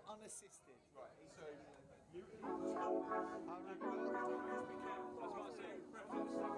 unassisted. Right, so you just be careful. That's what I say. Everyone's got in my head.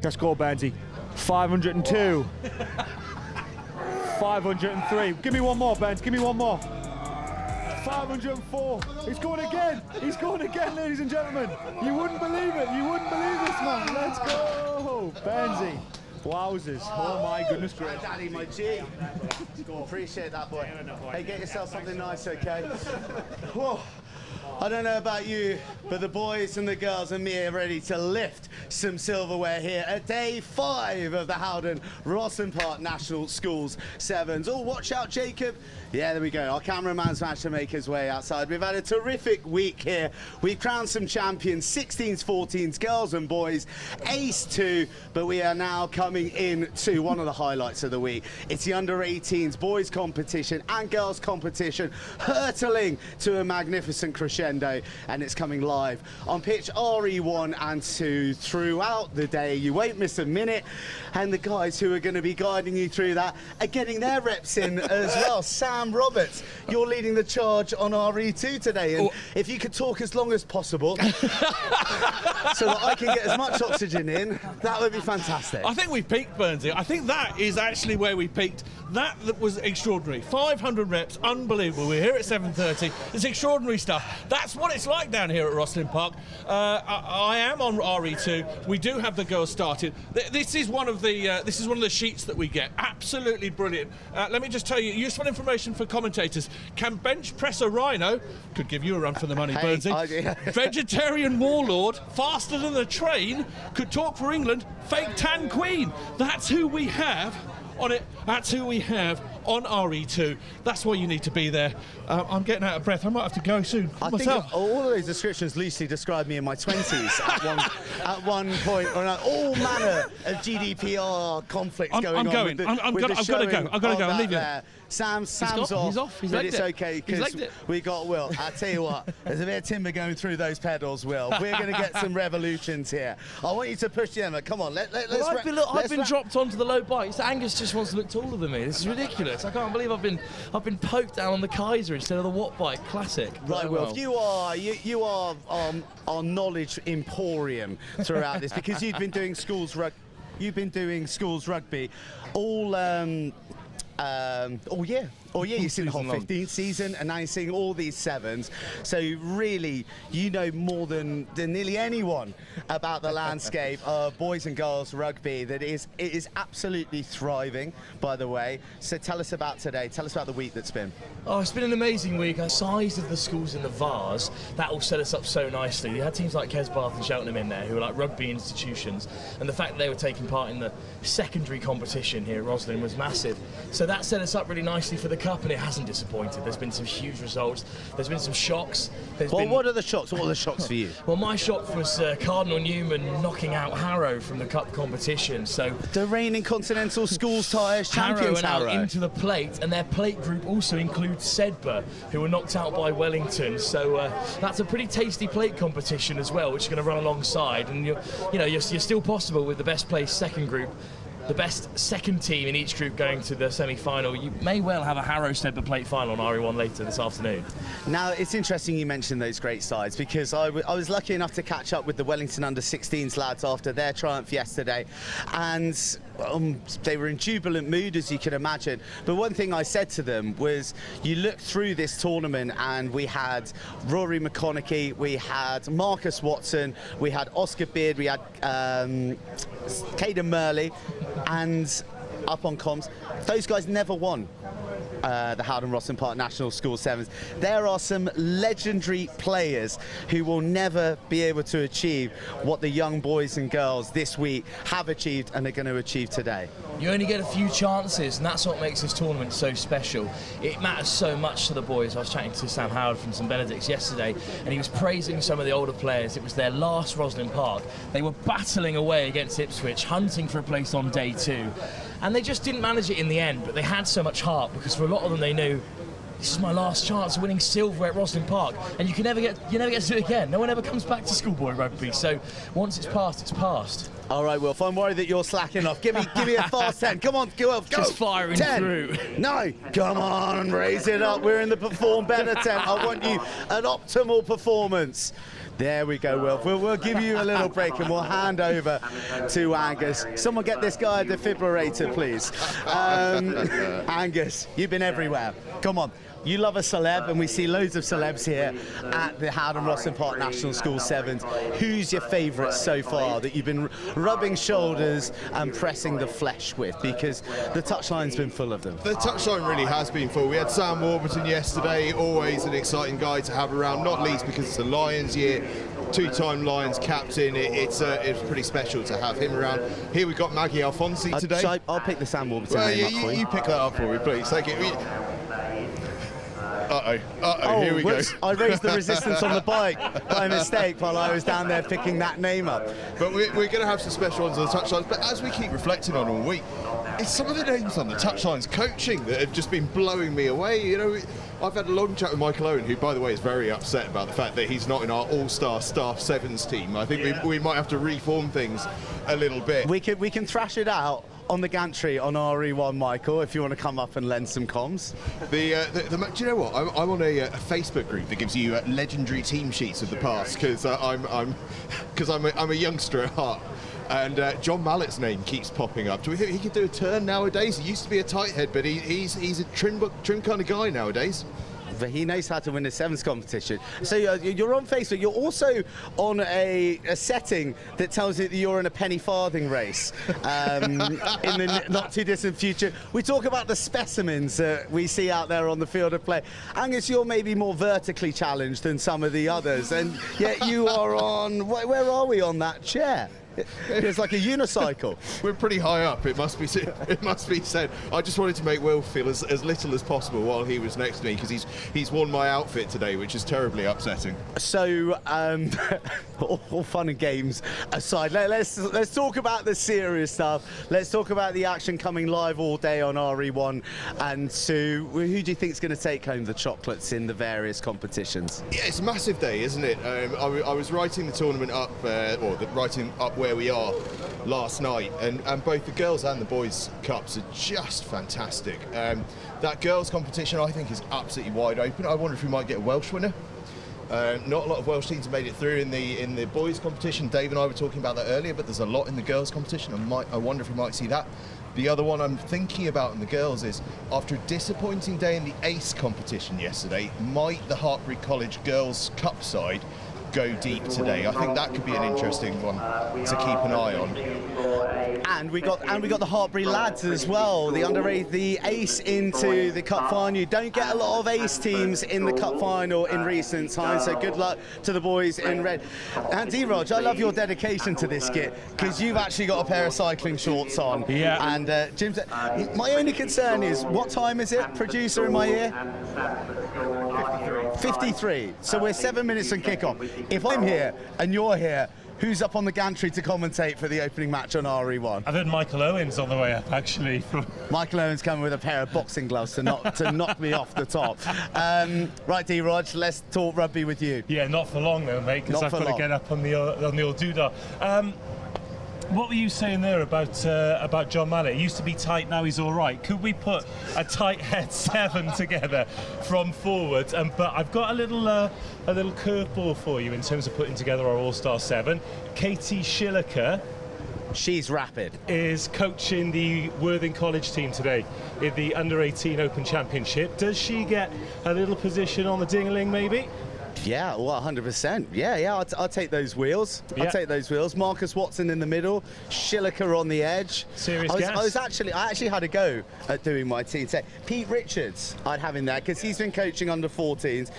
Let's go, Benzie. 502. 503. Give me one more, Benz. Give me one more. 504. He's going again. He's going again, ladies and gentlemen. You wouldn't believe it. You wouldn't believe this, man. Let's go. Benzie. Wowzers. Oh, my goodness gracious. Daddy, my G. Appreciate that, boy. Hey, get yourself something nice, okay? Whoa. I don't know about you, but the boys and the girls and me are ready to lift some silverware here at day 5 of the Howden Rosslyn Park National Schools Sevens. Oh, watch out, Jacob. Yeah, there we go. Our cameraman's managed to make his way outside. We've had a terrific week here. We've crowned some champions, 16s, 14s, girls and boys, Ace 2, but we are now coming in to one of the highlights of the week. It's the under-18s boys competition and girls competition, hurtling to a magnificent crescendo, and it's coming live on pitch RE1 and 2 throughout the day. You won't miss a minute, and the guys who are going to be guiding you through that are getting their reps in as well. Sam Roberts, you're leading the charge on RE2 today, and if you could talk as long as possible so that I can get as much oxygen in, that would be fantastic. I think we peaked, Burnsy. I think that is actually where we peaked. That was extraordinary. 500 reps, unbelievable. We're here at 7:30. It's extraordinary stuff. That's what it's like down here at Rosslyn Park. I am on RE2. We do have the girls started. This is one of the sheets that we get. Absolutely brilliant. Let me just tell you, useful information for commentators. Can bench press a rhino? Could give you a run for the money, hey, Burnsy. Vegetarian warlord, faster than a train, could talk for England, fake tan queen. That's who we have on it. That's who we have on RE2. That's why you need to be there. I'm getting out of breath. I might have to go soon. I think all of those descriptions loosely describe me in my 20s at one point or another. All manner of GDPR conflicts going on. I've got to go. I'm leaving. Sam's off. He's off. He's but legged it's it. okay because we got Will. I tell you what, there's a bit of timber going through those pedals, Will. We're going to get some revolutions here. I want you to push the Emma. Come on, let's. I've been dropped onto the low bikes. Angus just wants to look taller than me. This is ridiculous. I can't believe I've been poked down on the Kaiser instead of the Watt bike. Classic. Right, Will. You are our knowledge emporium throughout this because you've been doing schools rugby all year. You've seen the whole 15th season, and now you're seeing all these sevens. So really, you know more than nearly anyone about the landscape of boys and girls rugby. It is absolutely thriving, by the way. So tell us about today. Tell us about the week that's been. Oh, it's been an amazing week. The size of the schools in the Vars, that all set us up so nicely. You had teams like Kesbath and Cheltenham in there who are like rugby institutions, and the fact that they were taking part in the secondary competition here at Rosslyn was massive. So that set us up really nicely for the Cup, and it hasn't disappointed. There's been some huge results. There's been some shocks. What are the shocks? What are the shocks for you? Well, my shock was Cardinal Newman knocking out Harrow from the Cup competition. So the reigning Continental Schools Tyres champions, Harrow went out into the plate, and their plate group also includes Sedbergh, who were knocked out by Wellington. So that's a pretty tasty plate competition as well, which is going to run alongside. And you're still possible with the best placed second group. The best second team in each group going to the semi-final. You may well have a Harrow Sedbergh plate final on RE1 later this afternoon. Now, it's interesting you mentioned those great sides because I was lucky enough to catch up with the Wellington under-16s lads after their triumph yesterday, and they were in jubilant mood, as you can imagine. But one thing I said to them was, you look through this tournament and we had Rory McConaughey, we had Marcus Watson, we had Oscar Beard, we had Caden Murley, and up on comms, those guys never won the Howden Rosslyn Park National School Sevens. There are some legendary players who will never be able to achieve what the young boys and girls this week have achieved and are going to achieve today. You only get a few chances, and that's what makes this tournament so special. It matters so much to the boys. I was chatting to Sam Howard from St Benedict's yesterday, and he was praising some of the older players. It was their last Rosslyn Park. They were battling away against Ipswich, hunting for a place on day 2. And they just didn't manage it in the end, but they had so much heart because for a lot of them they knew this is my last chance of winning silver at Rosslyn Park, and you never get to do it again. No one ever comes back to schoolboy rugby. So once it's past, it's past. All right, Wilf, I'm worried that you're slacking off. Give me a fast 10. Come on, Wilf, go. Just firing 10. through. No, come on, raise it up. We're in the perform better 10. I want you an optimal performance. There we go, Wilf. We'll give you a little break and we'll hand over to Angus. Someone get this guy a defibrillator, please. Angus, you've been everywhere. Come on. You love a celeb, and we see loads of celebs here at the Howden Rosslyn Park National School Sevens. Who's your favourite so far that you've been rubbing shoulders and pressing the flesh with? Because the touchline's been full of them. The touchline really has been full. We had Sam Warburton yesterday, always an exciting guy to have around, not least because it's a Lions year. Two-time Lions captain. It's pretty special to have him around. Here we've got Maggie Alfonsi today. I'll pick the Sam Warburton name up for you. You pick that up for me, please. Thank you. Here we go. I raised the resistance on the bike by mistake while I was down there picking that name up. But we're going to have some special ones on the touchlines. But as we keep reflecting on all week, it's some of the names on the touchlines coaching that have just been blowing me away. You know, I've had a long chat with Michael Owen, who, by the way, is very upset about the fact that he's not in our all-star staff sevens team. I think we might have to reform things a little bit. We can thrash it out on the gantry on RE1, Michael, if you want to come up and lend some comms. Do you know what? I'm on a Facebook group that gives you legendary team sheets of the past because I'm a youngster at heart. And John Mallett's name keeps popping up. Do we think he could do a turn nowadays? He used to be a tight head, but he's a trim kind of guy nowadays. But he knows how to win a sevens competition. So you're on Facebook. You're also on a setting that tells you that you're in a penny farthing race in the not too distant future. We talk about the specimens that we see out there on the field of play. Angus, you're maybe more vertically challenged than some of the others, and yet you are on. Where are we on that chair? It's like a unicycle. We're pretty high up, it must be said. I just wanted to make Will feel as little as possible while he was next to me, because he's worn my outfit today, which is terribly upsetting. So, all fun and games aside, let's talk about the serious stuff. Let's talk about the action coming live all day on RE1. And Sue, who do you think is going to take home the chocolates in the various competitions? Yeah, it's a massive day, isn't it? I was writing the tournament up, writing up where we are last night, and both the girls and the boys cups are just fantastic. That girls competition, I think, is absolutely wide open. I wonder if we might get a Welsh winner. Not a lot of Welsh teams have made it through in the boys competition. Dave and I were talking about that earlier, but there's a lot in the girls competition. I wonder if we might see that. The other one I'm thinking about in the girls is, after a disappointing day in the ace competition yesterday, might the Hartbury College girls cup side go deep today? I think that could be an interesting one to keep an eye on. And we got the Hartbury lads as well. The ace into the cup final. You don't get a lot of ace teams in the cup final in recent times, so good luck to the boys in red. And D-Rog, I love your dedication to this kit, because you've actually got a pair of cycling shorts on. Yeah. And Jim's. My only concern is, what time is it, producer in my ear? 53. So we're 7 minutes from kickoff. If I'm here and you're here, who's up on the gantry to commentate for the opening match on RE1? I've heard Michael Owen's on the way up, actually. Michael Owen's coming with a pair of boxing gloves to knock me off the top. Right, D-Rog, let's talk rugby with you. Yeah, not for long though, mate, because I've got to get up on the old doodah. What were you saying there about John Mallett? He used to be tight, now he's all right. Could we put a tight head seven together from forwards? But I've got a little curveball for you in terms of putting together our all-star seven. Katie Schilliker, she's rapid, is coaching the Worthing College team today in the Under-18 Open Championship. Does she get a little position on the ding-a-ling, maybe? Yeah, well, 100%. Yeah, I'll take those wheels. Yeah. I'll take those wheels. Marcus Watson in the middle, Schilliker on the edge. Serious gas. I actually had a go at doing my team today. Pete Richards, I'd have him there, because he's been coaching under 14s.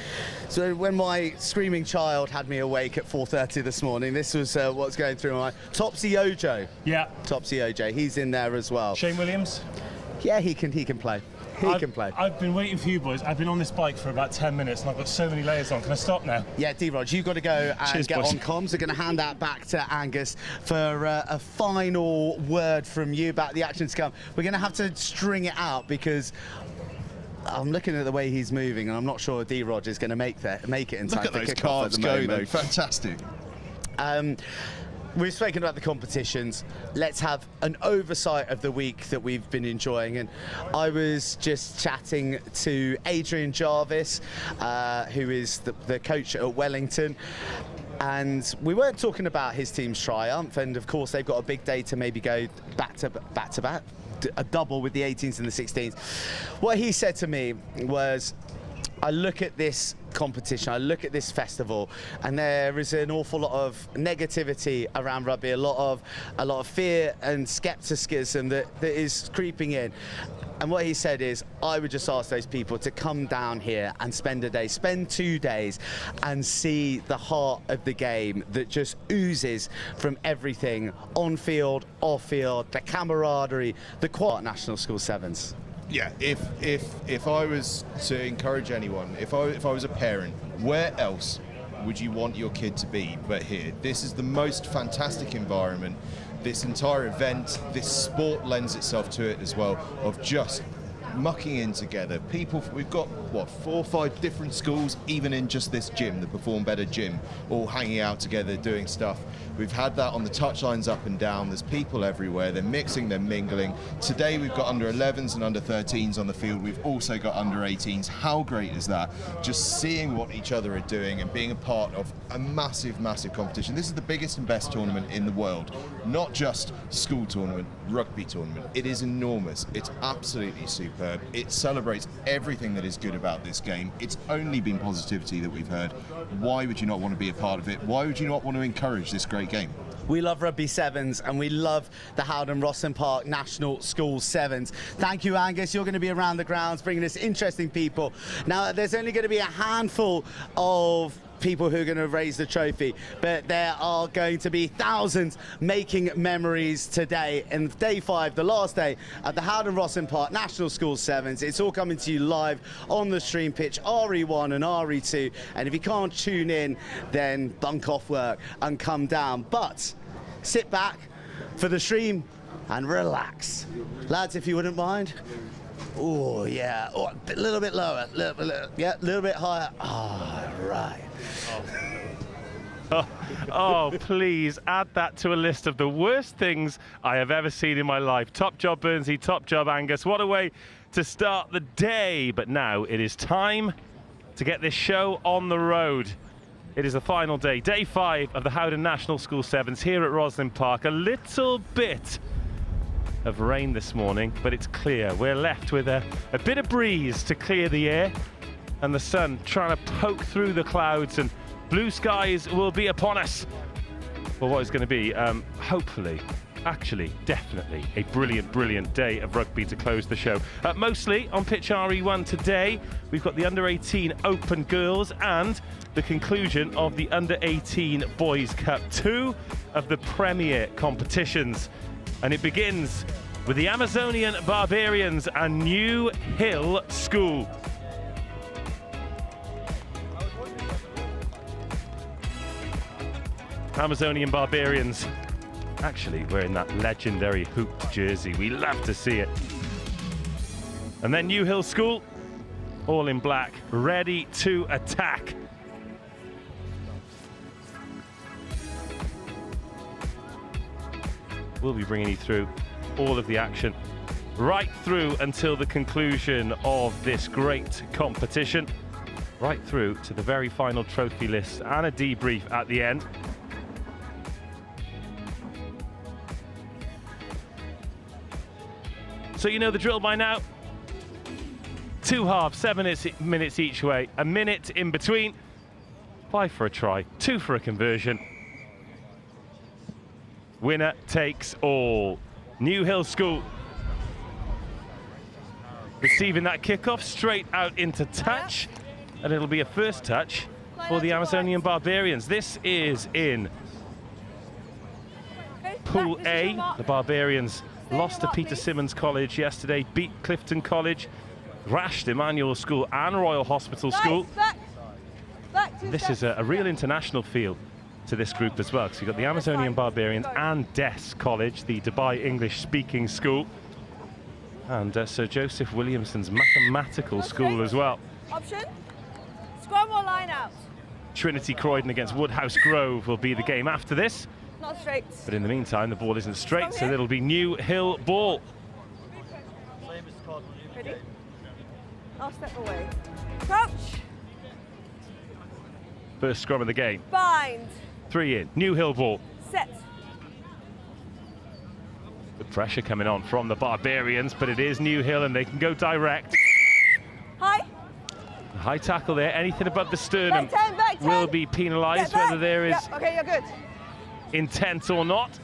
So when my screaming child had me awake at 4:30 this morning, this was what's going through my mind. Topsy Ojo. Yeah. Topsy Ojo, he's in there as well. Shane Williams. Yeah, he can play. He can play. I've been waiting for you boys. I've been on this bike for about 10 minutes and I've got so many layers on. Can I stop now? Yeah, D-Rog, you've got to go and Cheers, get boys. on comms. We're going to hand that back to Angus for a final word from you about the action to come. We're going to have to string it out, because I'm looking at the way he's moving, and I'm not sure D-Rod is going to make it in time Look for at those kickoff at calves the go, moment. though. Fantastic. We've spoken about the competitions. Let's have an oversight of the week that we've been enjoying. And I was just chatting to Adrian Jarvis, who is the coach at Wellington. And we weren't talking about his team's triumph. And of course, they've got a big day to maybe go back to back, a double with the 18s and the 16s. What he said to me was, I look at this competition, I look at this festival, and there is an awful lot of negativity around rugby, a lot of fear and skepticism that is creeping in. And what he said is, I would just ask those people to come down here and spend a day, spend 2 days, and see the heart of the game that just oozes from everything on field, off field, the camaraderie, the quad National School Sevens. Yeah, if I was to encourage anyone, if I was a parent, where else would you want your kid to be but here? This is the most fantastic environment. This entire event, this sport lends itself to it as well, of just mucking in together. People, we've got, what, 4 or 5 different schools, even in just this gym, the Perform Better gym, all hanging out together, doing stuff. We've had that on the touchlines up and down. There's people everywhere. They're mixing, they're mingling. Today we've got under 11s and under 13s on the field. We've also got under 18s. How great is that? Just seeing what each other are doing and being a part of a massive, massive competition. This is the biggest and best tournament in the world. Not just school tournament, rugby tournament. It is enormous. It's absolutely superb. It celebrates everything that is good about this game. It's only been positivity that we've heard. Why would you not want to be a part of it? Why would you not want to encourage this great game? We love Rugby Sevens, and we love the Howden Roslyn Park National School Sevens. Thank you, Angus. You're going to be around the grounds bringing us interesting people. Now, there's only going to be a handful of people who are going to raise the trophy, but there are going to be thousands making memories today in day 5, the last day at the Howden Roslyn Park National School Sevens. It's all coming to you live on the stream pitch, RE1 and RE2, and if you can't tune in, then bunk off work and come down. But sit back for the stream and relax. Lads, if you wouldn't mind. Oh, yeah. Oh, a little bit lower. Yeah, a little bit higher. Ah, right. Oh, please add that to a list of the worst things I have ever seen in my life. Top job, Burnsy. Top job, Angus. What a way to start the day. But now it is time to get this show on the road. It is the final day, day 5 of the Howden National School Sevens here at Roslyn Park. A little bit of rain this morning, but it's clear. We're left with a bit of breeze to clear the air, and the sun trying to poke through the clouds, and blue skies will be upon us for what is going to be, hopefully, actually, definitely a brilliant, brilliant day of rugby to close the show. Mostly on pitch RE1 today, we've got the under-18 Open Girls and the conclusion of the under-18 Boys Cup, 2 of the premier competitions. And it begins with the Amazonian Barbarians and New Hill School. Amazonian Barbarians actually wearing that legendary hooped jersey. We love to see it. And then New Hill School, all in black, ready to attack. We'll be bringing you through all of the action right through until the conclusion of this great competition, right through to the very final trophy list and a debrief at the end. So you know the drill by now. 2 halves, 7 minutes each way, a minute in between. 5 for a try, 2 for a conversion. Winner takes all. New Hill School receiving that kickoff straight out into touch, and it'll be a first touch for the Amazonian Barbarians. This is in Pool A. The Barbarians lost to Peter Simmons College yesterday, beat Clifton College, thrashed Emmanuel School and Royal Hospital School. This is a real international feel to this group as well, because you've got the Amazonian Barbarians and Des College, the Dubai English-speaking school. and Sir Joseph Williamson's mathematical school as well. Option. Scrum or line out? Trinity Croydon against Woodhouse Grove will be the game after this. Not straight. But in the meantime, the ball isn't straight, so it'll be New Hill ball. Ready? I'll step away. Crouch. First scrum of the game. Bind. 3 in. New Hill ball. Set. Good pressure coming on from the Barbarians, but it is New Hill and they can go direct. High. High tackle there. Anything above the sternum back 10. will be penalised, whether there is Okay, you're good. intent or not.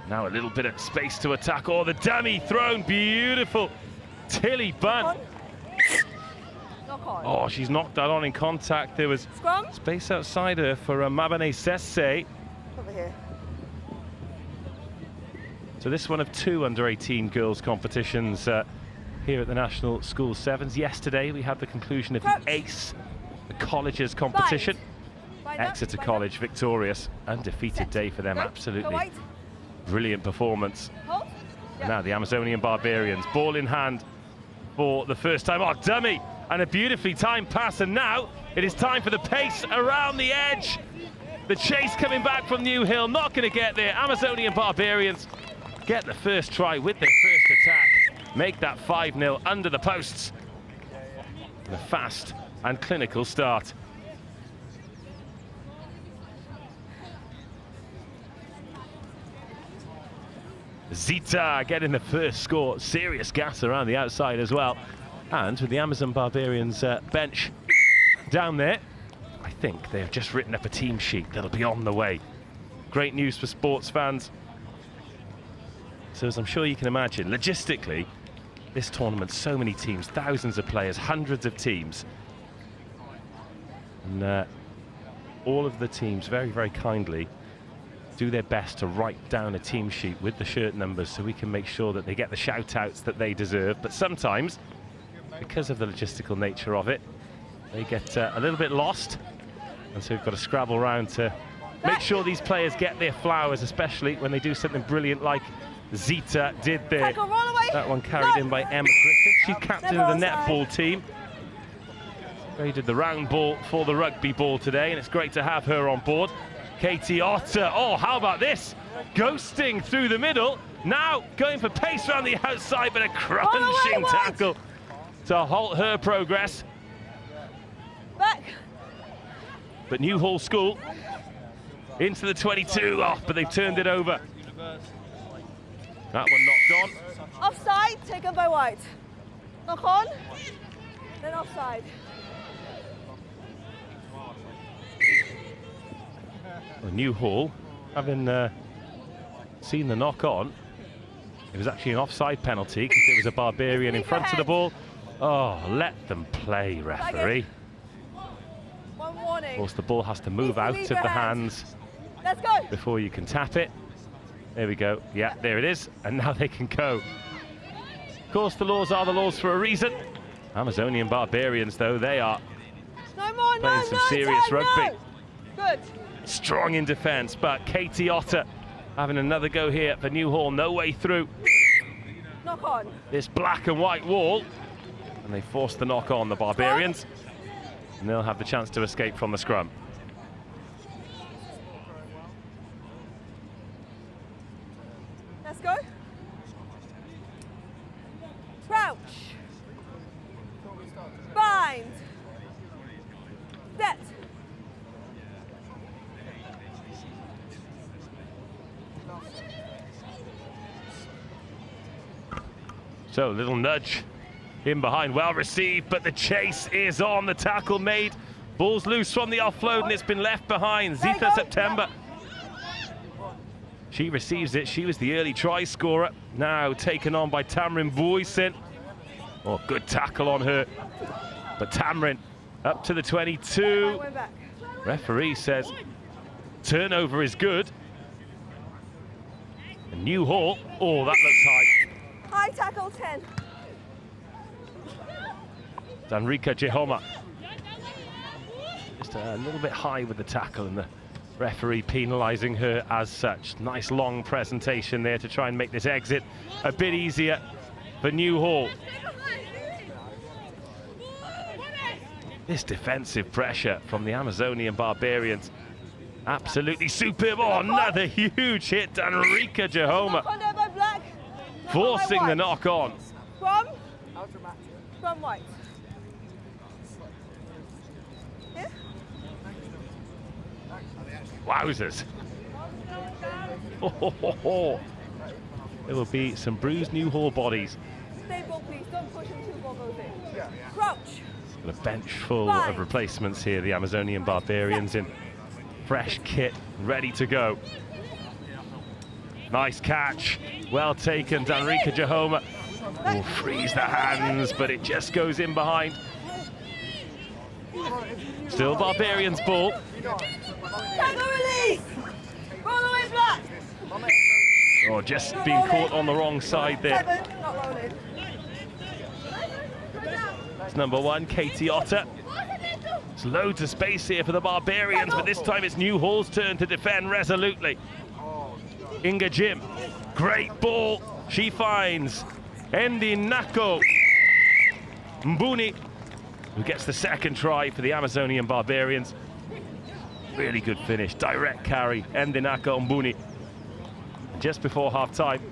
Now a little bit of space to attack. Oh, the dummy thrown. Beautiful. Tilly Bunn. Knock on. Oh, she's knocked that on in contact. There was Scrum. space outside her for Mabane Sesse. Over here. So this one of 2 under-18 girls competitions here at the National School Sevens. Yesterday we had the conclusion of the ACE, the colleges competition. Exeter College victorious, undefeated day for them. Absolutely brilliant performance. And now the Amazonian Barbarians, ball in hand for the first time. Oh, dummy, and a beautifully timed pass, and now it is time for the pace around the edge. The chase coming back from New Hill, not going to get there. Amazonian Barbarians get the first try with their first attack, make that 5-0 under the posts. And a fast and clinical start. Zita getting the first score. Serious gas around the outside as well. And with the Amazon Barbarians bench down there, I think they've just written up a team sheet that'll be on the way. Great news for sports fans. So as I'm sure you can imagine, logistically, this tournament, so many teams, thousands of players, hundreds of teams. And all of the teams very, very kindly do their best to write down a team sheet with the shirt numbers so we can make sure that they get the shout-outs that they deserve. But sometimes, because of the logistical nature of it, they get a little bit lost. And so we've got to scrabble around to make sure these players get their flowers, especially when they do something brilliant like Zita did there. That one carried in by Emma Griffith. She's captain of the netball team. They did the round ball for the rugby ball today, and it's great to have her on board. Katie Otter, oh, how about this? Ghosting through the middle. Now going for pace around the outside, but a crunching tackle to halt her progress. Back. But New Hall School into the 22. Oh, but they've turned it over. That one knocked on. Offside, taken by White. Knock on, then offside. Well, New Hall, having seen the knock on, it was actually an offside penalty because there was a Barbarian in front of the ball. Oh, let them play, referee. One warning. Of course, the ball has to move out of the hands Let's go. before you can tap it. There we go. Yeah, there it is. And now they can go. Of course, the laws are the laws for a reason. Amazonian Barbarians, though, they are playing some serious rugby. Good. Strong in defence, but Katie Otter having another go here for New Hall. No way through Knock on. this black and white wall. And they force the knock on, the Barbarians. And they'll have the chance to escape from the scrum. Let's go. Crouch. Bind. Set. So, a little nudge in behind, well received, but the chase is on. The tackle made. Ball's loose from the offload, and it's been left behind. Zita September. She receives it. She was the early try scorer. Now taken on by Tamrin Boyson. Oh, good tackle on her. But Tamrin up to the 22. Referee says turnover is good. And New Hall. Oh, that looks high. High tackle 10. Danrika Jehoma. Just a little bit high with the tackle, and the Referee penalising her as such. Nice long presentation there to try and make this exit a bit easier for Newhall. This defensive pressure from the Amazonian Barbarians. Absolutely superb. Oh, another huge hit. Enrica Jahoma forcing the knock on. From white. Here? Wowzers. There will be some bruised Newhall bodies. Stay ball, please. Don't push until the ball goes in. Crouch. A bench full of replacements here. The Amazonian Barbarians in fresh kit, ready to go. Nice catch. Well taken. Enrica Jahoma will freeze the hands, but it just goes in behind. Still Barbarians ball. Tango release. Roll away black. Oh, just being caught on the wrong side there. 7, not rolling. It's number 1, Katie Otter. There's loads of space here for the Barbarians, but this time it's Newhall's turn to defend resolutely. Inga Jim, great ball. She finds Endi Nako Mbuni, who gets the second try for the Amazonian Barbarians. Really good finish, direct carry, Endi Nako Mbuni. Just before half-time,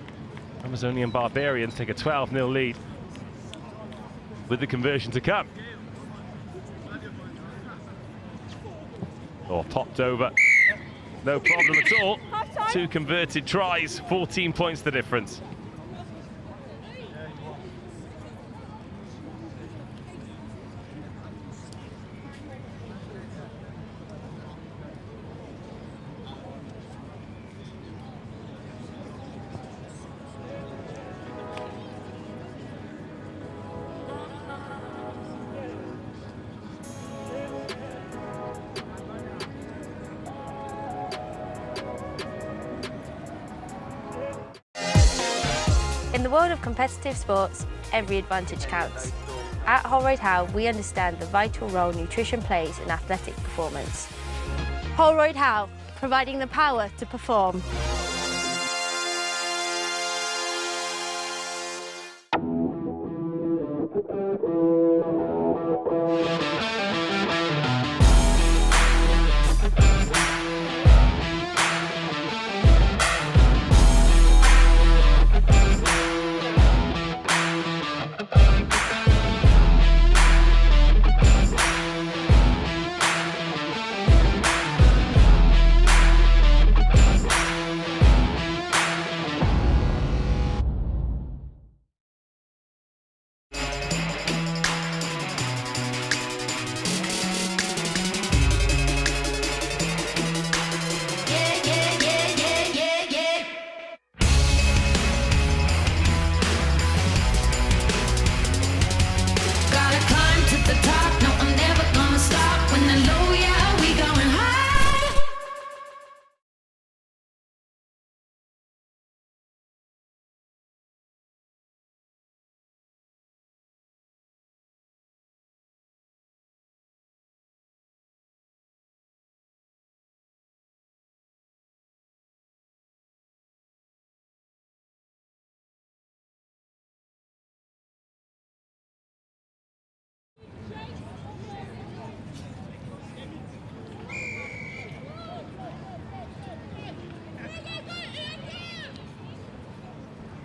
Amazonian Barbarians take a 12-0 lead with the conversion to come. Oh, popped over. No problem at all. 2 converted tries, 14 points the difference. In the world of competitive sports, every advantage counts. At Holroyd Howe, we understand the vital role nutrition plays in athletic performance. Holroyd Howe, providing the power to perform.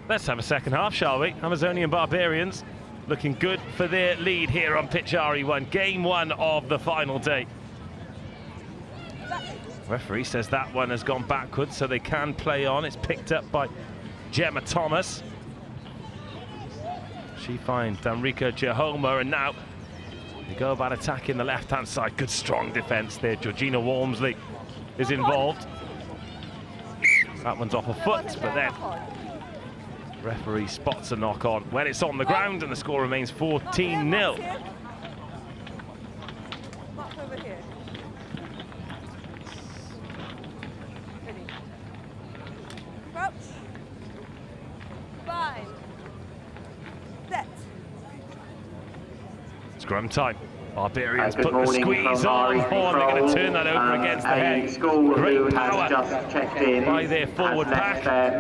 Let's have a second half, shall we? Amazonian Barbarians looking good for their lead here on pitch RE1. Game 1 of the final day. Referee says that one has gone backwards, so they can play on. It's picked up by Gemma Thomas. She finds Enrica Jahoma, and now they go about attacking the left-hand side. Good strong defence there. Georgina Walmsley is involved. That one's off a foot, but then referee spots a knock on when it's on the ground, and the score remains 14-0. Crouch. 5. Set. Scrum time. Barbarians put the squeeze on. Oh, and they're going to turn that over against the head. Great power by their forward pack. A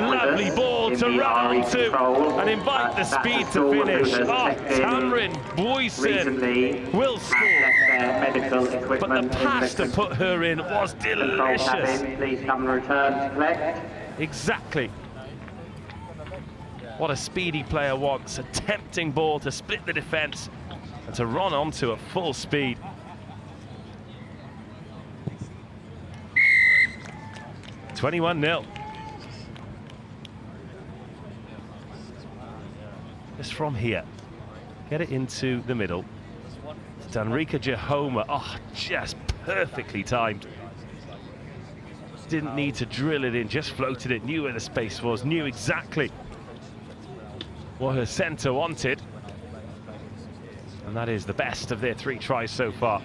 lovely ball to run onto and invite the speed to finish. Oh, Tamrin Boyson will score. But the pass to put her in was delicious. Please come and return to collect. Exactly what a speedy player wants. A tempting ball to split the defence and to run onto at full speed. (21-0). Just from here, get it into the middle. Danrika Jahoma, oh, just perfectly timed. Didn't need to drill it in, just floated it, knew where the space was, knew exactly what her centre wanted. And that is the best of their 3 tries so far.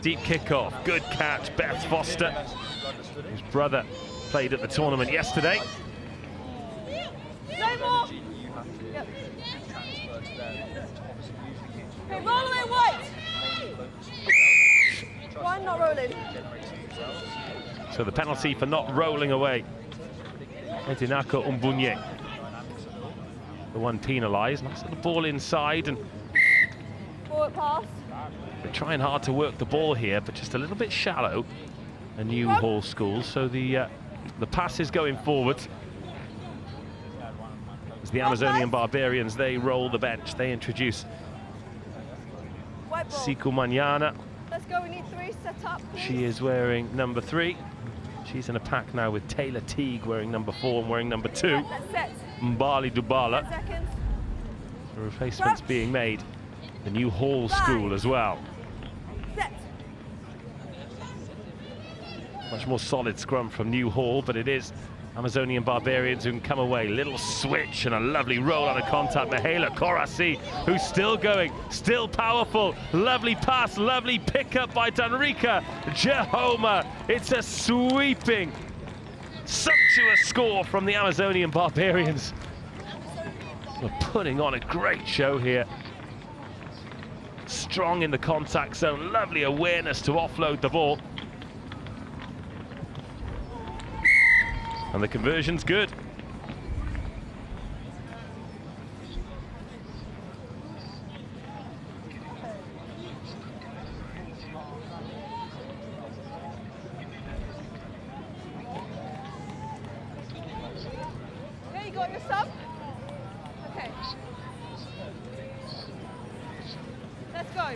Deep kickoff, good catch, Beth Foster, whose brother played at the tournament yesterday. No more. Yep. Okay, roll away, White. Why not rolling? So the penalty for not rolling away. Edinako Umbunye, the one penalised. Nice little ball inside, and Forward pass. they're trying hard to work the ball here, but just a little bit shallow. A new Hall school, so the pass is going forward. As the Amazonian Barbarians, they roll the bench. They introduce Siku Manana. Let's go, we need 3, set up, please. She is wearing number 3. She's in a pack now with Taylor Teague wearing number 4 and wearing number 2. Let's set. Mbali Dubala. 10 seconds. The replacements being made. The new Hall school as well. Set. Much more solid scrum from New Hall, but it is Amazonian Barbarians who can come away. Little switch and a lovely roll out of contact. Mihaela Korasi, who's still going, still powerful. Lovely pass, lovely pickup by Danrika Jahoma. It's a sweeping, sumptuous score from the Amazonian Barbarians. We're putting on a great show here. Strong in the contact zone, lovely awareness to offload the ball. And the conversion's good. There you go, your sub. Okay. Let's go.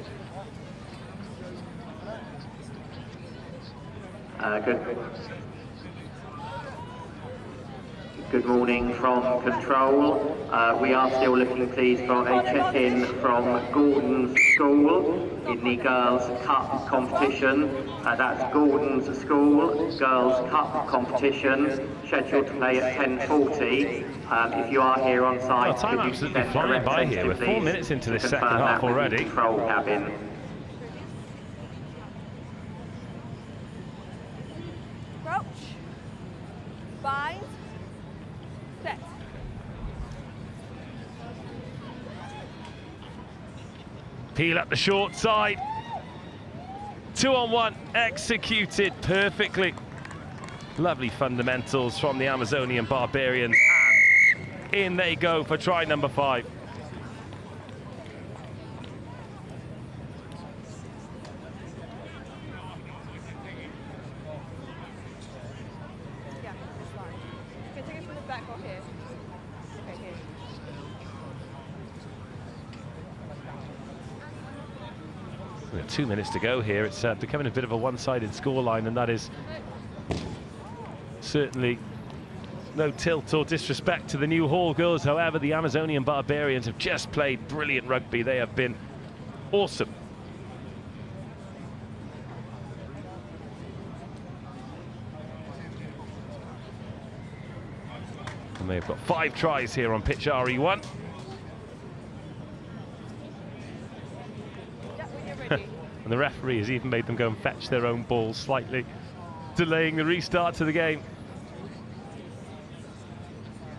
Good morning from control. We are still looking, please, for a check-in from Gordon's School in the Girls' Cup competition. That's Gordon's School Girls' Cup competition, scheduled to play at 10:40. If you are here on site, time absolutely flying by here. We're 4 minutes into this second half already. Control cabin. Crouch. Bind. Set. Peel up the short side. 2-on-1, executed perfectly. Lovely fundamentals from the Amazonian Barbarians, and in they go for try number 5. Yeah, that's fine. Okay, take it from the back or here. Okay, here. We have 2 minutes to go here. It's becoming a bit of a one-sided scoreline, and that is certainly no tilt or disrespect to the New Hall girls. However, the Amazonian Barbarians have just played brilliant rugby. They have been awesome. And they've got 5 tries here on pitch RE1. And the referee has even made them go and fetch their own balls, slightly delaying the restart to the game.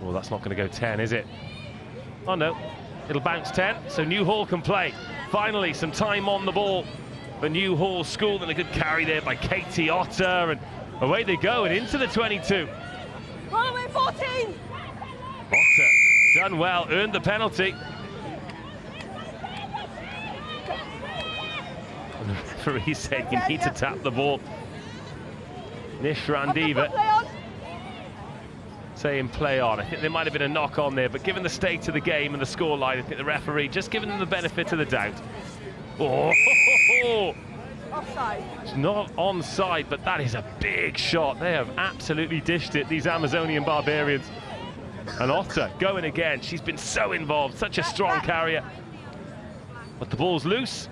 Well, that's not going to go 10, is it? Oh no, It'll bounce 10, so Newhall can play. Finally, some time on the ball for Newhall School, and a good carry there by Katie Otter, and away they go and into the 22. Run away, 14! Otter done well, earned the penalty. And the referee said you need to tap the ball. Nish Randiva saying play on. I think there might have been a knock on there, but given the state of the game and the scoreline, I think the referee just giving them the benefit of the doubt. Oh, Offside. it's not onside, but that is a big shot. They have absolutely dished it, these Amazonian Barbarians. And Otter going again. She's been so involved, such a strong carrier. But the ball's loose.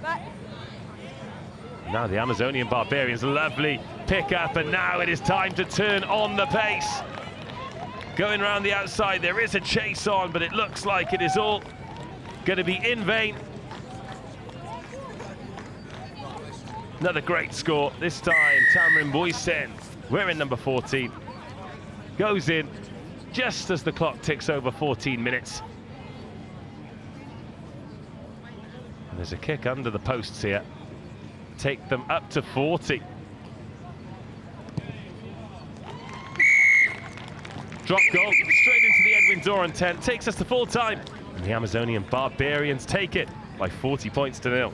Now the Amazonian Barbarians, lovely pick up, and now it is time to turn on the pace. Going around the outside, there is a chase on, but it looks like it is all going to be in vain. Another great score, this time Tamarin Boysen, wearing number 14, goes in just as the clock ticks over 14 minutes. And there's a kick under the posts here. Take them up to 40. Drop goal, straight into the Edwin Doran tent, takes us to full time. And the Amazonian Barbarians take it by 40 points to 0.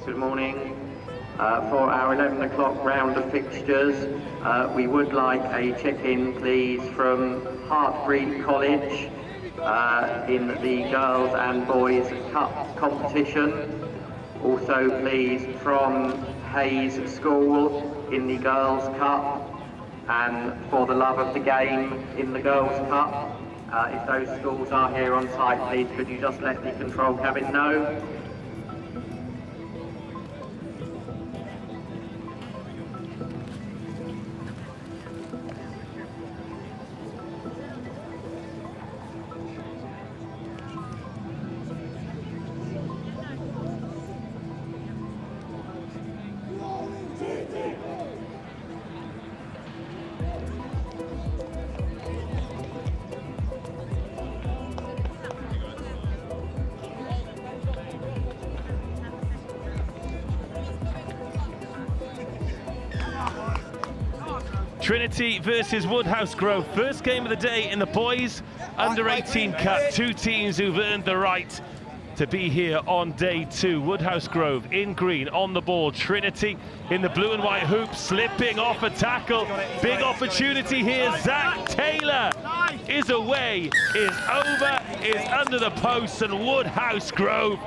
Good morning. For our 11 o'clock round of fixtures, we would like a check-in, please, from Hartbury College in the Girls and Boys Cup competition. Also, please, from Hayes School in the Girls Cup, and for the love of the game in the Girls Cup. If those schools are here on site, please, could you just let the control cabin know? Trinity versus Woodhouse Grove. First game of the day in the boys under-18 Cup. Two teams who've earned the right to be here on day two. Woodhouse Grove in green on the ball. Trinity in the blue and white hoop, slipping off a tackle. Big opportunity here. Zach Taylor is away, is over, is under the post, and Woodhouse Grove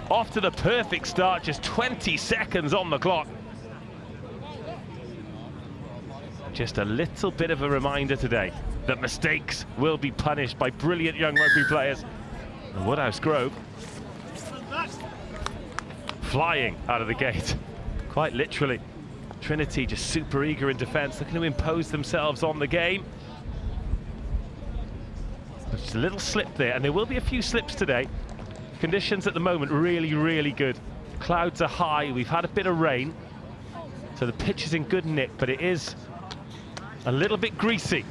off to the perfect start. Just 20 seconds on the clock. Just a little bit of a reminder today that mistakes will be punished by brilliant young rugby players. And Woodhouse Grove flying out of the gate, quite literally. Trinity just super eager in defence, looking to impose themselves on the game. Just a little slip there, and there will be a few slips today. Conditions at the moment really, really good. Clouds are high, we've had a bit of rain, so the pitch is in good nick, but it is a little bit greasy.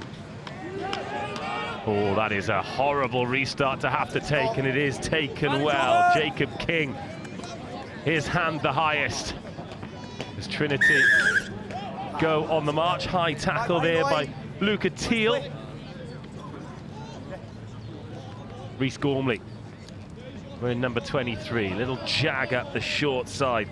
Oh, that is a horrible restart to have to take, and it is taken well. Jacob King, his hand the highest. As Trinity go on the march. High tackle there by Luca Teal. Rhys Gormley wearing number 23. Little jag up the short side.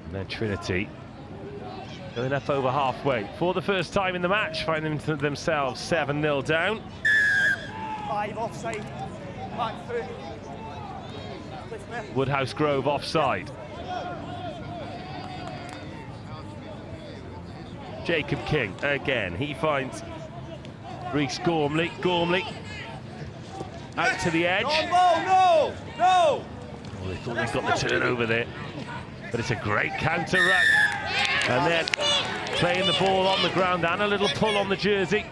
And then Trinity going up over halfway for the first time in the match, finding themselves 7-0 down. 5 offside, back through. Woodhouse Grove offside. Jacob King again, he finds Rhys Gormley. Gormley out to the edge. No! Oh, they thought they got the turnover there, but it's a great counter run. And then playing the ball on the ground and a little pull on the jersey.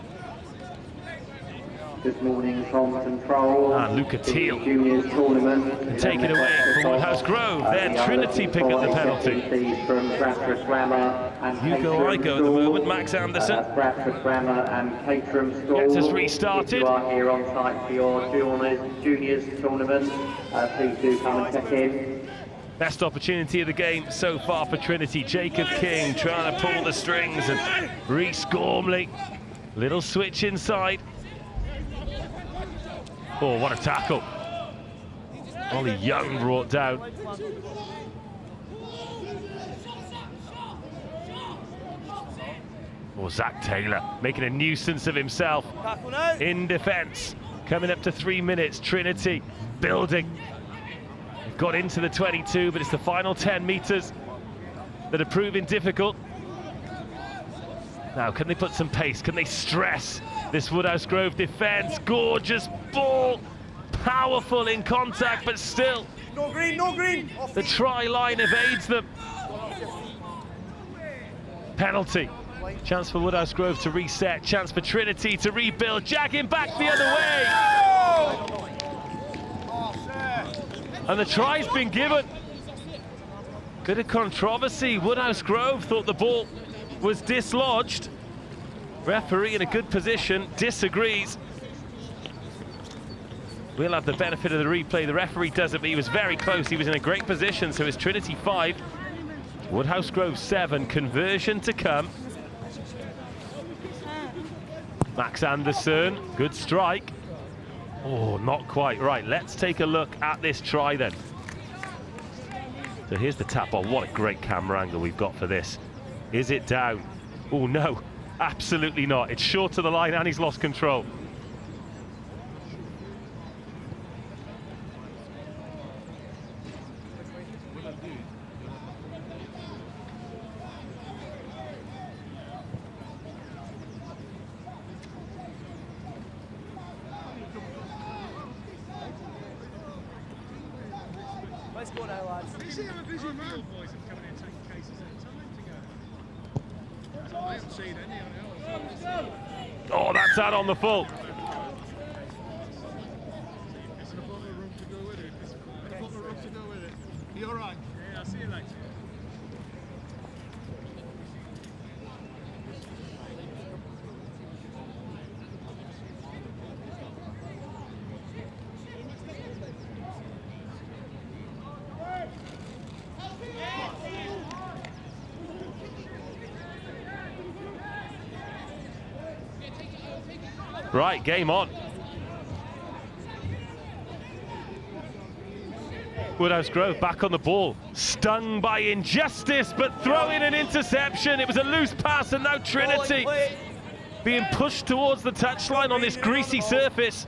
This morning from control. And Luca Teal Juniors tournament. can take it away from Woodhouse Grove. Then Trinity pick up the penalty. From Bradford Grammar and Hugo Igo at the moment. Max Anderson Bradford Grammar and Caterham School. gets us restarted. If you are here on site for your juniors tournament, please do come and check in. Best opportunity of the game so far for Trinity. Jacob King trying to pull the strings, and Rhys Gormley, little switch inside. Oh, what a tackle. Ollie Young brought down. Oh, Zach Taylor making a nuisance of himself in defence. Coming up to 3 minutes, Trinity building. They've got into the 22, but it's the final 10 metres that are proving difficult. Now, can they put some pace? Can they stress this Woodhouse Grove defence? Gorgeous ball, powerful in contact, but still, No green! the try line evades them. Penalty. Chance for Woodhouse Grove to reset, chance for Trinity to rebuild, jagging back the other way. And the try's been given. Bit of controversy. Woodhouse Grove thought the ball was dislodged. Referee in a good position disagrees. We'll have the benefit of the replay. The referee doesn't, but he was very close. He was in a great position. So it's Trinity 5, Woodhouse Grove 7. Conversion to come. Max Anderson, good strike. Oh, not quite right. Let's take a look at this try then. So here's the tap ball. What a great camera angle we've got for this. Is it down? Oh no, absolutely not. It's short of the line and he's lost control. Let's go now, lads. You see how busy field boys are coming in taking cases at a time to go. I haven't seen any. Oh, that's out on the full. It's a bottle of rum to go with it. It's a bottle of rum to go with it. You all right? Yeah, I'll see you later. Right, game on. Woodhouse Grove back on the ball. Stung by injustice, but throwing an interception. It was a loose pass, and now Trinity being pushed towards the touchline on this greasy surface.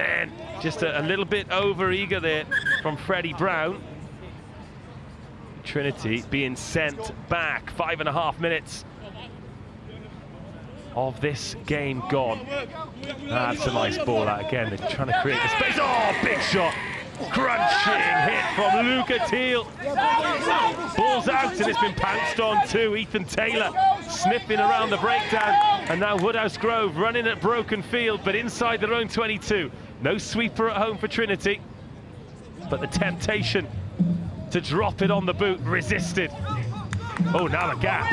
then just a little bit over eager there from Freddie Brown. Trinity being sent back. 5.5 minutes of this game gone. That's a nice ball out again. They're trying to create the space. Oh, big shot. Crunching hit from Luca Teal. Ball's out and it's been pounced on too. Ethan Taylor sniffing around the breakdown. And now Woodhouse Grove running at broken field, but inside their own 22. No sweeper at home for Trinity. But the temptation to drop it on the boot resisted. Oh, now a gap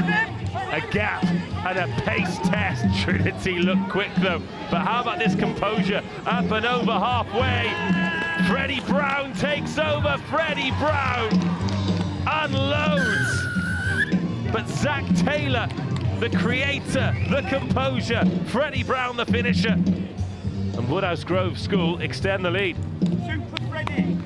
and a pace test. Trinity look quick though, but how about this composure? Up and over halfway. Freddie Brown takes over. Freddie Brown unloads, but Zach Taylor, the creator, the composure, Freddie Brown the finisher, and Woodhouse Grove School extend the lead. Super Freddie.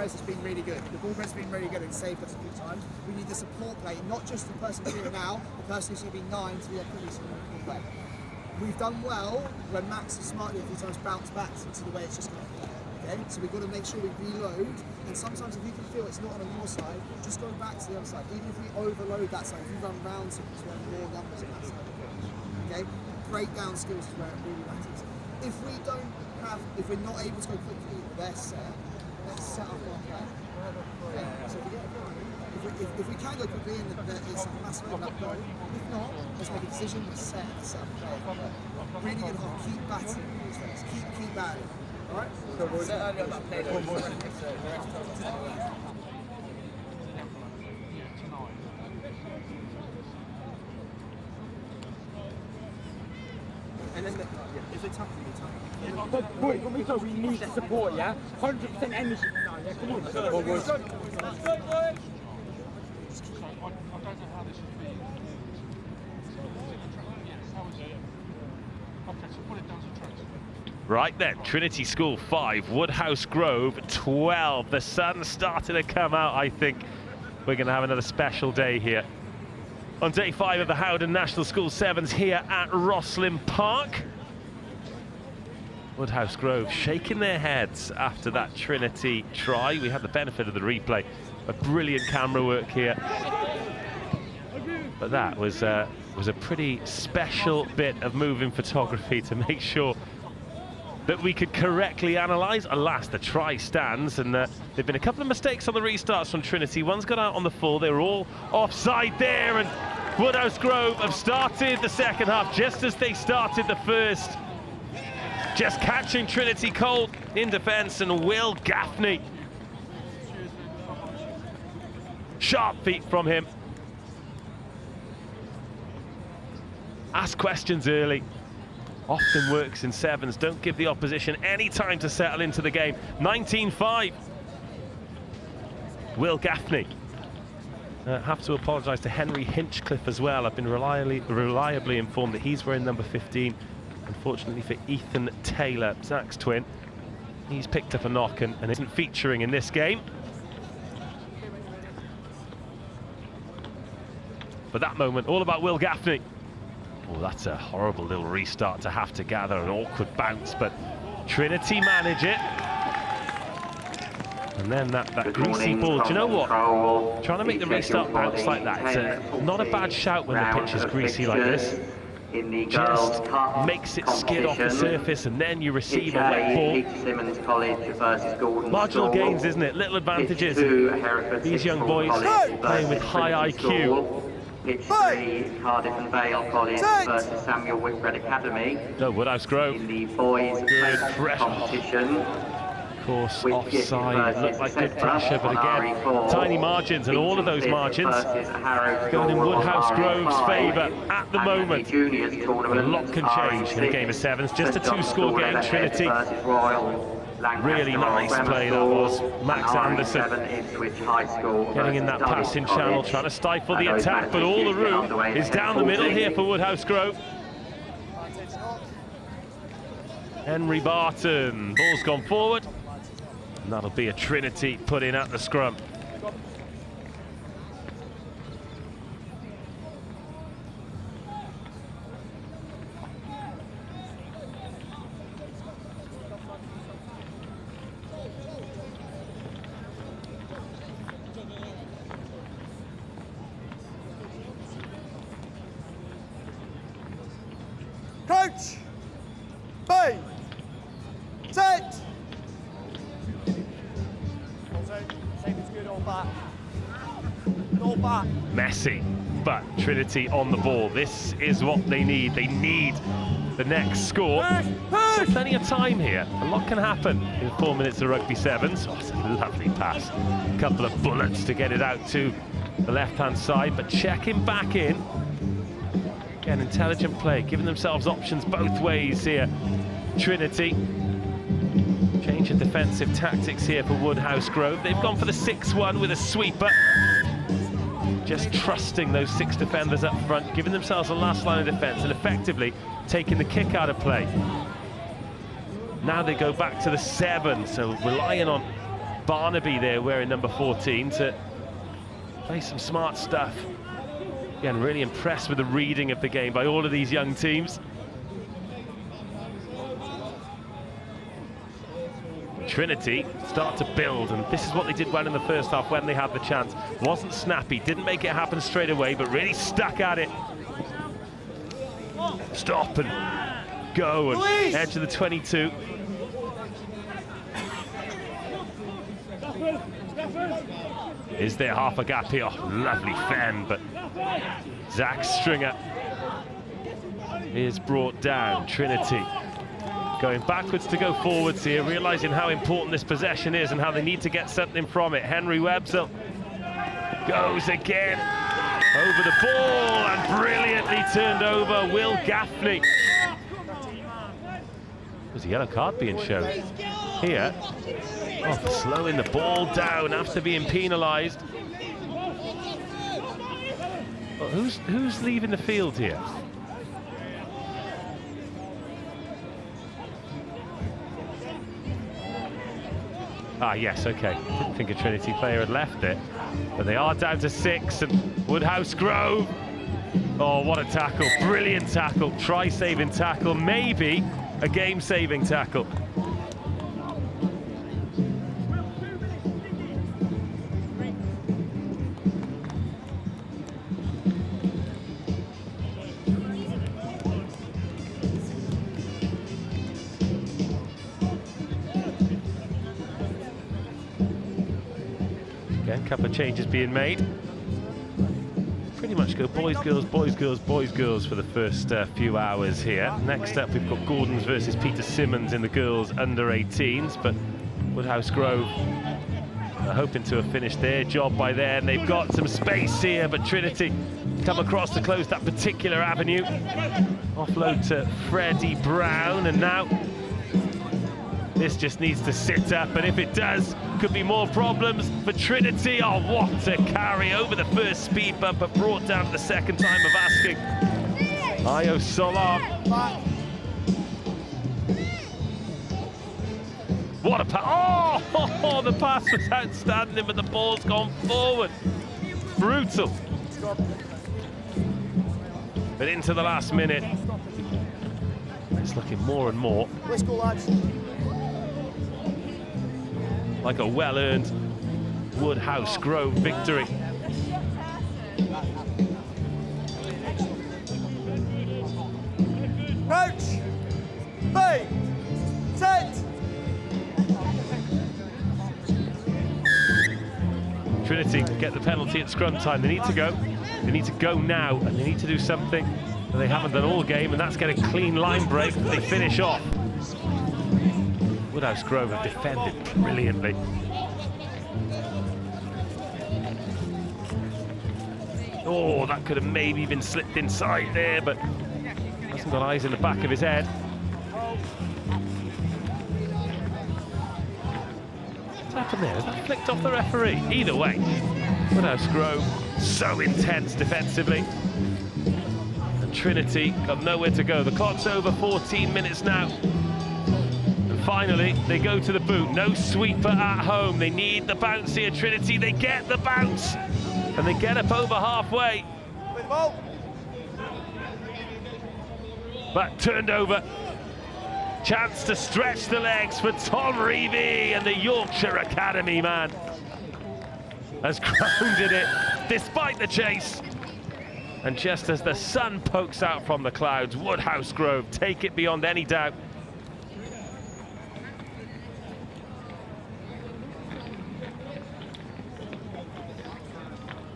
Has been really good. The ball press has been really good and saved us a few times. We need the support play, not just the person here now, the person who's going to be 9 to be a police in the way. We've done well when Max has smartly a few times bounced back into the way it's just going to play. Okay? So we've got to make sure we reload, and sometimes if you can feel it's not on your side, just go back to the other side. Even if we overload that side, if you run round to more numbers on that side. Okay? Breakdown skills is where it really matters. If we're not able to go quickly with their set, let's set up our play. Okay? So if we can go quickly and it's a massive overlap goal, if not, let's make a decision, let's set up play. Really good hard, keep batting these things, keep batting. Alright? And then if it's happening, it's happening. But boy, we need the support, yeah? 100% energy now, yeah? Come on. I don't know how this would be. Okay, so put it down to track. Right then, Trinity School 5, Woodhouse Grove 12. The sun's starting to come out, I think. We're going to have another special day here. On day 5 of the Howden National School 7s here at Rosslyn Park. Woodhouse Grove shaking their heads after that Trinity try. We had the benefit of the replay. A brilliant camera work here. But that was a pretty special bit of moving photography to make sure that we could correctly analyse. Alas, the try stands, and there've been a couple of mistakes on the restarts from Trinity. One's got out on the full. They were all offside there, and Woodhouse Grove have started the second half just as they started the first. Just catching Trinity cold in defence, and Will Gaffney. Sharp feet from him. Ask questions early. Often works in 7s. Don't give the opposition any time to settle into the game. 19-5. Will Gaffney. Have to apologise to Henry Hinchcliffe as well. I've been reliably informed that he's wearing number 15. Unfortunately for Ethan Taylor, Zach's twin, he's picked up a knock and isn't featuring in this game. But that moment, all about Will Gaffney. Oh, that's a horrible little restart to have to gather, an awkward bounce, but Trinity manage it. And then that greasy ball. Do you know what? Trying to make the restart bounce like that, it's not a bad shout when the pitch is greasy like this. Just makes it skid off the surface and then you receive a wet ball. Marginal gains, isn't it? Little advantages. These young boys playing with high IQ. Pitch 3, Cardiff and Vale College versus Samuel Whitbread Academy. No, Woodhouse Grove. In the boys' competition. Of course, offside, looked like good pressure, but again, tiny margins, and all of those margins going in Woodhouse Grove's favour at the moment. A lot can change in a game of sevens. Just a 2-score game, Trinity. Really nice play that was. Max Anderson getting in that passing channel, trying to stifle the attack, but all the room is down the middle here for Woodhouse Grove. Henry Barton, ball's gone forward. And that'll be a Trinity put in at the scrum. Coach! Bay! Set! Messy, but Trinity on the ball. This is what they need. They need the next score. So plenty of time here. A lot can happen in 4 minutes of rugby sevens. Oh, it's a lovely pass. A couple of bullets to get it out to the left-hand side, but checking back in. Again, intelligent play, giving themselves options both ways here. Trinity. Change of defensive tactics here for Woodhouse Grove. They've gone for the 6-1 with a sweeper. Just trusting those 6 defenders up front, giving themselves a last line of defence and effectively taking the kick out of play. Now they go back to the 7, so relying on Barnaby there wearing number 14 to play some smart stuff. Again, really impressed with the reading of the game by all of these young teams. Trinity start to build, and this is what they did well in the first half when they had the chance. Wasn't snappy, didn't make it happen straight away, but really stuck at it. Stop and go, and edge of the 22. Is there half a gap here? Oh, lovely fend, but Zach Stringer is brought down. Trinity going backwards to go forwards here, realising how important this possession is and how they need to get something from it. Henry Websell goes again over the ball and brilliantly turned over. Will Gaffney. There's a yellow card being shown here. Oh, slowing the ball down after being penalised. Well, who's leaving the field here? Ah, yes, okay. Didn't think a Trinity player had left it. But they are down to 6, and Woodhouse Grove. Oh, what a tackle. Brilliant tackle. Try-saving tackle. Maybe a game-saving tackle. Again, a couple of changes being made. Pretty much go boys, girls, boys, girls, boys, girls for the first few hours here. Next up, we've got Gordons versus Peter Simmons in the girls under 18s, but Woodhouse Grove are hoping to have finished their job by then. They've got some space here, but Trinity come across to close that particular avenue. Offload to Freddie Brown, and now this just needs to sit up, and if it does, could be more problems for Trinity. Oh, what a carry over the first speed bump, but brought down the second time of asking. Ayo Solar. What a pass. Oh, the pass was outstanding, but the ball's gone forward. Brutal. But into the last minute, it's looking more and more. Let's go, lads. like a well-earned Woodhouse Grove victory. Coach, B, set. Trinity get the penalty at scrum time. They need to go. They need to go now, and they need to do something that they haven't done all game, and that's get a clean line break that they finish off. Woodhouse Grove have defended brilliantly. Oh, that could have maybe been slipped inside there, but hasn't got eyes in the back of his head. What's happened there? Has that flicked off the referee? Either way, Woodhouse Grove so intense defensively. And Trinity got nowhere to go. The clock's over 14 minutes now. And finally, they go to the boot. No sweeper at home. They need the bounce here, Trinity. They get the bounce. And they get up over halfway. But turned over. Chance to stretch the legs for Tom Reevy, and the Yorkshire Academy man has grounded it despite the chase. And just as the sun pokes out from the clouds, Woodhouse Grove take it beyond any doubt.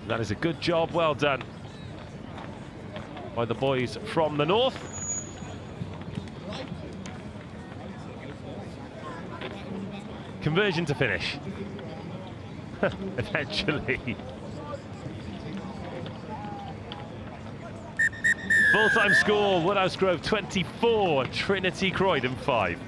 That is a good job, well done by the boys from the north. Conversion to finish. Eventually. Full-time score, Woodhouse Grove 24, Trinity Croydon 5.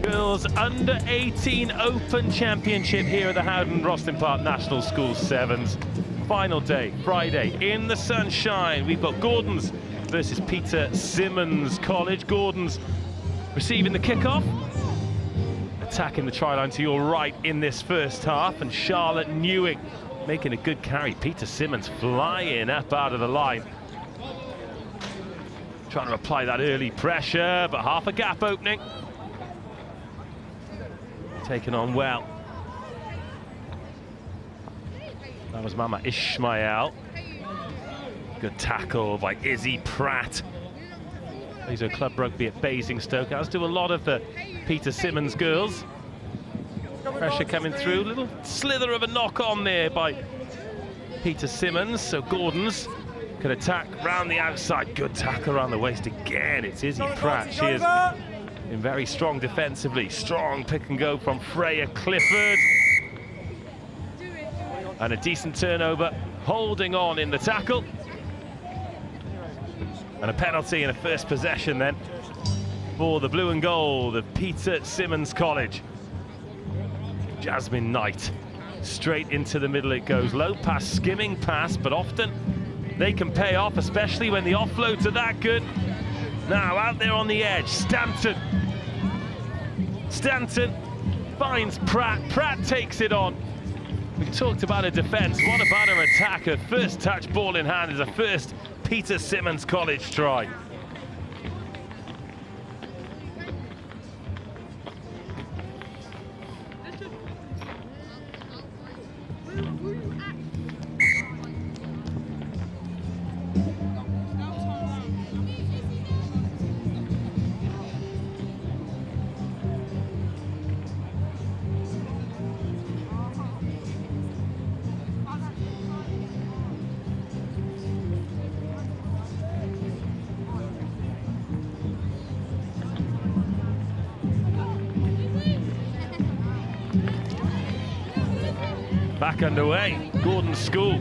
Girls Under 18 Open Championship here at the Howden Roslyn Park National School Sevens. Final day, Friday, in the sunshine. We've got Gordon's versus Peter Simmons College. Gordon's receiving the kickoff. Attacking the try line to your right in this first half, and Charlotte Newing making a good carry. Peter Simmons flying up out of the line. Trying to apply that early pressure, but half a gap opening. Taken on well. That was Mama Ishmael. Good tackle by Izzy Pratt. These are club rugby at Basingstoke, as do a lot of the Peter Simmons girls. Pressure coming through, little slither of a knock on there by Peter Simmons, so Gordon's could attack round the outside. Good tackle around the waist again. It's Izzy Pratt. She has been very strong defensively. Strong pick and go from Freya Clifford. And a decent turnover, holding on in the tackle. And a penalty and a first possession then for the blue and gold of Peter Simmons College. Jasmine Knight, straight into the middle it goes. Low pass, skimming pass, but often they can pay off, especially when the offloads are that good. Now out there on the edge, Stanton. Stanton finds Pratt. Pratt takes it on. We've talked about her defence. What about her attack? Her first touch, ball in hand, is a first Peter Simmons College try. Back underway, Gordon School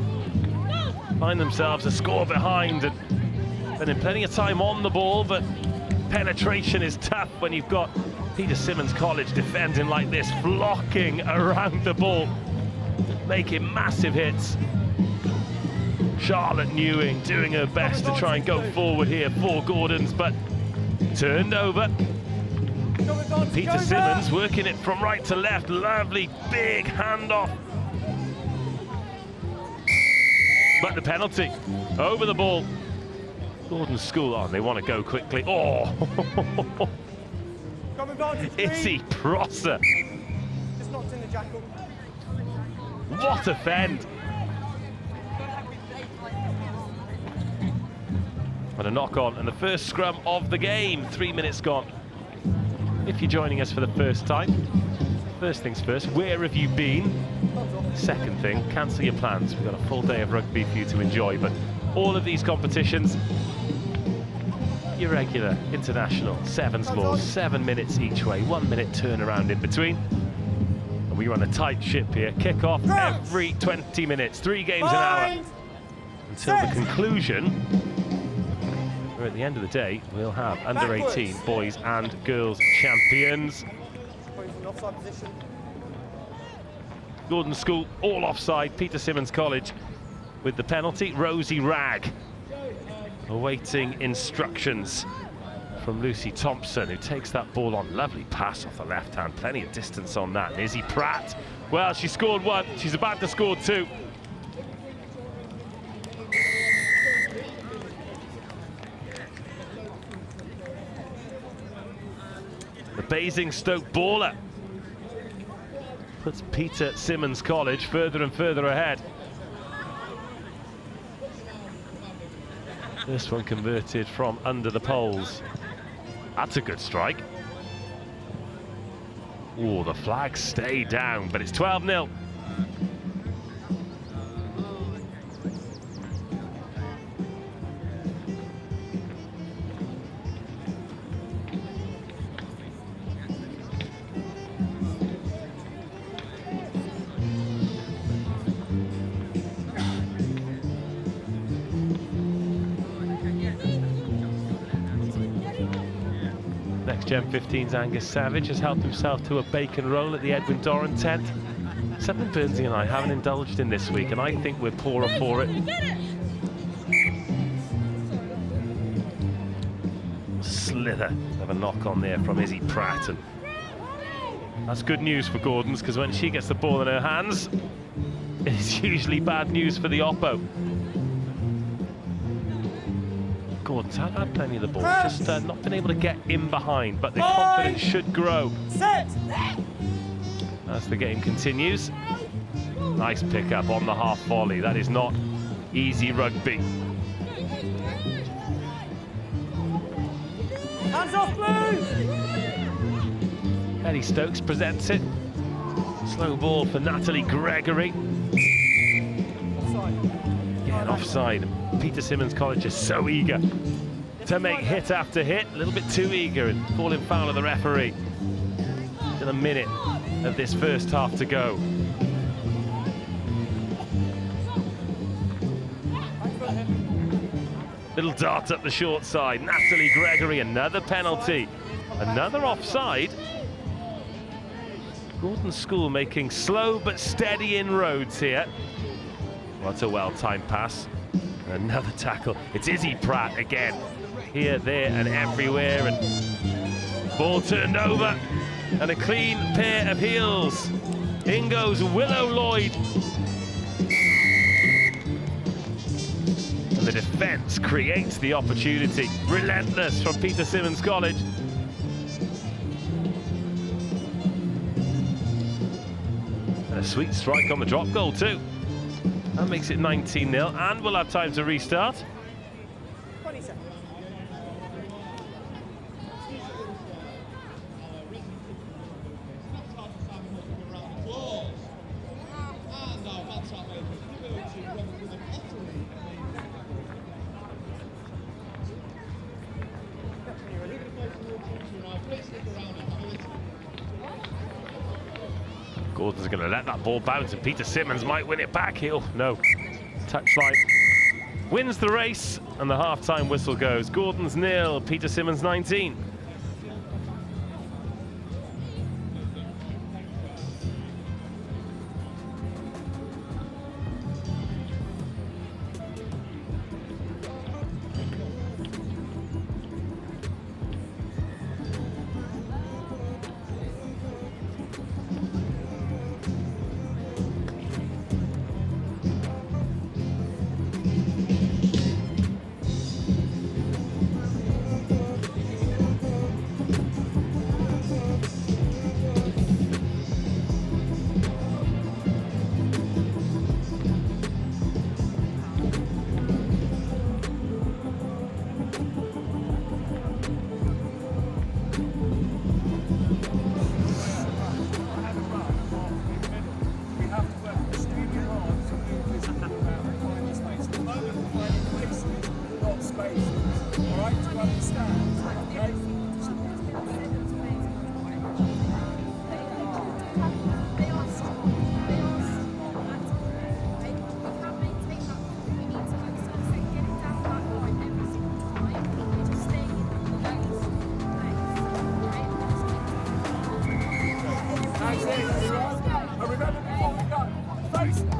find themselves a score behind and spending plenty of time on the ball, but penetration is tough when you've got Peter Simmons College defending like this, flocking around the ball, making massive hits. Charlotte Newing doing her best to try and go forward here for Gordons, but turned over. Peter Simmons working it from right to left, lovely big handoff. But the penalty over the ball. Gordon School on, they want to go quickly. Oh! Izzy Prosser. Just knocked in the jackal. What a fend. And a knock on, and the first scrum of the game. 3 minutes gone. If you're joining us for the first time, first things first, where have you been? Second thing, cancel your plans. We've got a full day of rugby for you to enjoy, but all of these competitions, irregular, international, sevens laws, 7 minutes each way, 1 minute turnaround in between. And we run a tight ship here. Kick off every 20 minutes, 3 games an hour until the conclusion, where at the end of the day, we'll have under 18 boys and girls champions. Offside position. Gordon School all offside. Peter Simmons College with the penalty. Rosie Ragg awaiting instructions from Lucy Thompson, who takes that ball on. Lovely pass off the left hand, plenty of distance on that. And Izzy Pratt, well, she scored 1, she's about to score 2. The Basingstoke baller puts Peter Simmons College further and further ahead. This one converted from under the poles. That's a good strike. Oh, the flags stay down, but it's 12-0. NextGenXV's Angus Savage has helped himself to a bacon roll at the Edwin Doran tent. Something Burnsy and I haven't indulged in this week, and I think we're poorer for it. slither of a knock on there from Izzy Pratt, and that's good news for Gordons, because when she gets the ball in her hands, it's usually bad news for the oppo. Gordons have had plenty of the ball, just not been able to get in behind, but their confidence should grow as the game continues. Nice pickup on the half volley. That is not easy rugby. Hands off, Blue! Eddie Stokes presents it. Slow ball for Natalie Gregory. Again, offside. Peter Simmons College is so eager to make hit after hit. A little bit too eager and falling foul of the referee. Still a minute of this first half to go. Little dart up the short side. Natalie Gregory, another penalty. Another offside. Gordon School making slow but steady inroads here. What a well-timed pass. Another tackle. It's Izzy Pratt again. Here, there, and everywhere. And ball turned over. And a clean pair of heels. In goes Willow Lloyd. And the defence creates the opportunity. Relentless from Peter Simmons College. And a sweet strike on the drop goal too. That makes it 19-0, and we'll have time to restart. 20 seconds. Gordon's going to let that ball bounce, and Peter Simmons might win it back. He'll no. Touchline wins the race, and the half-time whistle goes. Gordon's 0, Peter Simmons 19.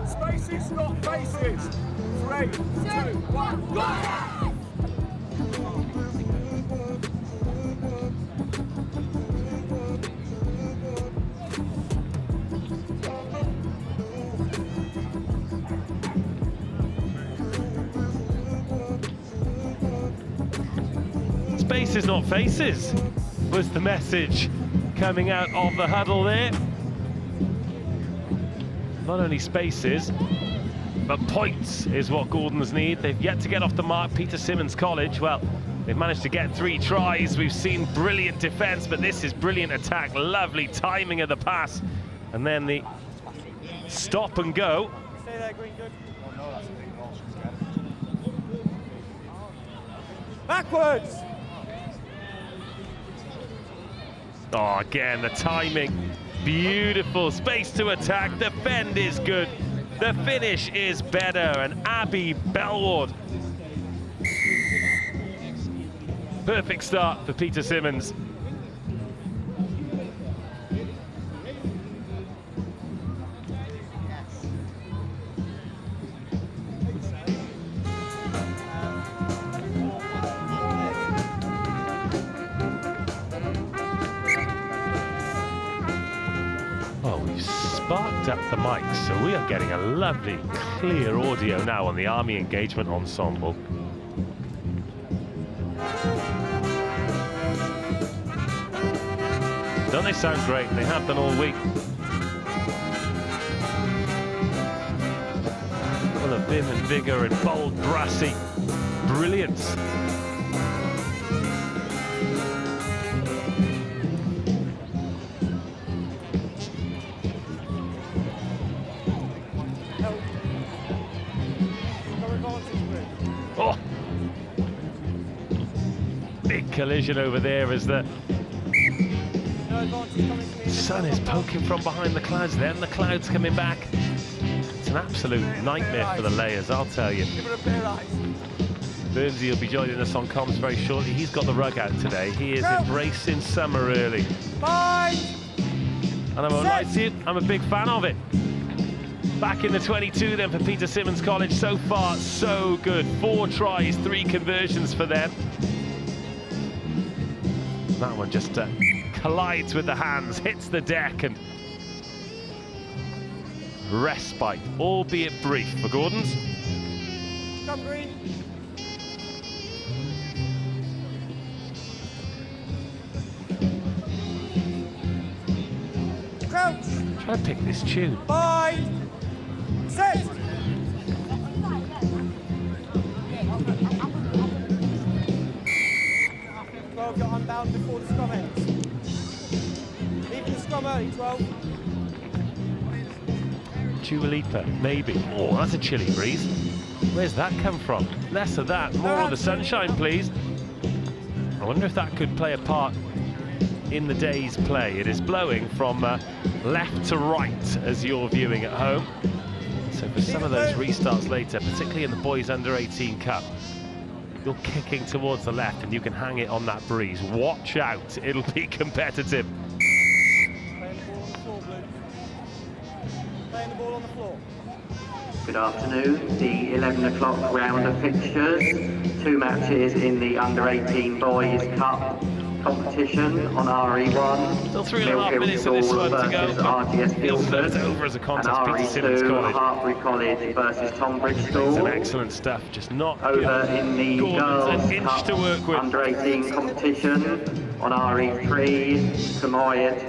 Spaces, not faces. 3, 2, 1, go! Spaces, not faces, was the message coming out of the huddle there. Not only spaces, but points is what Gordons need. They've yet to get off the mark. Peter Simmons College, well, they've managed to get 3 tries. We've seen brilliant defense, but this is brilliant attack. Lovely timing of the pass. And then the stop and go. Stay there, Green, good. Backwards! Oh, again, the timing. Beautiful space to attack. Defend is good. The finish is better. And Abby Bellward. Perfect start for Peter Simmons. sparked up the mics, so we are getting a lovely, clear audio now on the Army Engagement Ensemble. Don't they sound great? They have done all week. Full of vim and vigour and bold, brassy brilliance. Oh! Big collision over there as the sun is poking from behind the clouds, then the clouds coming back. It's an absolute nightmare for the layers, I'll tell you. Burnsy will be joining us on comms very shortly. He's got the rug out today. He is embracing summer early. Bye. And I won't lie to you, I'm a big fan of it. Back in the 22 then for Peter Simmons College. So far, so good. 4 tries, 3 conversions for them. That one just collides with the hands, hits the deck, and respite, albeit brief, for Gordons. Come green. Crouch. Try to pick this tune. Bind. Set. You're unbound before the scrum ends. Leave the scrum early, 12. Dua Lipa, maybe. Oh, that's a chilly breeze. Where's that come from? Less of that, more of the sunshine, please. I wonder if that could play a part in the day's play. It is blowing from left to right as you're viewing at home. So for some of those restarts later, particularly in the boys under 18 Cup, you're kicking towards the left and you can hang it on that breeze. Watch out, it'll be competitive. Playing the ball on the floor. Good afternoon. The 11 o'clock round of fixtures. 2 matches in the under 18 boys cup competition on RE1. Still 3.5 minutes of this one to go. RGS Guildford. Over as a contest, and Peter Simmons College. Hartbury College versus Tonbridge School. Some excellent stuff, just not over in the girls an inch cup to work with. under 18 competition on RE3. Samoyed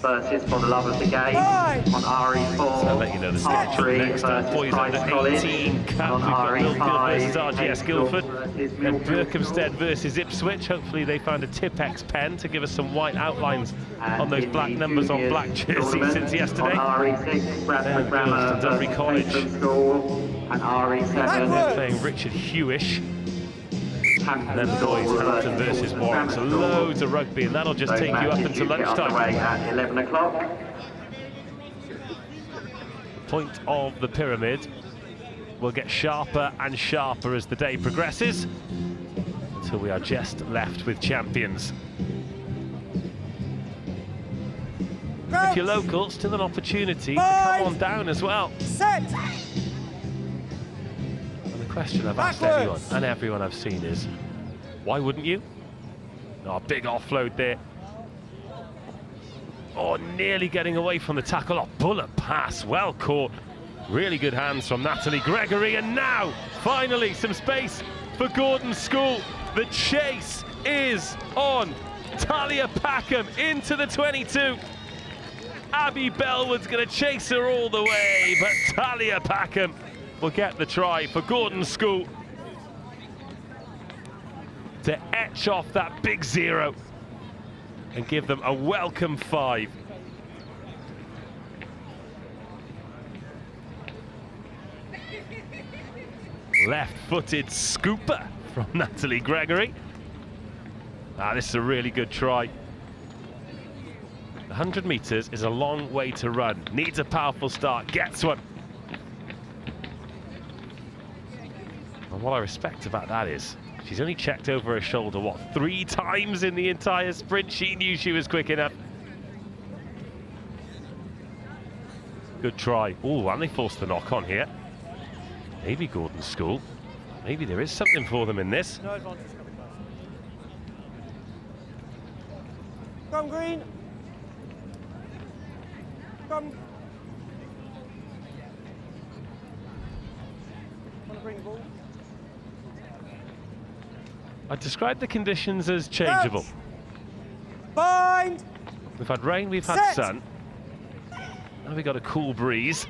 versus For the Love of the Game on RE4. So I'll let you know the schedule next up. Boys under 18 Cup. We've got Milford versus RGS Guildford. Then Berkhamsted versus Ipswich. Hopefully they found a Tipex pen to give us some white outlines on those black numbers on black jerseys since yesterday. RE6, Bradford Grammar Dudley College. And RE7. They're playing Richard Hewish. And then the boys, Hampton versus Warren. So loads of rugby, and that'll just take you up until lunchtime. At 11 o'clock. Point of the pyramid will get sharper and sharper as the day progresses, until we are just left with champions. If you're local, still an opportunity to come on down as well. Set. And the question I've asked anyone and everyone I've seen is, why wouldn't you? Oh, big offload there. Oh, nearly getting away from the tackle. Oh, bullet pass, well caught. Really good hands from Natalie Gregory, and now, finally, some space for Gordon School. The chase is on. Talia Packham into the 22. Abby Bellwood's going to chase her all the way, but Talia Packham will get the try for Gordon School to etch off that big 0 and give them a welcome 5. Left-footed scooper from Natalie Gregory. This is a really good try. 100 metres is a long way to run. Needs a powerful start, gets one. And what I respect about that is she's only checked over her shoulder, what, 3 times in the entire sprint. She knew she was quick enough. Good try. Oh, and they forced the knock on here. Maybe Gordon School. Maybe there is something for them in this. No advantage coming back. Come green. Come. bring the ball. I describe the conditions as changeable. Crouch. Bind. We've had rain, we've had Set. sun. Now we've got a cool breeze.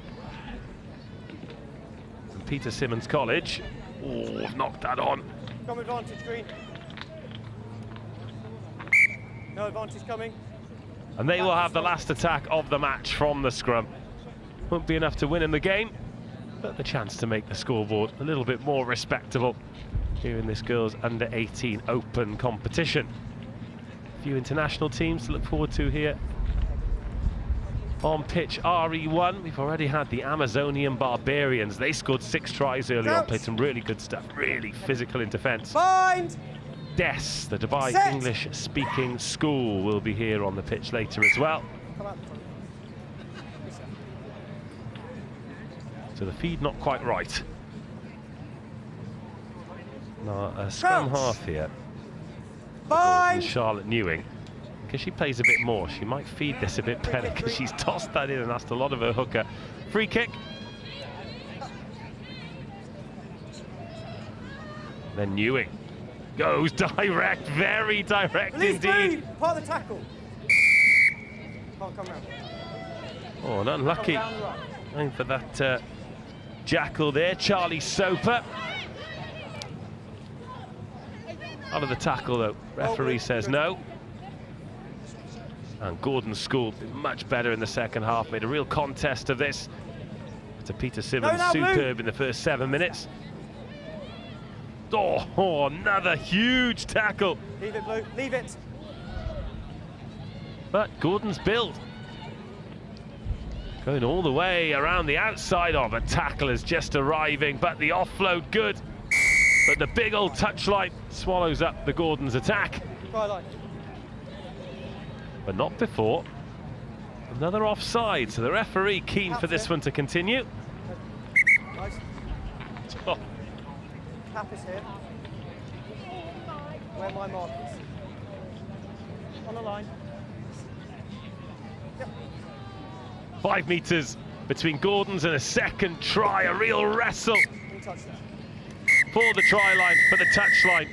And Peter Simmons College. Oh, knocked that on. Come advantage, Green. No advantage coming. And they will have the last attack of the match from the scrum. Won't be enough to win in the game, but the chance to make the scoreboard a little bit more respectable here in this girls under 18 open competition. A few international teams to look forward to here. On pitch RE1, we've already had the Amazonian Barbarians. They scored 6 tries early on, played some really good stuff, really physical in defence. Bind. DES, the Dubai Set. English-speaking school, will be here on the pitch later as well. Come out. So the feed not quite right. Now a scrum half here. Bind. Charlotte Newing. Because she plays a bit more, she might feed this a bit better because she's tossed that in and asked a lot of her hooker. Free kick. Then Newing goes direct, very direct Release indeed. Green. Part of the tackle. Can't come round. Oh, and unlucky. Come down the right. Going for that jackal there, Charlie Soper. Out of the tackle though, referee says no. And Gordon School did much better in the second half, made a real contest of this. To Peter Simmons, superb in the first 7 minutes. Oh, another huge tackle. Leave it, Blue. Leave it. But Gordon's build. Going all the way around the outside of a tackle is just arriving, but the offload good. But the big old touchline swallows up the Gordon's attack. But not before. Another offside, so the referee keen for this one to continue. Nice. Oh. Cap is here. Where my mark is. On the line. Yep. 5 metres between Gordon's and a second try, a real wrestle. For the try line, for the touch line.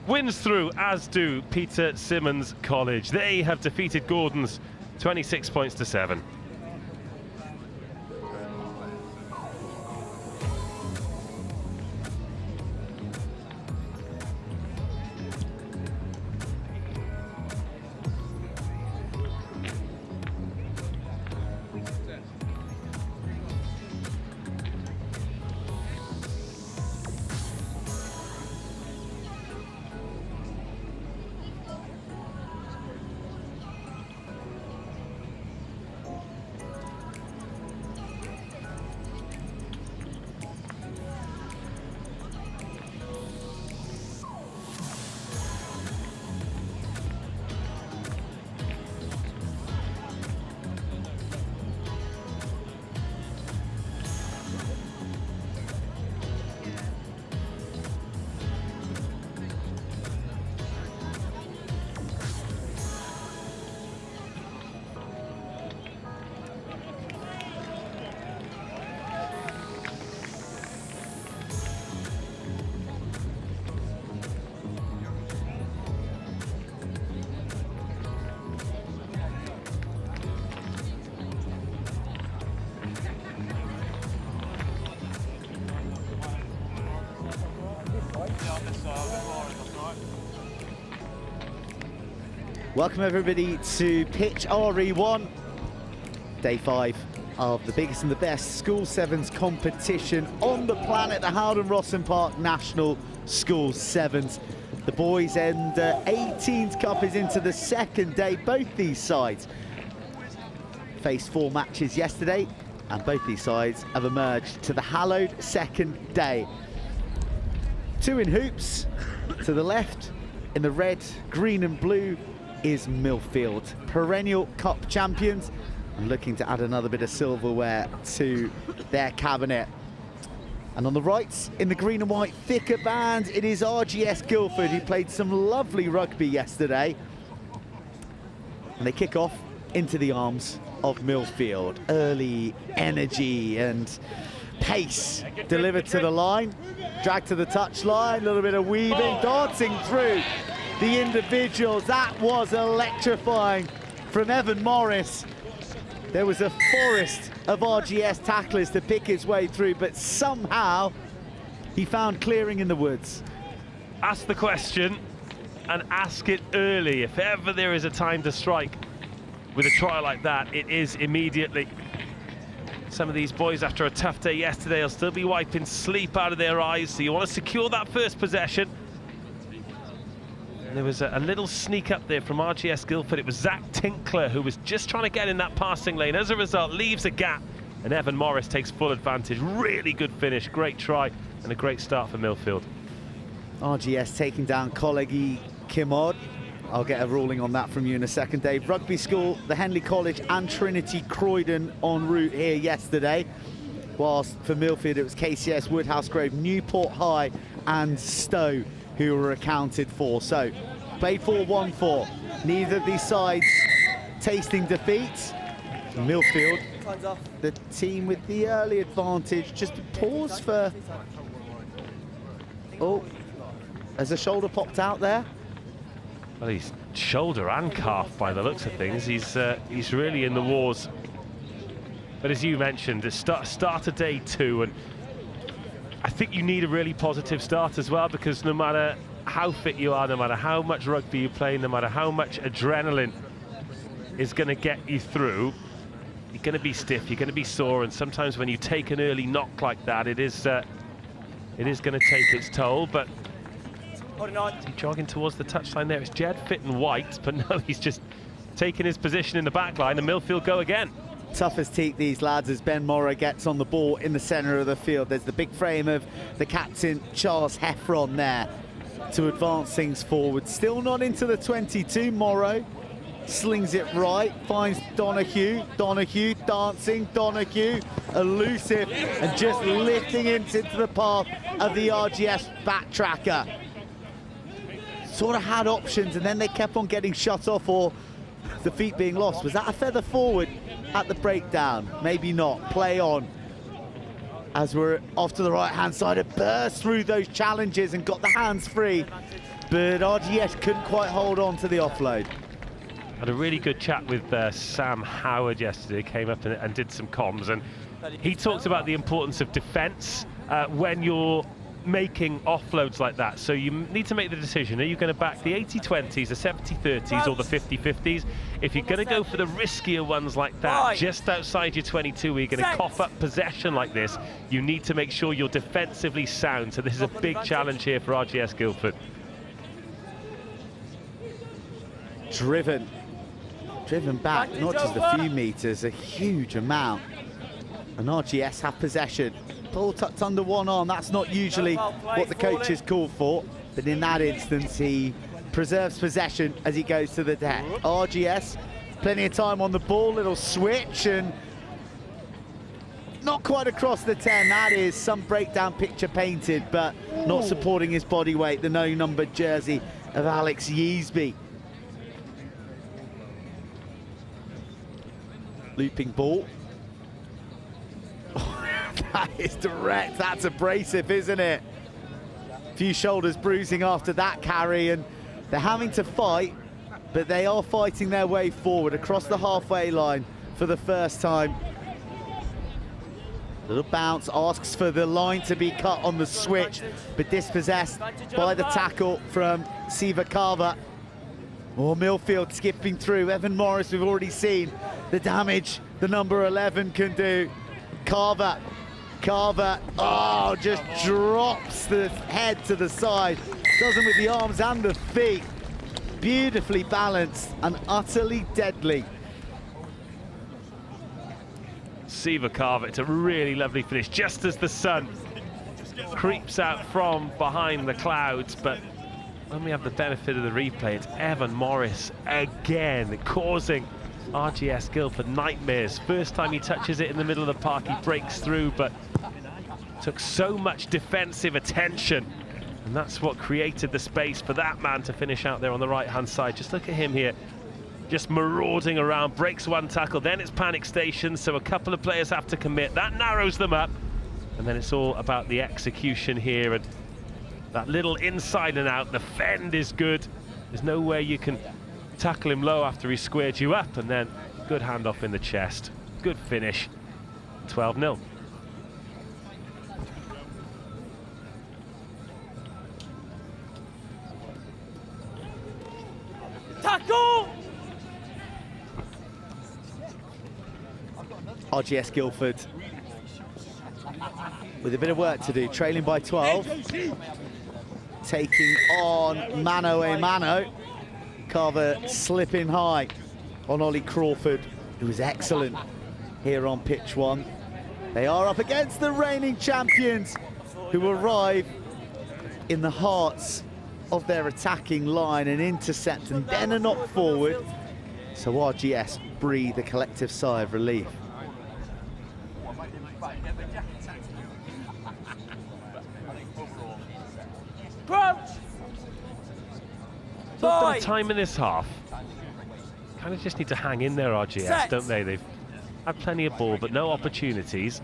Wins through, as do Peter Simmons College. They have defeated Gordon's 26 points to 7. Welcome everybody to pitch RE1, day 5 of the biggest and the best School Sevens competition on the planet, the HOWDEN ROSSLYN Park National School Sevens. The boys and 18th Cup is into the second day. Both these sides faced 4 matches yesterday, and both these sides have emerged to the hallowed second day. 2 in hoops. To the left, in the red, green and blue, is Millfield, perennial cup champions, and looking to add another bit of silverware to their cabinet. And on the right, in the green and white thicker band, it is RGS Guildford, who played some lovely rugby yesterday. And they kick off into the arms of Millfield. Early energy and pace delivered to the line, drag to the touchline, a little bit of weaving, dancing through the individuals. That was electrifying from Evan Morris. There was a forest of RGS tacklers to pick his way through, but somehow he found clearing in the woods. Ask the question and ask it early. If ever there is a time to strike with a try like that, it is immediately. Some of these boys, after a tough day yesterday, will still be wiping sleep out of their eyes, so you want to secure that first possession. And there was a little sneak up there from RGS Guildford. It was Zach Tinkler who was just trying to get in that passing lane. As a result, leaves a gap, and Evan Morris takes full advantage. Really good finish, great try, and a great start for Millfield. RGS taking down Colleague Kimod. I'll get a ruling on that from you in a second, Dave. Rugby School, the Henley College and Trinity Croydon en route here yesterday. Whilst for Millfield, it was KCS, Woodhouse Grove, Newport High and Stowe who were accounted for. So, played 4-1-4. Neither of these sides tasting defeat. Millfield, the team with the early advantage. Just a pause for... Oh, has a shoulder popped out there? Well, he's shoulder and calf by the looks of things. He's really in the wars. But as you mentioned, the start of day 2, and I think you need a really positive start as well, because no matter how fit you are, no matter how much rugby you play, no matter how much adrenaline is going to get you through, you're going to be stiff, you're going to be sore, and sometimes when you take an early knock like that, it is going to take its toll. But is he jogging towards the touchline there? It's Jed fit and white, but no, he's just taking his position in the back line, and Millfield go again. Tough as teak, these lads, as Ben Morrow gets on the ball in the centre of the field. There's the big frame of the captain, Charles Heffron, there to advance things forward. Still not into the 22, Morrow slings it right, finds Donahue, dancing, Donahue, elusive, and just lifting into the path of the RGS backtracker. Sort of had options, and then they kept on getting shut off or the feet being lost. Was that a feather forward at the breakdown? Maybe not. Play on. As we're off to the right-hand side, it burst through those challenges and got the hands free, but RGS couldn't quite hold on to the offload. Had a really good chat with Sam Howard yesterday, came up and did some comms, and he talked about the importance of defence when you're making offloads like that. So you need to make the decision, are you going to back the 80-20s, the 70-30s, or the 50-50s? If you're going to go for the riskier ones like that, just outside your 22, where you're going to cough up possession like this, you need to make sure you're defensively sound. So this is a big challenge here for RGS Guildford. Driven back, not just a few metres, a huge amount. And RGS have possession. Ball tucked under one arm, that's not usually what the coaches call for, but in that instance he preserves possession as he goes to the deck. RGS, plenty of time on the ball, little switch, and not quite across the 10. That is some breakdown picture painted, but not supporting his body weight, the no-numbered jersey of Alex Yeasby. Looping ball. That is direct, that's abrasive, isn't it? Few shoulders bruising after that carry, and they're having to fight, but they are fighting their way forward across the halfway line for the first time. Little bounce, asks for the line to be cut on the switch, but dispossessed by the tackle from Siva Carver. More Millfield skipping through. Evan Morris, we've already seen the damage the number 11 can do. Carver, oh, just drops the head to the side. Does it with the arms and the feet. Beautifully balanced and utterly deadly. Siva Carver, it's a really lovely finish, just as the sun creeps out from behind the clouds, but when we have the benefit of the replay, it's Evan Morris again, causing RGS Guildford nightmares. First time he touches it in the middle of the park, he breaks through, but took so much defensive attention, and that's what created the space for that man to finish out there on the right-hand side. Just look at him here, just marauding around, breaks one tackle, then it's panic station, so a couple of players have to commit. That narrows them up, And then it's all about the execution here, and that little inside and out. The fend is good. There's no way you can tackle him low after he squared you up, and then good handoff in the chest. Good finish. 12-0. Tackle! RGS Guildford with a bit of work to do, trailing by 12. Taking on mano a mano. Carver slipping high on Ollie Crawford, who was excellent here on pitch 1. They are up against the reigning champions, who arrive in the hearts of their attacking line and intercept and then a knock forward. So RGS breathe a collective sigh of relief. Not been time in this half. Kind of just need to hang in there, RGS, Set. don't they? They've had plenty of ball, but no opportunities.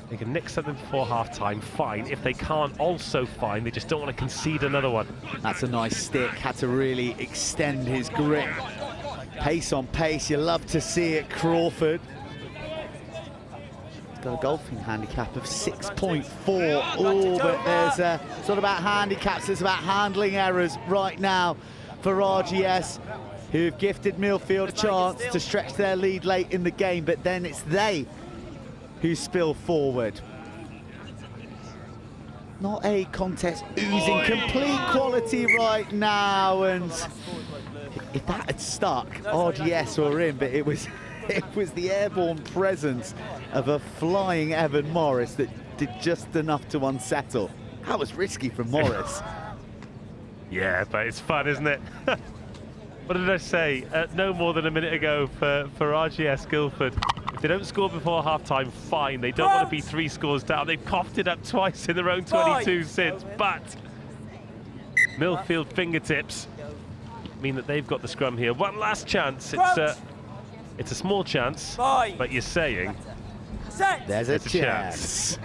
They can nick something before half-time, fine. If they can't, also fine. They just don't want to concede another one. That's a nice stick. Had to really extend his grip. Pace on pace, you love to see it, Crawford. He's got a golfing handicap of 6.4. Oh, but there's it's not about handicaps, it's about handling errors right now for RGS, who've gifted Millfield a chance to stretch their lead late in the game, but then it's they who spill forward. Not a contest oozing complete quality right now, and if that had stuck, RGS were in, but it was the airborne presence of a flying Evan Morris that did just enough to unsettle. That was risky from Morris. Yeah, but it's fun, isn't it? What did I say? No more than a minute ago for RGS Guildford. If they don't score before half-time, fine. They don't want to be 3 scores down. They've coughed it up twice in their own 22 since, but Millfield fingertips mean that they've got the scrum here. One last chance. It's a small chance, but you're saying there's a chance.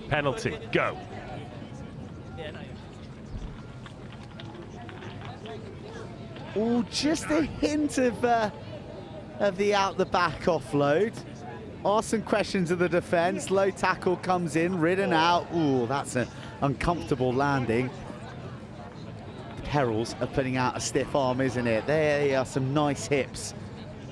Penalty, go. Oh, just a hint of the out-the-back offload. Ask some questions of the defence. Low tackle comes in, ridden out. Ooh, that's an uncomfortable landing. The perils of putting out a stiff arm, isn't it? There are some nice hips.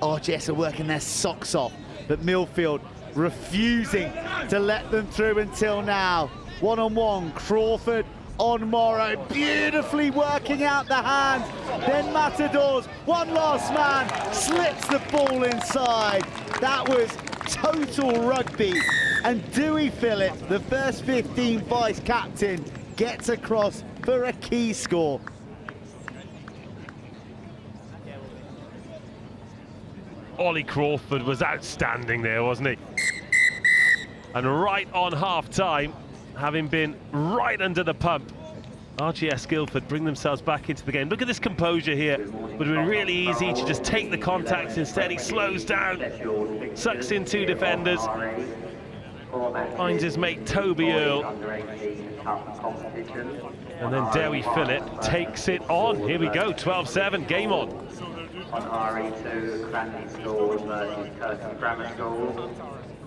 RGS are working their socks off, but Millfield refusing to let them through until now. One-on-one, Crawford on Morrow, beautifully working out the hand. Then Matadors, one last man, slips the ball inside. That was total rugby. And Dewey Phillip, the first 15 vice captain, gets across for a key score. Ollie Crawford was outstanding there, wasn't he? And right on half-time, having been right under the pump, RGS Guildford bring themselves back into the game. Look at this composure here. Would have been really easy to just take the contacts. Instead, he slows down, sucks in 2 defenders, finds his mate Toby Earl, and then Dewey Phillip takes it on. Here we go, 12-7, game on. On RE2, Cranley School versus Curtin Grammar School.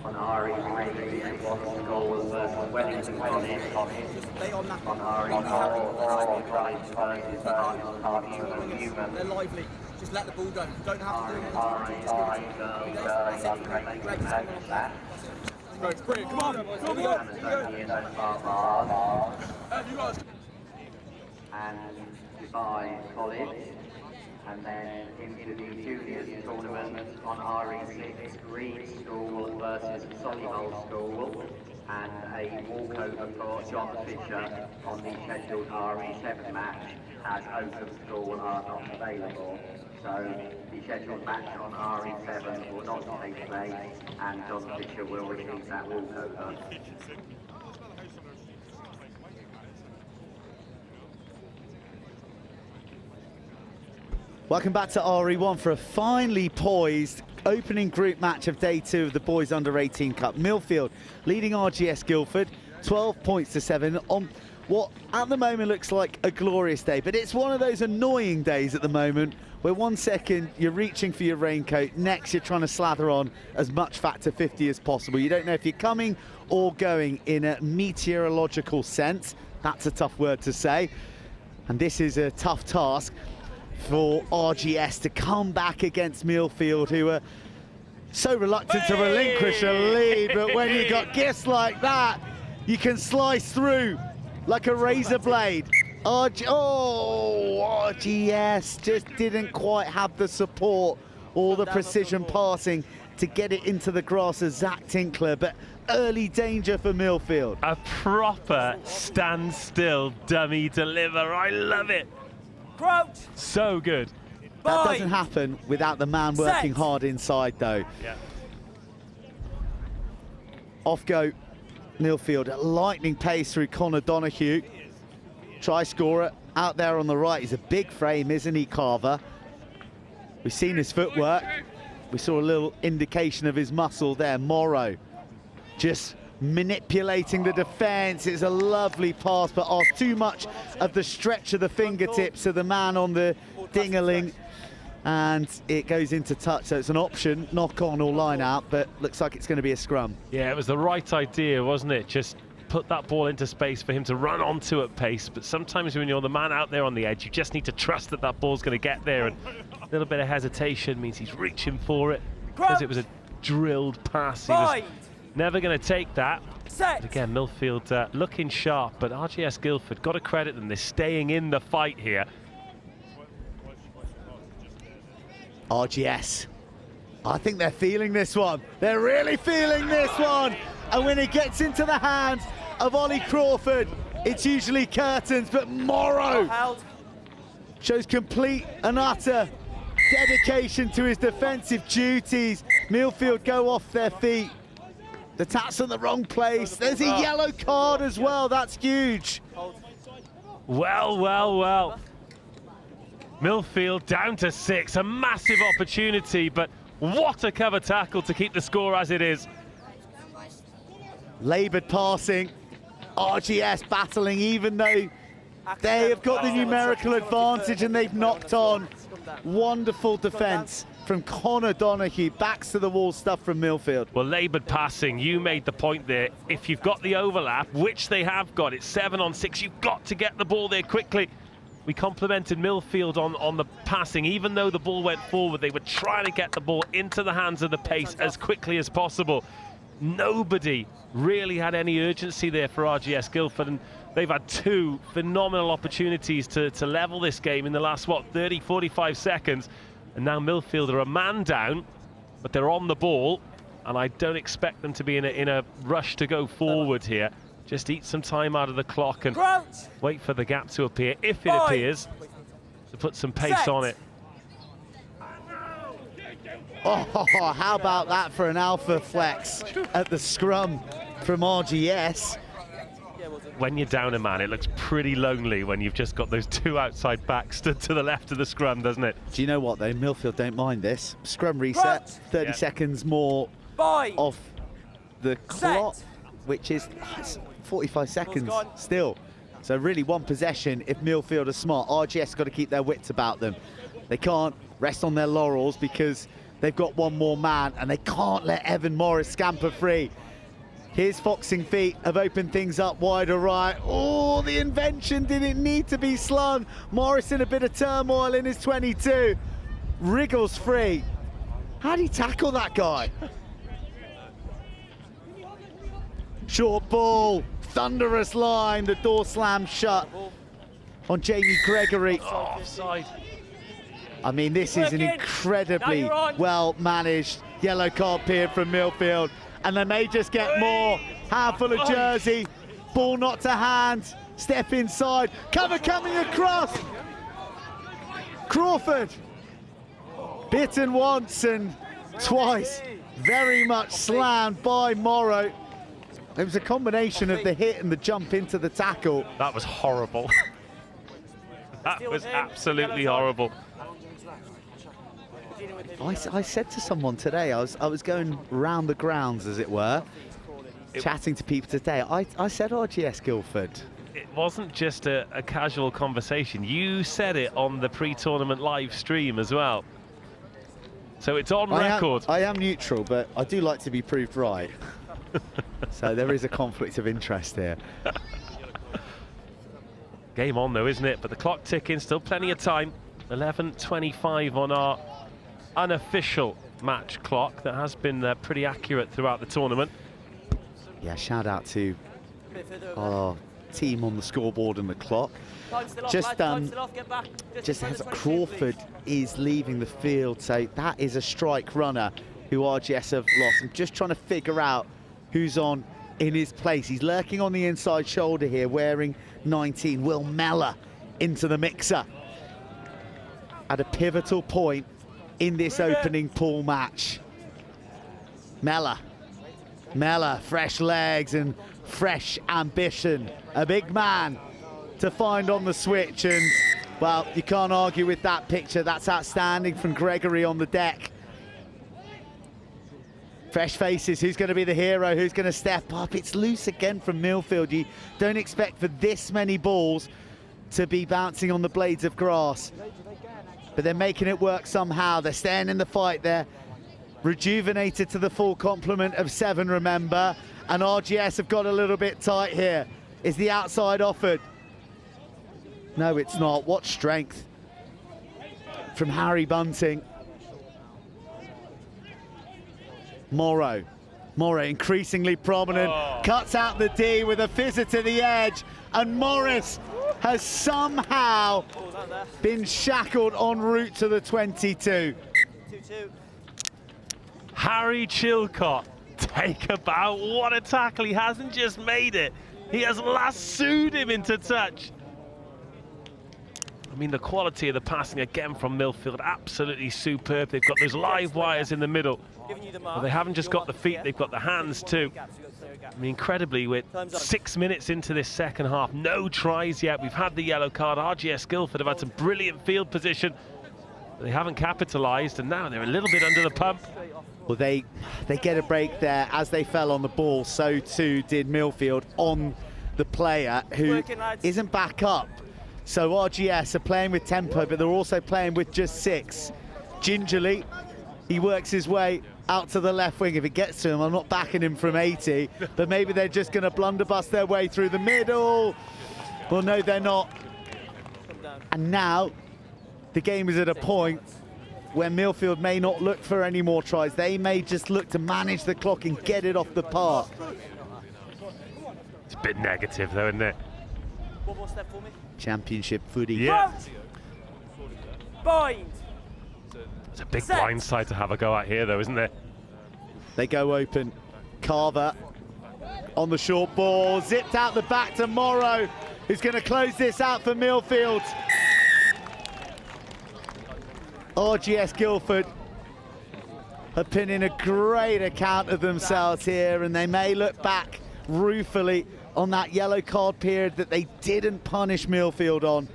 On RE3, Watson School versus Wellington College. On RE4, Christ versus Hartlepool Newman. They're lively. Just let the ball go. You don't have to do it. RE5, Right, brilliant. Come on. And Dubai College. And then into the juniors tournament on RE6, Green School versus Solihull School, and a walkover for John Fisher on the scheduled RE7 match, as Oakham School are not available. So the scheduled match on RE7 will not take place, and John Fisher will receive that walkover. Welcome back to RE1 for a finely poised opening group match of day 2 of the Boys Under 18 Cup. Millfield leading RGS Guildford 12 points to 7 on what at the moment looks like a glorious day, but it's one of those annoying days at the moment where 1 second you're reaching for your raincoat, next you're trying to slather on as much Factor 50 as possible. You don't know if you're coming or going in a meteorological sense. That's a tough word to say, and this is a tough task for RGS to come back against Millfield, who are so reluctant to relinquish a lead, but when you got gifts like that, you can slice through like a razor blade. RGS just didn't quite have the support or the precision passing to get it into the grass of Zach Tinkler, but early danger for Millfield. A proper standstill dummy deliver. I love it. Crouch. So good. That doesn't happen without the man working hard inside, though. Yeah. Off go Millfield at lightning pace through Connor Donoghue. Try scorer out there on the right. He's a big frame, isn't he, Carver? We've seen his footwork. We saw a little indication of his muscle there. Morrow just manipulating the defense. It's a lovely pass, but asked too much of the stretch of the fingertips of the man on the dingling, and it goes into touch. So it's an option, knock on or line out, but looks like it's going to be a scrum. Yeah, it was the right idea, wasn't it? Just put that ball into space for him to run onto at pace, but sometimes when you're the man out there on the edge, you just need to trust that that ball's going to get there, and a little bit of hesitation means he's reaching for it because it was a drilled pass. He was never going to take that. But again, Millfield looking sharp, but RGS Guildford, got to credit them, they're staying in the fight here. RGS, I think they're feeling this one. They're really feeling this one. And when it gets into the hands of Ollie Crawford, it's usually curtains, but Morrow shows complete and utter dedication to his defensive duties. Millfield go off their feet. The tap's in the wrong place. There's a yellow card as well. That's huge. Well, well, well. Millfield down to 6. A massive opportunity, but what a cover tackle to keep the score as it is. Laboured passing. RGS battling, even though they have got the numerical advantage and they've knocked on. Wonderful defence from Connor Donoghue. Backs to the wall stuff from Millfield. Well, laboured passing, you made the point there. If you've got the overlap, which they have got, it's 7 on 6, you've got to get the ball there quickly. We complimented Millfield on the passing. Even though the ball went forward, they were trying to get the ball into the hands of the pace as quickly as possible. Nobody really had any urgency there for RGS Guildford, and they've had 2 phenomenal opportunities to level this game in the last, what, 30, 45 seconds. And now Millfield are a man down, but they're on the ball, and I don't expect them to be in a rush to go forward here. Just eat some time out of the clock and wait for the gap to appear, if it appears, to put some pace on it. Oh, how about that for an alpha flex at the scrum from RGS? When you're down a man, it looks pretty lonely when you've just got those 2 outside backs to the left of the scrum, doesn't it? Do you know what, though? Millfield don't mind this. Scrum reset, 30 seconds more off the clock, which is 45 seconds still. So really 1 possession if Millfield are smart. RGS got to keep their wits about them. They can't rest on their laurels because they've got 1 more man, and they can't let Evan Morris scamper free. His foxing feet have opened things up wider right. Oh, the invention didn't need to be slung. Morris in a bit of turmoil in his 22. Wriggles free. How do you tackle that guy? Short ball, thunderous line, the door slams shut on Jamie Gregory. Offside. I mean, this is an incredibly well-managed yellow card period from Millfield, and they may just get more. Handful of jersey, ball not to hand, step inside, cover coming across. Crawford, bitten once and twice, very much slammed by Morrow. It was a combination of the hit and the jump into the tackle. That was horrible. That was absolutely horrible. I said to someone today, I was going round the grounds, as it were, chatting to people today. I said RGS Guildford. It wasn't just a casual conversation. You said it on the pre-tournament live stream as well. So it's on record. I am neutral, but I do like to be proved right. So there is a conflict of interest here. Game on though, isn't it? But the clock ticking, still plenty of time. 11:25 on our unofficial match clock that has been pretty accurate throughout the tournament. Yeah, shout out to our team on the scoreboard and the clock. Just as Crawford is leaving the field, so that is a strike runner who RGS have lost. I'm just trying to figure out who's on in his place. He's lurking on the inside shoulder here, wearing 19. Will Meller into the mixer at a pivotal point in this opening pool match. Meller, fresh legs and fresh ambition. A big man to find on the switch, and well, you can't argue with that picture. That's outstanding from Gregory on the deck. Fresh faces, who's going to be the hero, who's going to step up? It's loose again from Millfield. You don't expect for this many balls to be bouncing on the blades of grass, but they're making it work somehow. They're staying in the fight. They're rejuvenated to the full complement of 7, remember, and RGS have got a little bit tight here. Is the outside offered? No, it's not. What strength from Harry Bunting. Morrow increasingly prominent, cuts out the D with a fizzer to the edge, and Morris has somehow been shackled en route to the 22. 2-2. Harry Chilcott, take a bow. What a tackle. He hasn't just made it, he has lassoed him into touch. I mean, the quality of the passing again from Millfield, absolutely superb. They've got those live wires in the middle. But they haven't just got the feet, they've got the hands too. I mean, incredibly, we're 6 minutes into this second half. No tries yet. We've had the yellow card. RGS Guildford have had some brilliant field position. But they haven't capitalised, and now they're a little bit under the pump. Well, they get a break there as they fell on the ball. So too did Millfield on the player who isn't back up. So RGS are playing with tempo, but they're also playing with just 6. Gingerly, he works his way out to the left wing. If it gets to him, I'm not backing him from 80, but maybe they're just going to blunderbuss their way through the middle. Well, no, they're not. And now the game is at a point where Millfield may not look for any more tries. They may just look to manage the clock and get it off the park. It's a bit negative though, isn't it? One more step for me. Championship footy. Yeah. Bind. It's a big blind side to have a go at here though, isn't there? They go open. Carver on the short ball, zipped out the back to Morrow, who's going to close this out for Millfield. RGS Guildford are pinning a great account of themselves here, and they may look back ruefully on that yellow card period that they didn't punish Millfield on.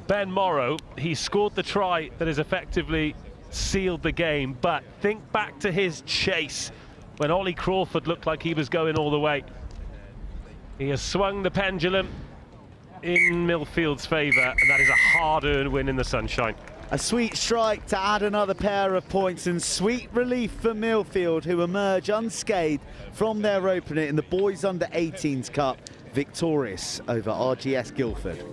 Ben Morrow, he scored the try that has effectively sealed the game, but think back to his chase when Ollie Crawford looked like he was going all the way. He has swung the pendulum in Millfield's favour, and that is a hard-earned win in the sunshine. A sweet strike to add another pair of points, and sweet relief for Millfield, who emerge unscathed from their opener in the Boys Under 18s Cup, victorious over RGS Guildford.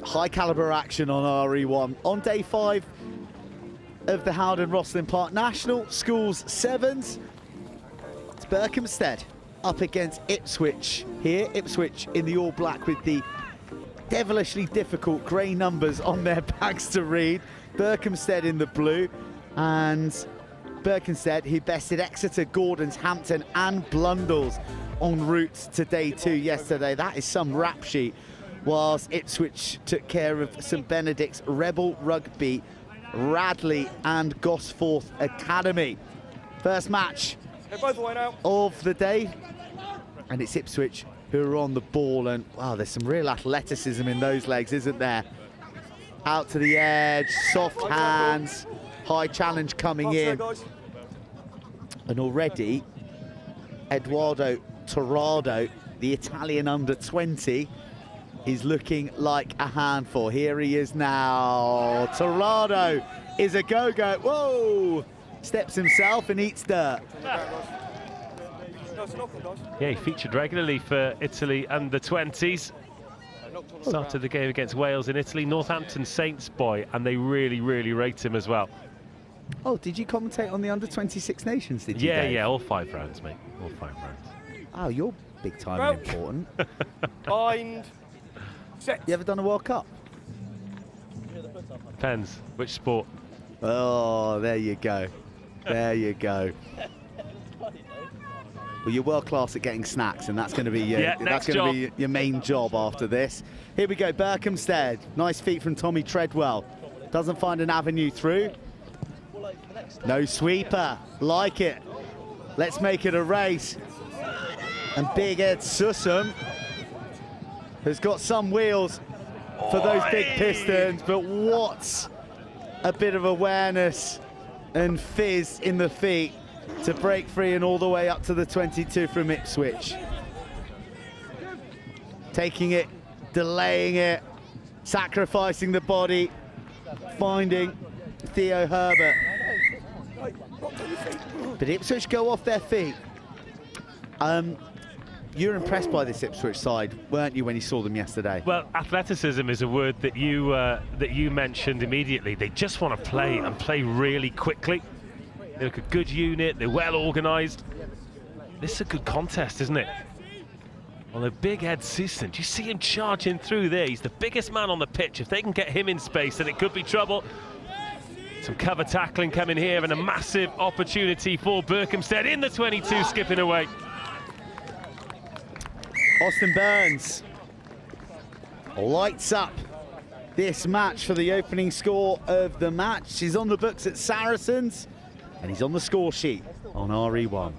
High caliber action on RE1 on day 5 of the Howden Rosslyn Park National Schools Sevens. It's Berkhamsted up against Ipswich here. Ipswich in the all black with the devilishly difficult grey numbers on their bags to read. Berkhamsted in the blue, and Berkhamsted who bested Exeter, Gordons, Hampton and Blundell's en route to day 2 yesterday. That is some rap sheet. Whilst Ipswich took care of St Benedict's, Rebel Rugby, Radley and Gosforth Academy. First match of the day, and it's Ipswich who are on the ball, and wow, there's some real athleticism in those legs, isn't there? Out to the edge, soft hands, high challenge coming in. And already, Eduardo Torrado, the Italian under-20, is looking like a handful. Here he is now. Torrado is a go-go. Whoa! Steps himself and eats dirt. Yeah, he featured regularly for Italy under-20s. Started the game against Wales in Italy, Northampton Saints boy, and they really, really rate him as well. Oh, did you commentate on the under-26 Nations, did you, Dave? Yeah, all 5 rounds, mate. All 5 rounds. Oh, you're big time and important. Bind. Set. You ever done a World Cup? Depends. Which sport? Oh, there you go. There you go. Well, you're world class at getting snacks, and that's going to be your main job after this. Here we go, Berkhamsted. Nice feet from Tommy Treadwell. Doesn't find an avenue through. No sweeper. Like it. Let's make it a race. And Big Ed Sussum has got some wheels for those big pistons, but what a bit of awareness and fizz in the feet to break free and all the way up to the 22 from Ipswich. Taking it, delaying it, sacrificing the body, finding Theo Herbert. But Ipswich go off their feet. You were impressed by this Ipswich side, weren't you, when you saw them yesterday? Well, athleticism is a word that you mentioned immediately. They just want to play and play really quickly. They look a good unit. They're well organised. This is a good contest, isn't it? Well, a Big Ed Susan, do you see him charging through there? He's the biggest man on the pitch. If they can get him in space, then it could be trouble. Some cover tackling coming here, and a massive opportunity for Berkhamsted in the 22, skipping away. Austin Burns lights up this match for the opening score of the match. He's on the books at Saracens, and he's on the score sheet on RE1.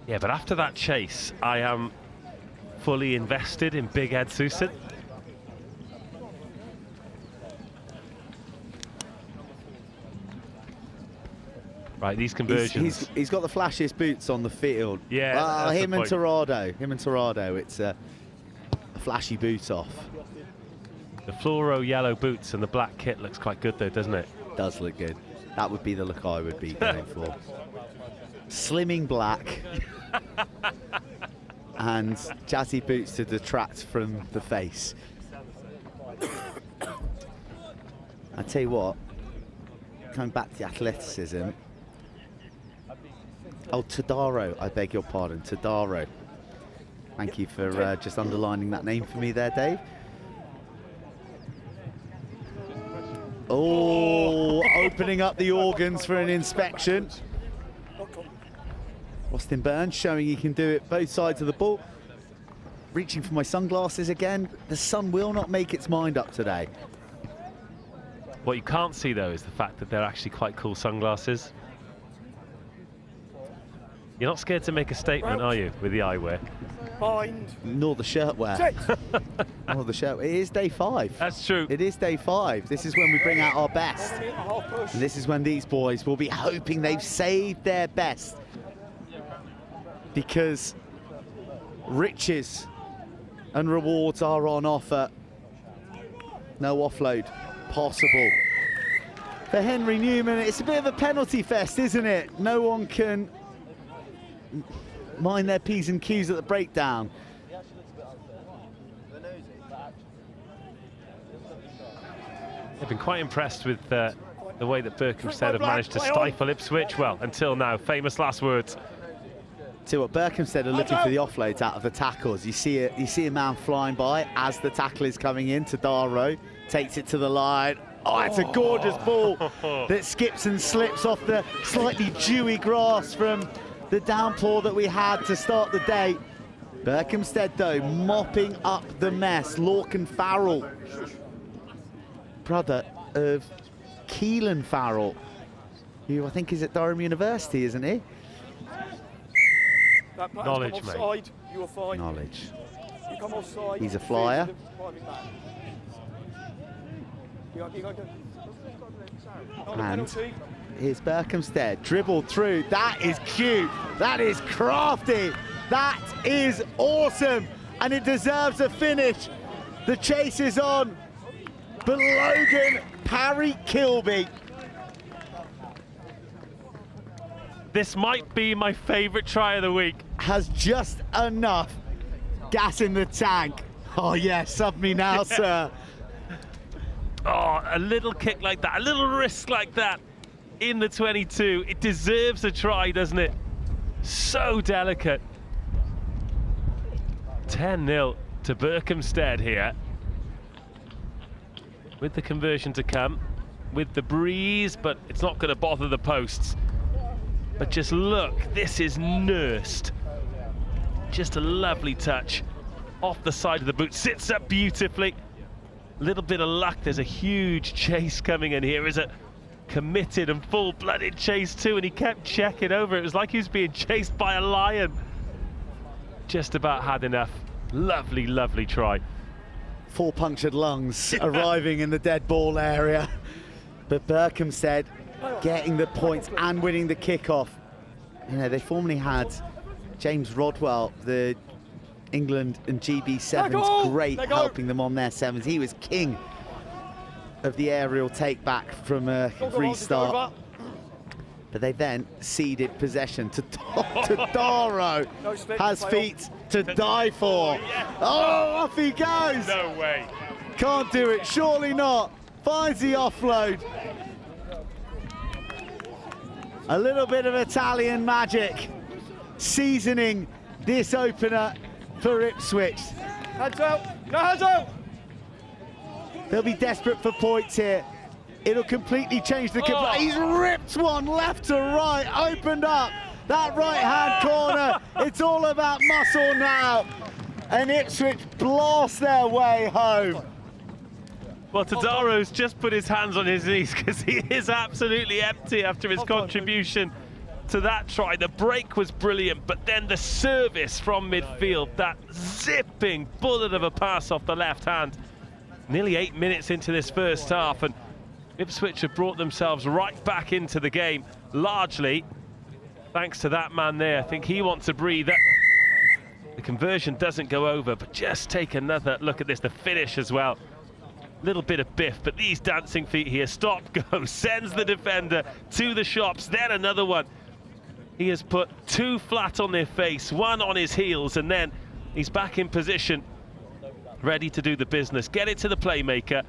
Yeah, but after that chase, I am fully invested in Big Ed Susan. Right, these conversions. He's got the flashiest boots on the field. Yeah, him and Torrado. It's a flashy boot off. The fluoro yellow boots and the black kit looks quite good though, doesn't it? Does look good. That would be the look I would be going for. Slimming black and jazzy boots to detract from the face. I tell you what, coming back to the athleticism. Oh, Tadaro, I beg your pardon, Tadaro. Thank you for just underlining that name for me there, Dave. Oh, opening up the organs for an inspection. Austin Burns showing he can do it both sides of the ball. Reaching for my sunglasses again. The sun will not make its mind up today. What you can't see though is the fact that they're actually quite cool sunglasses. You're not scared to make a statement, are you, with the eyewear? Bind. Nor the shirt wear. Nor the shirt. It is day 5. That's true. It is day 5. This is when we bring out our best. And this is when these boys will be hoping they've saved their best. Because riches and rewards are on offer. No offload possible. For Henry Newman, it's a bit of a penalty fest, isn't it? No one can mind their P's and Q's at the breakdown. I've been quite impressed with the way that Berkhamsted have managed to stifle Ipswich. Well, until now, famous last words. See what Berkhamsted are looking for the offloads out of the tackles. You see a man flying by as the tackle is coming in. Tadaro takes it to the line. Oh, it's a gorgeous ball that skips and slips off the slightly dewy grass from the downpour that we had to start the day. Berkhamsted, though, mopping up the mess. Lorcan Farrell, brother of Keelan Farrell, who I think is at Durham University, isn't he? Knowledge, mate. You are fine. Knowledge. You come offside. He's a flyer. And here's Berkhamsted, dribbled through. That is cute. That is crafty. That is awesome. And it deserves a finish. The chase is on. But Logan Parry Kilby. This might be my favourite try of the week. Has just enough gas in the tank. Oh yeah, sub me now, sir. Oh, a little kick like that, a little risk like that in the 22. It deserves a try, doesn't it? So delicate. 10-0 to Berkhamsted here. With the conversion to come, with the breeze, but it's not going to bother the posts. But just look, this is nursed. Just a lovely touch off the side of the boot, sits up beautifully. Little bit of luck, there's a huge chase coming in here. Is a committed and full-blooded chase too, and he kept checking over. It was like he was being chased by a lion. Just about had enough. Lovely, lovely try. 4 punctured lungs arriving in the dead ball area. But Berkhamsted getting the points and winning the kickoff. You know, they formerly had James Rodwell, the England and GB Sevens, great helping them on their sevens. He was king of the aerial take back from a restart. But they then ceded possession to Daro. Has feet to die for. Oh, off he goes. No way. Can't do it, surely not. Finds the offload. A little bit of Italian magic seasoning this opener for Ipswich. Hands out, no hands out. They'll be desperate for points here. It'll completely change the... He's ripped one left to right, opened up that right-hand corner. It's all about muscle now. And Ipswich blast their way home. Well, Tadaro's just put his hands on his knees because he is absolutely empty after his contribution to that try. The break was brilliant, but then the service from midfield, that zipping bullet of a pass off the left hand. Nearly 8 minutes into this first half, and Ipswich have brought themselves right back into the game, largely thanks to that man there. I think he wants to breathe. The conversion doesn't go over, but just take another look at this, the finish as well. Little bit of biff, but these dancing feet here, stop, go, sends the defender to the shops, then another one. He has put 2 flat on their face, 1 on his heels, and then he's back in position, ready to do the business. Get it to the playmaker.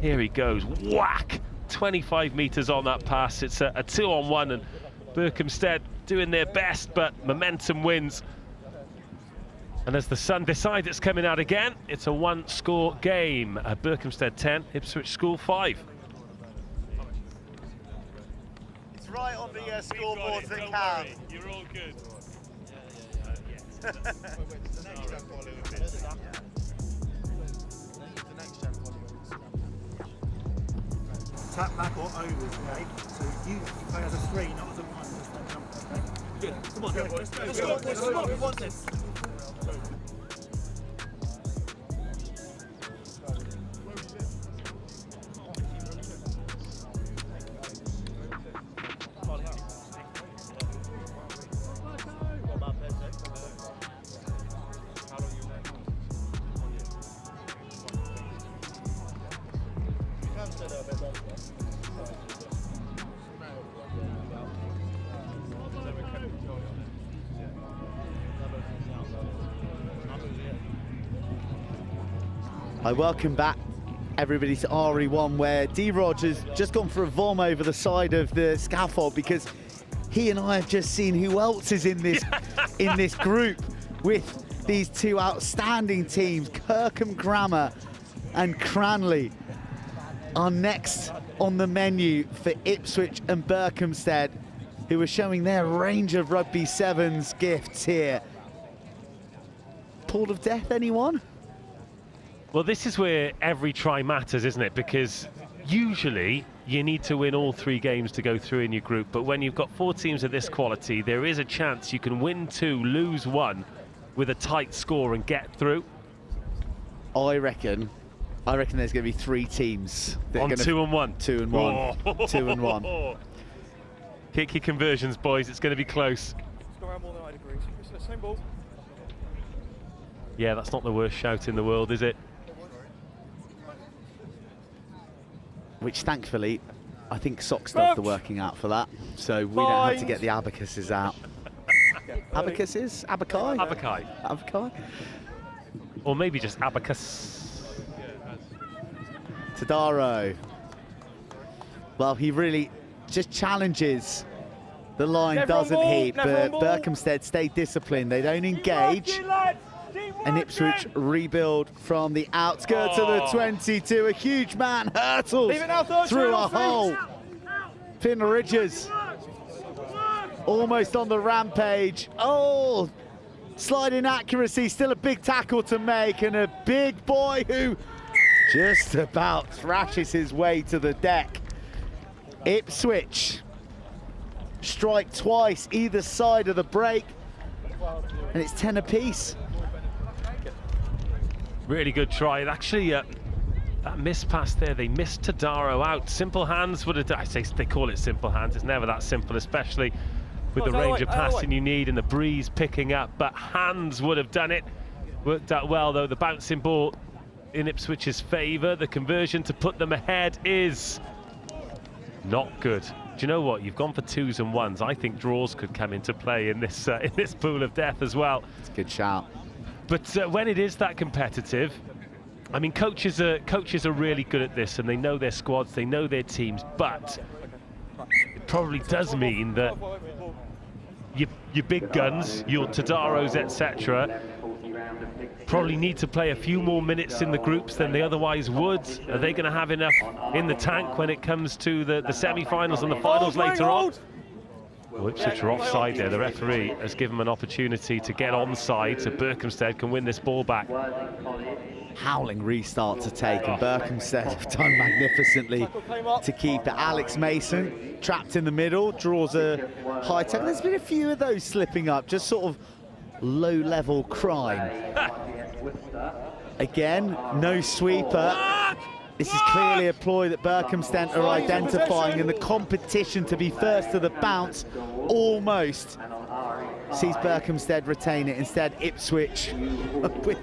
Here he goes, whack! 25 metres on that pass. It's a 2-on-1, and Berkhamsted doing their best, but momentum wins. And as the sun decides it's coming out again, it's a 1-score game. Berkhamsted 10, Ipswich School 5. It's right on the scoreboard that counts. You're all good. Tap back or overs, okay? So you play as a 3, not as a 1. Good. Come on, let's go. Come on, we want this. I welcome back everybody to RE1, where D-Rog has just gone for a vom over the side of the scaffold because he and I have just seen who else is in this group with these two outstanding teams. Kirkham Grammar and Cranley are next on the menu for Ipswich and Berkhamsted, who are showing their range of Rugby Sevens gifts here. Pool of death, anyone? Well, this is where every try matters, isn't it? Because usually you need to win all 3 games to go through in your group, but when you've got 4 teams of this quality, there is a chance you can win 2, lose 1 with a tight score and get through. I reckon there's going to be 3 teams that on are 2 and 1. 2 and 1. Oh. 2 and 1. Kick your conversions, boys. It's going to be close. It's going around more than 90 degrees. It's the same ball. Yeah, that's not the worst shout in the world, is it? Which, thankfully, I think Sock stuff are working out for that, so we don't have to get the abacuses out. Abacuses? Abaci? Abaci. Abaci? Or maybe just abacus. Tadaro. Well, he really just challenges the line, doesn't he? But Berkhamsted stay disciplined. They don't engage. And Ipswich rebuild from the outskirts of the 22. A huge man hurtles through a hole. Finn Ridges almost on the rampage. Oh, sliding accuracy, still a big tackle to make, and a big boy who just about thrashes his way to the deck. Ipswich strike twice either side of the break, and it's 10 apiece. Really good try. Actually, that miss pass there, they missed Tadaro out. Simple hands would have done. I say they call it simple hands. It's never that simple, especially with the range of passing you need and the breeze picking up. But hands would have done it. Worked out well, though. The bouncing ball in Ipswich's favour. The conversion to put them ahead is not good. Do you know what? You've gone for 2s and 1s. I think draws could come into play in this pool of death as well. It's a good shout. But when it is that competitive, I mean, coaches are really good at this, and they know their squads, they know their teams, but it probably does mean that your big guns, your Tadaros, etc., probably need to play a few more minutes in the groups than they otherwise would. Are they going to have enough in the tank when it comes to the semi-finals and the finals later on? Well, Ipswich are offside there. The referee has given them an opportunity to get onside so Berkhamsted can win this ball back. Howling restart to take, and Berkhamsted have done magnificently to keep it. Alex Mason trapped in the middle, draws a high tackle. There's been a few of those slipping up, just sort of low-level crime. Again, no sweeper. This is clearly a ploy that Berkhamsted are identifying, and the competition to be first to the bounce almost sees Berkhamsted retain it. Instead, Ipswich, with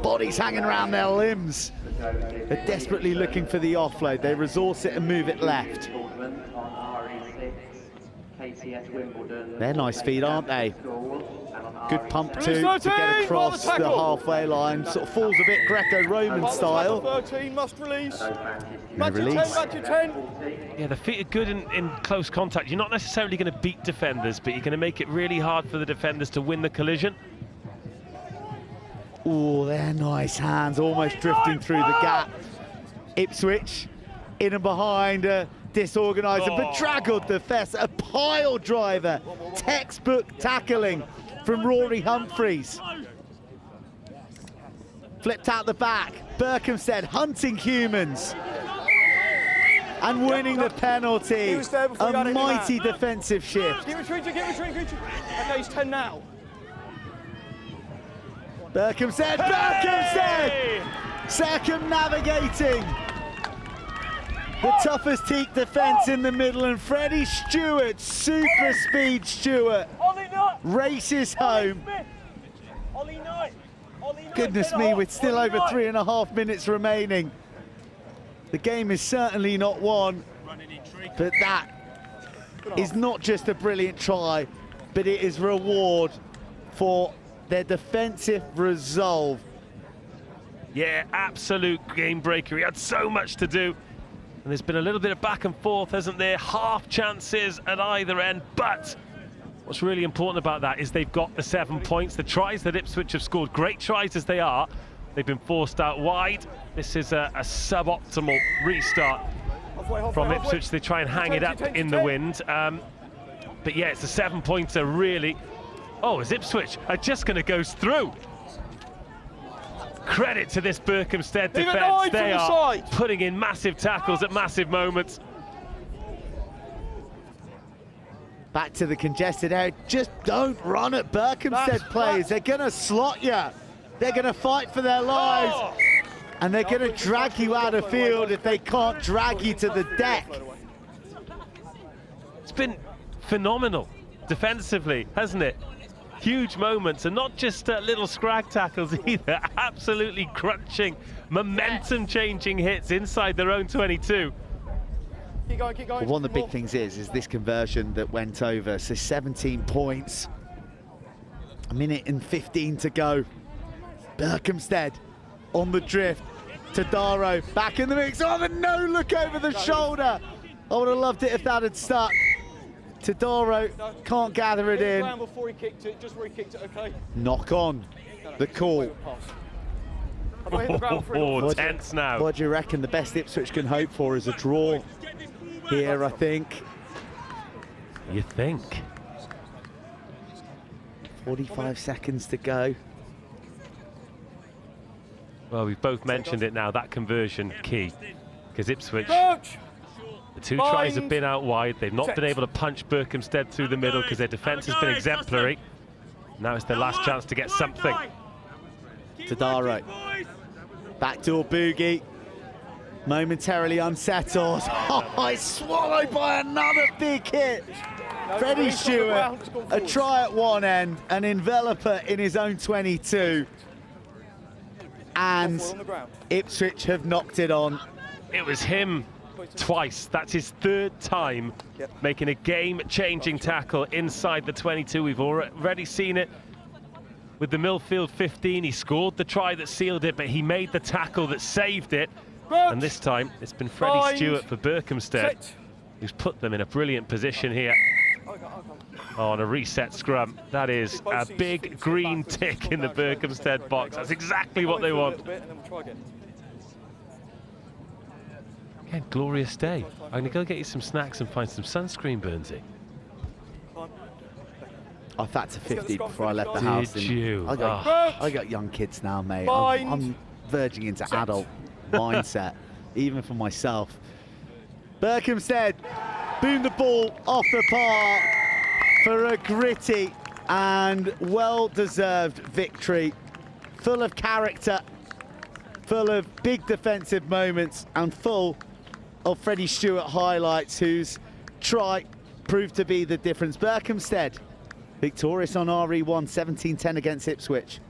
bodies hanging around their limbs, are desperately looking for the offload. They resource it and move it left. They're nice feet, aren't they? Good pump to get across the halfway line. Sort of falls a bit Greco-Roman style. 13 must release. Match release. 10, match 10. Yeah, the feet are good in close contact. You're not necessarily going to beat defenders, but you're going to make it really hard for the defenders to win the collision. Oh, they're nice hands, almost drifting through the gap. Ipswich in and behind, disorganised and bedraggled the Fess. A pile driver, textbook tackling from Rory Humphreys. Flipped out the back. Berkhamsted hunting humans. and winning the penalty. He was there before he got A it in the mighty man. defensive shift. Keep retreating, keep retreating, keep retreating. Okay, he's 10 now. Berkhamsted, circumnavigating the toughest teak defence in the middle, and Freddie Stewart, super speed Stewart, races home. Goodness me, with still over 3.5 minutes remaining. The game is certainly not won, but that is not just a brilliant try, but it is reward for their defensive resolve. Yeah, absolute game breaker. He had so much to do. And there's been a little bit of back and forth, hasn't there? Half chances at either end, but what's really important about that is they've got the 7 points. The tries that Ipswich have scored, great tries as they are, they've been forced out wide. This is a suboptimal restart from Ipswich. They try and hang it up in the wind. But yeah, it's a 7-pointer really. Oh, as Ipswich are just going to go through. Credit to this Berkhamsted defence. They are putting in massive tackles at massive moments. Back to the congested area. Just don't run at Berkhamsted players. They're going to slot you. They're going to fight for their lives. And they're going to drag you out of field if they can't drag you to the deck. It's been phenomenal defensively, hasn't it? Huge moments, and not just little scrag tackles either. Absolutely crunching, momentum-changing hits inside their own 22. Keep going, keep going. Well, one of the big things is this conversion that went over. So 17 points, 1:15 to go. Berkhamsted on the drift. Tadaro back in the mix. Oh, the no look over the shoulder. I would have loved it if that had stuck. Tadaro can't gather it in. Before he kicked it, just where he kicked it, okay? Knock on the call. Oh, tense now. What do you reckon the best Ipswich can hope for is a draw here, I think. You think? 45 seconds to go. Well, we've both mentioned it now, that conversion key. Because Ipswich, the two tries have been out wide. They've not been able to punch Berkhamsted through the middle because their defence has been exemplary. Now it's their last chance to get something. Tadaro. Backdoor boogie. Momentarily unsettled. Oh, it's swallowed by another big hit. Freddie Stewart, a try at one end, an enveloper in his own 22. And Ipswich have knocked it on. It was him twice. That's his third time making a game-changing tackle inside the 22. We've already seen it with the Millfield 15. He scored the try that sealed it, but he made the tackle that saved it. And this time, it's been Freddie Stewart for Berkhamsted, who's put them in a brilliant position here on a reset scrum. That is a big green tick in the Berkhamsted box. That's exactly what they want. Again, glorious day. I'm going to go get you some snacks and find some sunscreen, Burnsy. I thought to 50 before I left the house. Did you? I got young kids now, mate. I'm verging into adult mindset, even for myself. Berkhamsted boomed the ball off the park for a gritty and well-deserved victory. Full of character, full of big defensive moments, and full of Freddie Stewart highlights, whose try proved to be the difference. Berkhamsted victorious on RE1, 17-10 against Ipswich.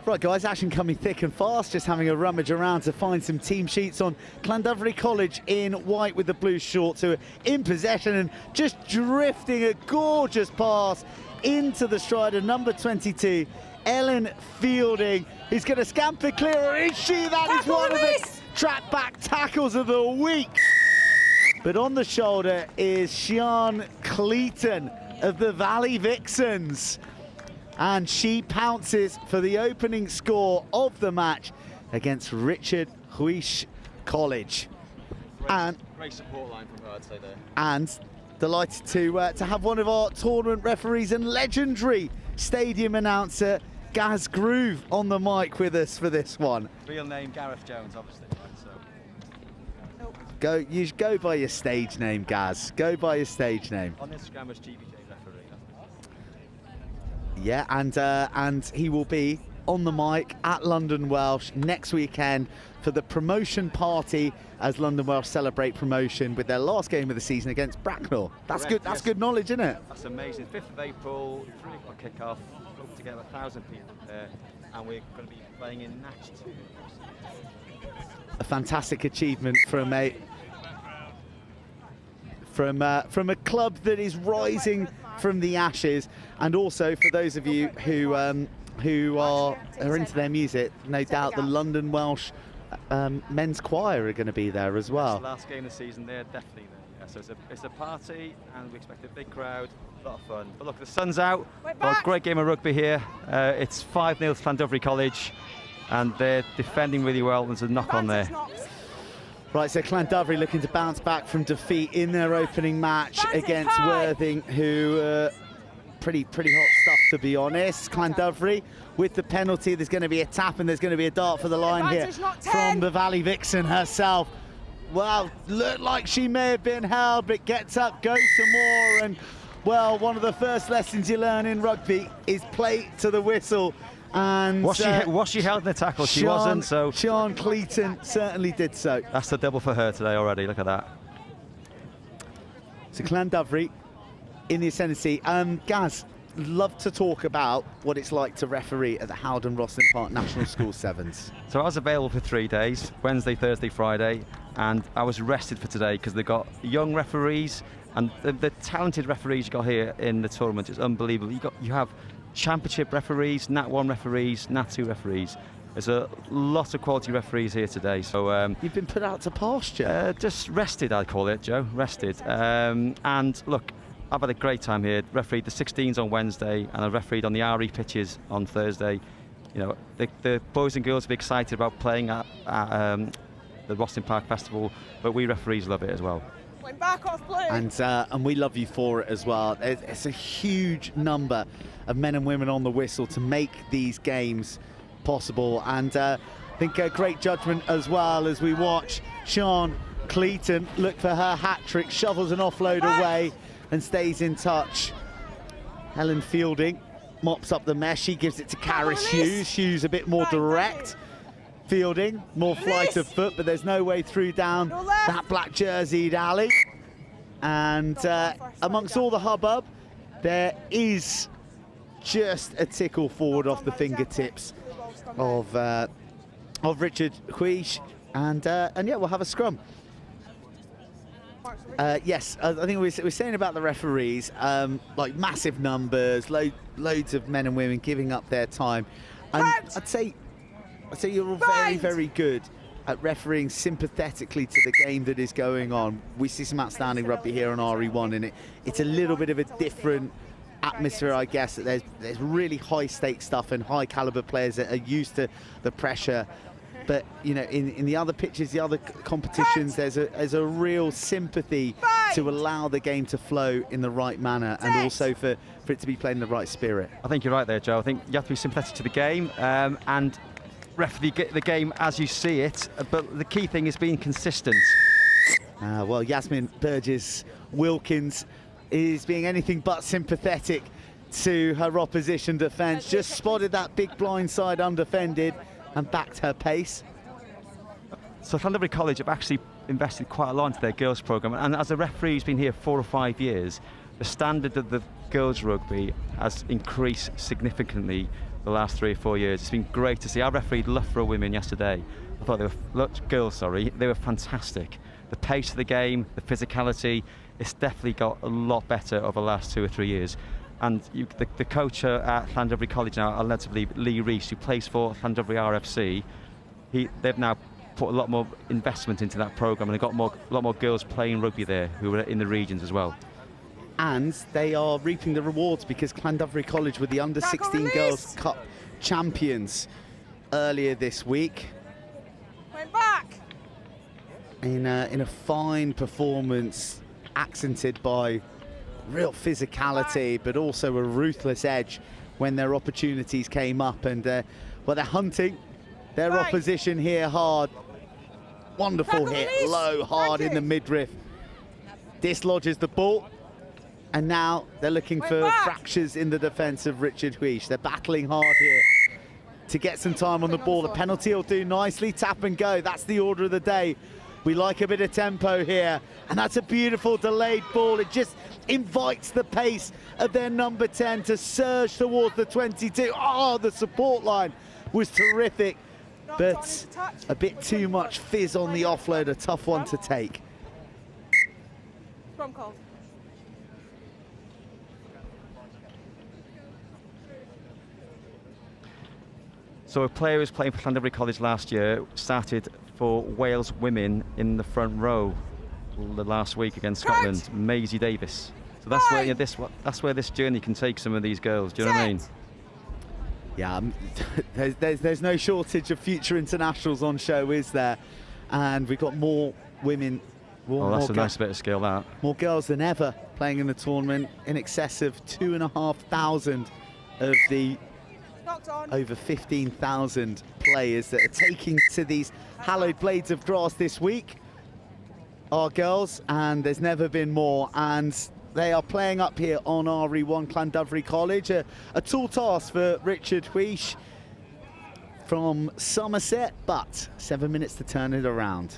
Right, guys, action coming thick and fast. Just having a rummage around to find some team sheets on Llandovery College in white with the blue shorts, who are in possession and just drifting a gorgeous pass into the stride of number 22, Ellen Fielding, who's going to scamper clear. Is she? That is one of the track back tackles of the week. But on the shoulder is Sian Cleaton of the Valley Vixens. And she pounces for the opening score of the match against Richard Huish College. Great support line from her, I'd say there. And delighted to have one of our tournament referees and legendary stadium announcer, Gaz Groove, on the mic with us for this one. Real name Gareth Jones, obviously. So. Go by your stage name, Gaz. Go by your stage name. On Instagram as GBJ referee. Yeah, and he will be on the mic at London Welsh next weekend for the promotion party as London Welsh celebrate promotion with their last game of the season against Bracknell. That's Correct, good. That's yes. good knowledge, isn't it? That's amazing. 5th of April, 3 o'clock kickoff. Hope to get 1,000 people there, and we're going to be playing in Natch 2. A fantastic achievement from a club that is rising from the ashes, and also for those of you who are into their music, no doubt the London Welsh men's choir are going to be there as well. It's the last game of the season, they're definitely there. Yeah, so it's a party, and we expect a big crowd, a lot of fun. But look, the sun's out. Well, great game of rugby here. It's 5-0 to Llandovery College, and they're defending really well. There's a knock on there. Right, so Llandovery looking to bounce back from defeat in their opening match against Worthing, who pretty hot stuff, to be honest. Llandovery with the penalty. There's going to be a tap and there's going to be a dart for the line here from the Valley Vixen herself. Well, looked like she may have been held, but gets up, goes some more, and well, one of the first lessons you learn in rugby is play to the whistle. And was she held in the tackle? She wasn't. So Sian Cleaton certainly did so. That's the double for her today already. Look at that. So Llandovery in the ascendancy. Gaz, love to talk about what it's like to referee at the HOWDEN ROSSLYN Park National School Sevens. So I was available for 3 days, Wednesday, Thursday, Friday, and I was rested for today because they've got young referees, and the talented referees you got here in the tournament is unbelievable. You have Championship referees, Nat 1 referees, Nat 2 referees. There's a lot of quality referees here today. So you've been put out to pasture. Just rested, I'd call it, Joe. Rested. And look, I've had a great time here. Refereed the 16s on Wednesday, and I refereed on the RE pitches on Thursday. You know, the boys and girls will be excited about playing at the Rosslyn Park Festival, but we referees love it as well. Back off, please. And we love you for it as well. It's a huge number of men and women on the whistle to make these games possible, and I think a great judgment as well as we watch Sian Cleaton look for her hat-trick, shovels an offload away and stays in touch. Helen Fielding mops up the mess, she gives it to Caris Hughes. Hughes a bit more direct. Fielding, more flight of foot, but there's no way through down that black jerseyed alley. And amongst all the hubbub, there is just a tickle forward off the fingertips of Richard Huish, and yeah, we'll have a scrum. Yes, I think we're saying about the referees, like massive numbers, loads of men and women giving up their time, and I'd say you're all very, very good at refereeing sympathetically to the game that is going on. We see some outstanding rugby here on RE1, and it's a little bit of a different atmosphere, I guess. That there's really high stakes stuff and high caliber players that are used to the pressure. But you know, in the other pitches, the other competitions, there's a real sympathy to allow the game to flow in the right manner, and also for it to be played in the right spirit. I think you're right there, Joe. I think you have to be sympathetic to the game and ref the game as you see it, but the key thing is being consistent. Well, Yasmin Burgess-Wilkins is being anything but sympathetic to her opposition defence. Just spotted that big blind side undefended and backed her pace. So Llandovery College have actually invested quite a lot into their girls programme, and as a referee who's been here 4 or 5 years, the standard of the girls rugby has increased significantly the last 3 or 4 years. It's been great to see. I refereed Loughborough women yesterday. I thought they were, girls, sorry, they were fantastic. The pace of the game, the physicality, it's definitely got a lot better over the last 2 or 3 years. And the coach at Llandovery College now, I'm led to believe, Lee Rees, who plays for Llandovery RFC, they've now put a lot more investment into that programme, and they've got a lot more girls playing rugby there who are in the regions as well. And they are reaping the rewards because Llandovery College were the Under-16 Girls Cup champions earlier this week. Went back. In a fine performance, accented by real physicality, but also a ruthless edge when their opportunities came up. And well, they're hunting their opposition here hard. Wonderful hit, low, hard in the midriff. Dislodges the ball. And now they're looking for fractures in the defence of Richard Huish. They're battling hard here to get some time on the ball. The penalty will do nicely. Tap and go. That's the order of the day. We like a bit of tempo here. And that's a beautiful delayed ball. It just invites the pace of their number 10 to surge towards the 22. Oh, the support line was terrific. But a bit too much fizz on the offload. A tough one to take. From Cole. So a player who was playing for Llandovery College last year started for Wales women in the front row the last week against Scotland, Maisie Davis. So that's where that's where this journey can take some of these girls. Do you know what I mean? Yeah, there's no shortage of future internationals on show, is there? And we've got more women. That's a nice bit of skill, that. More girls than ever playing in the tournament, in excess of 2,500 of the over 15,000 players that are taking to these hallowed blades of grass this week are girls, and there's never been more. And they are playing up here on RE1 Llandovery College. A tall task for Richard Huish from Somerset, but 7 minutes to turn it around.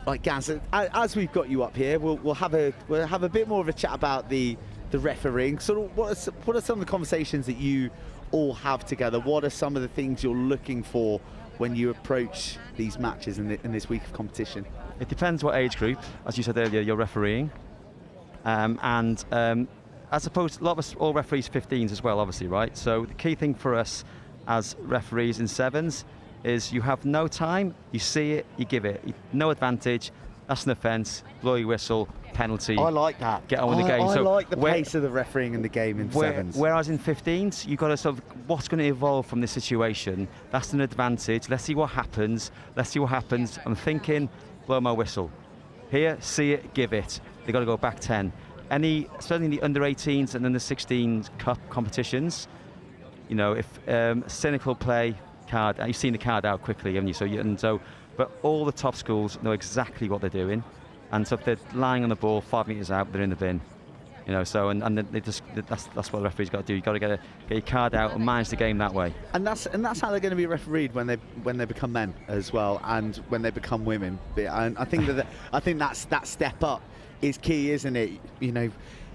Right, Gaz, as we've got you up here, we'll have a bit more of a chat about the refereeing. Sort of what are some of the conversations that you all have together? What are some of the things you're looking for when you approach these matches in this week of competition? It depends what age group, as you said earlier, you're refereeing. As opposed to a lot of us all referees 15s as well, obviously, right? So the key thing for us as referees in 7s is you have no time, you see it, you give it. No advantage, that's an offence, blow your whistle, penalty. I like that. Get on with the game. I like the pace of the refereeing in the game in 7s. Whereas in 15s, you've got to sort of, what's going to evolve from this situation? That's an advantage. Let's see what happens. I'm thinking, blow my whistle. Here, see it, give it. They've got to go back 10. Certainly in the under-18s and under-16 cup competitions, you know, if cynical play, card, you've seen the card out quickly, haven't you? But all the top schools know exactly what they're doing, and so if they're lying on the ball 5 metres out, they're in the bin. You know, so and that's what the referee's got to do. You've got to get your card out and manage the game that way. And that's how they're going to be refereed when they become men as well, and when they become women. And I think that step up is key, isn't it? You know,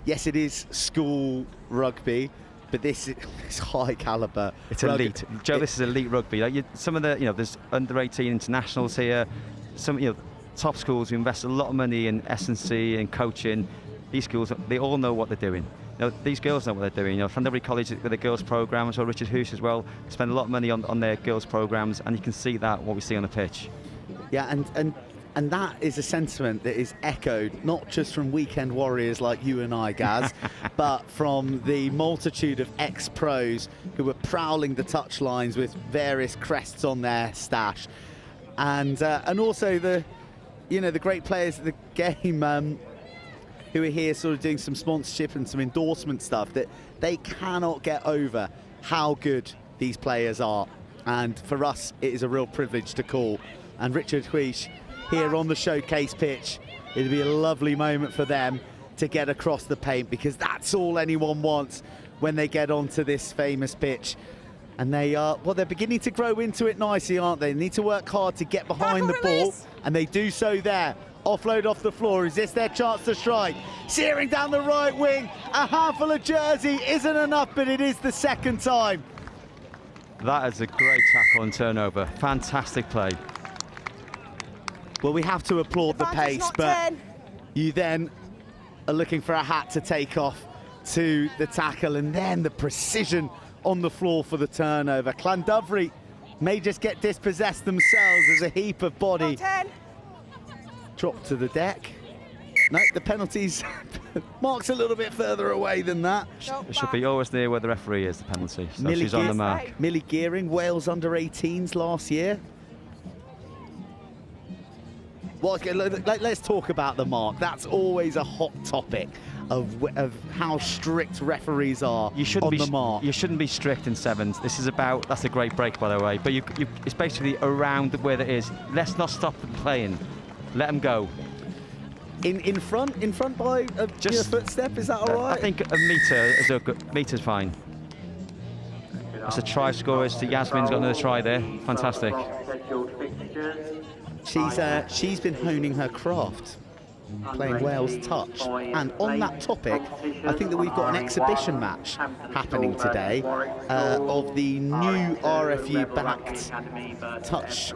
yes, it is school rugby, but this is high caliber. It's elite, Joe. This is elite rugby. Like some of the, there's under-18 internationals here. Some, top schools who invest a lot of money in S&C and coaching. These schools, they all know what they're doing. These girls know what they're doing. Llandovery College with the girls' program, so Richard Huish as well, spend a lot of money on their girls' programs, and you can see that what we see on the pitch. Yeah, and that is a sentiment that is echoed not just from weekend warriors like you and I, Gaz, but from the multitude of ex-pros who were prowling the touchlines with various crests on their stash, and also the great players of the game who are here sort of doing some sponsorship and some endorsement stuff, that they cannot get over how good these players are. And for us, it is a real privilege to call. And Richard Huish here on the showcase pitch, it'll be a lovely moment for them to get across the paint, because that's all anyone wants when they get onto this famous pitch. And they're beginning to grow into it nicely, aren't they? They need to work hard to get behind the ball, and they do so there Offload off the floor. Is this their chance to strike? Searing down the right wing. A handful of jersey isn't enough, but it is the second time. That is a great tackle and turnover. Fantastic play. Well, we have to applaud the pace, but you then are looking for a hat to take off to the tackle, and then the precision on the floor for the turnover. Llandovery may just get dispossessed themselves as a heap of body. Drop to the deck. No, the penalties. Mark's a little bit further away than that. It should be always near where the referee is, the penalty. So she's on the mark. Millie Gearing, Wales under-18s last year. Well, let's talk about the mark. That's always a hot topic of how strict referees are on the mark. You shouldn't be strict in sevens. This is about, that's a great break, by the way, but it's basically around where it is. Let's not stop them playing. Let them go. In front by just a footstep, is that all right? I think a meter's fine. It's a try score. Yasmin's got another try there. Fantastic. She's been honing her craft, playing Wales touch. And on that topic, I think that we've got an exhibition match happening today of the new RFU-backed touch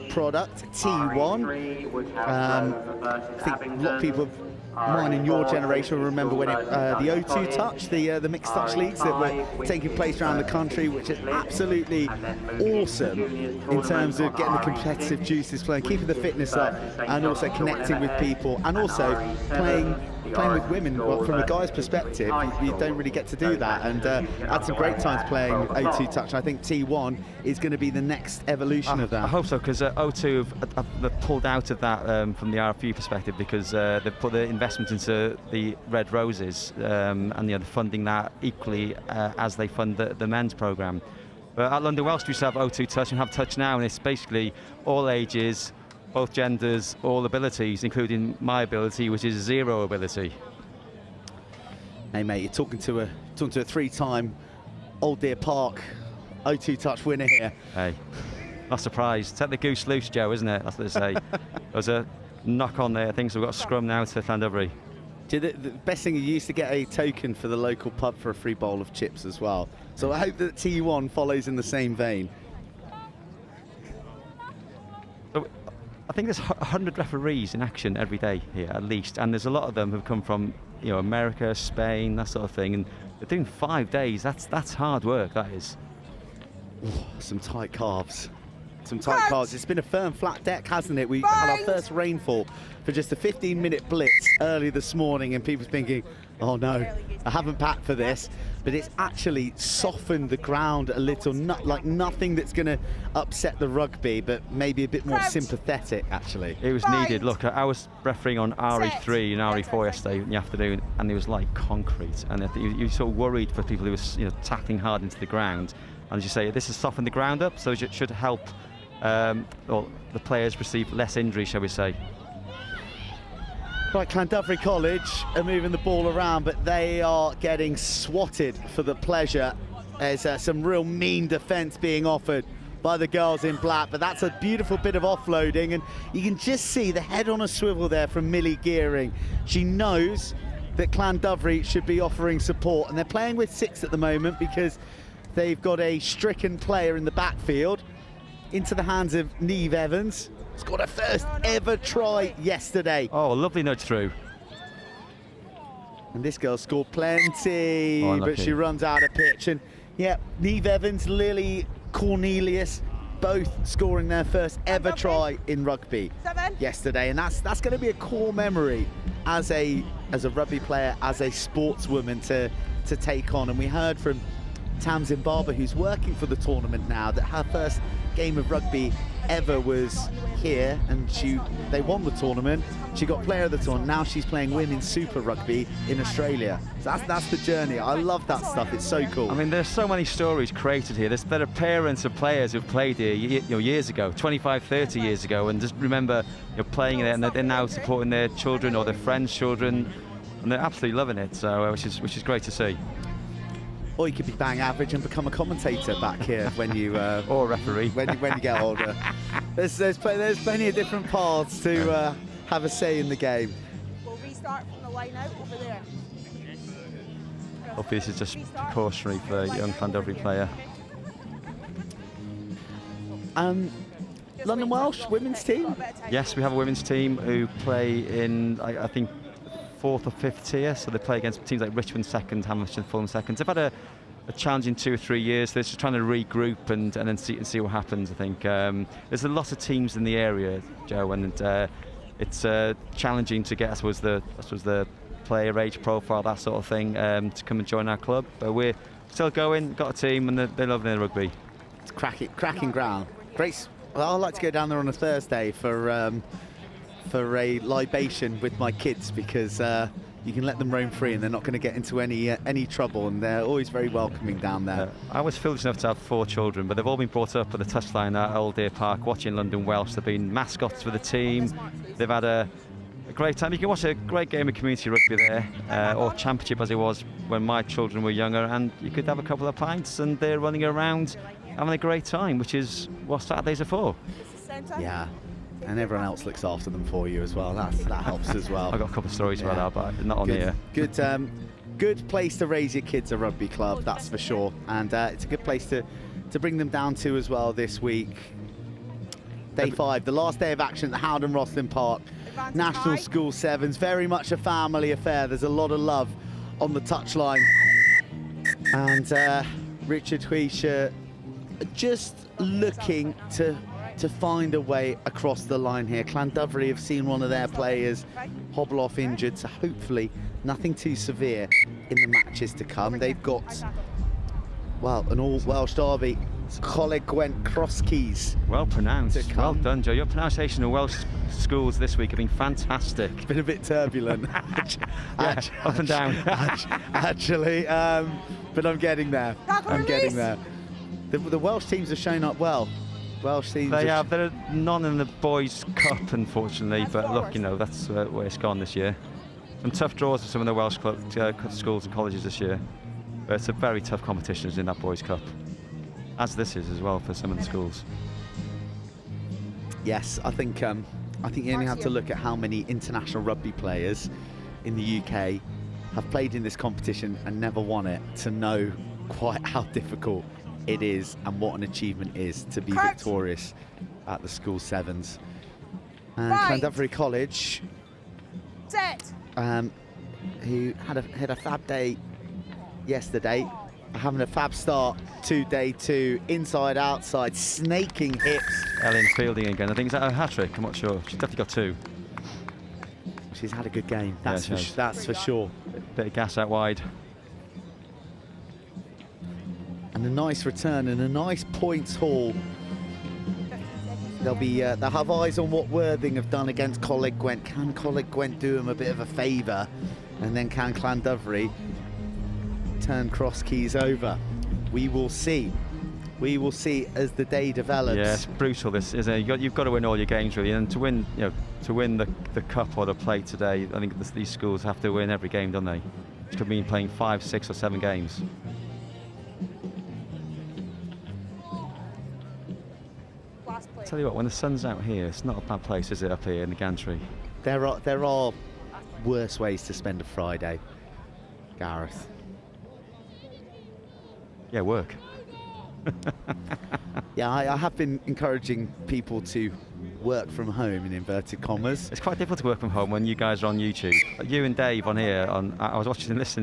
product, T1. I think a lot of people, mine in your generation, will remember when the O2 touch, the mixed touch leagues that were taking place around the country, which is absolutely awesome in terms of getting the competitive juices flowing, keeping the fitness up, and also connecting with people, and also playing with women. Well, from a guy's perspective, you don't really get to do that, and had some great times playing O2 touch. I think T1 is going to be the next evolution of that. I hope so, because O2 have pulled out of that from the RFU perspective, because they've put the investment into the Red Roses, and they're funding that equally as they fund the men's programme. But at London Welsh we used to have O2 touch and have touch now, and it's basically all ages, both genders, all abilities, including my ability, which is 0 ability. Hey mate, you're talking to a three-time Old Deer Park O2 touch winner here. Hey, not surprised. Set the goose loose, Joe, isn't it? That's what they say. There's a knock on there. I think so. We've got a scrum now to Llandovery. The best thing, you used to get a token for the local pub for a free bowl of chips as well. So I hope that T1 follows in the same vein. I think there's 100 referees in action every day here, at least, and there's a lot of them who've come from, America, Spain, that sort of thing, and they're doing 5 days. That's hard work, that is. Ooh, some tight calves. Some tight calves. It's been a firm, flat deck, hasn't it? We had our first rainfall for just a 15-minute blitz early this morning, and people thinking, oh no, I haven't packed for this. But it's actually softened the ground a little, like nothing that's going to upset the rugby, but maybe a bit more sympathetic, actually. It was needed. Look, I was refereeing on RE3 and RE4 yesterday in the afternoon, and it was like concrete. And you sort of worried for people who were tackling hard into the ground. And as you say, this has softened the ground up, so it should help the players receive less injury, shall we say. Right, Llandovery College are moving the ball around, but they are getting swatted for the pleasure. There's some real mean defence being offered by the girls in black, but that's a beautiful bit of offloading, and you can just see the head on a swivel there from Millie Gearing. She knows that Llandovery should be offering support, and they're playing with 6 at the moment because they've got a stricken player in the backfield. Into the hands of Neve Evans. Scored her first ever try yesterday. Oh, a lovely nudge through. And this girl scored plenty, but she runs out of pitch. And yeah, Neve Evans, Lily Cornelius, both scoring their first ever try in rugby yesterday. And that's going to be a core memory as a rugby player, as a sportswoman to take on. And we heard from Tamsin Barber, who's working for the tournament now, that her first game of rugby ever was here, and they won the tournament. She got player of the tournament. Now she's playing women's Super Rugby in Australia. So that's the journey. I love that stuff. It's so cool. I mean, there's so many stories created here. There are parents of players who've played here years ago, 25, 30 years ago, and just remember playing in it, and they're now supporting their children or their friends' children, and they're absolutely loving it. So which is great to see. Or you could be bang average and become a commentator back here when you or a referee when you get older. There's plenty of different paths to have a say in the game. We'll restart from the line out over there. Hopefully this is just precautionary for a young Llandudno player. London Welsh women's team? Yes, we have a women's team who play in, I think, 4th or 5th tier, so they play against teams like Richmond 2nd, Hamilton, Fulham 2nd. They've had a challenging 2 or 3 years. They're just trying to regroup and then see what happens. I think there's a lot of teams in the area, Joe, and it's challenging to get, I suppose, the player age profile, that sort of thing, to come and join our club. But we're still going. Got a team, and they love their rugby. It's cracking ground. Great. Well, I'd like to go down there on a Thursday for a libation with my kids, because you can let them roam free and they're not going to get into any trouble, and they're always very welcoming down there. I was fortunate enough to have 4 children, but they've all been brought up at the touchline at Old Deer Park watching London Welsh. They've been mascots for the team. They've had a great time. You can watch a great game of community rugby there, or championship as it was when my children were younger, and you could have a couple of pints and they're running around having a great time, which is what Saturdays are for. Yeah, and everyone else looks after them for you as well. That helps as well. I've got a couple of stories about that, but not on here. Good place to raise your kids, a rugby club, that's for sure. And it's a good place to bring them down to as well this week. Day 5, the last day of action at the HOWDEN ROSSLYN Park. National School Sevens, very much a family affair. There's a lot of love on the touchline. And Richard Huisha just looking to find a way across the line here. Llandudno have seen one of their players hobble off injured, so hopefully nothing too severe in the matches to come. They've got, well, an all-Welsh derby, Coleg Gwent Crosskeys. Well pronounced. Well done, Joe. Your pronunciation of Welsh schools this week have been fantastic. It's been a bit turbulent. Up and down. Actually, but I'm getting there. I'm getting there. The Welsh teams have shown up well. Welsh teams. They have. There are none in the Boys' Cup, unfortunately, but look, you know, that's where it's gone this year. Some tough draws for some of the Welsh schools and colleges this year. But it's a very tough competition in that Boys' Cup, as this is as well for some of the schools. Yes, I think you only have to look at how many international rugby players in the UK have played in this competition and never won it to know quite how difficult it is and what an achievement is to be victorious at the School Sevens. And Llandudno College, who had a fab day yesterday, having a fab start to day 2, inside, outside, snaking hips. Ellen fielding again. I think, is that a hat-trick? I'm not sure. She's definitely got 2. She's had a good game, that's for sure. Bit of gas out wide. And a nice return and a nice points haul. They'll have eyes on what Worthing have done against Coleg Gwent. Can Coleg Gwent do them a bit of a favour? And then can Llandudno turn Crosskeys over? We will see. We will see as the day develops. Yeah, it's brutal. This isn't it? You've got to win all your games really, and to win the cup or the plate today, I think these schools have to win every game, don't they? It could mean playing 5, 6, or 7 games. Tell you what, when the sun's out here, it's not a bad place, is it, up here in the gantry? There are worse ways to spend a Friday, Gareth. Yeah, work. Yeah, I have been encouraging people to work from home, in inverted commas. It's quite difficult to work from home when you guys are on YouTube. You and Dave on here, I was watching this to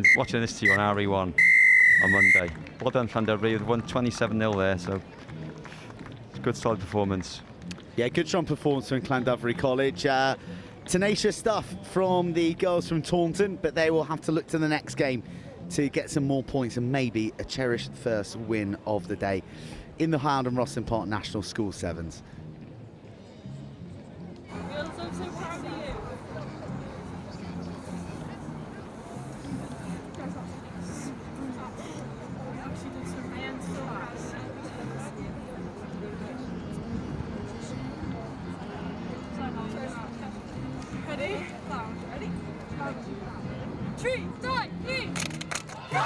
you on RE1 on Monday. Well done, Llandudno. We've won 27-0 there, so good solid performance. Yeah, good strong performance from Llandudno College. Tenacious stuff from the girls from Taunton, but they will have to look to the next game to get some more points and maybe a cherished first win of the day in the HOWDEN ROSSLYN Park National School Sevens. Ready? Ready? 3, 2, 1, go!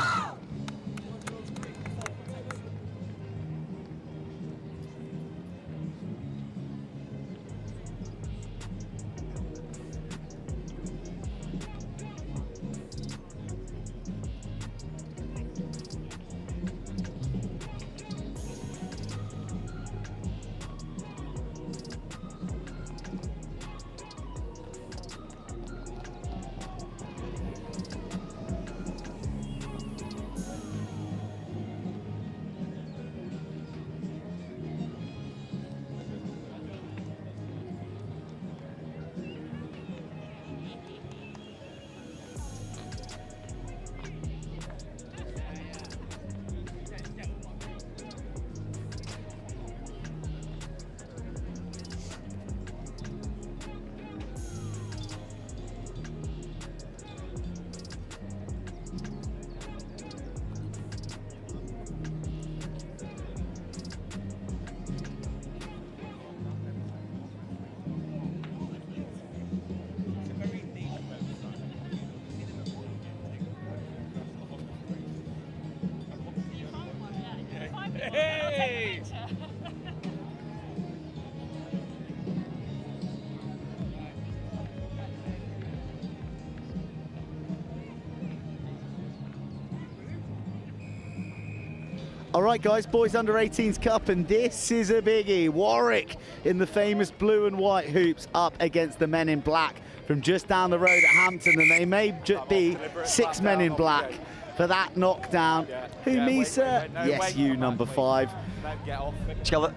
All right, guys, boys under 18s Cup, and this is a biggie. Warwick in the famous blue and white hoops up against the men in black from just down the road at Hampton, and they may be 6 men in black for that knockdown. Who, me, sir? Yes, you, number 5.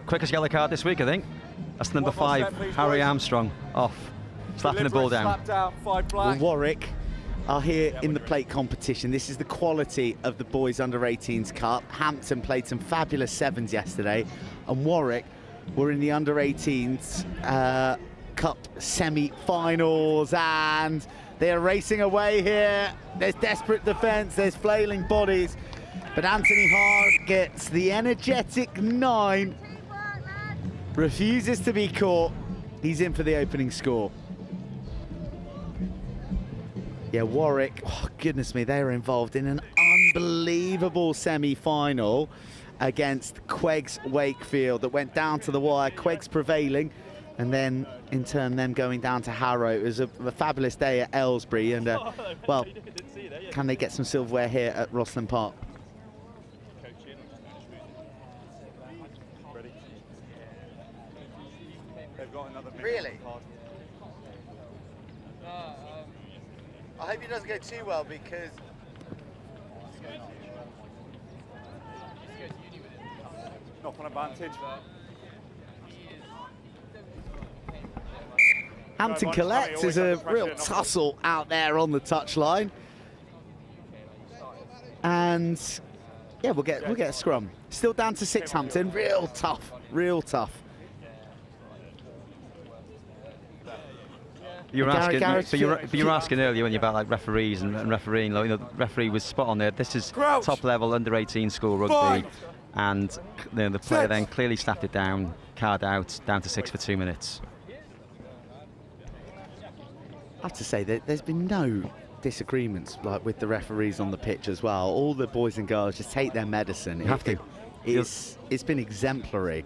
Quickest yellow card this week, I think. That's number 5, Harry Armstrong, off. Slapping the ball down. Well, Warwick are here in the plate competition. This is the quality of the boys under 18s Cup. Hampton played some fabulous 7s yesterday, and Warwick were in the under 18s Cup semi-finals, and they're racing away here. There's desperate defense, there's flailing bodies, but Anthony Hart gets the energetic 9, refuses to be caught. He's in for the opening score. Yeah, Warwick, oh goodness me, they were involved in an unbelievable semi-final against Queggs Wakefield that went down to the wire, Queggs prevailing, and then in turn them going down to Harrow. It was a fabulous day at Aylesbury, and well, can they get some silverware here at Rosslyn Park? Really? I hope it doesn't go too well, because knock-on advantage. Hampton collects. There's a real tussle out there on the touchline, and yeah, we'll get a scrum. Still down to 6 Hampton. Real tough, real tough. You were asking earlier when you about like referees and refereeing. Like, you know, the referee was spot on there. This is top level under 18 school rugby, and the player then clearly slapped it down, card out, down to 6 for 2 minutes. I have to say that there's been no disagreements like with the referees on the pitch as well. All the boys and girls just take their medicine. You have to. It's been exemplary.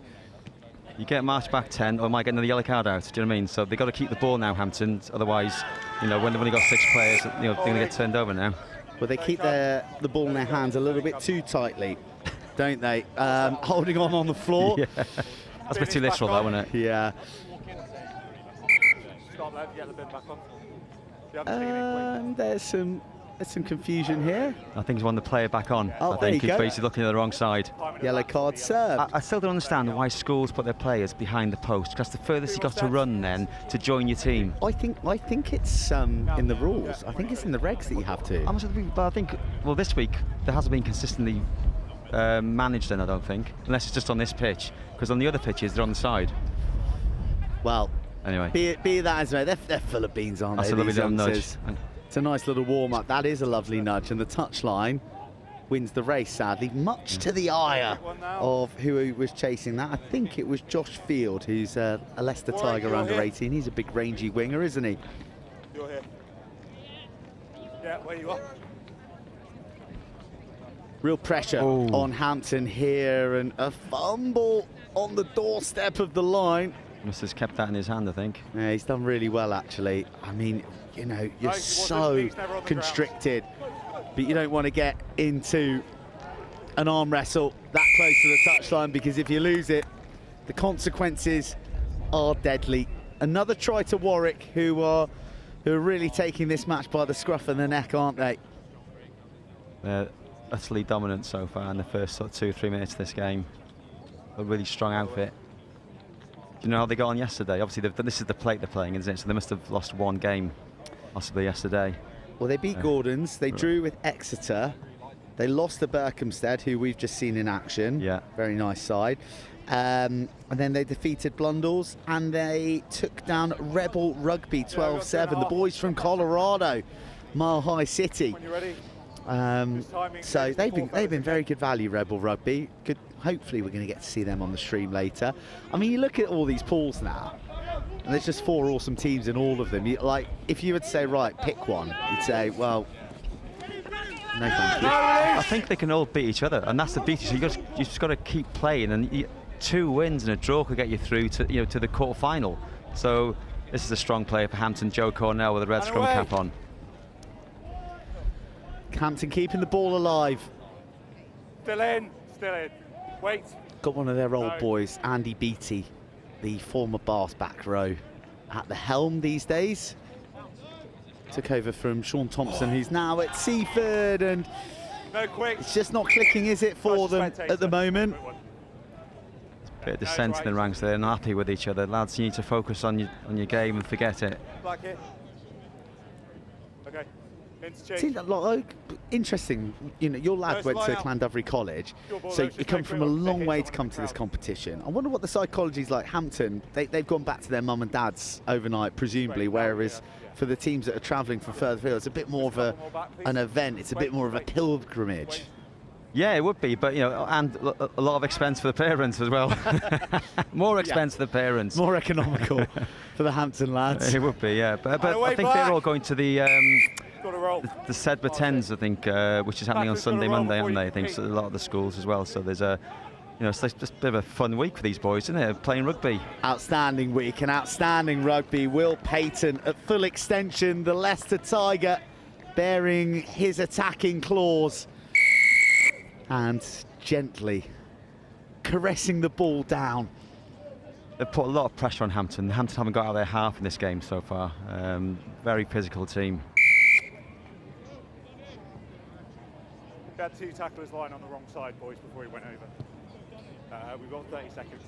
You get marched back 10, or might get another yellow card out. Do you know what I mean? So they've got to keep the ball now, Hampton. Otherwise, you know, when they've only got 6 players, you know, they're going to get turned over now. Well, they keep the ball in their hands a little bit too tightly, don't they? Holding on the floor. Yeah. That's a bit too literal, that, wasn't it? Yeah. There's some confusion here. I think he's won the player back on. Oh, I think he's basically looking at the wrong side. Yellow card served. I still don't understand why schools put their players behind the post. That's the furthest you got to run then to join your team. I think it's in the rules. I think it's in the regs that you have to. But I think, well, this week there hasn't been consistently managed then, I don't think, unless it's just on this pitch, because on the other pitches they're on the side. Well, anyway, be that as may, they're full of beans, aren't they? That's a lovely little nudge. It's a nice little warm-up. That is a lovely nudge, and the touchline wins the race, sadly, much to the ire of who was chasing that. I think it was Josh Field, who's a Leicester Tiger under 18. He's a big rangy winger, isn't he? You're here. Yeah, where you are. Real pressure on Hampton here, and a fumble on the doorstep of the line. Must have kept that in his hand, I think. Yeah, he's done really well, actually. I mean, you know, you're so constricted, but you don't want to get into an arm wrestle that close to the touchline, because if you lose it, the consequences are deadly. Another try to Warwick, who are really taking this match by the scruff of the neck, aren't they? They're utterly dominant so far in the first sort of 2 or 3 minutes of this game. A really strong outfit. Do you know how they got on yesterday? Obviously, this is the plate they're playing, isn't it? So they must have lost 1 game, possibly yesterday. Well, they beat Gordons. They drew with Exeter. They lost to Berkhamsted, who we've just seen in action. Yeah. Very nice side. And then they defeated Blundell's, and they took down Rebel Rugby 12-7. The boys from Colorado, Mile High City. When you're ready. So they've been very good value, Rebel Rugby. Good. Hopefully we're going to get to see them on the stream later. I mean, you look at all these pools now, and there's just 4 awesome teams in all of them. Like, if you would say, right, pick one, you'd say, well, no thank you. I think they can all beat each other, and that's the beauty. So you just got to keep playing, and 2 wins and a draw could get you through to to the quarter final. So this is a strong player for Hampton, Joe Cornell with a red scrum cap on. Hampton keeping the ball alive. Still in. Still in. Wait. Got one of their old boys, Andy Beattie, the former Bath back row, at the helm these days. Took over from Sean Thompson, who's now at Seaford, and it's just not clicking, is it, for them at the moment? Bit of dissent in the ranks. They're not happy with each other. Lads, you need to focus on your game and forget it. Back here. Okay. Seems like interesting. You know, your lad went to Llandovery College, so you come from a long way to come to this competition. I wonder what the psychology's like. Hampton, they've gone back to their mum and dad's overnight, presumably, whereas for the teams that are travelling from further field, it's a bit more of an event. It's a bit more of a pilgrimage. Yeah, it would be, but you know, and a lot of expense for the parents as well. More expense for the parents. More economical for the Hampton lads. It would be, yeah. But I think they're all going to the Sedbergh 10s, I think, which is happening on Sunday, Monday, aren't they? I think so, a lot of the schools as well. So there's it's just a bit of a fun week for these boys, isn't it? Playing rugby. Outstanding week and outstanding rugby. Will Payton at full extension, the Leicester Tiger, bearing his attacking claws and gently caressing the ball down. They've put a lot of pressure on Hampton. Hampton haven't got out of their half in this game so far. Very physical team. We had 2 tacklers lying on the wrong side, boys, before he went over. We've got 30 seconds.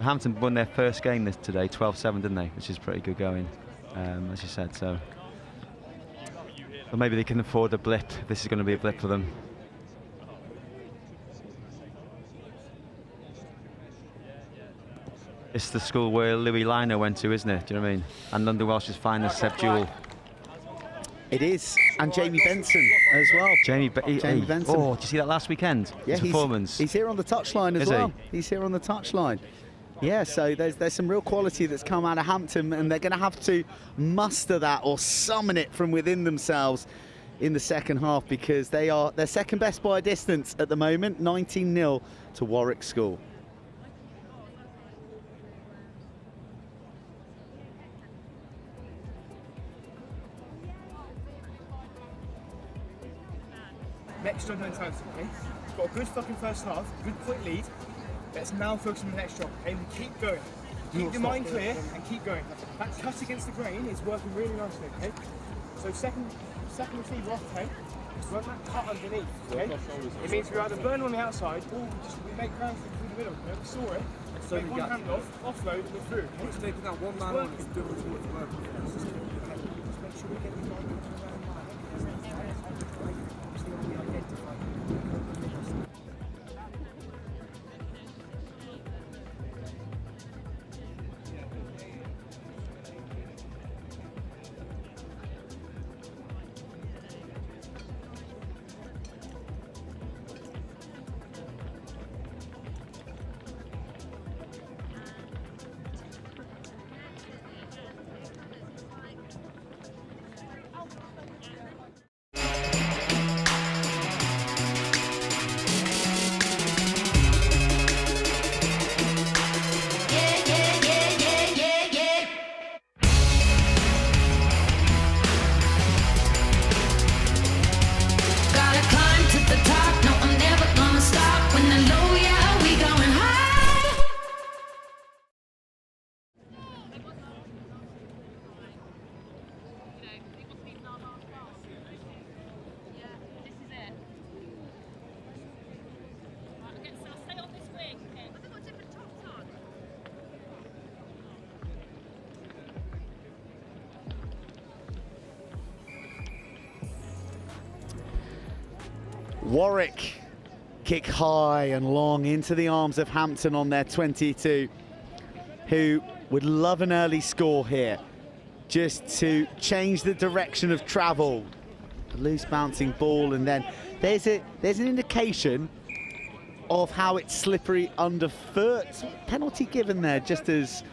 Hampton won their first game today, 12-7, didn't they? Which is pretty good going, as you said. So maybe they can afford a blip. This is going to be a blip for them. It's the school where Louis Lino went to, isn't it? Do you know what I mean? And London Welsh's finest, Seb Jewell. It is, and Jamie Benson as well. Jamie Benson. Oh, did you see that last weekend? Yeah, his performance. He's here on the touchline as well. He's here on the touchline. Yeah, so there's some real quality that's come out of Hampton, and they're going to have to muster that or summon it from within themselves in the second half, because they're second best by a distance at the moment, 19-0 to Warwick School. Next job mentality, okay? We've got a good fucking first half, good point lead. Let's now focus on the next job, okay? And keep going. Keep your mind clear and keep going. That cut against the grain is working really nicely, okay? So second receiver off, okay? Work that cut underneath, okay? It means we either burn on the outside or we make ground through the middle, okay? We saw it. So take one hand off, offload, and we're through. Okay? Just taking that one man on, it's doing work. Just make sure we get the line around. Warwick kick high and long into the arms of Hampton on their 22, who would love an early score here just to change the direction of travel. A loose bouncing ball, and then there's an indication of how it's slippery underfoot. Penalty given there just as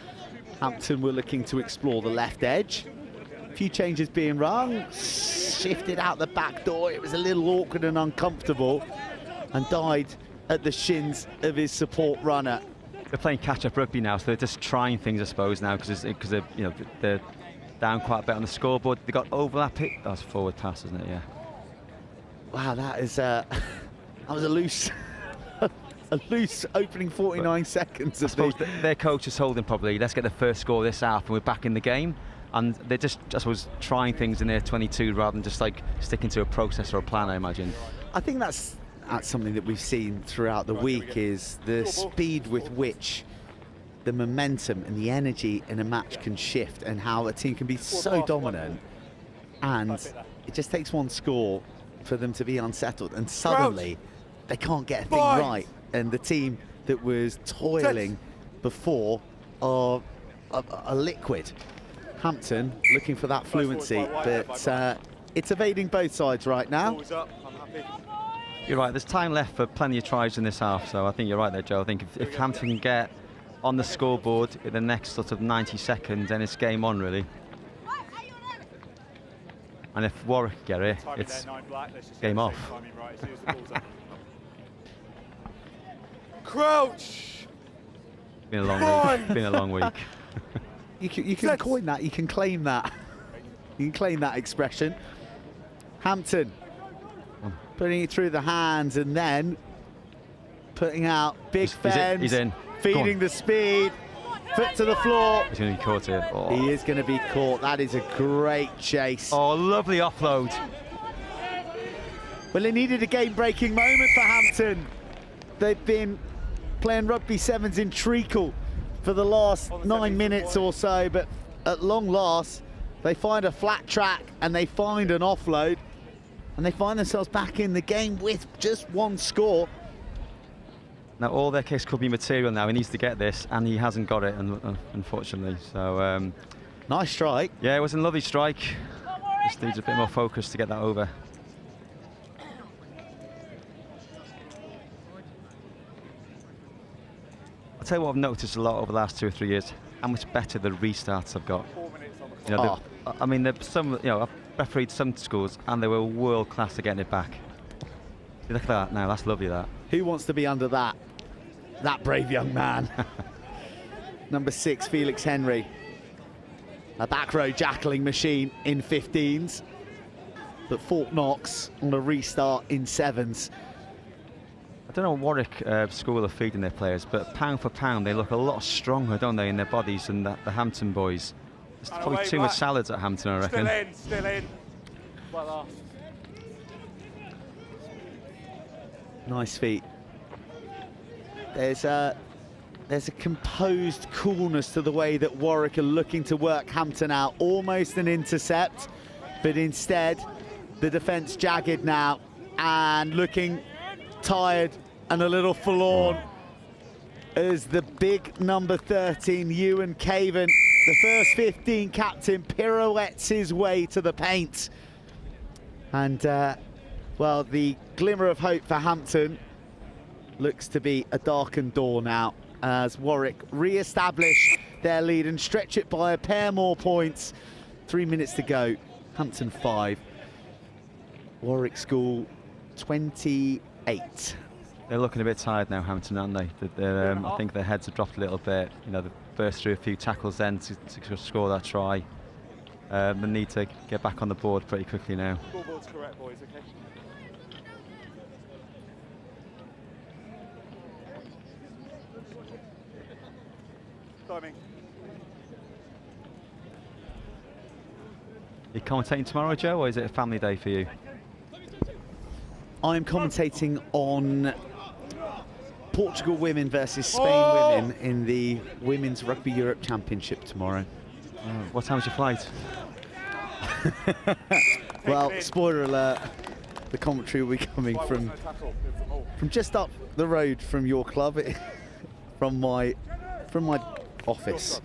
Hampton were looking to explore the left edge. A few changes being rung, shifted out the back door. It was a little awkward and uncomfortable, and died at the shins of his support runner. They're playing catch-up rugby now, so they're just trying things, I suppose, now, because they're down quite a bit on the scoreboard. They got overlap. That's a forward pass, isn't it? Yeah. Wow, that is that was a loose a loose opening 49 seconds. I suppose their coach is holding probably, let's get the first score of this half and we're back in the game. And they're just, I suppose, trying things in their 22 rather than just like sticking to a process or a plan, I imagine. I think that's something that we've seen throughout the week, is the speed with which the momentum and the energy in a match can shift, and how a team can be so dominant, and it just takes one score for them to be unsettled, and suddenly they can't get a thing right. And the team that was toiling before are liquid. Hampton looking for that fluency, but it's evading both sides right now. You're right, there's time left for plenty of tries in this half, so I think you're right there, Joe. I think if Hampton can get on the scoreboard in the next sort of 90 seconds, then it's game on, really. And if Warwick get it, it's game off. Crouch! Been a long week. Been a long week. You can coin that, you can claim that. You can claim that expression. Hampton putting it through the hands and then putting out big fence. He's in. Feeding the speed. Foot to the floor. He's going to be caught here. Oh. He is going to be caught. That is a great chase. Oh, lovely offload. Well, it needed a game-breaking moment for Hampton. They've been playing rugby sevens in treacle for the last 9 minutes or so, but at long last, they find a flat track and they find an offload, and they find themselves back in the game with just one score. Now, all their case could be material now. He needs to get this, and he hasn't got it, unfortunately. So, nice strike. Yeah, it was a lovely strike. Just needs a bit more focus to get that over. I'll tell you what I've noticed a lot over the last 2 or 3 years, how much better the restarts have got. You know, I mean, some, you know, I've refereed some schools, and they were world class at getting it back. Look at that now, that's lovely, that. Who wants to be under that brave young man? Number 6, Felix Henry. A back row jackling machine in 15s. But Fort Knox on a restart in 7s. I don't know what Warwick school are feeding their players, but pound for pound, they look a lot stronger, don't they, in their bodies than the Hampton boys. There's probably too much salads at Hampton, I reckon. Still in. Well last. Nice feet. There's a composed coolness to the way that Warwick are looking to work Hampton out. Almost an intercept, but instead the defence jagged now and looking tired and a little forlorn as the big number 13, Ewan Caven, the first 15 captain, pirouettes his way to the paint. And well, the glimmer of hope for Hampton looks to be a darkened door now as Warwick re-establish their lead and stretch it by a pair more points. 3 minutes to go. Hampton 5. Warwick School 28. They're looking a bit tired now, Hampton, aren't they? I think their heads have dropped a little bit. You know, they burst through a few tackles then to score that try. They need to get back on the board pretty quickly now. Scoreboard's correct, boys, okay? Timing. You commentating tomorrow, Joe, or is it a family day for you? I'm commentating on Portugal women versus Spain women in the Women's Rugby Europe Championship tomorrow. Oh, what time's your flight? Well, spoiler alert, the commentary will be coming from just up the road from your club, from my office.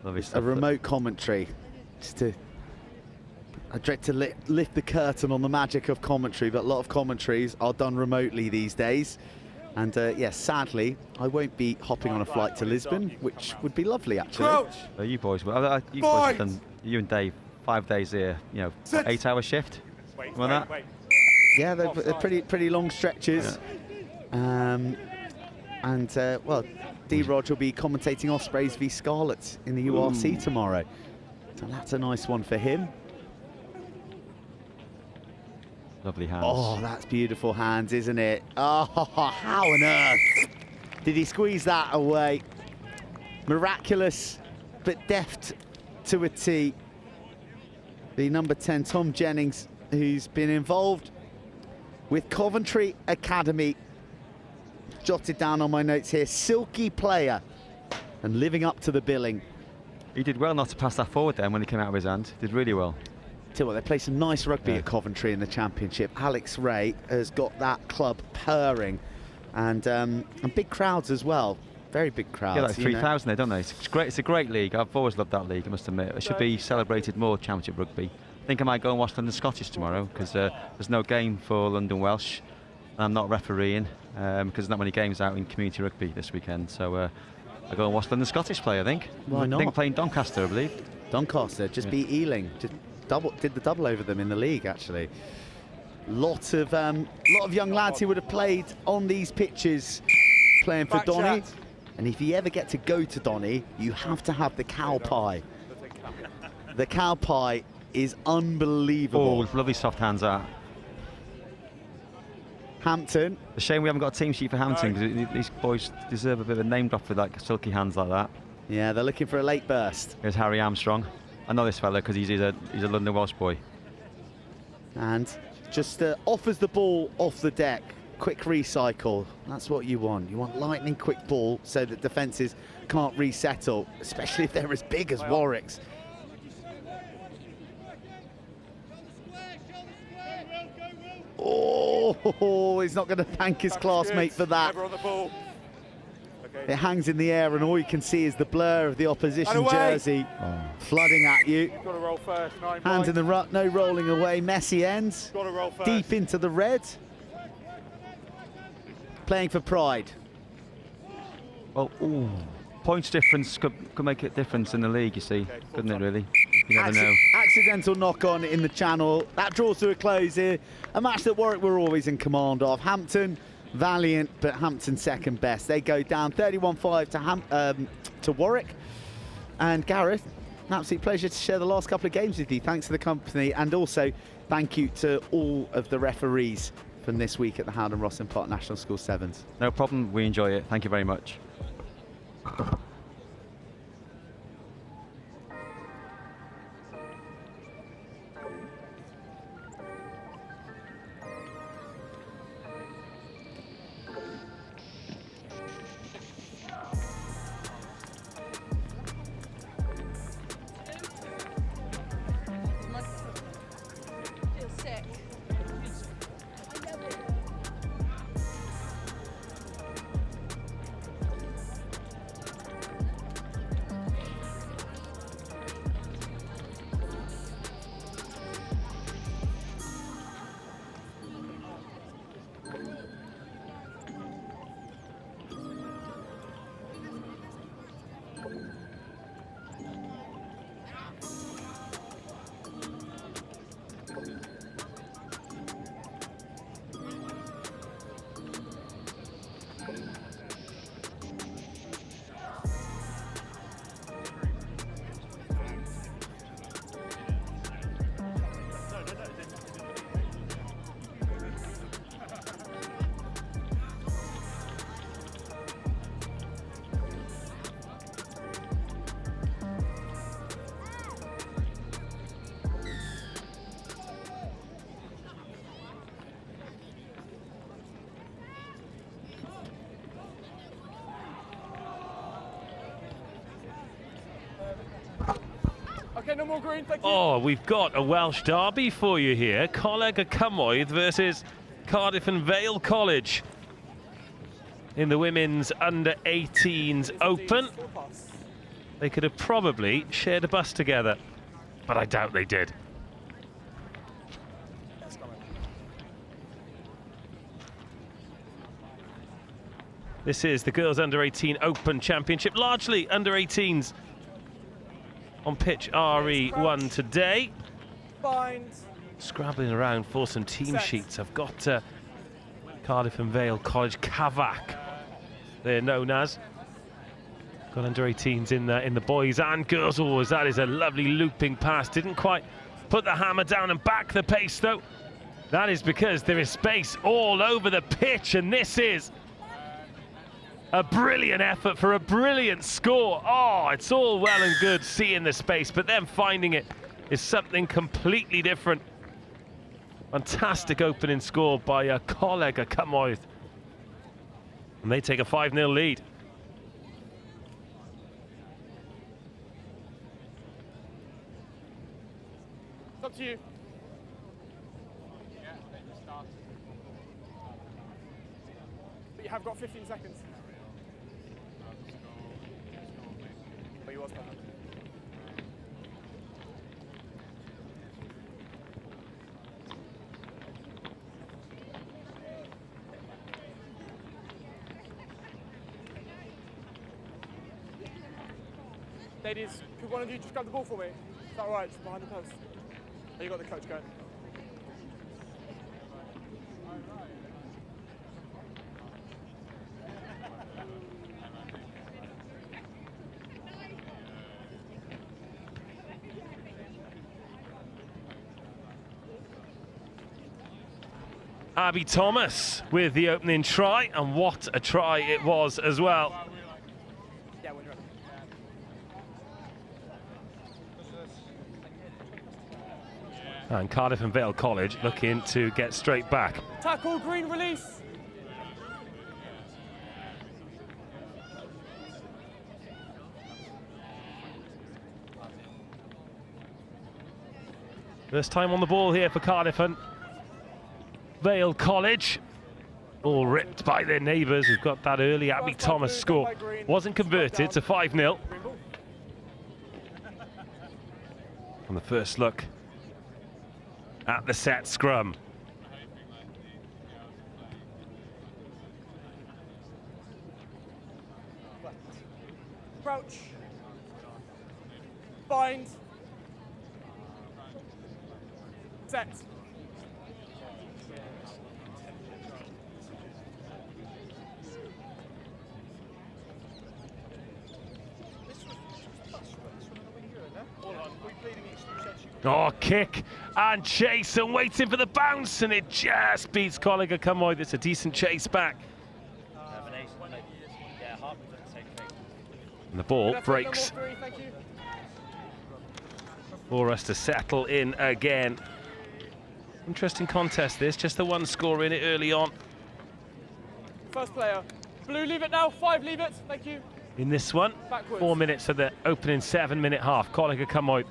Lovely a stuff. remote commentary, I dread to lift the curtain on the magic of commentary, but a lot of commentaries are done remotely these days. And yes, sadly, I won't be hopping on a flight to Lisbon, which would be lovely, actually. You boys, you boys have done, you and Dave, 5 days here, you know, 8-hour shift? Wait. Yeah, they're pretty long stretches. Yeah. Well, D-Rog will be commentating Ospreys v Scarlets in the URC tomorrow. So that's a nice one for him. Lovely hands. Oh, that's beautiful hands, isn't it? Oh, how on earth Did he squeeze that away? Miraculous, but deft to a T. The number 10, Tom Jennings, who's been involved with Coventry Academy. Jotted down on my notes here, silky player and living up to the billing. He did well not to pass that forward then when he came out of his hand. Did really well. Tell you what, they play some nice rugby at Coventry in the Championship. Alex Ray has got that club purring, and big crowds as well. Very big crowds. Yeah, like 3,000 there, don't they? It's great. It's a great league. I've always loved that league, I must admit. It should be celebrated more, Championship rugby. I think I might go and watch London Scottish tomorrow, because there's no game for London Welsh. I'm not refereeing, because there's not many games out in community rugby this weekend. So I go and watch London Scottish play, I think. Why not? I think playing Doncaster, I believe. Doncaster just beat Ealing. Just did the double over them in the league, actually. Lot of young lads who would have played on these pitches playing for Donny. And if you ever get to go to Donny, you have to have the cow pie. The cow pie is unbelievable. Oh, lovely soft hands out. Hampton. A shame we haven't got a team sheet for Hampton, because these boys deserve a bit of a name drop with like silky hands like that. Yeah, they're looking for a late burst. Here's Harry Armstrong. I know this fella because he's a London Welsh boy. And just offers the ball off the deck. Quick recycle. That's what you want. You want lightning quick ball so that defences can't resettle, especially if they're as big as Warwick's. Oh, he's not going to thank his classmate for that. It hangs in the air, and all you can see is the blur of the opposition jersey flooding at you. Got to roll first. Hands in the rut, no rolling away. Messy ends. Got to roll first. Deep into the red. Playing for pride. Well, points difference could make a difference in the league, you see, couldn't it, really? You never know. Accidental knock-on in the channel. That draws to a close here. A match that Warwick were always in command of. Hampton, valiant, but Hampton second best. They go down 31-5 to Warwick. And Gareth, an absolute pleasure to share the last couple of games with you. Thanks for the company, and also thank you to all of the referees from this week at the HOWDEN ROSSLYN Park National School Sevens. No problem, we enjoy it. Thank you very much. Okay, no more green, thank you. Oh, we've got a Welsh derby for you here. Coleg y Cymoedd versus Cardiff and Vale College in the women's under-18s Open. They could have probably shared a bus together, but I doubt they did. This is the girls under-18 Open Championship, largely under-18s on pitch RE1 today. Bind. Scrabbling around for some team sheets. I've got Cardiff and Vale College, Cavac, they're known as. Got under-18s in the boys and girls. Oh, that is a lovely looping pass. Didn't quite put the hammer down and back the pace, though. That is because there is space all over the pitch, and this is A brilliant effort for a brilliant score. Oh, it's all well and good seeing the space, but then finding it is something completely different. Fantastic opening score by a Coleg Cymoedd. And they take a 5-0 lead. It's up to you. But you have got 15 seconds. But you was perfect. Ladies, could one of you just grab the ball for me? Is that all right? Just behind the post. Oh, you got the coach going. Abby Thomas with the opening try, and what a try it was as well. And Cardiff and Vale College looking to get straight back. Tackle, green release. First time on the ball here for Cardiff and Vale College. All ripped by their neighbours who've got that early Abby Thomas score. Wasn't converted to 5-0. On the first look at the set scrum. Crouch. Bind. Set. Oh, kick and chase and waiting for the bounce, and it just beats Coleg Cymoedd. It's a decent chase back. And the ball breaks for us to settle in again. Interesting contest this, just the one score in it early on. First player. Blue, leave it now. 5, leave it. Thank you. In this one, Backwards. 4 minutes of the opening 7-minute half. Coleg Cymoedd.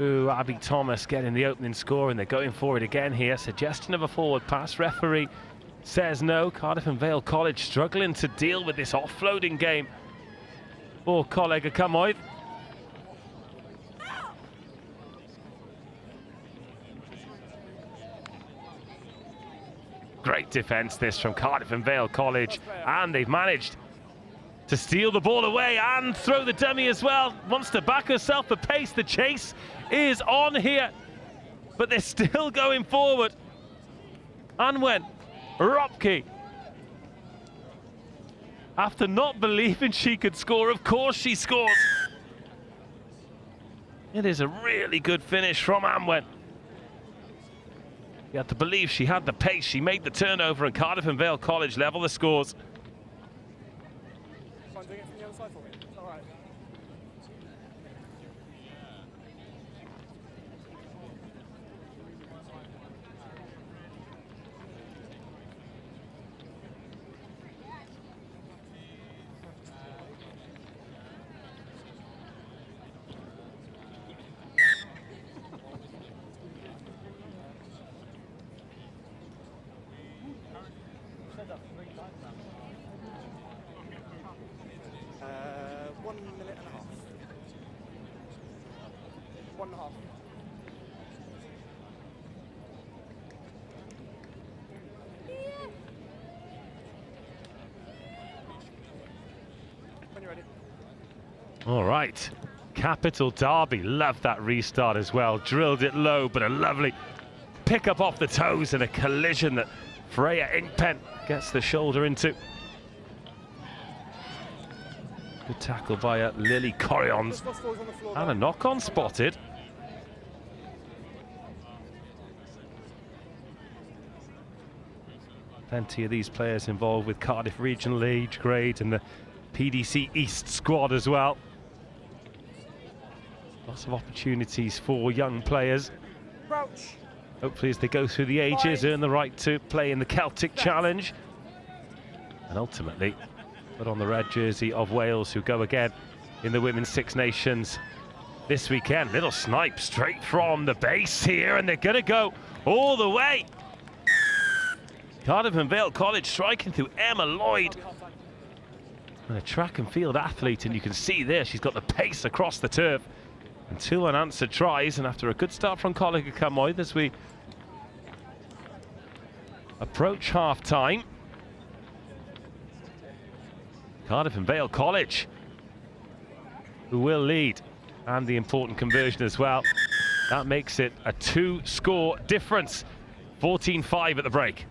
Ooh, Abby Thomas getting the opening score, and they're going for it again here. Suggestion of a forward pass. Referee says no. Cardiff and Vale College struggling to deal with this offloading game for Coleg Cymoedd. Great defence this from Cardiff and Vale College, and they've managed to steal the ball away and throw the dummy as well. Wants to back herself for pace. The chase is on here, but they're still going forward. Unwen Ropke, after not believing she could score, of course she scores. It is a really good finish from Amwen. You had to believe she had the pace. She made the turnover, and Cardiff and Vale College level the scores. Doing it from the other side for me. It's all right. All right, Capital Derby, love that restart as well. Drilled it low, but a lovely pick up off the toes and a collision that Freya Inkpen gets the shoulder into. Good tackle by Lily Corions, and a knock-on spotted. Plenty of these players involved with Cardiff Regional Age Grade and the PDC East squad as well. Lots of opportunities for young players. Crouch. Hopefully as they go through the ages, earn the right to play in the Celtic Challenge. And ultimately, put on the red jersey of Wales, who go again in the Women's Six Nations this weekend. Little snipe straight from the base here, and they're going to go all the way. Cardiff and Vale College striking through Emma Lloyd. And a track and field athlete, and you can see there she's got the pace across the turf. And 2 unanswered tries, and after a good start from Coleg Cymoedd as we approach half-time. Cardiff and Vale College, who will lead, and the important conversion as well. That makes it a 2-score difference. 14-5 at the break.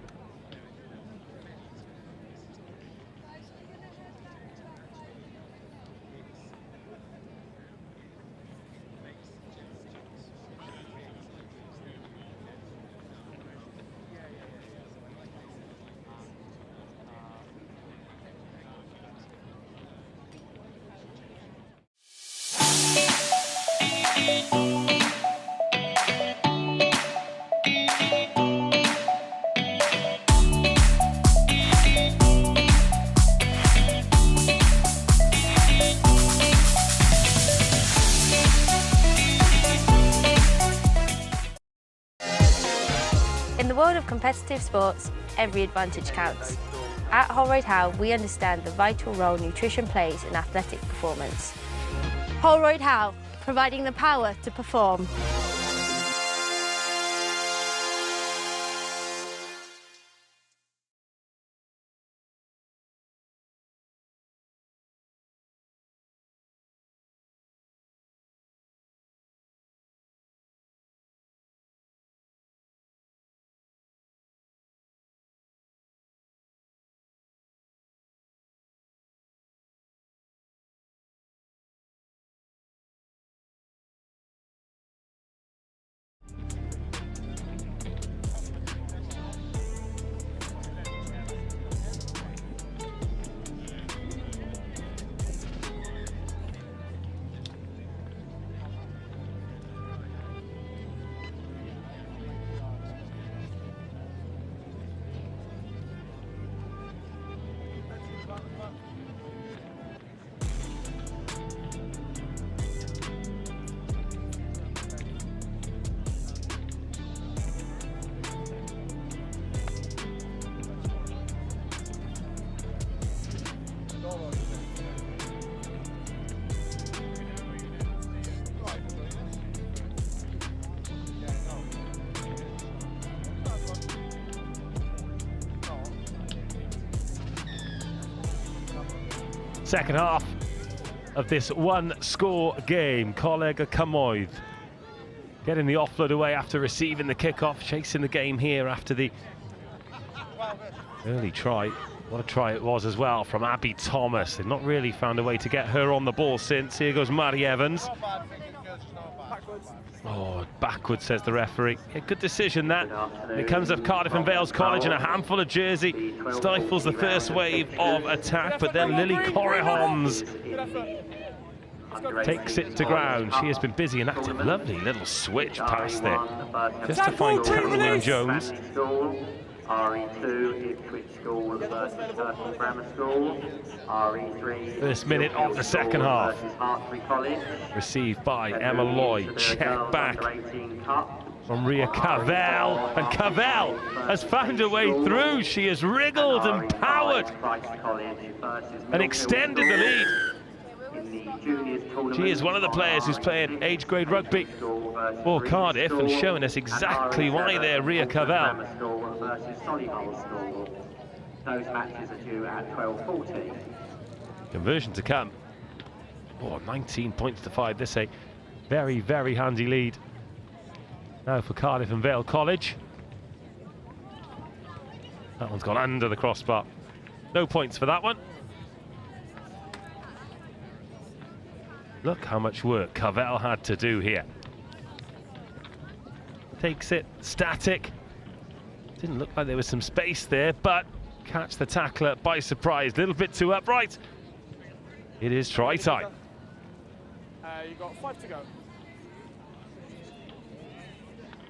In the world of competitive sports, every advantage counts. At Holroyd Howe, we understand the vital role nutrition plays in athletic performance. Holroyd Howe, providing the power to perform. Second half of this 1-score game. Coleg Cymoedd getting the offload away after receiving the kickoff, chasing the game here after the early try. What a try it was as well from Abby Thomas. They've not really found a way to get her on the ball since. Here goes Maddie Evans. Oh, backwards, says the referee. Yeah, good decision that. It comes of Cardiff and Vale College, and a handful of jersey stifles the first wave of attack, but then Lily Corrihons takes it to ground. She has been busy and active. Lovely little switch pass there, just to find Caroline Jones. RE2 Ipswich School versus Turtle Grammar School. RE3 first minute of the second half. Received by Emma Lloyd. Check back from Ria Cavell. And Cavell has found her way through. She has wriggled and powered and extended the lead. She is one of the players who's playing age grade rugby for Cardiff and showing us exactly why they're Ria Cavell. Those matches are due at 12:40. Conversion to come. Oh, 19 points to 5. This a very, very handy lead now for Cardiff and Vale College. That one's gone under the crossbar. No points for that one. Look how much work Cavell had to do here. Takes it, static. Didn't look like there was some space there, but catch the tackler by surprise. A little bit too upright. It is try time. You've got 5 to go.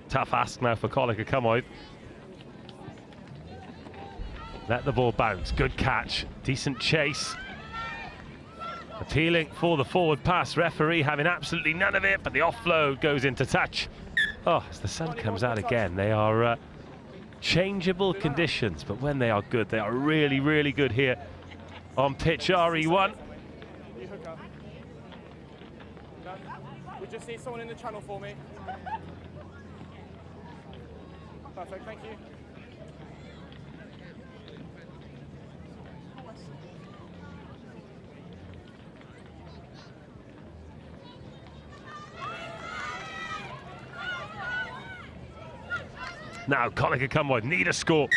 Tough ask now for Colliger Cummoith. Let the ball bounce. Good catch. Decent chase. Appealing for the forward pass. Referee having absolutely none of it, but the offload goes into touch. Oh, as the sun comes out again, they are changeable conditions, but when they are good, they are really, really good here on pitch RE1. We just need someone in the channel for me. Perfect, thank you. Now Colliger Cummoith need a score.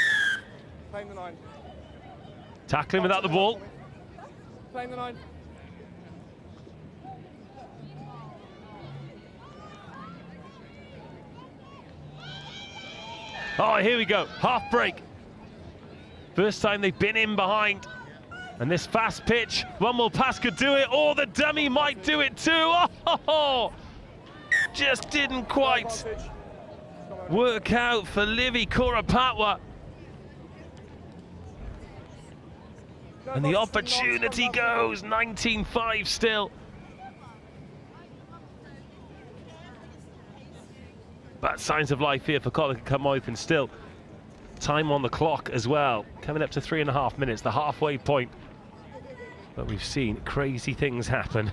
Playing the 9. Tackling without the ball. Playing the 9. Oh, here we go. Half break. First time they've been in behind. And this fast pitch, one more pass could do it, or the dummy might do it too. Oh, just didn't quite work out for Livy Kurapatwa. And the opportunity goes, 19-5 still. But signs of life here for Colliger Cummoith, and still time on the clock as well. Coming up to 3.5 minutes, the halfway point. But we've seen crazy things happen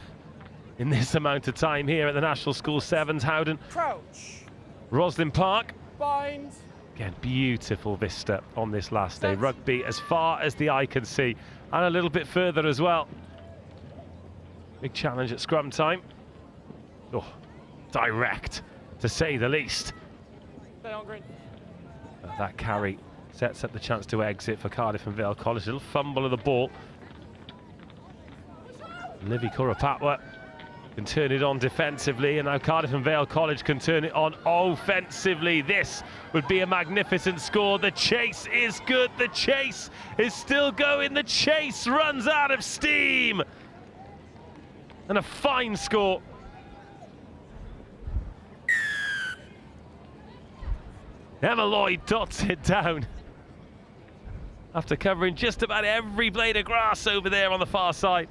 in this amount of time here at the National School Sevens, Howden. Crouch. Roslyn Park. Bind. Again, beautiful vista on this last day. Rugby as far as the eye can see, and a little bit further as well. Big challenge at scrum time. Oh, direct, to say the least. Stay on green. That carry sets up the chance to exit for Cardiff and Vale College. A little fumble of the ball. Livy Kurapatwa can turn it on defensively, and now Cardiff and Vale College can turn it on offensively. This would be a magnificent score. The chase is good. The chase is still going. The chase runs out of steam. And a fine score. Emma Lloyd dots it down after covering just about every blade of grass over there on the far side.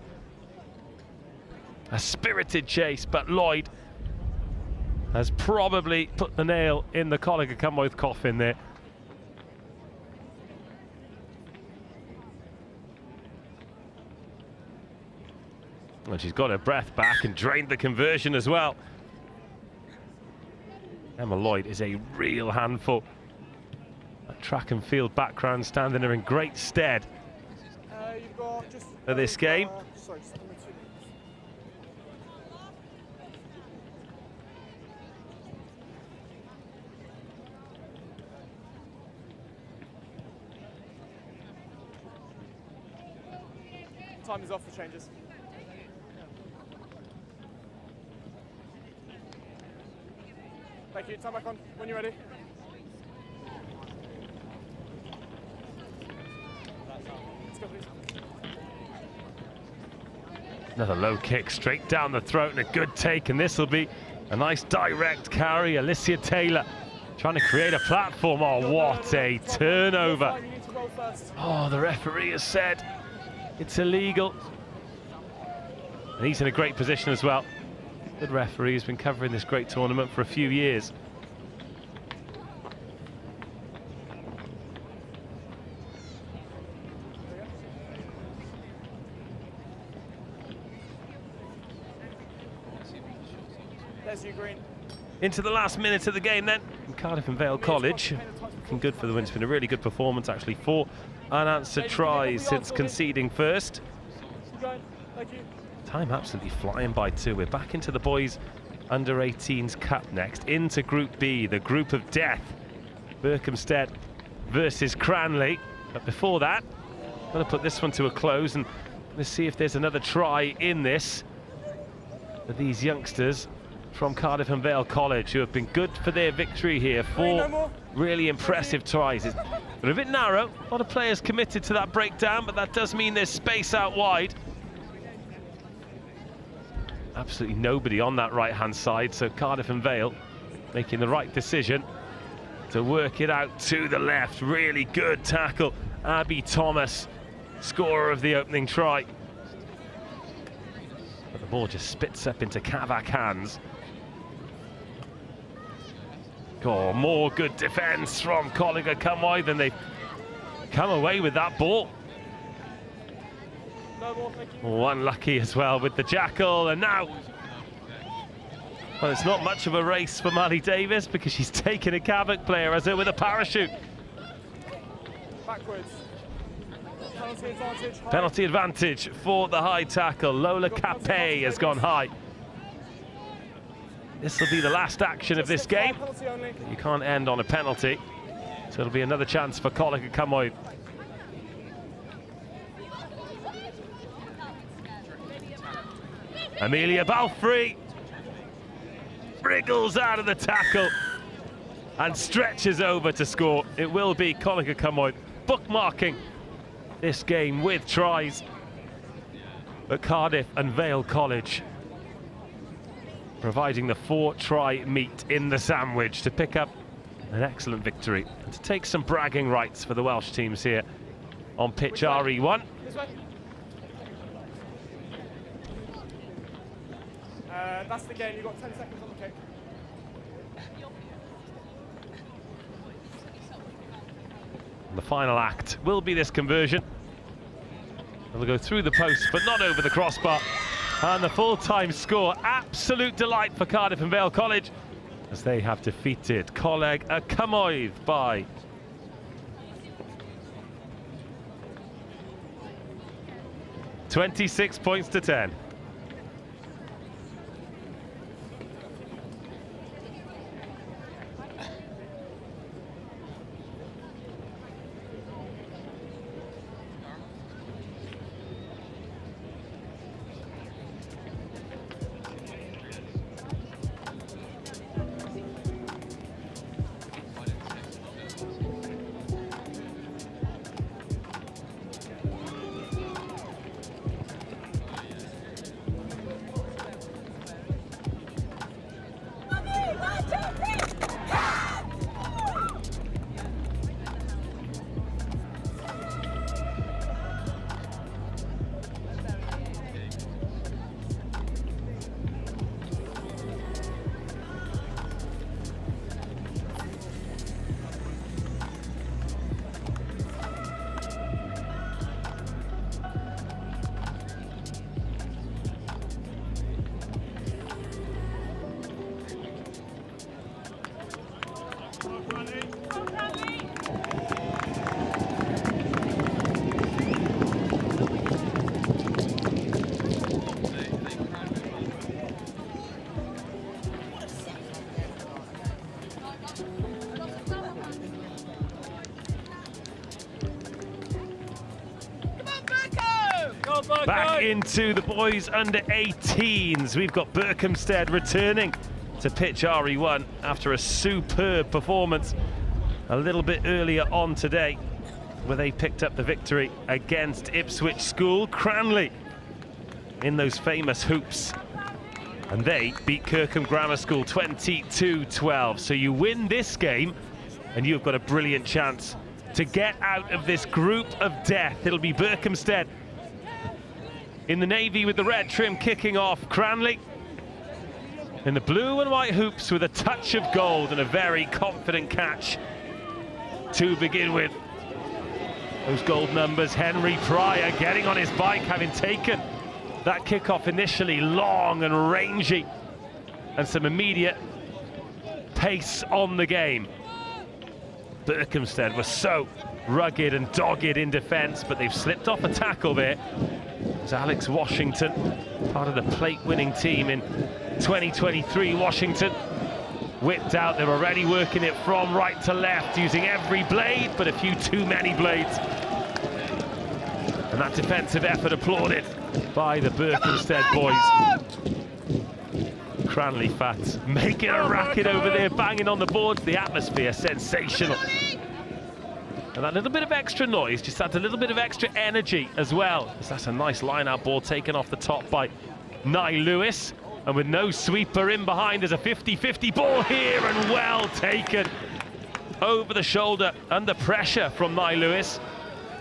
A spirited chase, but Lloyd has probably put the nail in the Colliger Cummoith coffin there. And she's got her breath back and drained the conversion as well. Emma Lloyd is a real handful. That track and field background standing her in great stead You've got just for this game. Sorry, just give me 2 minutes. Time is off for changes. Thank you. Time back on when you're ready. Let's go, please. Another low kick straight down the throat and a good take, and this will be a nice direct carry. Alicia Taylor trying to create a platform. Oh, what a turnover. Oh, the referee has said it's illegal. And he's in a great position as well. Good referee, has been covering this great tournament for a few years. There's you, Green. Into the last minute of the game then. Cardiff and Vale College looking good for the win. It's been a really good performance actually. 4 unanswered tries since conceding first. Thank you. Time absolutely flying by too. We're back into the boys under 18s Cup next, into Group B, the group of death. Berkhamsted versus Cranley. But before that, going to put this one to a close, and let's see if there's another try in this for these youngsters from Cardiff and Vale College, who have been good for their victory here. 4 really impressive tries. They're a bit narrow, a lot of players committed to that breakdown, but that does mean there's space out wide. Absolutely nobody on that right-hand side, so Cardiff and Vale making the right decision to work it out to the left. Really good tackle. Abby Thomas, scorer of the opening try. But the ball just spits up into Kavak hands. Oh, more good defence from Colliger Cumway than they've come away with that ball. Oh, unlucky as well with the jackal, and now, well, it's not much of a race for Mally Davis because she's taken a Kavak player as her with a parachute. Backwards. Penalty advantage. Penalty advantage for the high tackle. Lola Capet has gone high. This will be the last action of this game. You can't end on a penalty, so it'll be another chance for Colliger Cumway. Amelia Balfrey wriggles out of the tackle and stretches over to score. It will be Colliger Cumway bookmarking this game with tries at Cardiff and Vale College, providing the 4-try meat in the sandwich to pick up an excellent victory and to take some bragging rights for the Welsh teams here on pitch RE1. That's the game. You've got 10 seconds on the kick. The final act will be this conversion. It'll go through the post, but not over the crossbar. And the full-time score, absolute delight for Cardiff and Vale College, as they have defeated Colliger Cumway by 26 points to 10. Back into the boys under 18s. We've got Berkhamsted returning to pitch RE1 after a superb performance a little bit earlier on today, where they picked up the victory against Ipswich School. Cranley in those famous hoops, and they beat Kirkham Grammar School 22-12. So you win this game and you've got a brilliant chance to get out of this group of death. It'll be Berkhamsted in the navy with the red trim kicking off. Cranley in the blue and white hoops with a touch of gold and a very confident catch to begin with. Those gold numbers. Henry Pryor getting on his bike, having taken that kickoff initially long and rangy, and some immediate pace on the game. Berkhamsted was so rugged and dogged in defence, but they've slipped off a tackle there. It's Alex Washington, part of the plate-winning team in 2023. Washington whipped out. They're already working it from right to left, using every blade, but a few too many blades. And that defensive effort applauded by the Berkhamsted boys. Cranley fans making a racket over there, banging on the boards. The atmosphere, sensational. And that little bit of extra noise just adds a little bit of extra energy as well. That's a nice line-out ball taken off the top by Nye Lewis. And with no sweeper in behind, there's a 50-50 ball here, and well taken. Over the shoulder, under pressure from Nye Lewis.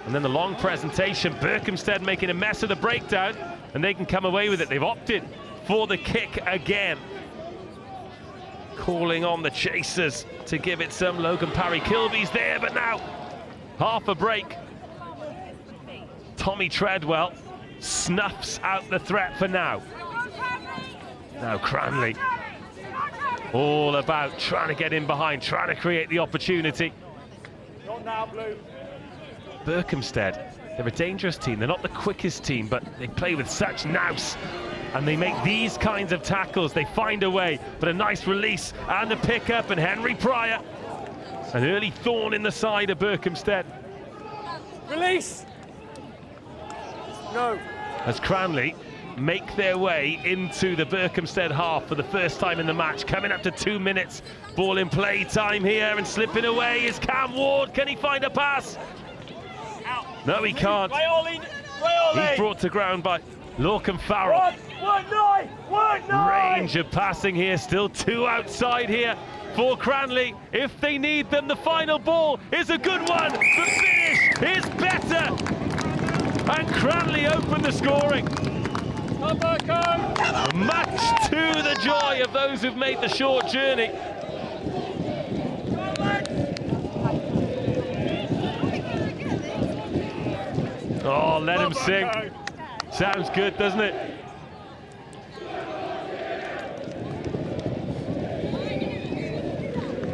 And then the long presentation, Berkhamsted making a mess of the breakdown, and they can come away with it. They've opted for the kick again. Calling on the chasers to give it some. Logan Parry-Kilby's there, but now half a break. Tommy Treadwell snuffs out the threat for now. Now Cranley, all about trying to get in behind, trying to create the opportunity. Not now, Blue. Berkhamsted, they're a dangerous team. They're not the quickest team, but they play with such nous. And they make these kinds of tackles. They find a way, but a nice release and a pick-up, and Henry Pryor. An early thorn in the side of Berkhamsted. Release! No. As Cranley make their way into the Berkhamsted half for the first time in the match, coming up to 2 minutes. Ball in play time here, and slipping away is Cam Ward. Can he find a pass? No, he can't. He's brought to ground by Lorcan Farrell. Range of passing here, still 2 outside here for Cranley. If they need them, the final ball is a good one. The finish is better. And Cranley opened the scoring. Much to the joy of those who've made the short journey. Oh, let him sing. Sounds good, doesn't it?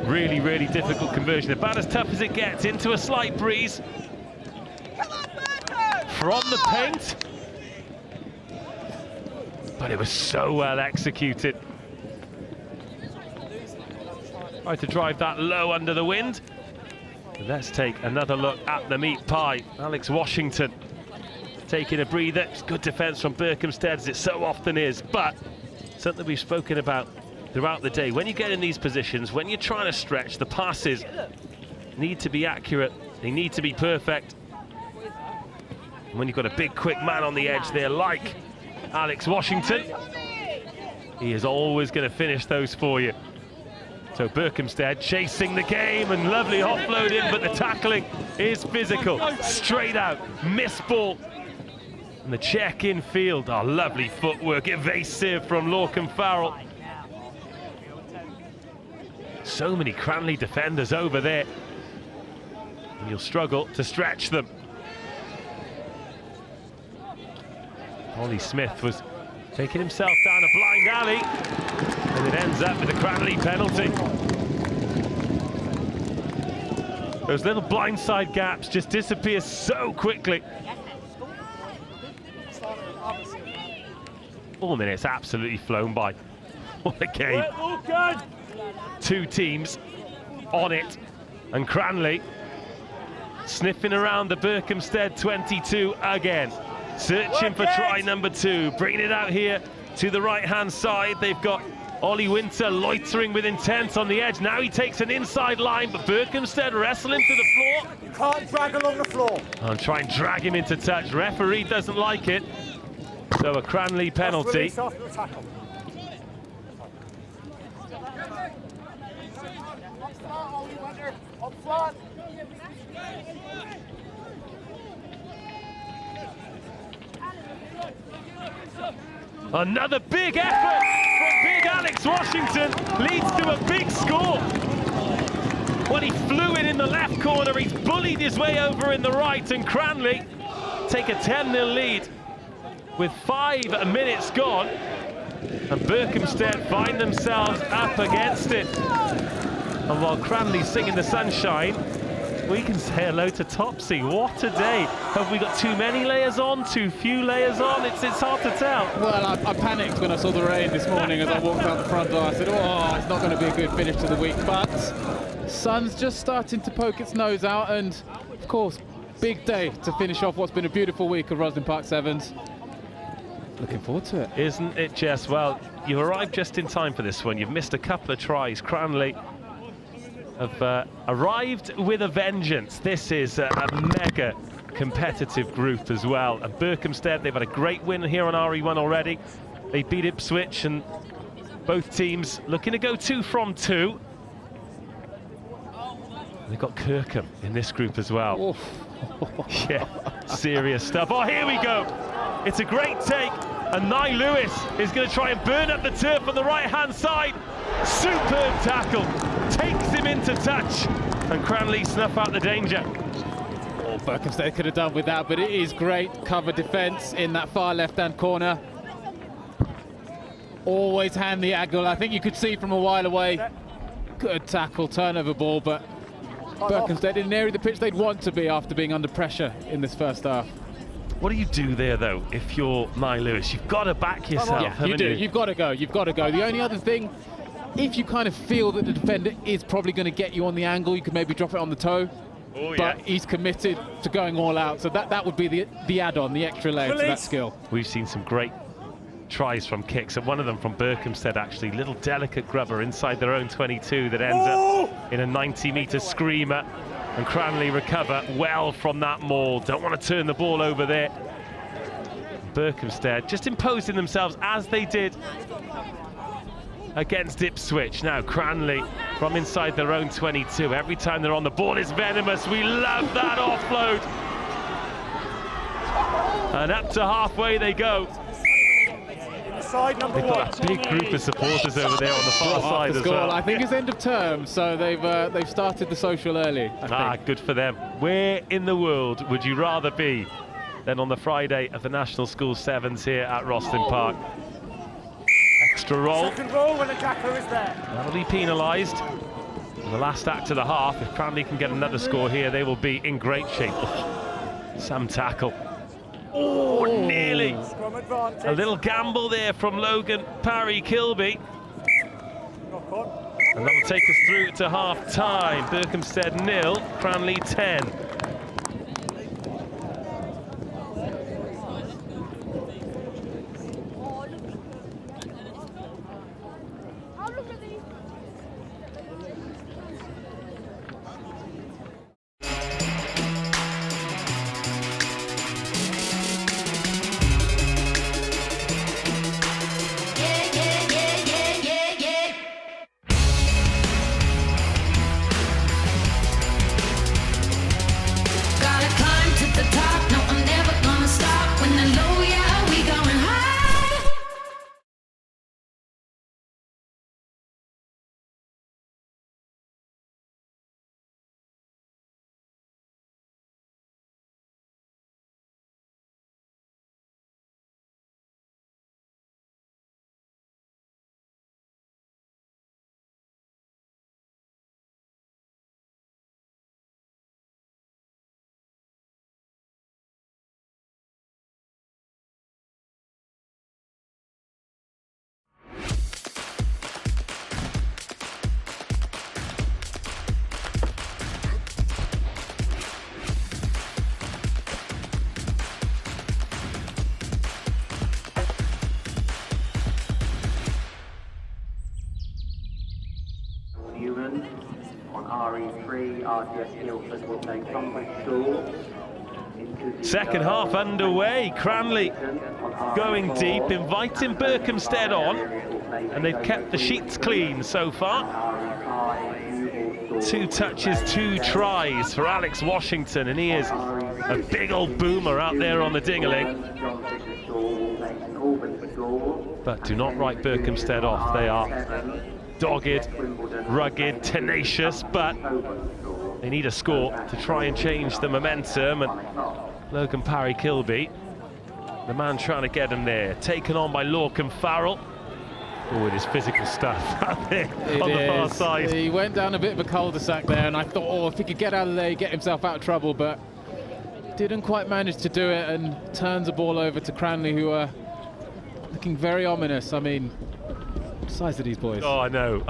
Really, really difficult conversion. About as tough as it gets, into a slight breeze. From the paint. But it was so well executed. Tried to drive that low under the wind. Let's take another look at the meat pie. Alex Washington taking a breather. It's good defence from Berkhamsted, as it so often is, but something we've spoken about throughout the day. When you get in these positions, when you're trying to stretch, the passes need to be accurate. They need to be perfect. And when you've got a big, quick man on the edge there, like Alex Washington, he is always going to finish those for you. So Berkhamsted chasing the game, and lovely offload in, but the tackling is physical. Straight out, miss ball. And the check in field, oh, lovely footwork, evasive from Lorcan Farrell. So many Cranley defenders over there. And you'll struggle to stretch them. Ollie Smith was taking himself down a blind alley, and it ends up with a Cranley penalty. Those little blindside gaps just disappear so quickly. 4 minutes absolutely flown by. What a game. 2 teams on it, and Cranley sniffing around the Berkhamsted 22 again. Searching for try number 2, bringing it out here to the right-hand side. They've got Ollie Winter loitering with intent on the edge. Now he takes an inside line, but Berkhamsted wrestling to the floor. You can't drag along the floor. And try and drag him into touch. Referee doesn't like it. So a Cranley penalty. Another big effort from big Alex Washington leads to a big score. When he flew it in the left corner, he's bullied his way over in the right, and Cranley take a 10-0 lead with 5 minutes gone. And Berkhamsted find themselves up against it. And while Cranley's singing the sunshine, we can say hello to Topsy. What a day. Have we got too many layers on, too few layers on? It's hard to tell. Well, I panicked when I saw the rain this morning as I walked out the front door. I said, oh, it's not going to be a good finish to the week. But sun's just starting to poke its nose out, and of course, big day to finish off what's been a beautiful week of Roslyn Park Sevens. Looking forward to it. Isn't it just, well, you've arrived just in time for this one. You've missed a couple of tries. Cranley have arrived with a vengeance. This is a mega competitive group as well. And Berkhamsted, they've had a great win here on RE1 already. They beat Ipswich, and both teams looking to go 2 from 2. They've got Kirkham in this group as well. Yeah, serious stuff. Oh, here we go. It's a great take, and Nye Lewis is going to try and burn up the turf on the right-hand side. Superb tackle, takes him into touch, and Cranley snuff out the danger. Oh, Berkhamsted could have done with that, but it is great cover defence in that far left-hand corner. Always hand the angle. I think you could see from a while away. Good tackle, turnover ball, but Berkhamsted in an area of the pitch they'd want to be after being under pressure in this first half. What do you do there, though, if you're Nye Lewis? You've got to back yourself, Yeah, you do. You've got to go. You've got to go. The only other thing, if you kind of feel that the defender is probably going to get you on the angle, you could maybe drop it on the toe. Oh, but he's committed to going all out, so that would be the add-on, the extra layer to that skill. We've seen some great tries from kicks, and one of them from Berkhamsted, actually. Little delicate grubber inside their own 22 that ends up in a 90-metre screamer, and Cranley recover well from that maul. Don't want to turn the ball over there. Berkhamsted just imposing themselves as they did against Ipswich. Now Cranley from inside their own 22. Every time they're on the ball is venomous. We love that offload. And up to halfway they go. Side number They've got a big group of supporters over there on the far side as well. I think it's end of term, so they've started the social early. I think. Good for them. Where in the world would you rather be than on the Friday of the National School Sevens here at Rosslyn Park? Extra roll. Second roll when the tackler is there. That'll be penalised. The last act of the half, if Cranley can get another score here, they will be in great shape. Some tackle. Oh, nearly. A little gamble there from Logan Parry Kilby. And that'll take us through to half-time. Berkhamsted 0, Cranley 10. On RE3, RGS Guildford will take Conway School. Second half underway. Cranley going deep, inviting Berkhamsted on, and they've kept the sheets clean so far. 2 touches, 2 tries for Alex Washington, and he is a big old boomer out there on the dingling. But do not write Berkhamsted off. They are dogged, rugged, tenacious, but they need a score to try and change the momentum. And Logan Parry Kilby, the man trying to get him there, taken on by Lorcan Farrell. Oh, it is physical stuff out there on the far side. He went down a bit of a cul-de-sac there, and I thought, oh, if he could get out of there, get himself out of trouble, but didn't quite manage to do it, and turns the ball over to Cranley, who are looking very ominous. I mean, size of these boys. Oh, I know.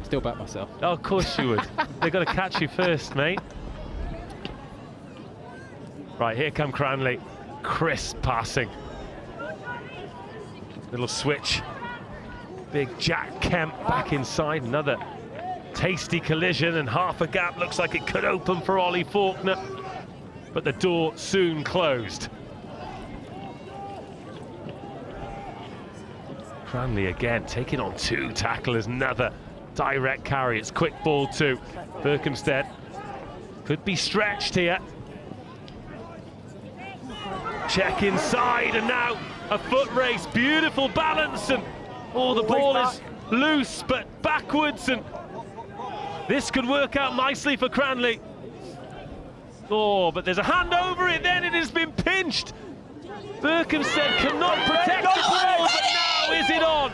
Still back myself. Oh, of course you would. They've got to catch you first, mate. Right, here come Cranley. Crisp passing. Little switch. Big Jack Kemp back inside. Another tasty collision, and half a gap looks like it could open for Ollie Faulkner, but the door soon closed. Cranley again taking on 2 tacklers. Another direct carry. It's quick ball too. Berkhamsted could be stretched here. Check inside, and now a foot race. Beautiful balance, and the ball is loose but backwards, and this could work out nicely for Cranley. But there's a hand over it, then it has been pinched. Berkhamsted cannot protect the ball, but now is it on?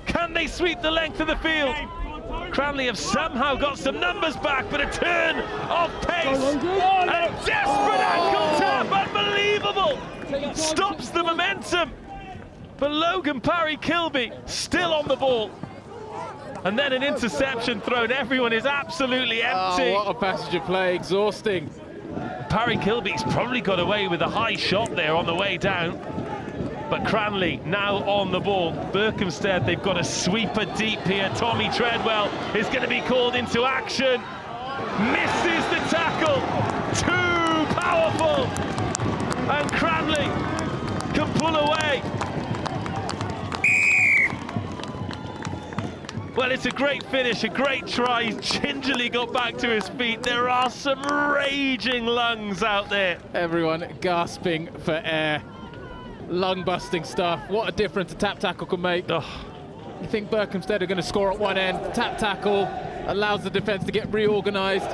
Can they sweep the length of the field? Cranley have somehow got some numbers back, but a turn of pace, a desperate ankle tap, unbelievable, stops the momentum. But Logan Parry-Kilby still on the ball. And then an interception thrown. Everyone is absolutely empty. Oh, what a passage of play, exhausting. Parry-Kilby's probably got away with a high shot there on the way down. But Cranley now on the ball. Berkhamsted, they've got a sweeper deep here. Tommy Treadwell is going to be called into action. Misses the tackle. Too powerful. And Cranley can pull away. Well, it's a great finish, a great try. He's gingerly got back to his feet. There are some raging lungs out there. Everyone gasping for air. Lung-busting stuff. What a difference a tap tackle can make. You think Berkhamsted are going to score at one end. Tap tackle allows the defence to get reorganised.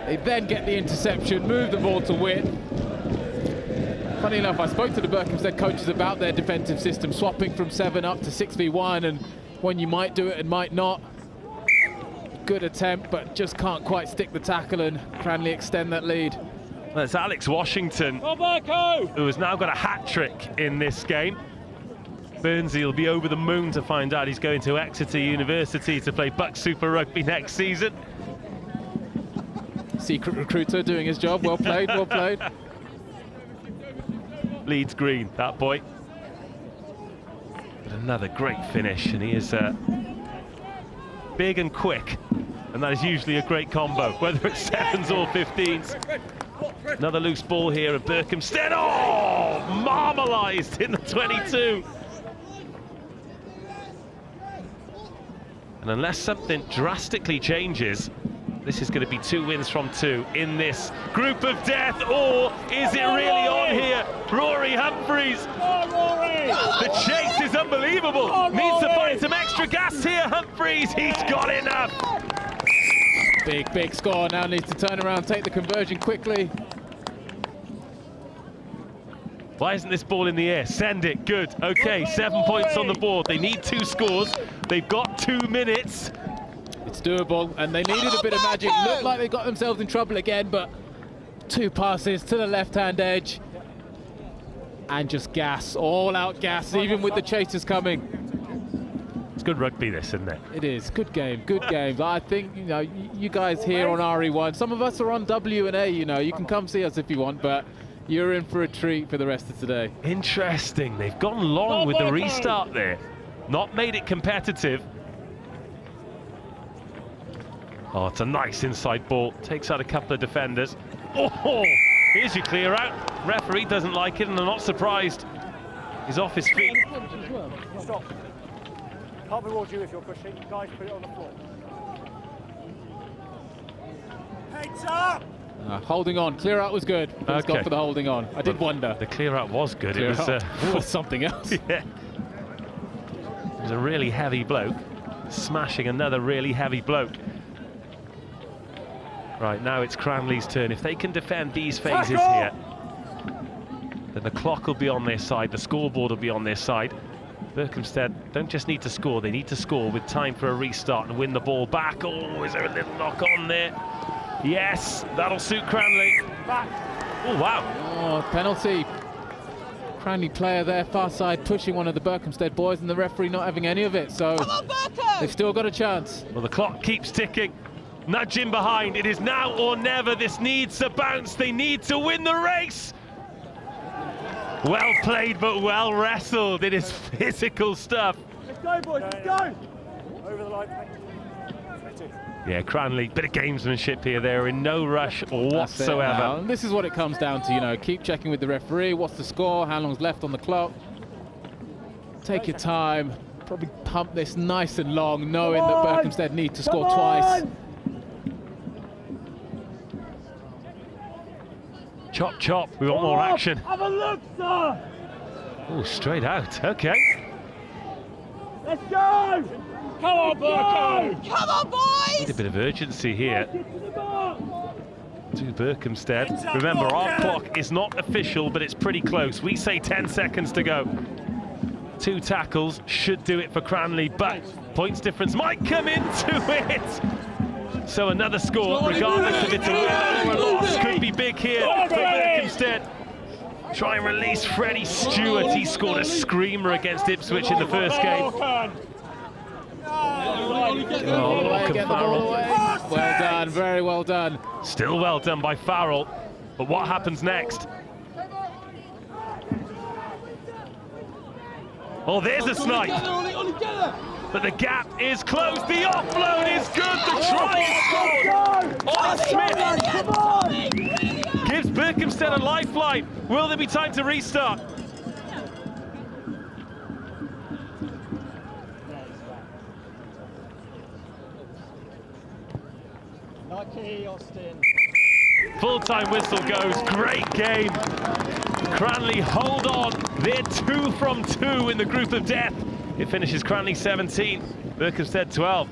They then get the interception, move the ball to width. Funny enough, I spoke to the Berkhamsted coaches about their defensive system, swapping from 7 up to 6v1, and when you might do it and might not. Good attempt, but just can't quite stick the tackle, and Cranley extend that lead. Well, it's Alex Washington, who has now got a hat-trick in this game. Burnsy will be over the moon to find out he's going to Exeter University to play Buck Super Rugby next season. Secret recruiter doing his job. Well played, well played. Leeds green, that boy. But another great finish, and he is big and quick, and that is usually a great combo, whether it's 7s or 15s. Another loose ball here at Berkhamsted. Oh, marmalised in the 22. And unless something drastically changes, this is going to be 2 wins from 2 in this group of death. Or is it really on here? Rory Humphreys. The chase is unbelievable. Needs to find some extra gas here, Humphreys. He's got enough. Big, big score. Now needs to turn around, take the conversion quickly. Why isn't this ball in the air? Send it. Good. Okay, 7 points on the board. They need 2 scores. They've got 2 minutes. It's doable, and they needed a bit of magic. Looked like they got themselves in trouble again, but 2 passes to the left-hand edge. And just gas, all-out gas, even with the chasers coming. It's good rugby, this, isn't it? It is. Good game, good game. I think, you know, you guys here on RE1, some of us are on W&A, you know. You can come see us if you want, but you're in for a treat for the rest of today. Interesting. They've gone long with the restart there. Not made it competitive. Oh, it's a nice inside ball. Takes out a couple of defenders. Oh, here's your clear out. Referee doesn't like it, and I'm not surprised. He's off his feet. Stop. Can't reward you if you're pushing. Guys, put it on the floor. Heads up! Holding on. Clear out was good. He's gone for the holding on. I did wonder. The clear out was good. Clear it was something else. Yeah. It was a really heavy bloke smashing another really heavy bloke. Right, now it's Cranley's turn. If they can defend these phases here, then the clock will be on their side, the scoreboard will be on their side. Berkhamsted don't just need to score, they need to score with time for a restart and win the ball back. Oh, is there a little knock on there? Yes, that'll suit Cranley. Oh, wow. Oh, penalty. Cranley player there, far side, pushing one of the Berkhamsted boys, and the referee not having any of it, so they've still got a chance. Well, the clock keeps ticking. Nudge in behind. It is now or never. This needs to bounce. They need to win the race. Well played, but well wrestled. It is physical stuff. Let's go, boys, let's go! Over the line. Yeah, Cranley, bit of gamesmanship here. They're in no rush whatsoever. This is what it comes down to, you know, keep checking with the referee. What's the score? How long's left on the clock? Take your time. Probably pump this nice and long, knowing that Berkhamsted need to score twice. Chop, chop. We want more action. Have a look, sir! Oh, straight out. Okay. Let's go! Come on, Come on, boys! Need a bit of urgency here to Berkhamsted. Remember, our clock is not official, but it's pretty close. We say 10 seconds to go. 2 tackles should do it for Cranley, but points difference might come into it. So another score, regardless if it's a win or a loss, could be big here for Berkhamsted. Try and release Freddie Stewart. He scored a screamer against Ipswich in the first game. Get the ball away. Well done, very well done. Still well done by Farrell, but what happens next? Oh, there's a snipe. But the gap is closed. The offload is good. The try is scored. Oh, Smith gives Berkhamsted a lifeline. Will there be time to restart? Lucky, Austin. Full-time whistle goes. Great game. Cranley hold on. They're 2 from 2 in the group of death. It finishes Cranley 17, Berkhamsted 12.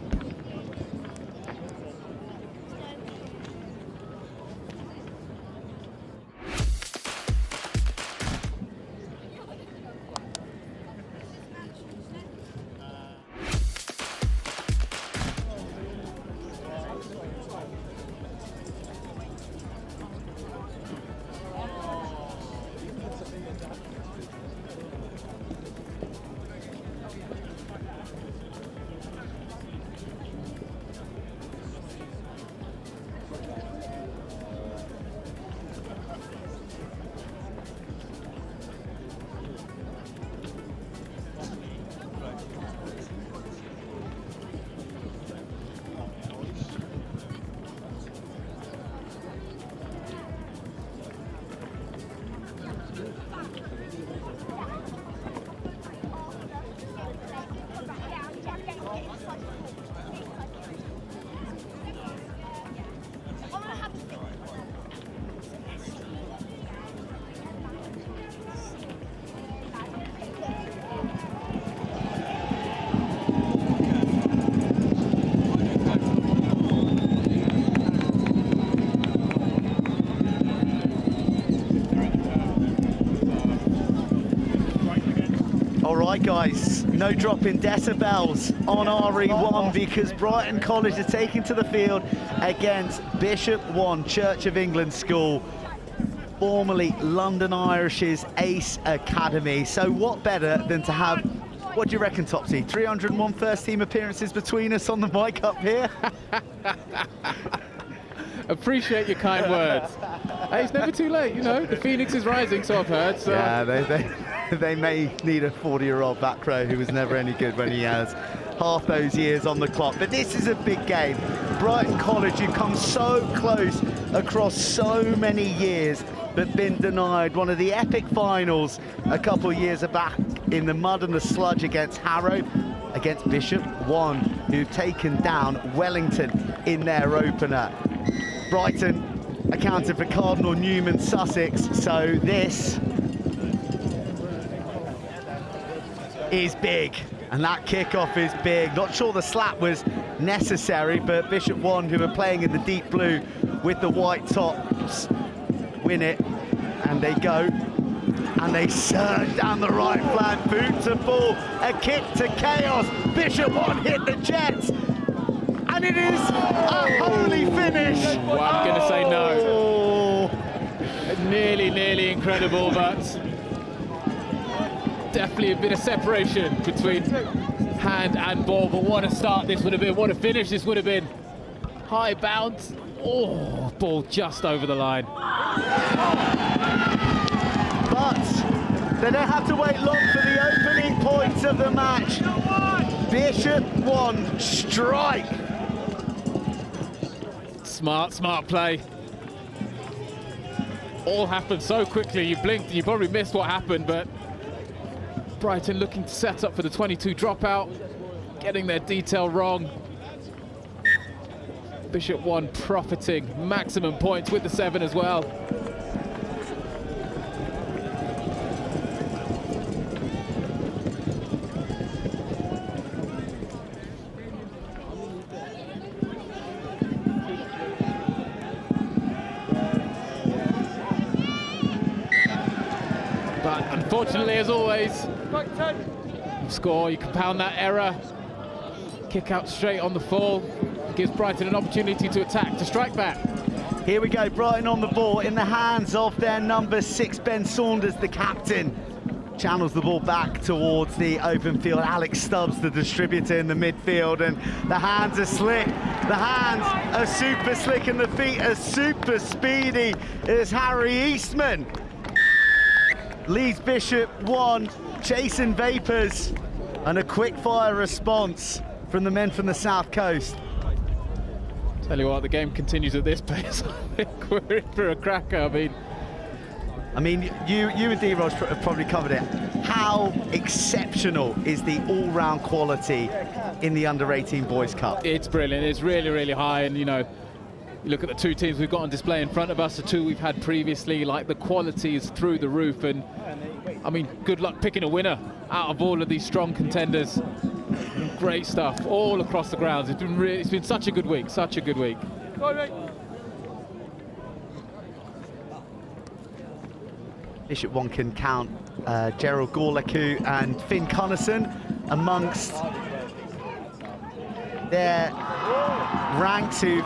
Right, guys, no drop in decibels on RE1 because Brighton College are taking to the field against Bishop 1 Church of England School, formerly London Irish's Ace Academy. So what better than to have, what do you reckon, Topsy, 301 first team appearances between us on the mic up here? Appreciate your kind words. Hey, it's never too late, you know. The Phoenix is rising, so I've heard. So. Yeah, they may need a 40-year-old back row who was never any good when he has half those years on the clock. But this is a big game. Brighton College, who come so close across so many years, but been denied one of the epic finals a couple of years back in the mud and the sludge against Harrow, against Bishop 1, who've taken down Wellington in their opener. Brighton accounted for Cardinal Newman Sussex, so this is big, and that kickoff is big. Not sure the slap was necessary, but Bishop 1, who are playing in the deep blue with the white tops, win it, and they go, and they surge down the right flank, boot to ball, a kick to chaos. Bishop 1 hit the Jets, and it is a holy finish. Well, I'm going to say no. Nearly incredible, but definitely a bit of separation between hand and ball. But what a start this would have been, what a finish this would have been. High bounce, oh, ball just over the line. But They don't have to wait long for the opening points of the match. Bishop 1 strike. Smart play. All happened so quickly, you blinked and you probably missed what happened, but Brighton looking to set up for the 22 dropout, getting their detail wrong. Bishop 1 profiting, maximum points with the 7 as well. But unfortunately, as always, you score, you compound that error, kick out straight on the fall, gives Brighton an opportunity to attack, to strike back. Here we go, Brighton on the ball in the hands of their number 6, Ben Saunders, the captain. Channels the ball back towards the open field. Alex Stubbs, the distributor in the midfield, and the hands are slick. The hands are super slick and the feet are super speedy. It's Harry Eastman. Leeds Bishop 1, chasing vapours, and a quick fire response from the men from the South Coast. Tell you what, the game continues at this pace. I think we're in for a cracker. I mean, you and D-Rod have probably covered it. How exceptional is the all-round quality in the Under-18 Boys Cup? It's brilliant. It's really, really high. And, you know, you look at the 2 teams we've got on display in front of us, the 2 we've had previously, like the quality is through the roof. And, I mean, good luck picking a winner out of all of these strong contenders. Great stuff all across the grounds. It's been such a good week, such a good week. Bishop 1 can count Gerald Gorlaku and Finn Connison amongst their ranks, who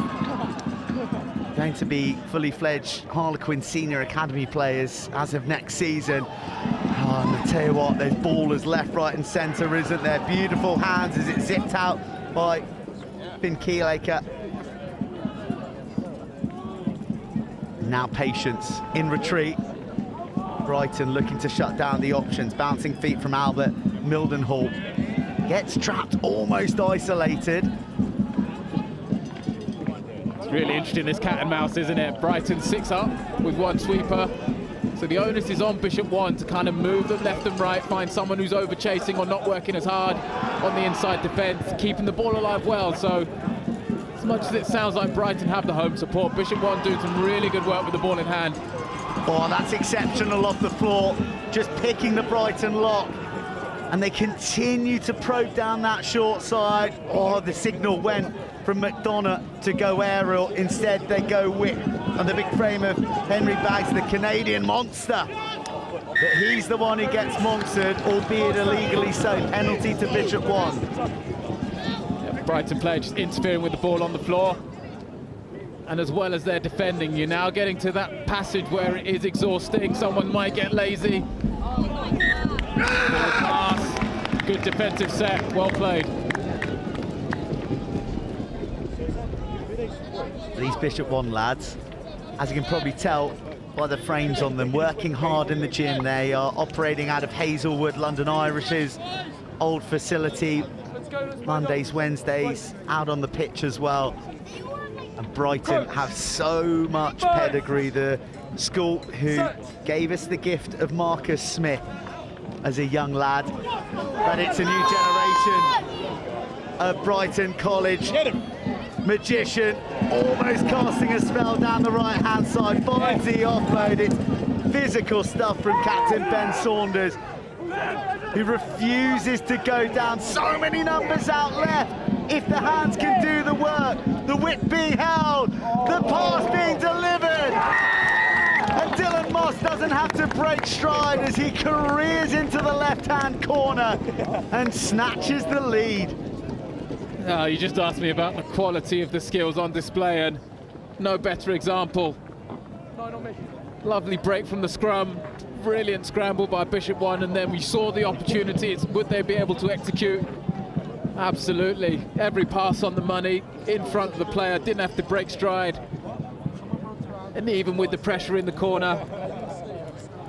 going to be fully fledged Harlequin Senior Academy players as of next season. Oh, and I tell you what, there's ballers left, right and centre, isn't there? Beautiful hands as it zipped out by Finn Keelaker. Now Patience in retreat. Brighton looking to shut down the options. Bouncing feet from Albert Mildenhall. Gets trapped, almost isolated. It's really interesting, this cat and mouse, isn't it? Brighton 6 up with 1 sweeper. So the onus is on Bishop 1 to kind of move them left and right, find someone who's over chasing or not working as hard on the inside defence, keeping the ball alive well. So as much as it sounds like Brighton have the home support, Bishop 1 doing some really good work with the ball in hand. Oh, that's exceptional off the floor, just picking the Brighton lock. And they continue to probe down that short side. Oh, the signal went from McDonough to go aerial. Instead, they go whip on the big frame of Henry Baggs, the Canadian monster. But he's the one who gets monstered, albeit illegally so. Penalty to Bishop 1. Yeah, Brighton player just interfering with the ball on the floor. And as well as they're defending, you're now getting to that passage where it is exhausting. Someone might get lazy. Pass. Good defensive set, well played. These Bishop 1 lads, as you can probably tell by the frames on them, working hard in the gym. They are operating out of Hazelwood, London Irish's old facility, Mondays, Wednesdays, out on the pitch as well. And Brighton have so much pedigree. The school who gave us the gift of Marcus Smith as a young lad, but it's a new generation of Brighton College magician, almost casting a spell down the right-hand side, finds the offload. It's physical stuff from Captain Ben Saunders, who refuses to go down. So many numbers out left. If the hands can do the work, the whip being held, the pass being delivered. And Dylan Moss doesn't have to break stride as he careers into the left-hand corner and snatches the lead. Oh, you just asked me about the quality of the skills on display, and no better example. Lovely break from the scrum, brilliant scramble by Bishop 1, and then we saw the opportunities. Would they be able to execute? Absolutely. Every pass on the money, in front of the player, didn't have to break stride. And even with the pressure in the corner,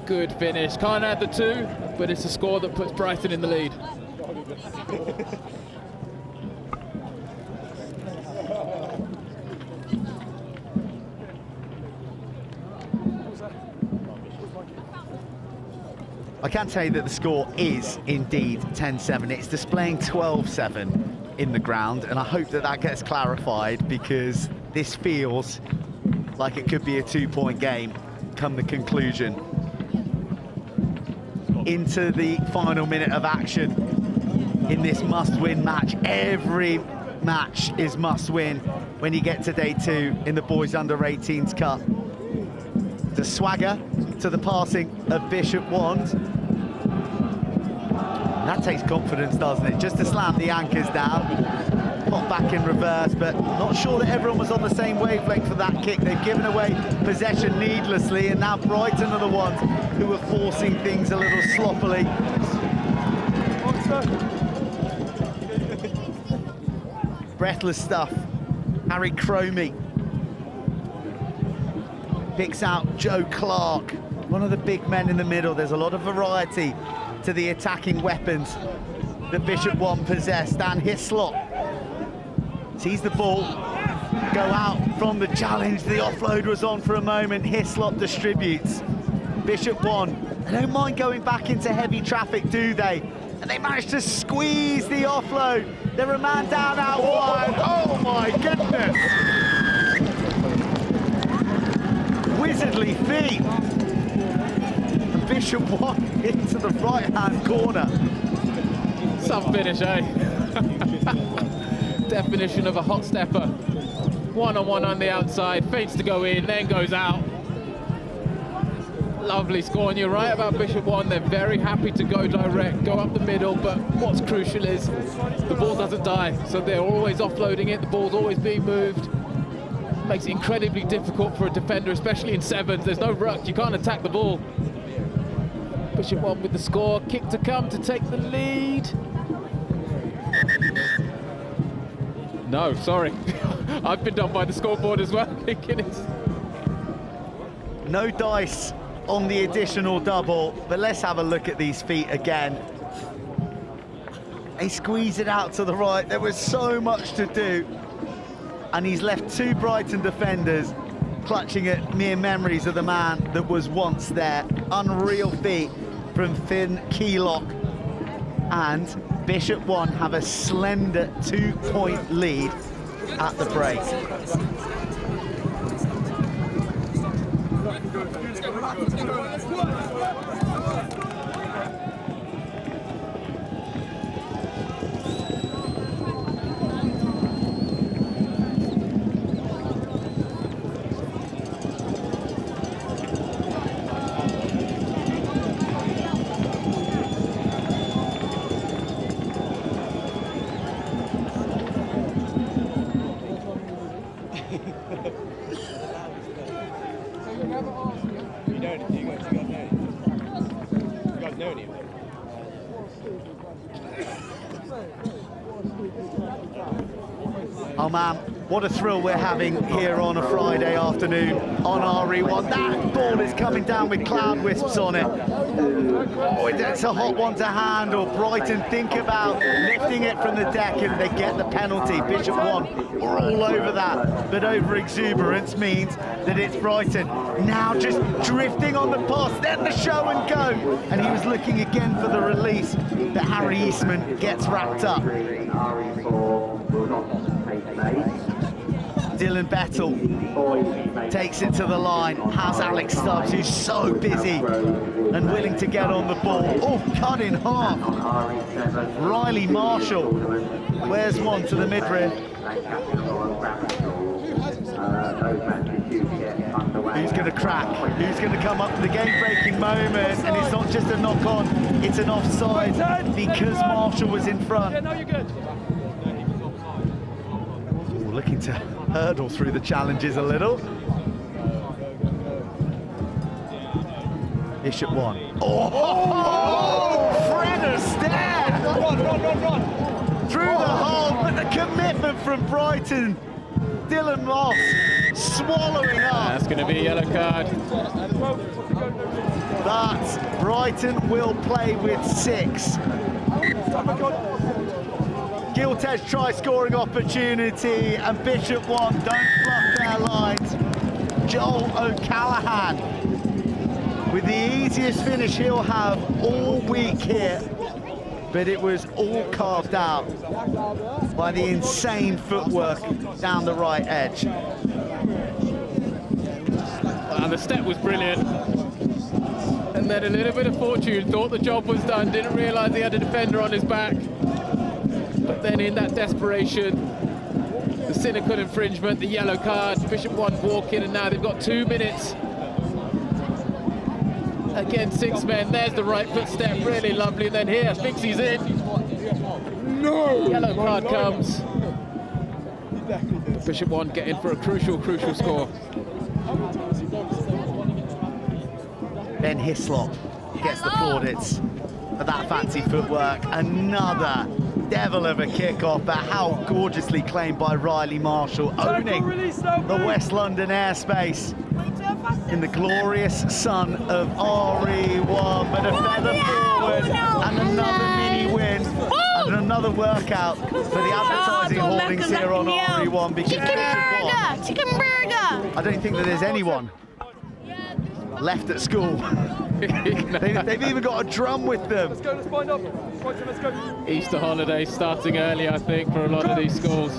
good finish. Can't add the 2, but it's a score that puts Brighton in the lead. I can tell you that the score is indeed 10-7. It's displaying 12-7 in the ground, and I hope that that gets clarified, because this feels like it could be a 2-point game come the conclusion. Into the final minute of action in this must-win match. Every match is must-win when you get to day 2 in the boys under-18s Cup. The swagger to the passing of Bishop Wand. That takes confidence, doesn't it? Just to slam the anchors down. Pop back in reverse, but not sure that everyone was on the same wavelength for that kick. They've given away possession needlessly, and now Brighton are the ones who are forcing things a little sloppily. Breathless stuff. Harry Cromie picks out Joe Clark, one of the big men in the middle. There's a lot of variety to the attacking weapons that Bishop One possessed. Dan Hislop sees the ball go out from the challenge. The offload was on for a moment. Hislop distributes. Bishop One, they don't mind going back into heavy traffic, do they? And they managed to squeeze the offload. They're a man down out wide. Oh my goodness! Wizardly feet. And Bishop One into the right-hand corner. Some finish, eh? Definition of a hot stepper. One-on-one on the outside, feints to go in, then goes out. Lovely score, and you're right about Bishop One. They're very happy to go direct, go up the middle, but what's crucial is the ball doesn't die, so they're always offloading it, the ball's always being moved. Makes it incredibly difficult for a defender, especially in sevens. There's no ruck, you can't attack the ball. Bishop One with the score, kick to come to take the lead. No, sorry. I've been done by the scoreboard as well, thinking it's... No dice on the additional double, but let's have a look at these feet again. They squeeze it out to the right. There was so much to do, and he's left 2 Brighton defenders clutching at mere memories of the man that was once there. Unreal feat from Finn Keylock, and Bishop One have a slender 2-point lead at the break. Oh man, what a thrill we're having here on a Friday afternoon on RE1. That ball is coming down with cloud wisps on it. Oh, it's a hot one to handle. Brighton think about lifting it from the deck and they get the penalty. Bishop One are all over that, but over exuberance means that it's Brighton now just drifting on the pass, then the show and go. And he was looking again for the release, but Harry Eastman gets wrapped up. Dylan Bettle takes it to the line, has Alex Stubbs, who's so busy and willing to get on the ball. Oh, cut in half. Riley Marshall, where's one to the midriff? Who's going to crack? Who's going to come up with the game-breaking moment? And it's not just a knock-on, it's an offside because Marshall was in front. Yeah, no, you're good. Looking to hurdle through the challenges a little. Bishop One. Oh! Fred Astaire! Run. Through the hole, but the commitment from Brighton Dylan Moss swallowing up. That's going to be a yellow card. But Brighton will play with 6. Giltez try scoring opportunity, and Bishop 1 don't fluff their lines. Joel O'Callaghan with the easiest finish he'll have all week here, but it was all carved out by the insane footwork down the right edge. And the step was brilliant. And then a little bit of fortune, thought the job was done, didn't realise he had a defender on his back. But then in that desperation, the cynical infringement, the yellow card, Bishop 1 walk in, and now they've got 2 minutes. Again, 6 men, there's the right foot step, really lovely. And then here, thinks he's in. No! Yellow card comes. Bishop 1 getting for a crucial score. Ben Hislop gets the plaudits for that fancy footwork. Another devil of a kickoff, but how gorgeously claimed by Riley Marshall, owning the West London airspace in the glorious sun of RE1. But a feather forward and another mini win and another workout for the advertising holdings here on RE1, because Chicken burger! I don't think that there's anyone left at school. They've even got a drum with them. Let's go, let's wind up. Let's go. Easter holiday starting early, I think, for a lot of these schools.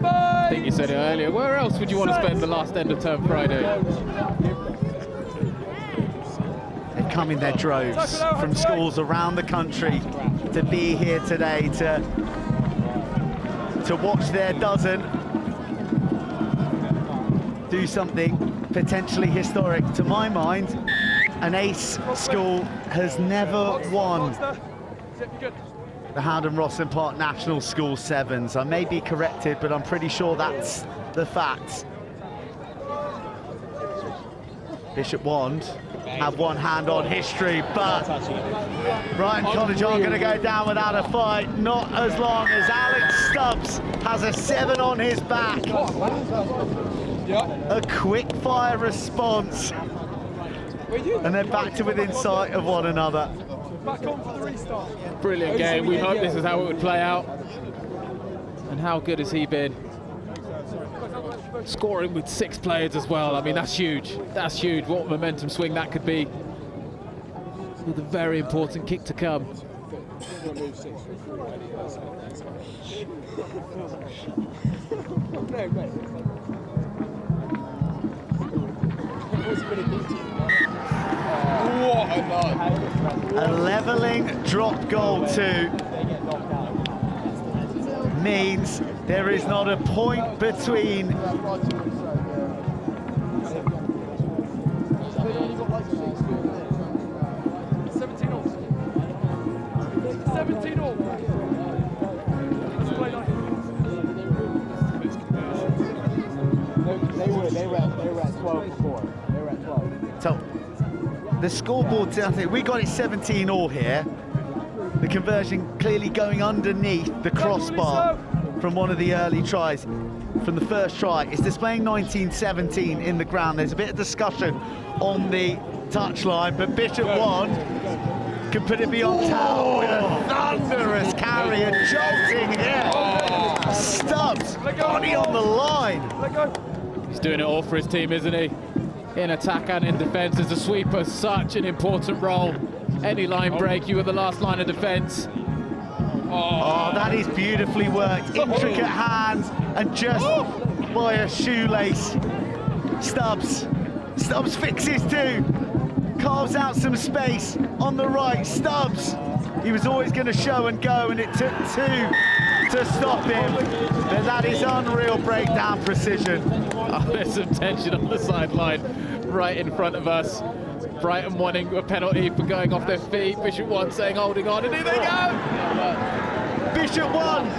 I think you said it earlier. Where else would you want to spend the last end of term Friday? They've come in their droves from schools around the country to be here today to watch their dozen do something potentially historic. To my mind, an ace school has never won the Howden Rosslyn Park National School Sevens. I may be corrected, but I'm pretty sure that's the fact. Bishop Wand have one hand on history, but Brighton College aren't going to go down without a fight, not as long as Alex Stubbs has a 7 on his back. A quick fire response, and they're back to within sight of one another. Back on for the restart. Brilliant game. We hope this is how it would play out. And how good has he been? Scoring with 6 players as well. I mean, that's huge. That's huge. What a momentum swing that could be. With a very important kick to come. A levelling drop goal too means there is not a point between They were at 12 before. They were at 12. So the scoreboard, I think we got it 17-all here. The conversion clearly going underneath the crossbar from one of the early tries. From the first try, it's displaying 19-17 in the ground. There's a bit of discussion on the touchline, but Bishop Wand can put it beyond tower with a thunderous carry, a jolting hit. Stubbs, body on the line. He's doing it all for his team, isn't he? In attack and in defence, as a sweeper, such an important role. Any line break, you are the last line of defence. Oh, that is beautifully worked. Intricate hands, and just by a shoelace. Stubbs fixes too. Carves out some space on the right. Stubbs, he was always going to show and go, and it took 2 to stop him. But that is unreal breakdown precision. Oh, there's some tension on the sideline right in front of us. Brighton wanting a penalty for going off their feet. Bishop Wand saying holding on, and here they go! Bishop Wand,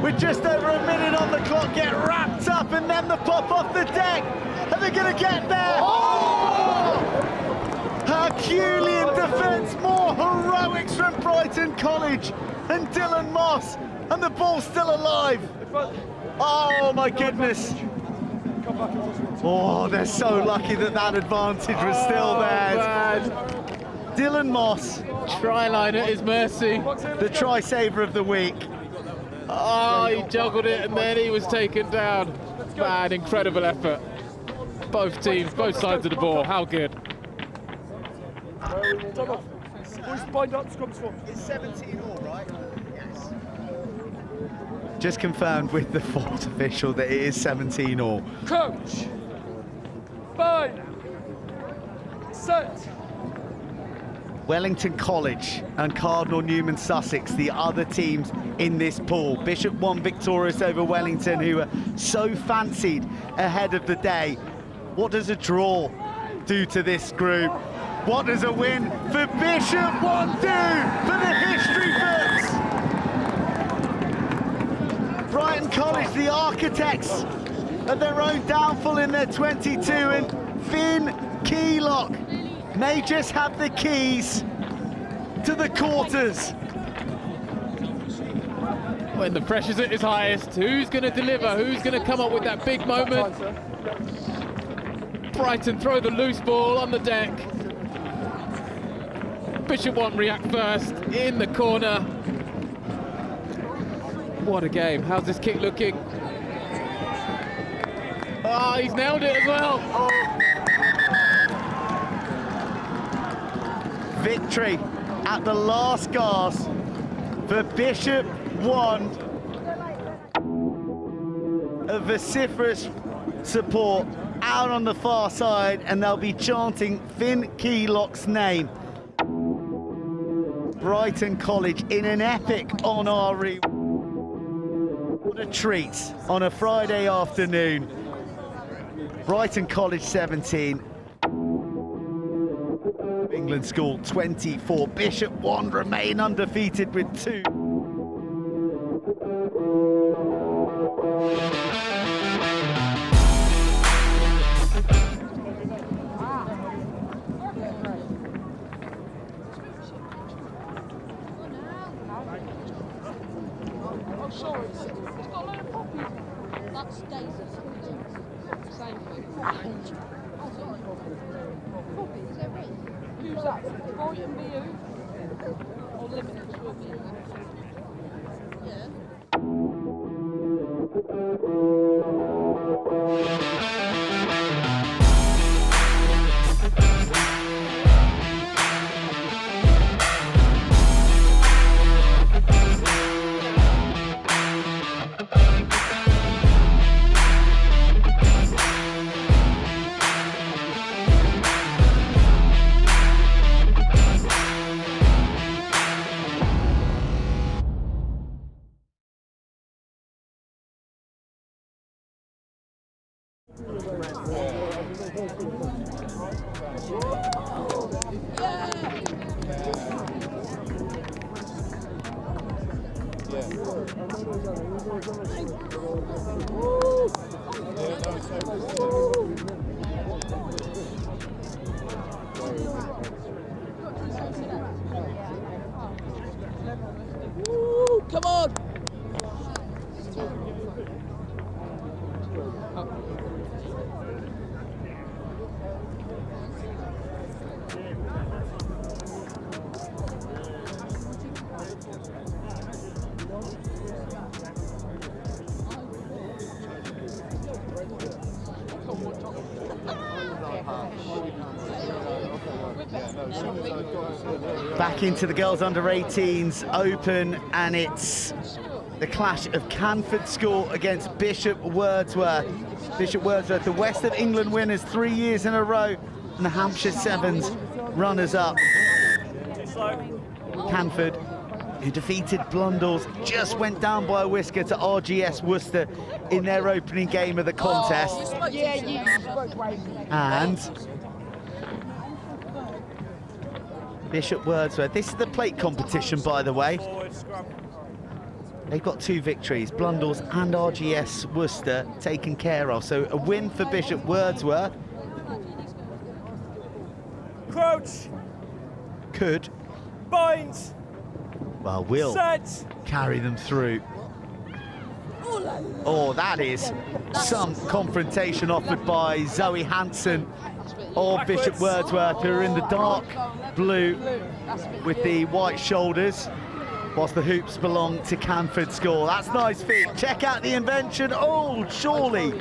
with just over a minute on the clock, get wrapped up, and then the pop off the deck. Are they going to get there? Oh! Herculean defence, more heroics from Brighton College, and Dylan Moss And the ball's still alive. Oh my goodness. Oh, they're so lucky that that advantage was still there. Dylan Moss. Try line at his mercy. The try saver of the week. Oh, he juggled it and then he was taken down. Man, incredible effort. Both teams, both sides of the ball. How good. It's 17 all, right? Yes. Just confirmed with the fourth official that it is 17 all. Coach, bind, set. Wellington College and Cardinal Newman Sussex, the other teams in this pool. Bishop won victorious over Wellington, who were so fancied ahead of the day. What does a draw do to this group? What does a win for Bishop 1 do for the history books? Brighton College, the architects of their own downfall in their 22, and Finn Keylock may just have the keys to the quarters. When the pressure's at its highest, who's going to deliver? Who's going to come up with that big moment? Brighton throw the loose ball on the deck. Bishop won't react first, in the corner. What a game. How's this kick looking? Oh, he's nailed it as well. Victory at the last gasp for Bishop 1. A vociferous support out on the far side, and they'll be chanting Finn Keylock's name. Brighton College in an epic on RE. What a treat on a Friday afternoon. Brighton College 17. England School 24. Bishop 1 remain undefeated with 2. Oh, sorry, it's got a load of poppies. That's daisies. Same thing. Poppies, is that right? Who's that? Boy and me who? Or limited to a few? Yeah. Come on! Back into the girls under 18s open, and it's the clash of Canford School against Bishop Wordsworth. Bishop Wordsworth, the West of England winners 3 years in a row, and the Hampshire Sevens runners-up. Canford, who defeated Blundell's, just went down by a whisker to RGS Worcester in their opening game of the contest. And Bishop Wordsworth, this is the plate competition, by the way. They've got 2 victories, Blundell's and RGS Worcester taken care of. So a win for Bishop Wordsworth. Crouch. Could. Binds. Well, will Set. carry them through Oh, that is some confrontation offered by Zoe Hanson or Bishop Wordsworth, who are in the dark blue with the white shoulders, whilst the hoops belong to Canford School. That's nice feet. Check out the invention. Oh, surely.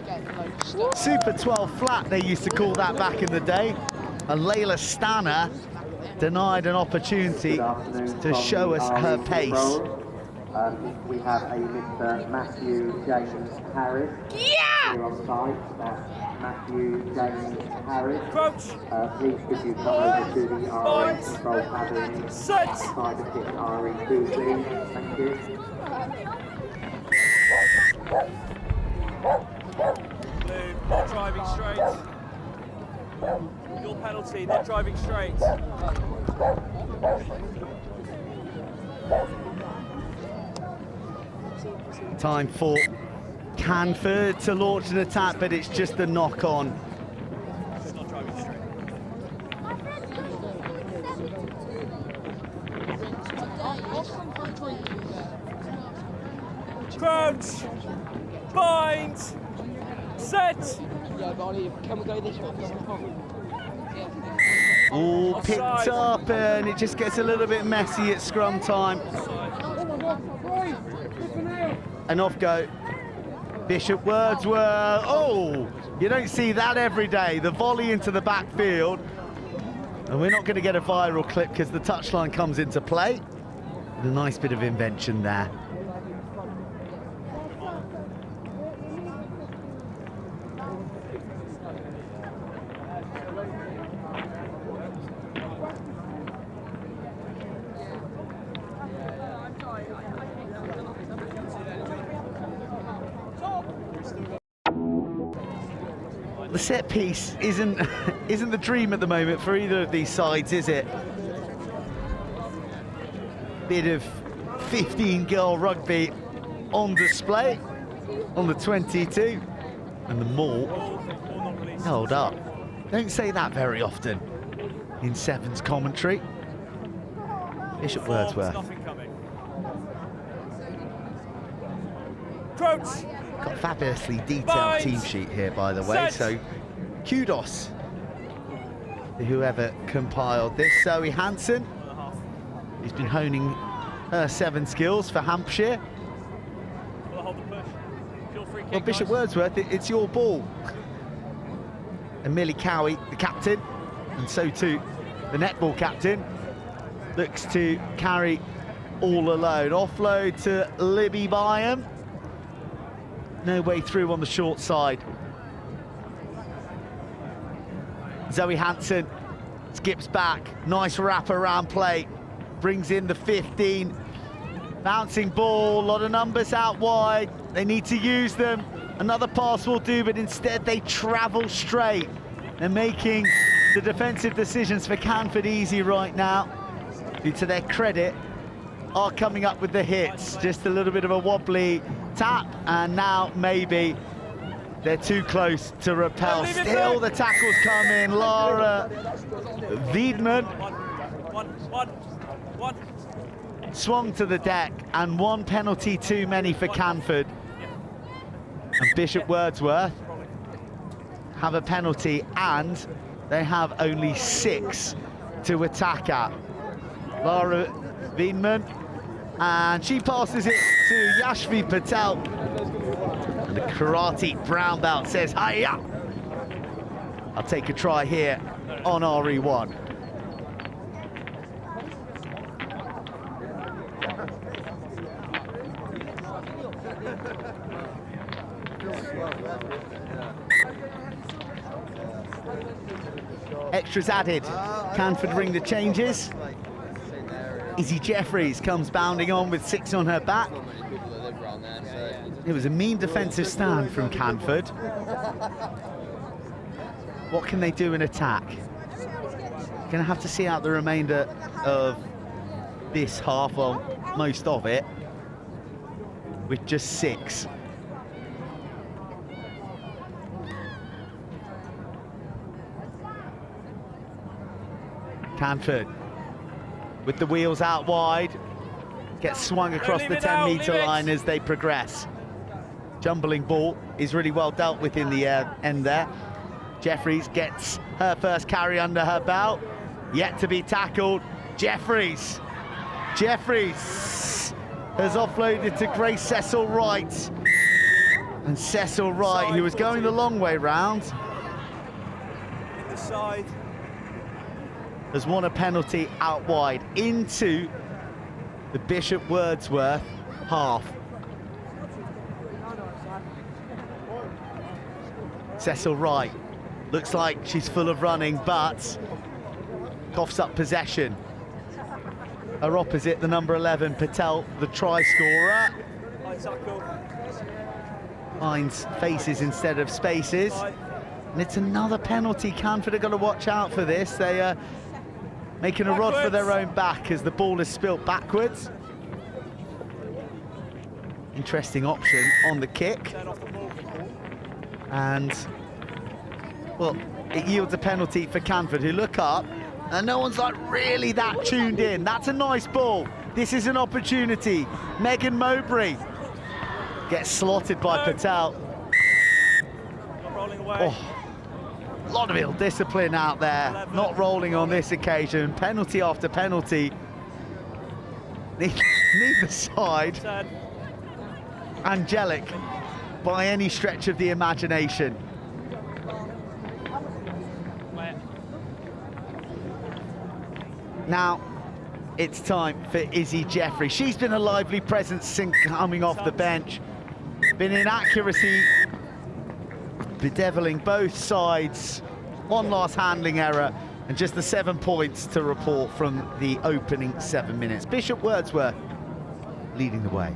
Super 12 flat, they used to call that back in the day. And Layla Stanner denied an opportunity to show us her pace. We have a Mr. Matthew James Harris. Yeah! Here on site. That's Matthew James Harris. Crouch. Please could you come over to the RE control cabin side of this RE2, please. Thank you. Blue, not driving straight. Your penalty, not driving straight. Time for Canford to launch an attack, but it's just a knock-on. Not driving straight. Crouch. Bind. Set. Yeah, but Ollie, can we go this way? All picked up, and it just gets a little bit messy at scrum time. And off go Bishop Wordsworth. Oh, you don't see that every day. The volley into the backfield. And we're not going to get a viral clip because the touchline comes into play. And a nice bit of invention there. The set piece isn't the dream at the moment for either of these sides, is it? Bit of 15-girl rugby on display on the 22, and the maul held up. Don't say that very often in Sevens commentary. Bishop Wordsworth. Crouch. Got a fabulously detailed team sheet here, by the way, so kudos to whoever compiled this. Zoe Hanson, who's been honing her 7 skills for Hampshire. Well, Bishop Wordsworth, it's your ball. And Millie Cowie, the captain, and so too the netball captain, looks to carry all alone. Offload to Libby Byam. No way through on the short side. Zoe Hanson skips back. Nice wrap around play. Brings in the 15. Bouncing ball, a lot of numbers out wide. They need to use them. Another pass will do, but instead they travel straight. They're making the defensive decisions for Canford easy right now. Who, to their credit, are coming up with the hits. Just a little bit of a wobbly tap, and now maybe they're too close to repel. Still the tackles come in. Lara Wiedman swung to the deck, and 1 penalty too many for Canford. And Bishop Wordsworth have a penalty, and they have only 6 to attack at. Lara Wiedman, and she passes it to Yashvi Patel. And the karate brown belt says, hiya! I'll take a try here on RE1. Extras added. Canford ring the changes. Izzy Jeffries comes bounding on with 6 on her back. It was a mean defensive stand from Canford. What can they do in attack? Gonna have to see out the remainder of this half, well, most of it, with just 6. Canford with the wheels out wide, gets swung across the 10-metre line as they progress. jumbling ball is really well dealt with in the end there. Jeffries gets her first carry under her belt, yet to be tackled. Jeffries has offloaded to Grace Cecil Wright. And Cecil Wright, who was going the long way round, has won a penalty out wide into the Bishop Wordsworth half. Cecil Wright looks like she's full of running, but coughs up possession. Her opposite, the number 11, Patel, the try scorer. Finds faces instead of spaces. And it's another penalty. Canford are going to watch out for this. They are making a rod for their own back as the ball is spilt backwards. Interesting option on the kick. And, well, it yields a penalty for Canford, who look up, and no one's like really that tuned in. That's a nice ball. This is an opportunity. Megan Mowbray gets slotted by Patel. Oh, a lot of ill discipline out there. Not rolling on this occasion. Penalty after penalty. Neither side angelic by any stretch of the imagination. Now it's time for Izzy Jeffrey. She's been a lively presence since coming off the bench. Been inaccuracy bedeviling both sides. One last handling error and just the 7 points to report from the opening 7 minutes. Bishop Wordsworth leading the way.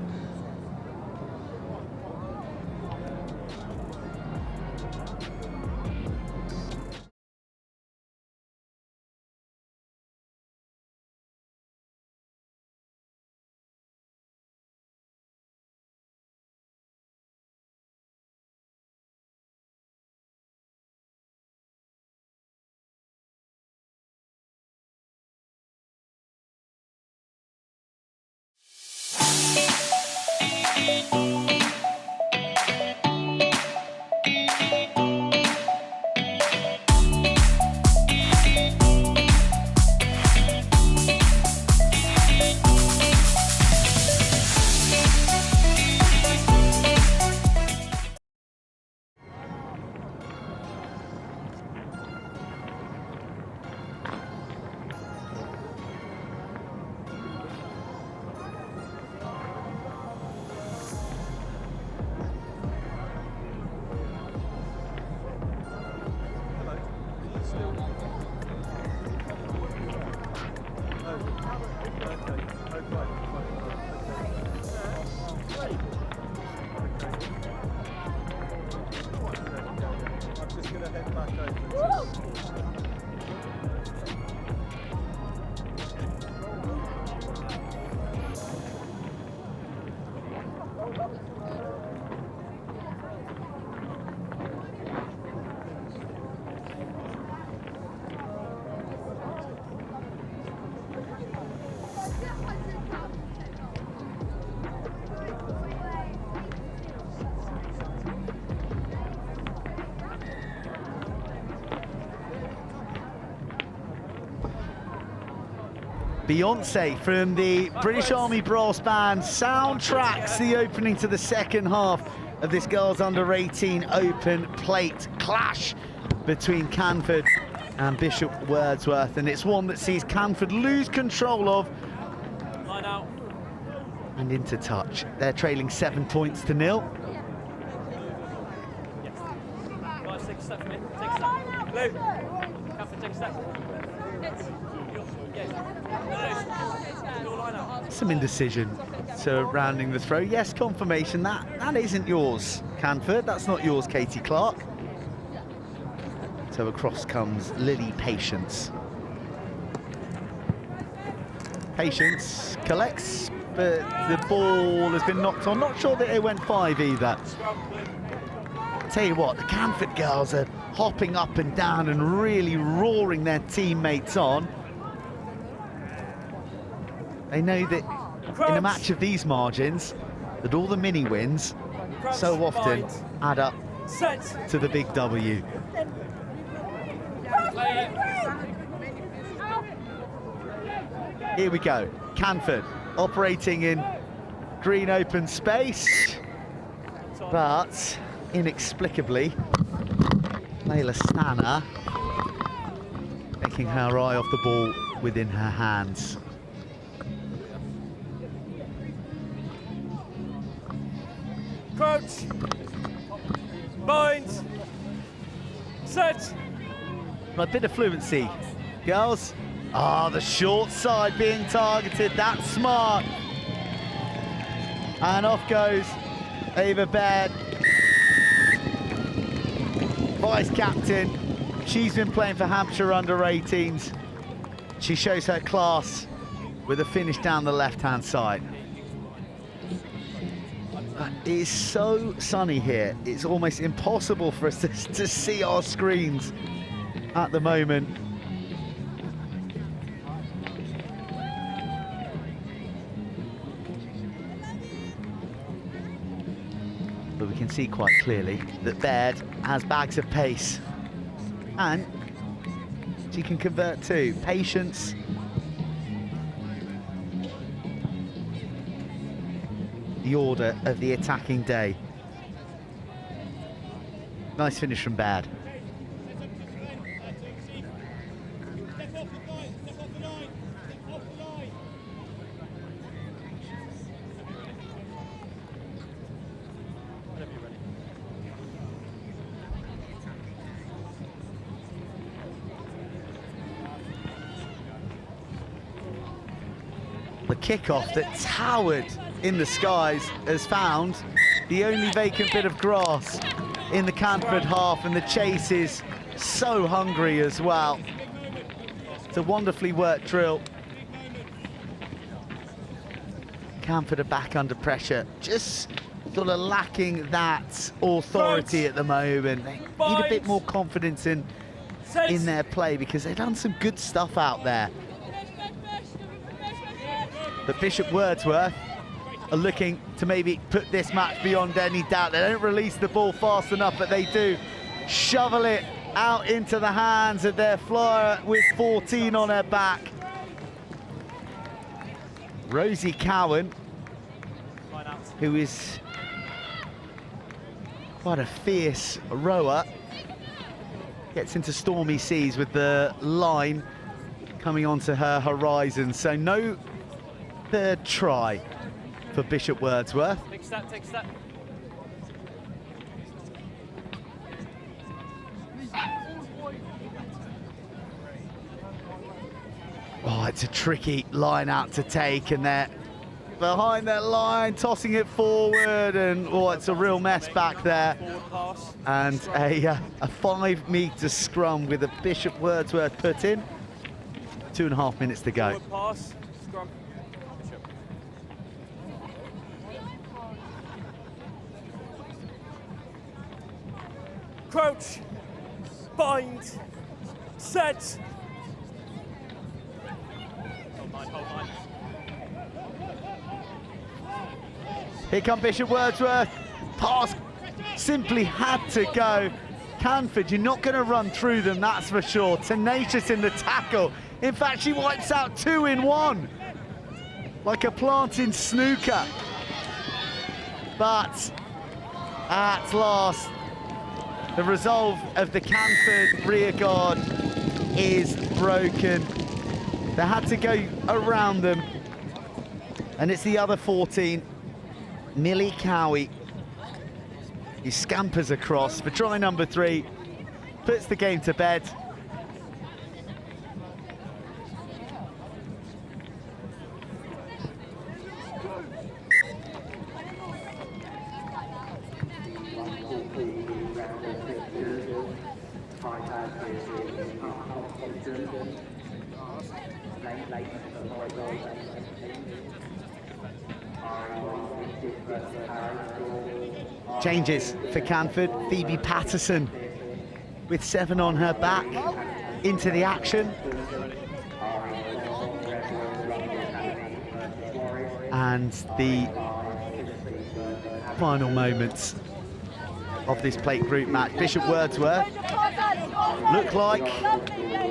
Beyonce from the British Army Brass Band soundtracks the opening to the second half of this girls under 18 open plate clash between Canford and Bishop Wordsworth, and it's one that sees Canford lose control of and into touch. They're trailing 7 points to 0. Guys, take a step for me. Take a step. Blue. Canford, take a step. Some indecision surrounding the throw. Yes, confirmation that isn't yours, Canford. That's not yours, Katie Clark. So across comes Lily Patience. Patience collects, but the ball has been knocked on. Not sure that it went 5 either. Tell you what, the Canford girls are hopping up and down and really roaring their teammates on. They know that in a match of these margins, that all the mini wins so often add up Set. to the big W. Here we go. Canford operating in green open space, but inexplicably, Layla Stanner taking her eye off the ball within her hands. Crouch. Bind. Set. A bit of fluency, girls. Ah, the short side being targeted, that's smart. And off goes Ava Baird, vice captain. She's been playing for Hampshire under-18s. She shows her class with a finish down the left-hand side. It is so sunny here, it's almost impossible for us to see our screens at the moment. But we can see quite clearly that Baird has bags of pace, and she can convert too. Patience, the order of the attacking day. Nice finish from Baird. The kickoff that towered in the skies has found the only vacant bit of grass in the Canford half, and the chase is so hungry as well. It's a wonderfully worked drill. Canford are back under pressure, just sort of lacking that authority at the moment. They need a bit more confidence in their play, because they've done some good stuff out there. But Bishop Wordsworth are looking to maybe put this match beyond any doubt. They don't release the ball fast enough, but they do shovel it out into the hands of their flyer with 14 on her back. Rosie Cowan, who is quite a fierce rower, gets into stormy seas with the line coming onto her horizon. So no third try for Bishop Wordsworth. Take a step, take a step. Oh, it's a tricky line out to take, and they're behind that line, tossing it forward, and oh, it's a real mess back there. And a 5-metre scrum with a Bishop Wordsworth put in. 2.5 minutes to go. Forward pass, scrum. Crouch, bind, set. Hold line. Here come Bishop Wordsworth. Pass simply had to go. Canford, you're not going to run through them, that's for sure. Tenacious in the tackle. In fact, she wipes out 2 in 1. Like a plant in snooker. But at last, the resolve of the Canford rearguard is broken. They had to go around them. And it's the other 14, Millie Cowie. He scampers across for try number 3, puts the game to bed. Changes for Canford. Phoebe Patterson with 7 on her back into the action. And the final moments of this plate group match. Bishop Wordsworth look like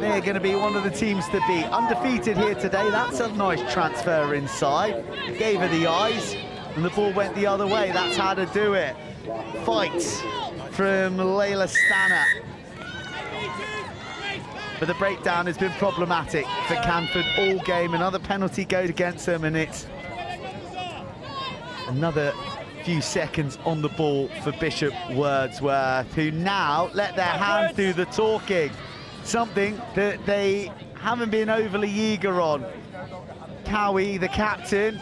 they're going to be one of the teams to beat. Undefeated here today. That's a nice transfer inside. Gave her the eyes, and the ball went the other way. That's how to do it. Fight from Layla Stanner. But the breakdown has been problematic for Canford all game. Another penalty goes against them, and it's another few seconds on the ball for Bishop Wordsworth, who now let their hands do the talking. Something that they haven't been overly eager on. Cowie, the captain,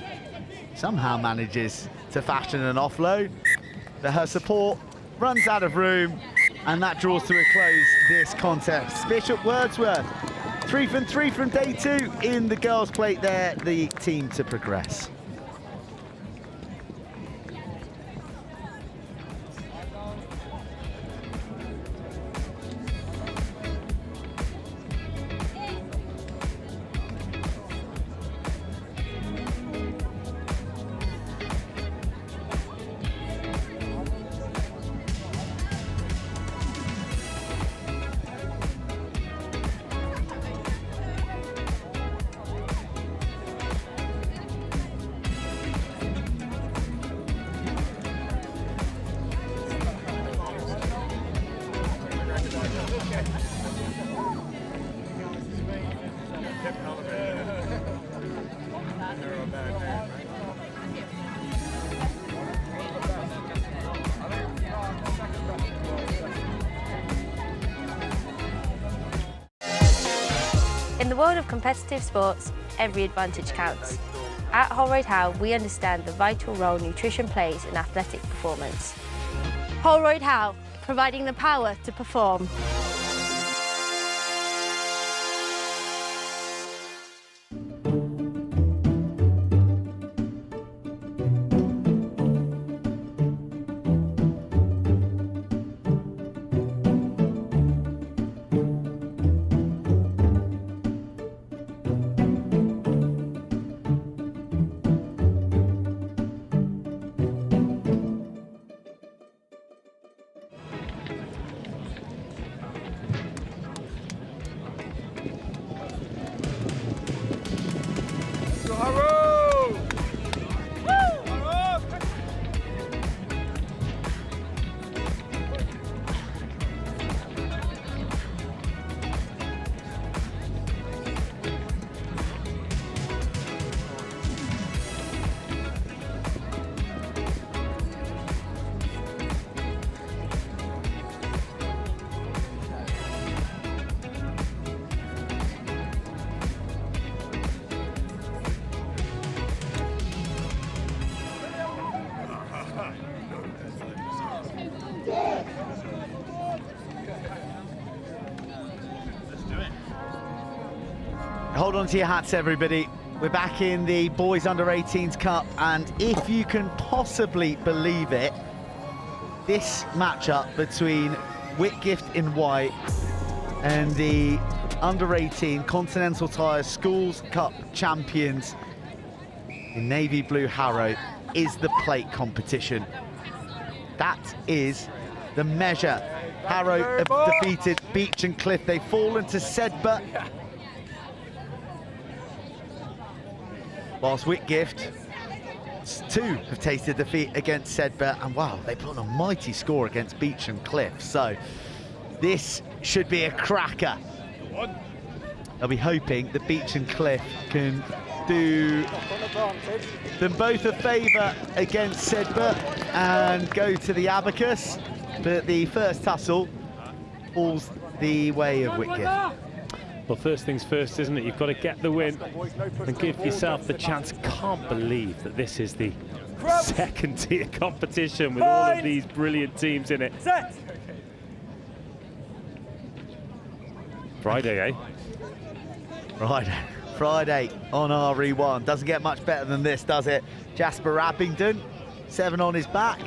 somehow manages to fashion an offload, but her support runs out of room, and that draws to a close this contest. Bishop Wordsworth, 3 from 3 from day 2 in the girls' plate. They're the team to progress. In the world of competitive sports, every advantage counts. At Holroyd Howe, we understand the vital role nutrition plays in athletic performance. Holroyd Howe, providing the power to perform. Hold on to your hats, everybody. We're back in the Boys Under 18s Cup, and if you can possibly believe it, this matchup between Whitgift in white and the Under 18 Continental Tire Schools Cup champions in navy blue Harrow is the plate competition. That is the measure. Harrow have defeated Beach and Cliff. They've fallen to Sedbergh, whilst Whitgift too have tasted defeat against Sedbergh, and wow, they put on a mighty score against Beach and Cliff. So this should be a cracker. They'll be hoping that Beach and Cliff can do them both a favour against Sedbergh and go to the abacus, but the first tussle falls the way of Whitgift. Well, first things first, isn't it? You've got to get the win and give yourself the chance. Can't believe that this is the second tier competition with all of these brilliant teams in it. Friday, eh? Friday on RE1. Doesn't get much better than this, does it? Jasper Abingdon, 7 on his back.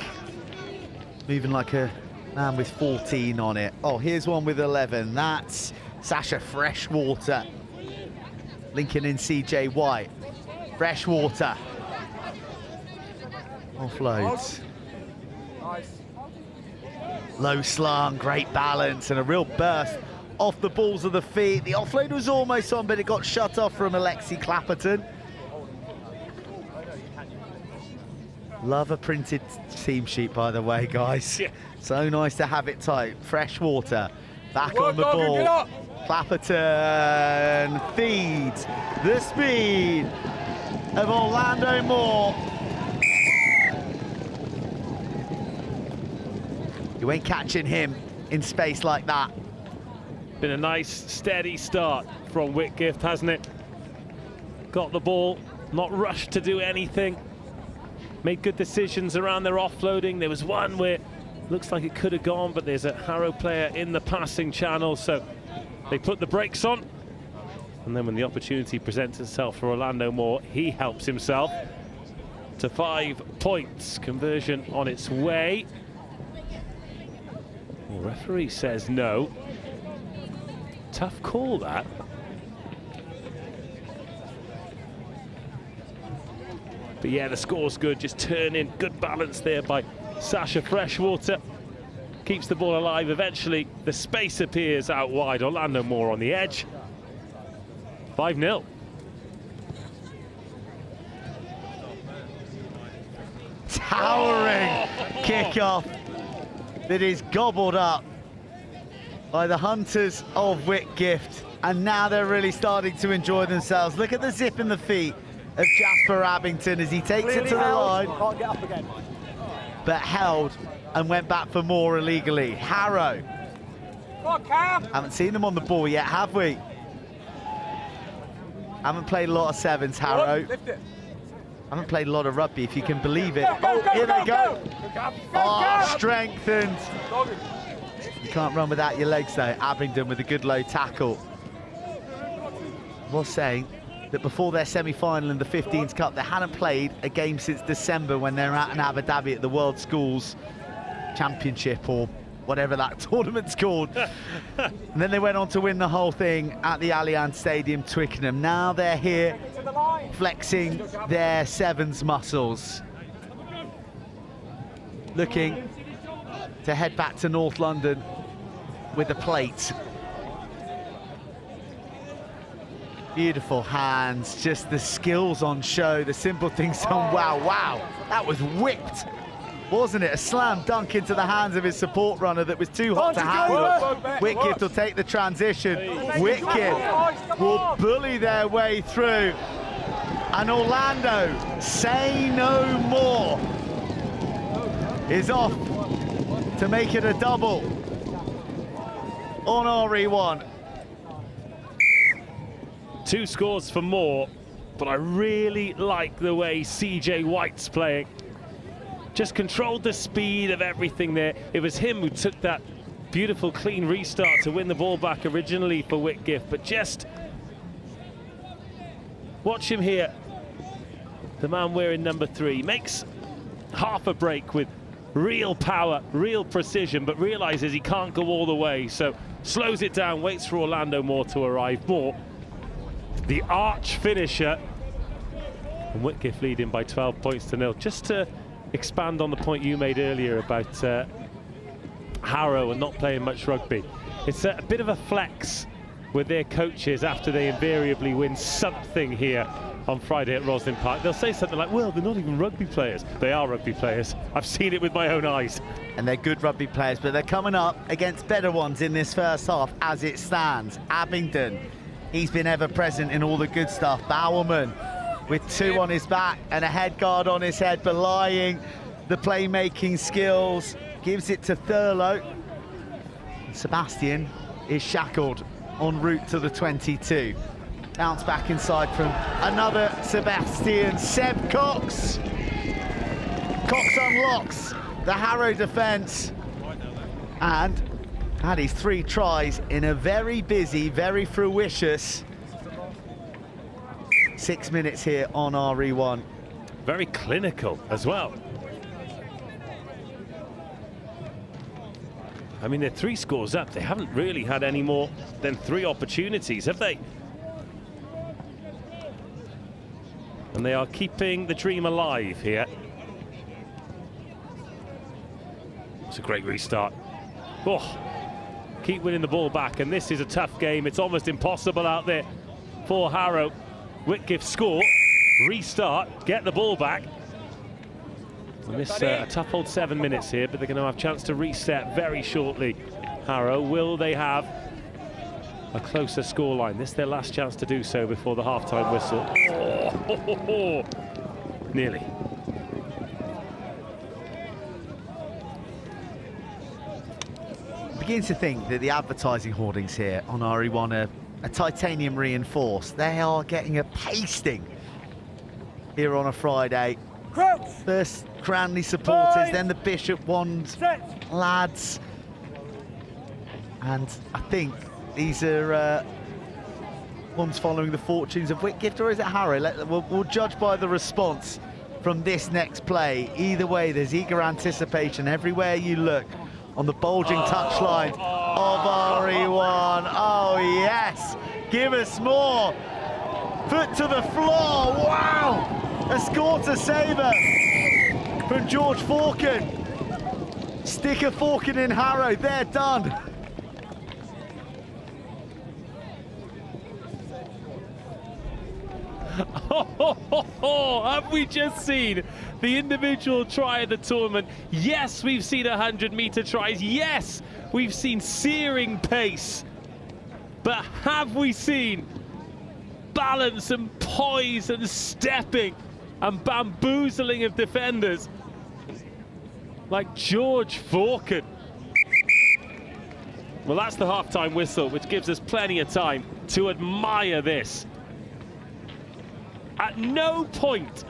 Moving like a man with 14 on it. Oh, here's one with 11. That's Sasha Freshwater. Lincoln in CJ White. Freshwater. Offloads. Low slung, great balance, and a real burst off the balls of the feet. The offload was almost on, but it got shut off from Alexi Clapperton. Love a printed team sheet, by the way, guys. Yeah. So nice to have it tight. Fresh water, back on the ball. Clapperton feeds the speed of Orlando Moore. You ain't catching him in space like that. Been a nice, steady start from Whitgift, hasn't it? Got the ball, not rushed to do anything. Made good decisions around their offloading. There was one where looks like it could have gone, but there's a Harrow player in the passing channel, so they put the brakes on. And then when the opportunity presents itself for Orlando Moore, he helps himself to 5 points. Conversion on its way. Well, referee says no. Tough call, that. But yeah, the score's good. Just turn in. Good balance there by Sasha Freshwater. Keeps the ball alive. Eventually, the space appears out wide. Orlando Moore on the edge. 5-0. Towering kickoff that is gobbled up by the Hunters of Whitgift. And now they're really starting to enjoy themselves. Look at the zip in the feet of Jasper Abington as he takes it to the line. Can't get up again. But held and went back for more illegally. Harrow. Come on, Cam. Haven't seen them on the ball yet, have we? Haven't played a lot of sevens, Harrow. Lift it. Haven't played a lot of rugby, if you can believe it. Oh, here they go. Oh, strengthened. You can't run without your legs, though. Abingdon with a good low tackle. I was saying that before their semi-final in the 15s Cup, they hadn't played a game since December when they were out in Abu Dhabi at the World Schools Championship, or whatever that tournament's called. And then they went on to win the whole thing at the Allianz Stadium, Twickenham. Now they're here flexing their sevens muscles. Looking to head back to North London with a plate. Beautiful hands, just the skills on show, the simple things on. Wow, that was whipped, wasn't it? A slam dunk into the hands of his support runner that was too hot to handle. Whitgift will take the transition. Whitgift will bully their way through. And Orlando, say no more, is off to make it a double on RE1. 2 scores for Moore, but I really like the way CJ White's playing. Just controlled the speed of everything there. It was him who took that beautiful clean restart to win the ball back originally for Whitgift, but just watch him here. The man wearing number 3 makes half a break with real power, real precision, but realizes he can't go all the way, so slows it down, waits for Orlando Moore to arrive. Moore, the arch finisher, and Whitgift leading by 12 points to 0. Just to expand on the point you made earlier about Harrow and not playing much rugby, it's a bit of a flex with their coaches after they invariably win something here on Friday at Roslyn Park. They'll say something like, well, they're not even rugby players. They are rugby players. I've seen it with my own eyes. And they're good rugby players, but they're coming up against better ones in this first half as it stands. Abingdon, he's been ever present in all the good stuff. Bowerman with 2 on his back and a head guard on his head, belying the playmaking skills. Gives it to Thurlow. Sebastian is shackled en route to the 22. Bounce back inside from another Sebastian. Seb Cox. Cox unlocks the Harrow defence and had his 3 tries in a very busy, very fruitious 6 minutes here on RE1. Very clinical as well. I mean, they're 3 scores up. They haven't really had any more than 3 opportunities, have they? And they are keeping the dream alive here. It's a great restart. Oh, keep winning the ball back, and this is a tough game. It's almost impossible out there for Harrow. Whitgift score, restart, get the ball back. And this a tough old 7 minutes here, but they're going to have a chance to reset very shortly. Harrow, will they have a closer scoreline? This is their last chance to do so before the half-time whistle. Oh, nearly. Begin to think that the advertising hoardings here on RE1 are titanium reinforced. They are getting a pasting here on a Friday. First Cranley supporters, then the Bishop Wand lads. And I think these are ones following the fortunes of Whitgift, or is it Harrow? We'll judge by the response from this next play. Either way, there's eager anticipation everywhere you look on the bulging touchline of RE1. Oh yes, give us more. Foot to the floor, wow! A score to savour from George Forkin. Sticker Forkin in Harrow, they're done. Have we just seen the individual try of the tournament? Yes, we've seen 100-meter tries. Yes, we've seen searing pace. But have we seen balance and poise and stepping and bamboozling of defenders like George Forkin? Well, that's the half-time whistle, which gives us plenty of time to admire this. At no point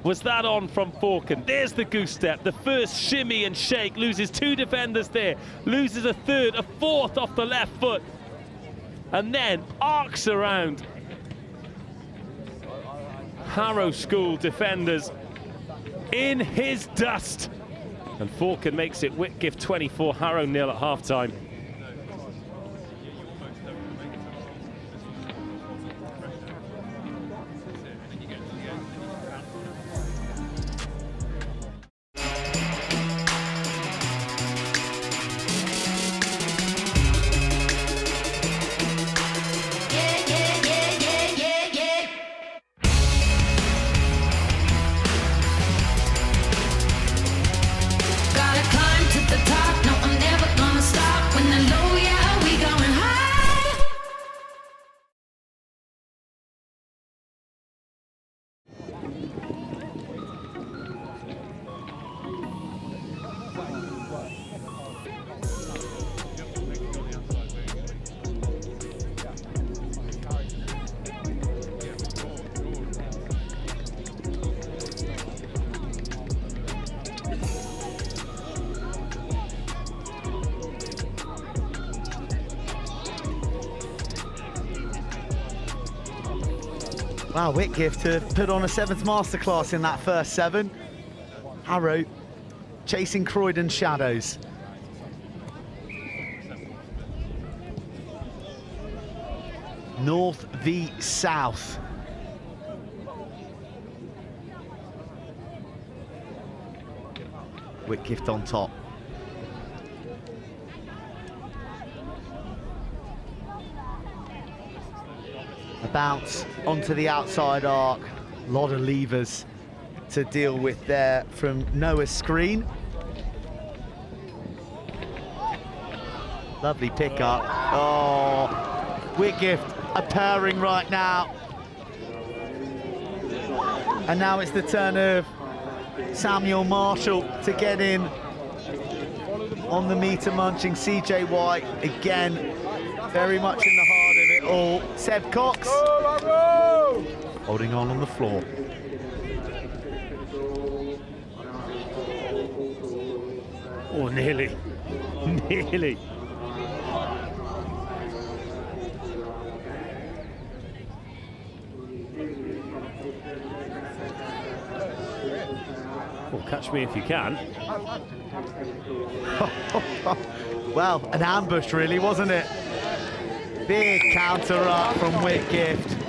was that on from Forkin. There's the goose step, the first shimmy and shake, loses 2 defenders there, loses a third, a fourth off the left foot, and then arcs around Harrow School defenders in his dust. And Forkin makes it Whitgift 24, Harrow 0 at half-time. Wow, Whitgift to put on a 7th masterclass in that first 7. Harrow chasing Croydon shadows. North v South. Whitgift on top. A bounce onto the outside arc. A lot of levers to deal with there from Noah's screen. Lovely pickup. Oh, Whitgift are purring right now. And now it's the turn of Samuel Marshall to get in on the meter munching. CJ White again, very much in the heart of it all. Seb Cox holding on the floor. Oh, nearly. Nearly. Well, catch me if you can. Well, an ambush really, wasn't it? Big counter up from Whitgift.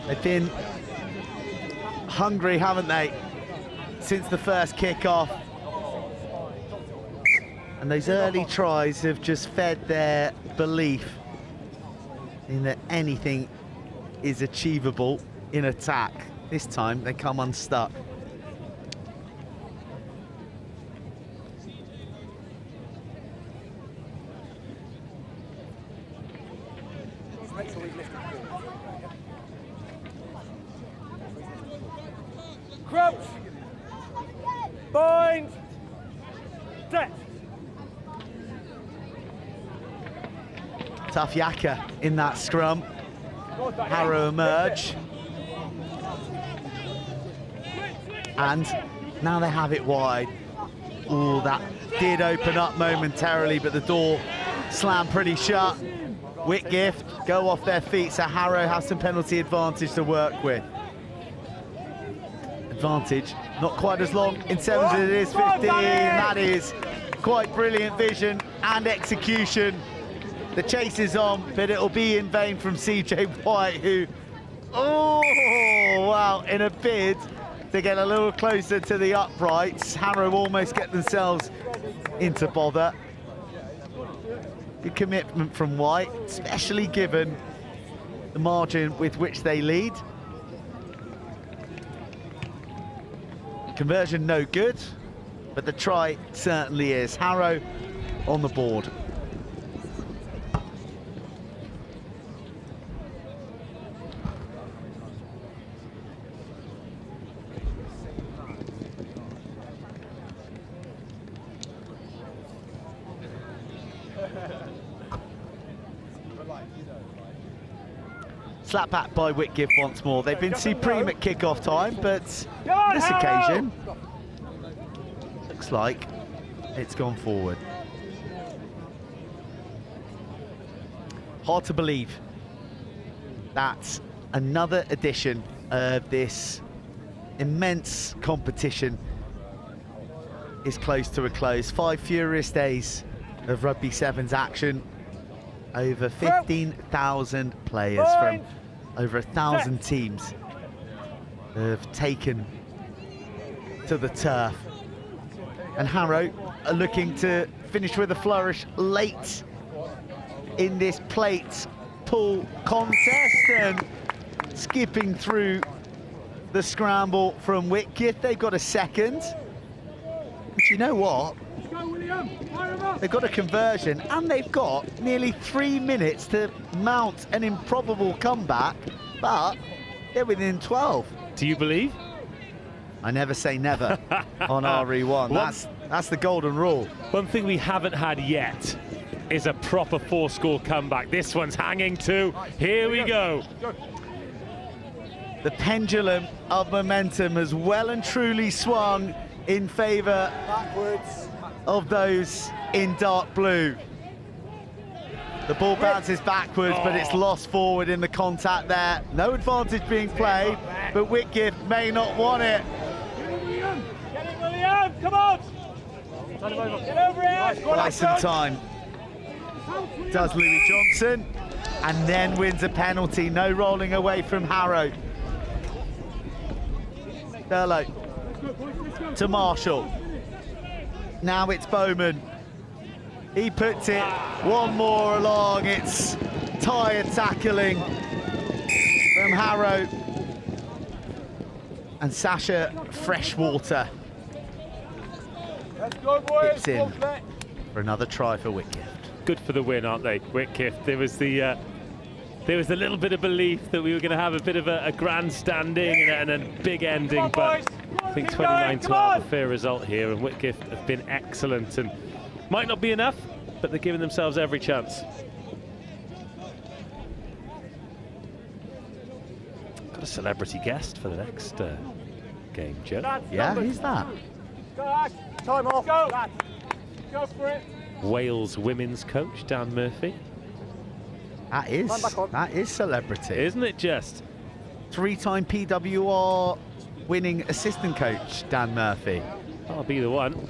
They've been hungry, haven't they, since the first kick-off. And those early tries have just fed their belief in that anything is achievable in attack. This time they come unstuck. Crouch. Bind. Set. Tough yakka in that scrum. Harrow emerge. And now they have it wide. Ooh, that did open up momentarily, but the door slammed pretty shut. Whitgift go off their feet, so Harrow has some penalty advantage to work with. Advantage, not quite as long in sevens as it is 15. That is quite brilliant vision and execution. The chase is on, but it'll be in vain from CJ White, who, oh, wow, in a bid to get a little closer to the uprights. Harrow almost get themselves into bother. Good commitment from White, especially given the margin with which they lead. Conversion no good, but the try certainly is. Harrow on the board. Slap back by Whitgift once more. They've been supreme at kick-off time, but this occasion looks like it's gone forward. Hard to believe that another edition of this immense competition is close to a close. 5 furious days of Rugby Sevens action. Over 15,000 players from over 1,000 teams have taken to the turf. And Harrow are looking to finish with a flourish late in this plate pull contest, and skipping through the scramble from Whitgift. They've got a second. But you know what? They've got a conversion, and they've got nearly 3 minutes to mount an improbable comeback, but they're within 12. Do you believe? I never say never on RE1. That's the golden rule. One thing we haven't had yet is a proper 4-score comeback. This one's hanging too. Here we go. The pendulum of momentum has well and truly swung in favour of those in dark blue. The ball bounces backwards, but it's lost forward in the contact there. No advantage being played, but Whitgift may not want it. Get it, William! Come on! Get over here! Quite some time does Louis Johnson, and then wins a penalty. No rolling away from Harrow. Thurlow to Marshall. Now it's Bowman. He puts it one more along. It's tired tackling from Harrow. And Sasha Freshwater dips in for another try for Whitgift. Good for the win, aren't they, Whitgift? There was the little bit of belief that we were going to have a bit of a grandstanding and a big ending, but I think 29-12, a fair result here, and Whitgift have been excellent, and might not be enough, but they're giving themselves every chance. Got a celebrity guest for the next game, Joe. Yeah, who's that? Time off. Go. Go for it. Wales women's coach, Dan Murphy. That is celebrity. Isn't it just? 3-time PWR winning assistant coach, Dan Murphy. I'll be the one.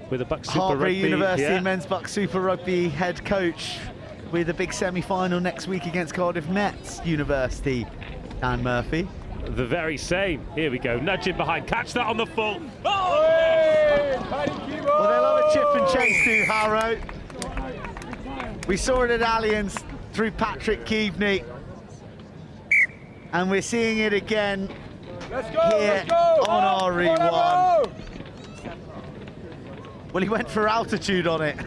With a Buck Super Hartbury Rugby. University men's Buck Super Rugby head coach with a big semi-final next week against Cardiff Nets University, Dan Murphy. the very same. Here we go, nudging behind, catch that on the full. Oh! Well, they'll have a chip and chase too, Harrow. We saw it at Allianz through Patrick Keaveney, and we're seeing it again here on RE1. Well, he went for altitude on it.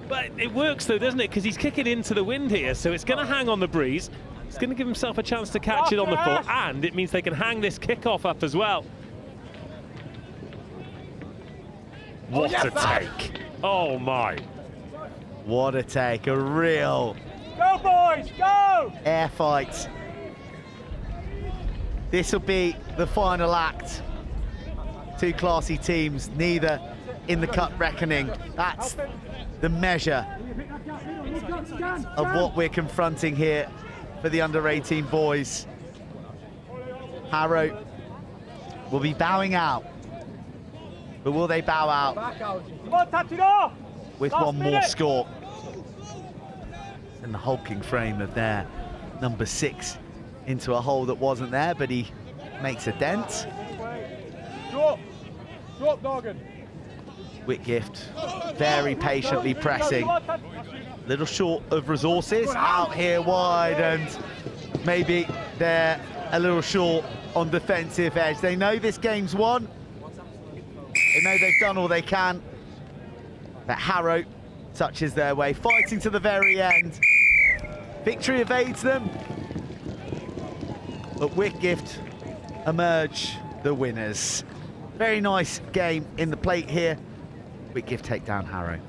But it works though, doesn't it? Because he's kicking into the wind here, so it's going to hang on the breeze. He's going to give himself a chance to catch it on the full, and it means they can hang this kickoff up as well. What a take. Oh my. What a take, a real Go, boys, go! air fight. This will be the final act. Two classy teams, neither in the cup reckoning. That's the measure of what we're confronting here for the under-18 boys. Harrow will be bowing out, but will they bow out with one more score? And the hulking frame of their number 6 into a hole that wasn't there, but he makes a dent. Drop Noggin. Whitgift very patiently pressing. Little short of resources out here wide, and maybe they're a little short on defensive edge. They know this game's won. They know they've done all they can. But Harrow touches their way, fighting to the very end. Victory evades them, but Whitgift emerge the winners. Very nice game in the plate here. Whitgift take down Harrow.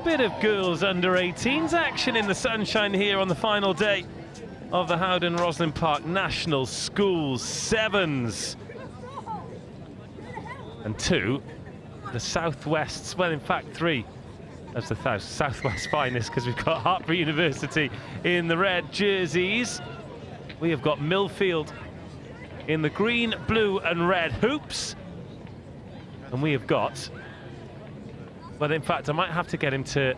Bit of girls under 18s action in the sunshine here on the final day of the Howden Roslyn Park National Schools Sevens. And 2, the Southwest's, well in fact 3, as the Southwest finest, because we've got Hartpury University in the red jerseys. We have got Millfield in the green, blue and red hoops. And we have got, well in fact I might have to get him to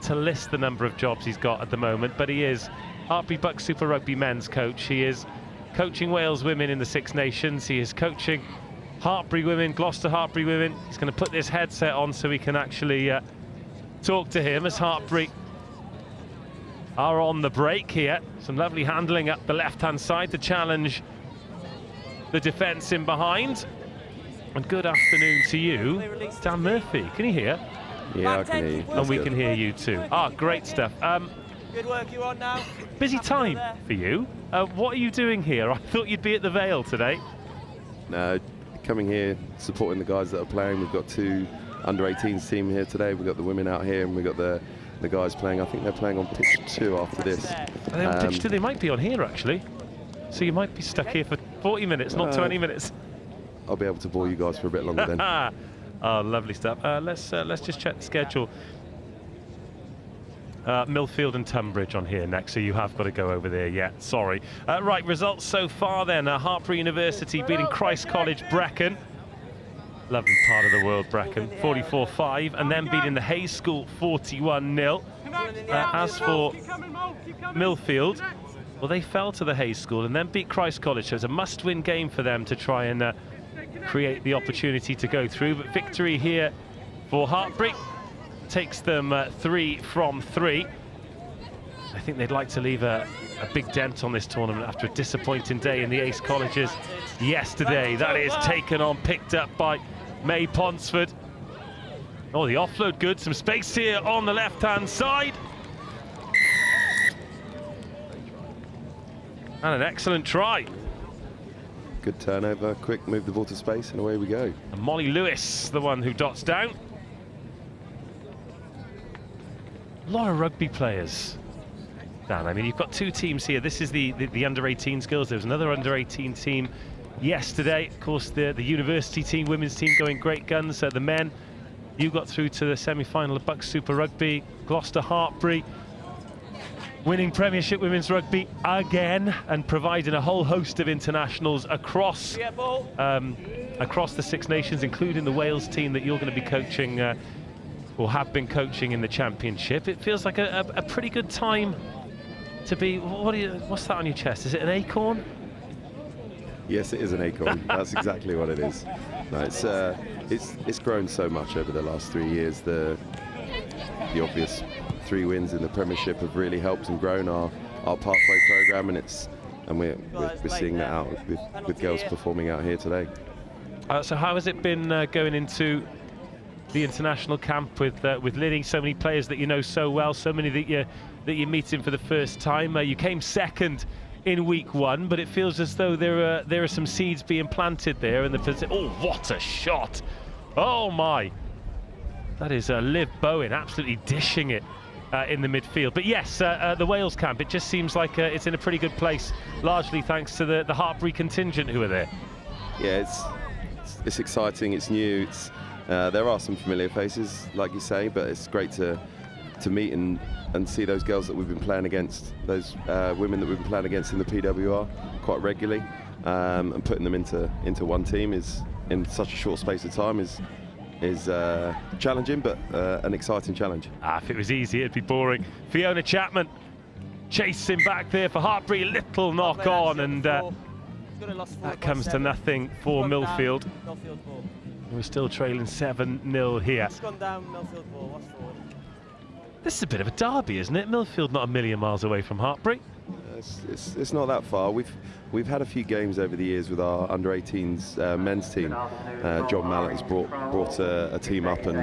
list the number of jobs he's got at the moment, but he is Hartpury Bucks Super Rugby men's coach. He is coaching Wales women in the Six Nations. He is coaching Hartpury women, Gloucester Hartpury women. He's going to put this headset on so we can actually talk to him as Hartpury are on the break here. Some lovely handling up the left-hand side to challenge the defence in behind. And good afternoon to you, Dan Murphy. Can you hear? Yeah, I can hear you. And we can hear you too. Ah, great stuff. Good work, you're on now. Busy time for you. What are you doing here? I thought you'd be at the Vale today. No, coming here, supporting the guys that are playing. We've got 2 under-18s team here today. We've got the women out here, and we've got the guys playing. I think they're playing on pitch 2 after this. Are they on pitch 2? They might be on here, actually. So you might be stuck here for 40 minutes, not 20 minutes. I'll be able to bore you guys for a bit longer then. Oh, lovely stuff. Let's just check the schedule. Millfield and Tunbridge on here next, so you have got to go over there. Yeah, sorry. Right, results so far then. Hartpury University beating Christ College Brecon. Lovely part of the world, Brecon. 44-5, and then beating the Hayes School 41-0. As for Millfield, well, they fell to the Hayes School and then beat Christ College, so it's a must-win game for them to try and create the opportunity to go through. But victory here for Hartpury takes them 3 from 3. I think they'd like to leave a big dent on this tournament after a disappointing day in the Ace Colleges yesterday. That is taken on, picked up by May Ponsford. Oh, the offload good. Some space here on the left-hand side. And an excellent try. Good turnover, quick, move the ball to space, and away we go. And Molly Lewis, the one who dots down. A lot of rugby players. Dan, I mean, you've got 2 teams here. This is the under-18s girls. There was another under-18 team yesterday. Of course, the university team, women's team, going great guns. The men, you got through to the semi-final of Bucks Super Rugby. Gloucester Hartpury winning Premiership Women's Rugby again, and providing a whole host of internationals across the 6 nations, including the Wales team that you're going to be coaching or have been coaching in the championship. It feels like a pretty good time to be. What's that on your chest? Is it an acorn? Yes, it is an acorn. That's exactly what it is. No, it's grown so much over the last 3 years. The obvious 3 wins in the Premiership have really helped and grown our pathway program, and we're seeing that out with girls performing out here today. So how has it been going into the international camp with Lily? So many players that you know so well, so many that you're meeting for the first time. You came second in week 1, but it feels as though there are some seeds being planted there. And oh, what a shot! Oh my! That is Liv Bowen absolutely dishing it in the midfield. But yes, the Wales camp, it just seems like it's in a pretty good place, largely thanks to the Hartpury contingent who are there. Yeah, it's exciting, it's new, there are some familiar faces, like you say, but it's great to meet and see those girls that we've been playing against, those women that we've been playing against in the PWR quite regularly, and putting them into one team is, in such a short space of time, is challenging, but an exciting challenge. If it was easy, it'd be boring. Fiona Chapman chasing back there for Hartpury, little knock on, and that comes to nothing for Millfield. We're still trailing 7-0 here. It's gone down, Millfield ball, watch forward. This is a bit of a derby, isn't it? Millfield not a million miles away from Hartpury. It's not that far. We've had a few games over the years with our under-18s men's team. John Mallett has brought a team up, and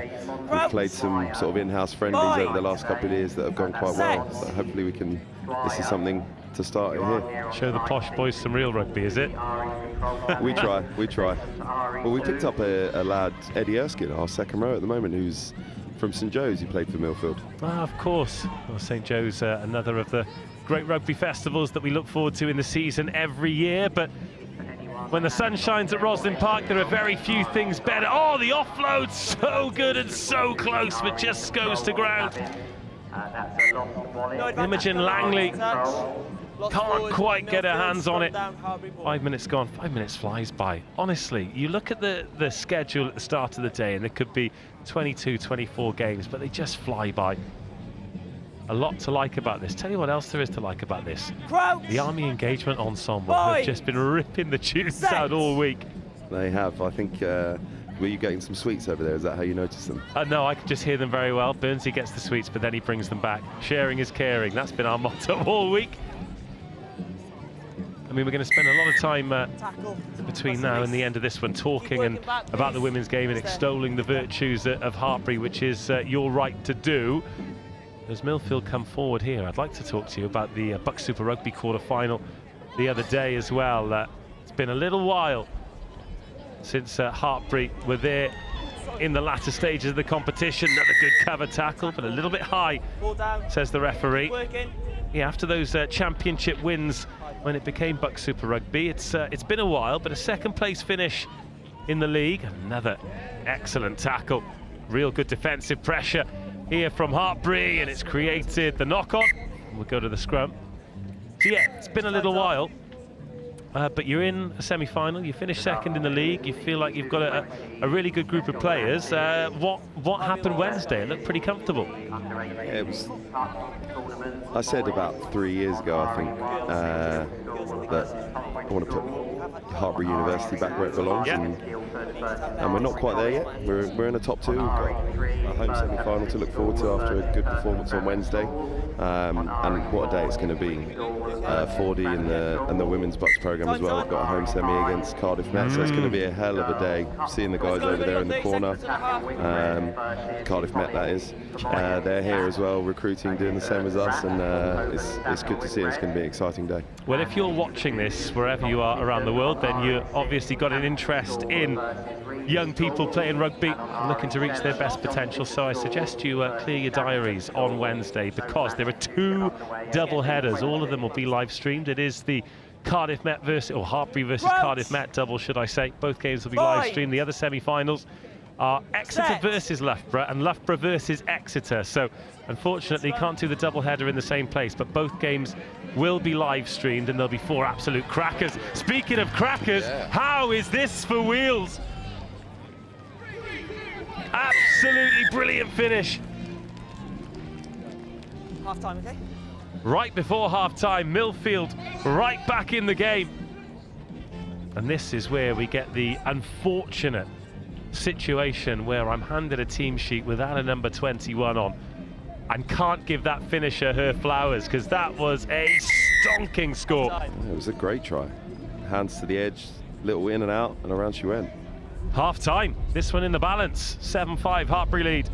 we've played some sort of in-house friendlies over the last couple of years that have gone quite well. So hopefully this is something to start here. Show the posh boys some real rugby, is it? We try. Well, we picked up a lad, Eddie Erskine, our second row at the moment, who's from St Joe's. He played for Millfield. Of course. Well, St Joe's, another of the great rugby festivals that we look forward to in the season every year. But when the sun shines at Roslyn Park, there are very few things better. Oh, the offload, so good and so close, but just goes to ground. Imogen Langley can't quite get her hands on it. 5 minutes gone. 5 minutes flies by. Honestly, you look at the schedule at the start of the day, and there could be 22, 24 games, but they just fly by. A lot to like about this. Tell you what else there is to like about this. The Army Engagement Ensemble have just been ripping the tunes out all week. They have. I think, were you getting some sweets over there? Is that how you noticed them? No, I could just hear them very well. Burnsy gets the sweets, but then he brings them back. Sharing is caring. That's been our motto all week. mean, we're going to spend a lot of time between now and the end of this one talking about the women's game and extolling the virtues of Hartpury, which is your right to do. As Millfield come forward here, I'd like to talk to you about the Buck Super Rugby quarter-final the other day as well. It's been a little while since Hartpury were there in the latter stages of the competition. Another good cover tackle, but a little bit high, says the referee. Yeah, after those championship wins when it became Buck Super Rugby, it's been a while, but a second-place finish in the league. Another excellent tackle. Real good defensive pressure here from Hartpury, and it's created the knock-on. We'll go to the scrum. So yeah, it's been a little while. But you're in a semi-final, you finished second in the league, you feel like you've got a really good group of players. What happened Wednesday? It looked pretty comfortable. It was, I said about 3 years ago, I think, that I want to put Hartpury University back where it belongs, and we're not quite there yet. We're in the top two. We've got a home semi-final to look forward to after a good performance on Wednesday, and what a day it's going to be. 4D and the women's Bucks program as well. We've got a home semi against Cardiff Met, so it's going to be a hell of a day. Seeing the guys over there in the corner, Cardiff Met that is, they're here as well, recruiting, doing the same as us, and it's good to see. It's going to be an exciting day. Well, if you're watching this wherever you are around the world, then you obviously got an interest in young people playing rugby, looking to reach their best potential. So I suggest you clear your diaries on Wednesday, because there are 2 double headers. All of them will be live streamed. It is the Cardiff Met versus, or Hartpury versus Cardiff Met double, should I say. Both games will be live streamed. The other semi-finals are Exeter versus Loughborough and Loughborough versus Exeter. So unfortunately can't do the double header in the same place, but both games will be live streamed, and there'll be 4 absolute crackers. Speaking of crackers, how is this for wheels? Absolutely brilliant finish. Half time, okay? Right before half-time, Millfield right back in the game. And this is where we get the unfortunate situation where I'm handed a team sheet without a number 21 on and can't give that finisher her flowers, because that was a stonking score. It was a great try. Hands to the edge, little in and out, and around she went. Half-time, this one in the balance, 7-5 Hartpury lead.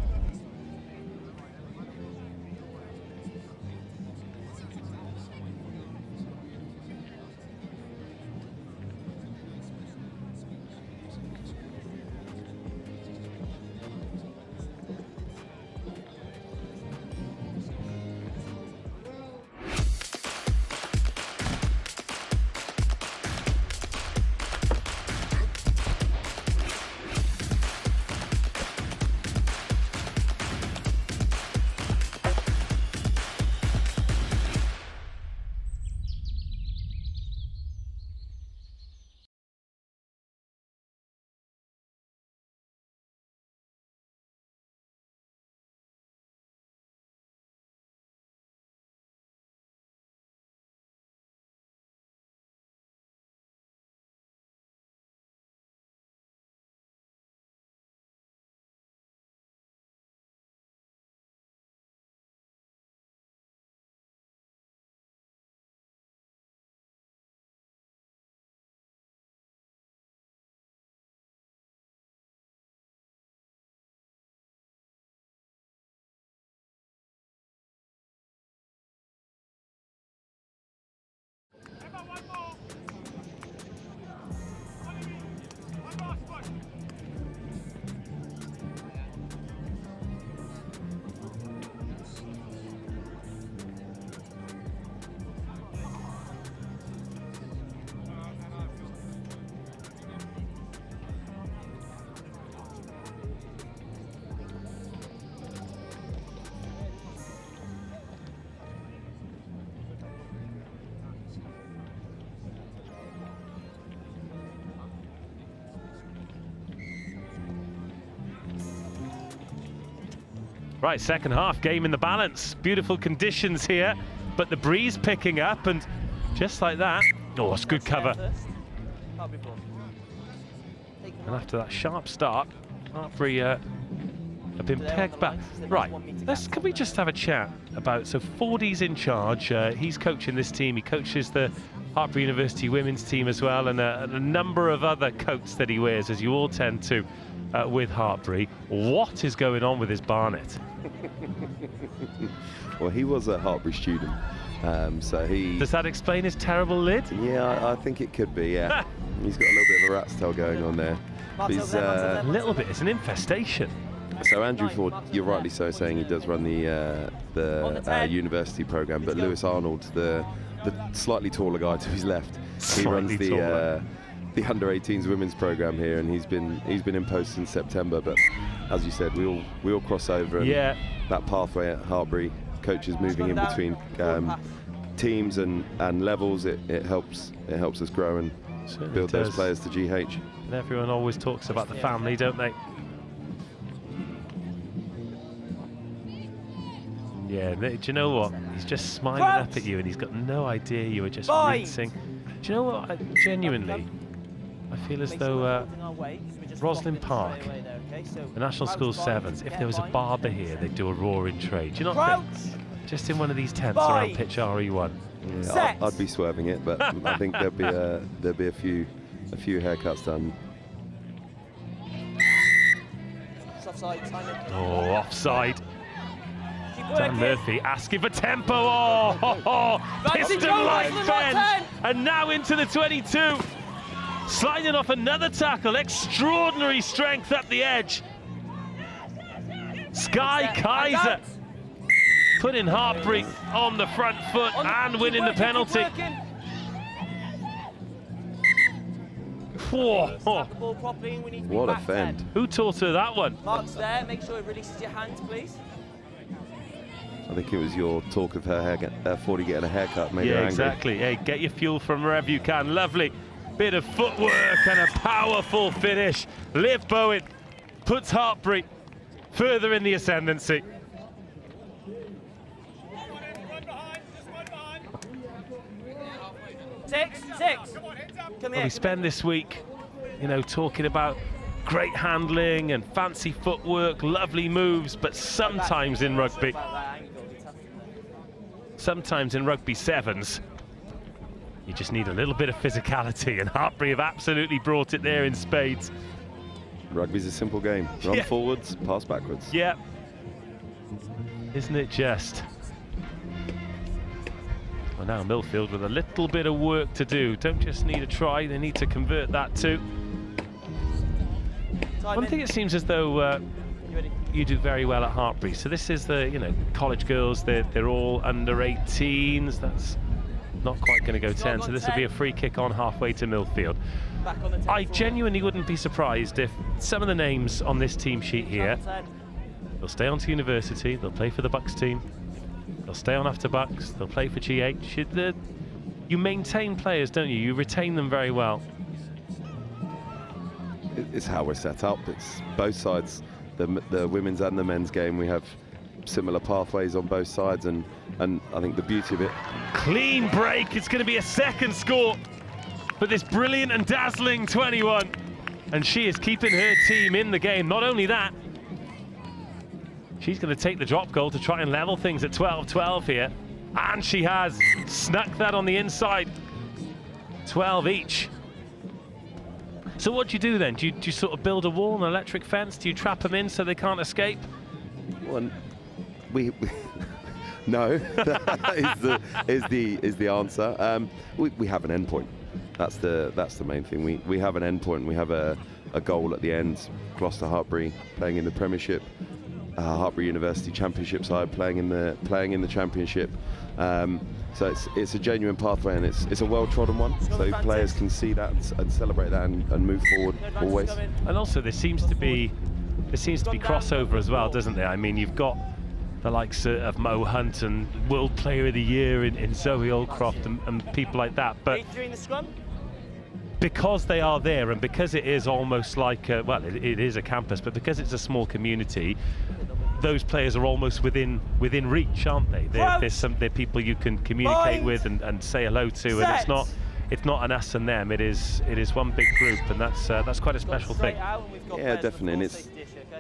Right, second half, game in the balance. Beautiful conditions here, but the breeze picking up, and just like that, oh, it's good cover. And after that sharp start, Hartpury have been pegged back. Right, can we just have a chat about, so 4D's in charge, he's coaching this team, he coaches the Hartpury University women's team as well, and a number of other coats that he wears, as you all tend to with Hartpury. What is going on with his Barnet? Well, he was a Hartpury student, so he... Does that explain his terrible lid? Yeah, I think it could be, yeah. He's got a little bit of a rat's tail going on there. He's, a little bit, it's an infestation. So Andrew Ford, you're rightly so saying he does run the university program, but Lewis Arnold, the slightly taller guy to his left, he runs the under-18s women's program here, and he's been in post since September. But as you said, we all cross over, and that pathway at Hartpury, coaches moving in between teams and levels, it helps us grow and build those players to GH. And everyone always talks about the family, don't they? Yeah, do you know what? He's just smiling up at you, and he's got no idea you were just rinsing. Do you know what? Genuinely, I feel as though Rosslyn Park, the National School Sevens, if there was a barber here, they'd do a roaring trade. Do you not think? Just in one of these tents around pitch RE1. Yeah, I'd be swerving it, but I think there'd be a few haircuts done. Oh, offside. Dan Murphy asking for tempo. Oh, piston line bend, and now into the 22. Sliding off another tackle. Extraordinary strength up the edge. Sky Kaiser putting Hartpury on the front foot and winning the penalty. Whoa. What a fend. Who taught her that one? Mark's there, make sure it releases your hands, please. I think it was your talk of her 40 getting a haircut made her angry. Exactly. Hey, get your fuel from wherever you can. Lovely bit of footwork and a powerful finish. Liv Bowen puts Hartpury further in the ascendancy. Six. Come here. We spend this week, talking about great handling and fancy footwork, lovely moves, but sometimes in rugby sevens, you just need a little bit of physicality, and Hartpury have absolutely brought it there in spades. Rugby's a simple game. Run forwards, pass backwards. Yeah. Isn't it just? Well, now Millfield with a little bit of work to do. Don't just need a try, they need to convert that too. One thing, it seems as though you do very well at Hartpury. So this is the, college girls, they're all under 18s. That's not quite going to go 10. So this will be a free kick on halfway to Millfield. I genuinely wouldn't be surprised if some of the names on this team sheet here, they'll stay on to university, they'll play for the Bucks team, they'll stay on after Bucks, they'll play for GH. You maintain players, don't you? You retain them very well. It's how we're set up. It's both sides, the women's and the men's game. We have similar pathways on both sides, and I think the beauty of it. Clean break. It's going to be a second score for this brilliant and dazzling 21, and she is keeping her team in the game. Not only that, she's going to take the drop goal to try and level things at 12-12 here, and she has snuck that on the inside. 12 each. So what do you do then? Do you sort of build a wall, an electric fence? Do you trap them in so they can't escape? Well, no, that is the answer. We have an endpoint. That's the main thing. We have an endpoint. We have a goal at the end. Gloucester Hartpury playing in the Premiership, Hartpury University Championship side playing in the Championship. So it's a genuine pathway, and it's a well-trodden one. So players can see that and celebrate that and move forward always. And also there seems to be crossover as well, doesn't there? I mean, you've got the likes of Mo Hunt and World Player of the Year in Zoe Oldcroft and people like that. But because they are there, and because it is almost like it is a campus, but because it's a small community, those players are almost within reach, aren't they? They're people you can communicate with and say hello to, and it's not an us and them. It is one big group, and that's quite a special thing. Yeah, definitely. And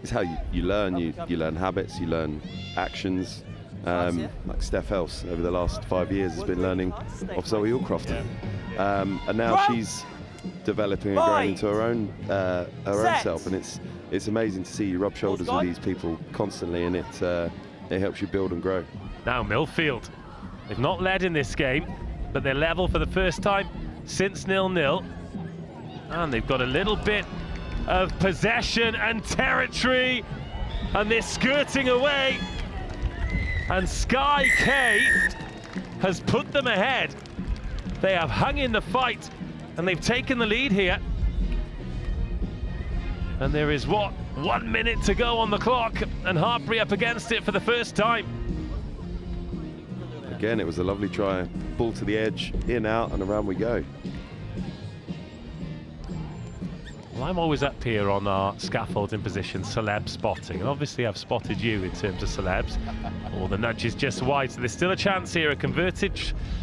it's how you learn. You learn habits, you learn actions, Like Steph Else over the last 5 years has been learning off Zoe Allcroft. And now she's developing and growing into her own self, and it's amazing to see you rub shoulders with these people constantly, and it helps you build and grow. Now Millfield, they've not led in this game, but they're level for the first time since 0-0, and they've got a little bit of possession and territory, and they're skirting away, and Sky K has put them ahead. They have hung in the fight, and they've taken the lead here. And there is, 1 minute to go on the clock, and Hartbury up against it for the first time. Again, it was a lovely try. Ball to the edge, in, out, and around we go. Well, I'm always up here on our scaffolding position, celeb spotting, and obviously I've spotted you in terms of celebs. All the nudges just wide, so there's still a chance here. A converted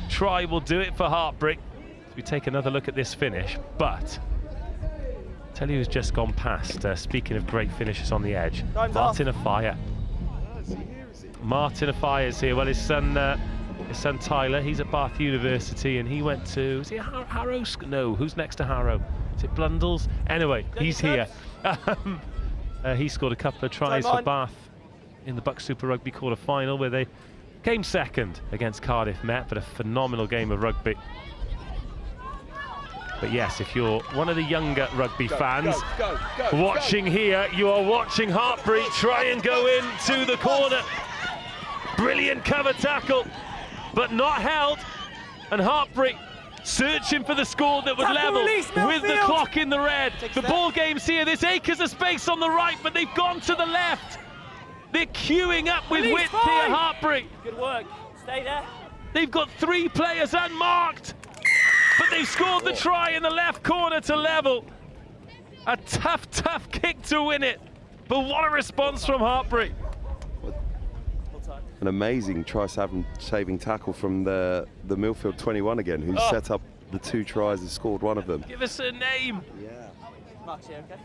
try will do it for Hartbury. So we take another look at this finish, but tell you who's just gone past. Speaking of great finishes on the edge, Martin Afire. Martin Afire is here. Well, his son Tyler, he's at Bath University, and he went to, is he Harrow? No, who's next to Harrow? Is it Blundell's? Anyway, he's here. He scored a couple of tries for Bath in the Bucks Super Rugby quarter-final, where they came second against Cardiff Met, but a phenomenal game of rugby. But yes, if you're one of the younger rugby fans watching here, you are watching Hartbury try and go into the corner. Brilliant cover tackle, but not held, and Hartbury searching for the score that would level with the clock in the red. The ball game's here. There's acres of space on the right, but they've gone to the left. They're queuing up with width here, Hartbury. Good work. Stay there. They've got 3 players unmarked, but they've scored the try in the left corner to level. A tough, tough kick to win it, but what a response from Hartbury. An amazing try-saving tackle from the Millfield 21 again, who set up the 2 tries and scored one of them. Give us a name. Yeah. Mark's here, okay?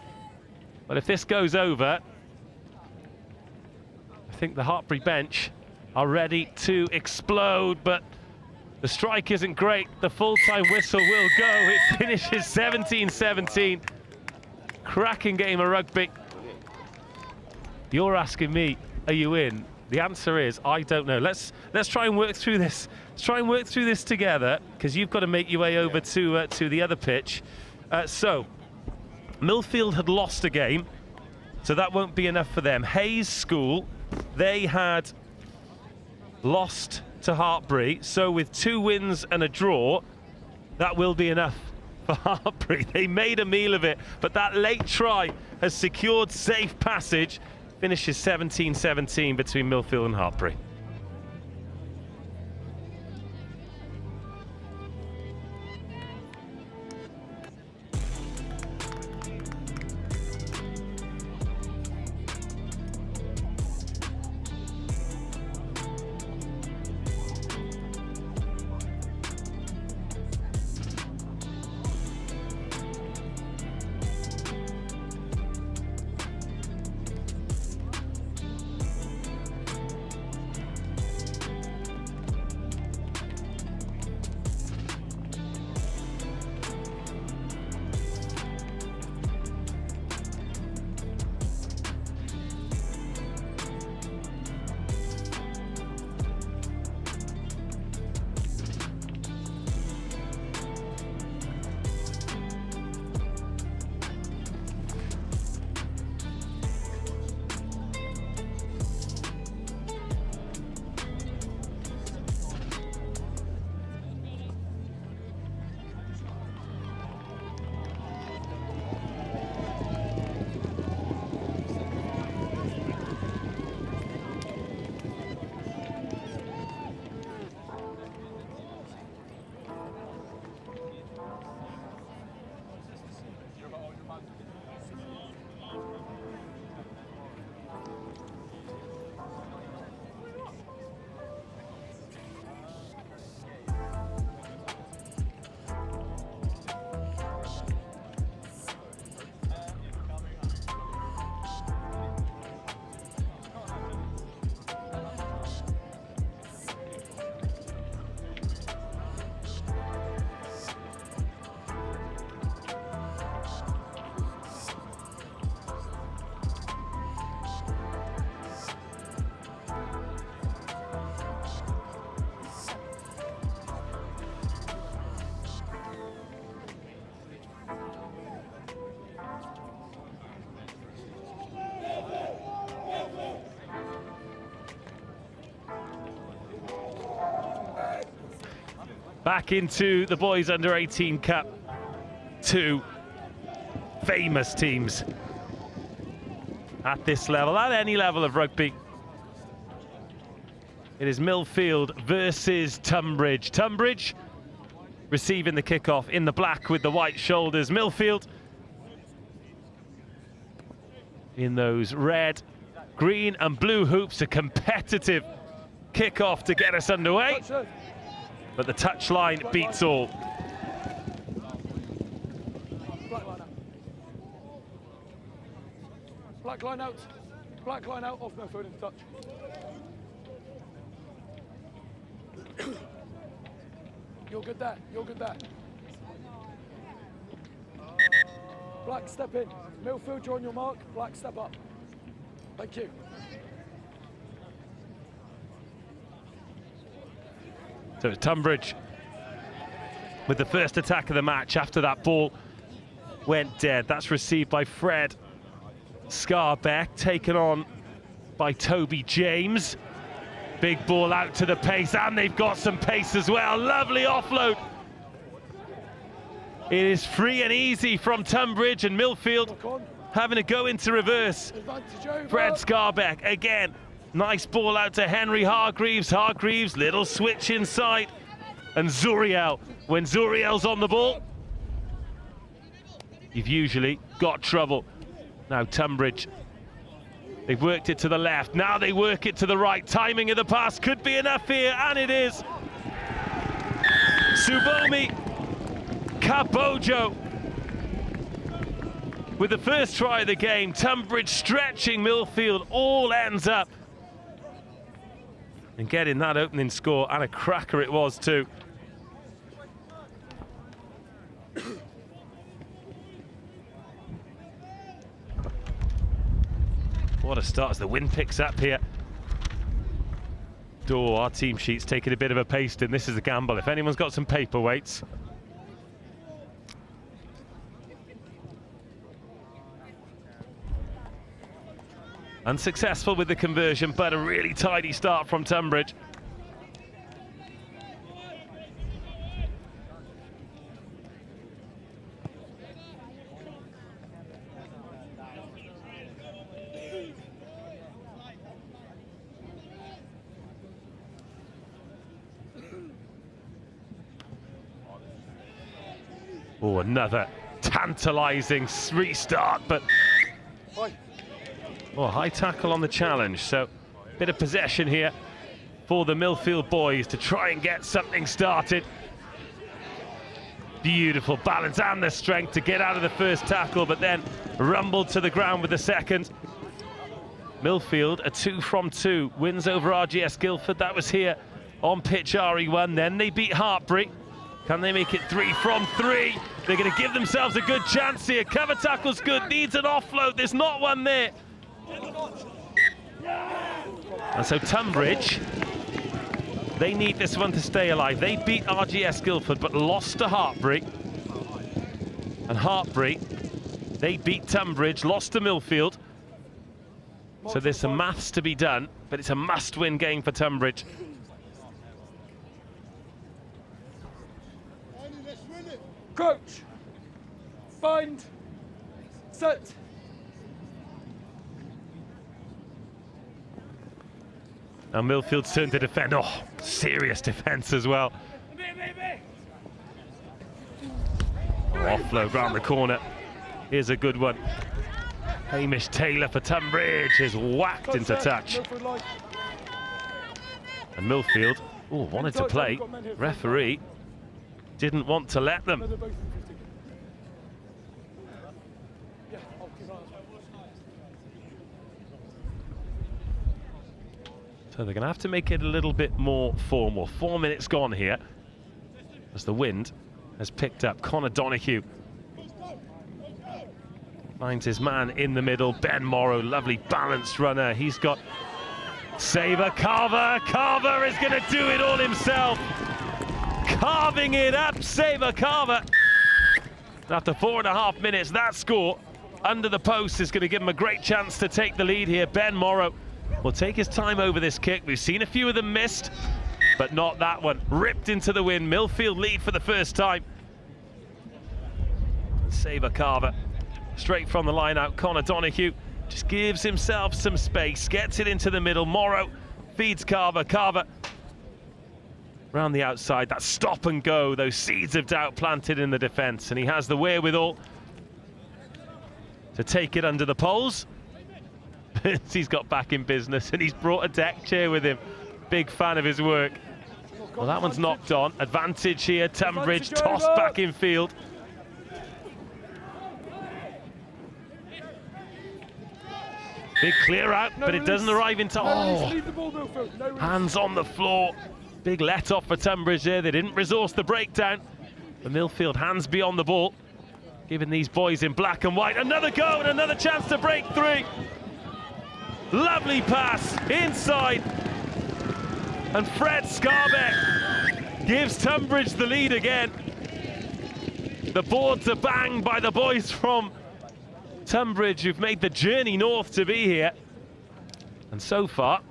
But if this goes over, I think the Hartbury bench are ready to explode, but the strike isn't great. The full-time whistle will go. It finishes 17-17. Cracking game of rugby. You're asking me, are you in? The answer is, I don't know. Let's try and work through this. Let's try and work through this together, because you've got to make your way over to the other pitch. So, Millfield had lost a game, so that won't be enough for them. Hayes School, they had lost to Hartbury, so with 2 wins and a draw, that will be enough for Hartbury. They made a meal of it, but that late try has secured safe passage. Finishes 17-17 between Millfield and Hartbury. Back into the boys under 18 Cup. Two famous teams at this level, at any level of rugby. It is Millfield versus Tunbridge. Tunbridge receiving the kickoff in the black with the white shoulders. Millfield in those red, green and blue hoops. A competitive kickoff to get us underway. But the touchline beats all. Black line out. Black line out, off no phone in touch. You're good there, you're good there. Black, step in. Millfield, you're on your mark. Black, step up. Thank you. So it's Tunbridge with the first attack of the match after that ball went dead. That's received by Fred Scarbeck, taken on by Toby James. Big ball out to the pace, and they've got some pace as well. Lovely offload. It is free and easy from Tunbridge, and Millfield having to go into reverse. Fred Scarbeck again. Nice ball out to Henry Hargreaves. Hargreaves, little switch inside. And Zuriel. When Zuriel's on the ball, you've usually got trouble. Now Tunbridge, they've worked it to the left. Now they work it to the right. Timing of the pass could be enough here, and it is. Subomi Kabojo with the first try of the game. Tunbridge stretching Millfield, all ends up and getting that opening score, and a cracker it was too. What a start as the wind picks up here. Oh, our team sheet's taking a bit of a pasting. This is a gamble. If anyone's got some paperweights. Unsuccessful with the conversion, but a really tidy start from Tunbridge. Oh, another tantalising restart, but oh, high tackle on the challenge. So bit of possession here for the Millfield boys to try and get something started. Beautiful balance and the strength to get out of the first tackle, but then rumbled to the ground with the second. Millfield, a 2 from 2, wins over RGS Guildford. That was here on pitch RE1. Then they beat Hartbury. Can they make it 3 from 3? They're going to give themselves a good chance here. Cover tackle's good, needs an offload. There's not one there. And so Tunbridge, they need this one to stay alive. They beat RGS Guildford but lost to Hartbury. And Hartbury, they beat Tunbridge, lost to Millfield. So there's some maths to be done, but it's a must-win game for Tunbridge. Coach, bind, set. Now Millfield's turn to defend. Oh, serious defence as well. Oh, offload round the corner. Here's a good one. Hamish Taylor for Tunbridge is whacked into touch. And Millfield, oh, wanted to play. Referee didn't want to let them. So they're going to have to make it a little bit more formal. 4 minutes gone here as the wind has picked up. Connor Donoghue finds his man in the middle. Ben Morrow, lovely balanced runner. He's got Saber Carver. Carver is going to do it all himself. Carving it up, Saber Carver. After 4.5 minutes, that score under the post is going to give him a great chance to take the lead here. Ben Morrow will take his time over this kick. We've seen a few of them missed. but not that one. Ripped into the wind. Millfield lead for the first time. Saver Carver, straight from the line out. Connor Donoghue just gives himself some space, gets it into the middle. Morrow feeds Carver. Carver round the outside. That stop and go, those seeds of doubt planted in the defence, and he has the wherewithal to take it under the poles. He's got back in business, and he's brought a deck chair with him. Big fan of his work. Well, that one's knocked on. Advantage here. Tunbridge tossed back in field. Big clear out, but it doesn't arrive into... Oh, hands on the floor. Big let off for Tunbridge there. They didn't resource the breakdown. The Millfield hands beyond the ball, giving these boys in black and white another go and another chance to break three. Lovely pass inside. And Fred Scarbeck gives Tunbridge the lead again. The boards are banged by the boys from Tunbridge, who've made the journey north to be here. And so far,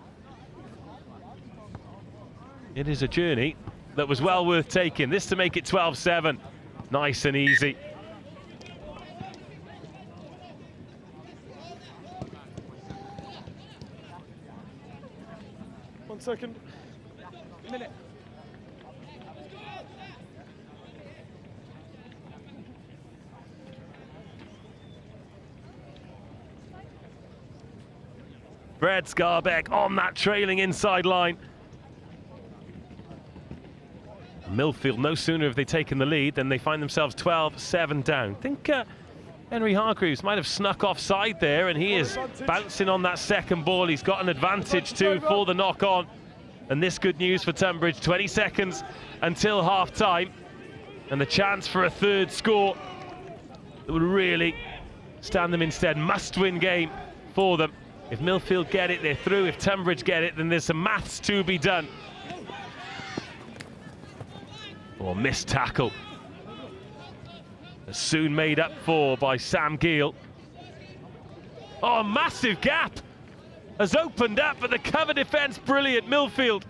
it is a journey that was well worth taking. This to make it 12-7. Nice and easy. One second. Minute. Fred Scarbeck on that trailing inside line. Millfield, no sooner have they taken the lead than they find themselves 12-7 down. I think Henry Hargreaves might have snuck offside there, and he is bouncing on that second ball. He's got an advantage too for the knock-on. And this good news for Tunbridge, 20 seconds until half-time. And the chance for a third score that would really stand them instead. Must-win game for them. If Millfield get it, they're through. If Tunbridge get it, then there's some maths to be done. Or missed tackle. Soon made up for by Sam Gill. Oh, a massive gap has opened up, but the cover defence brilliant. Millfield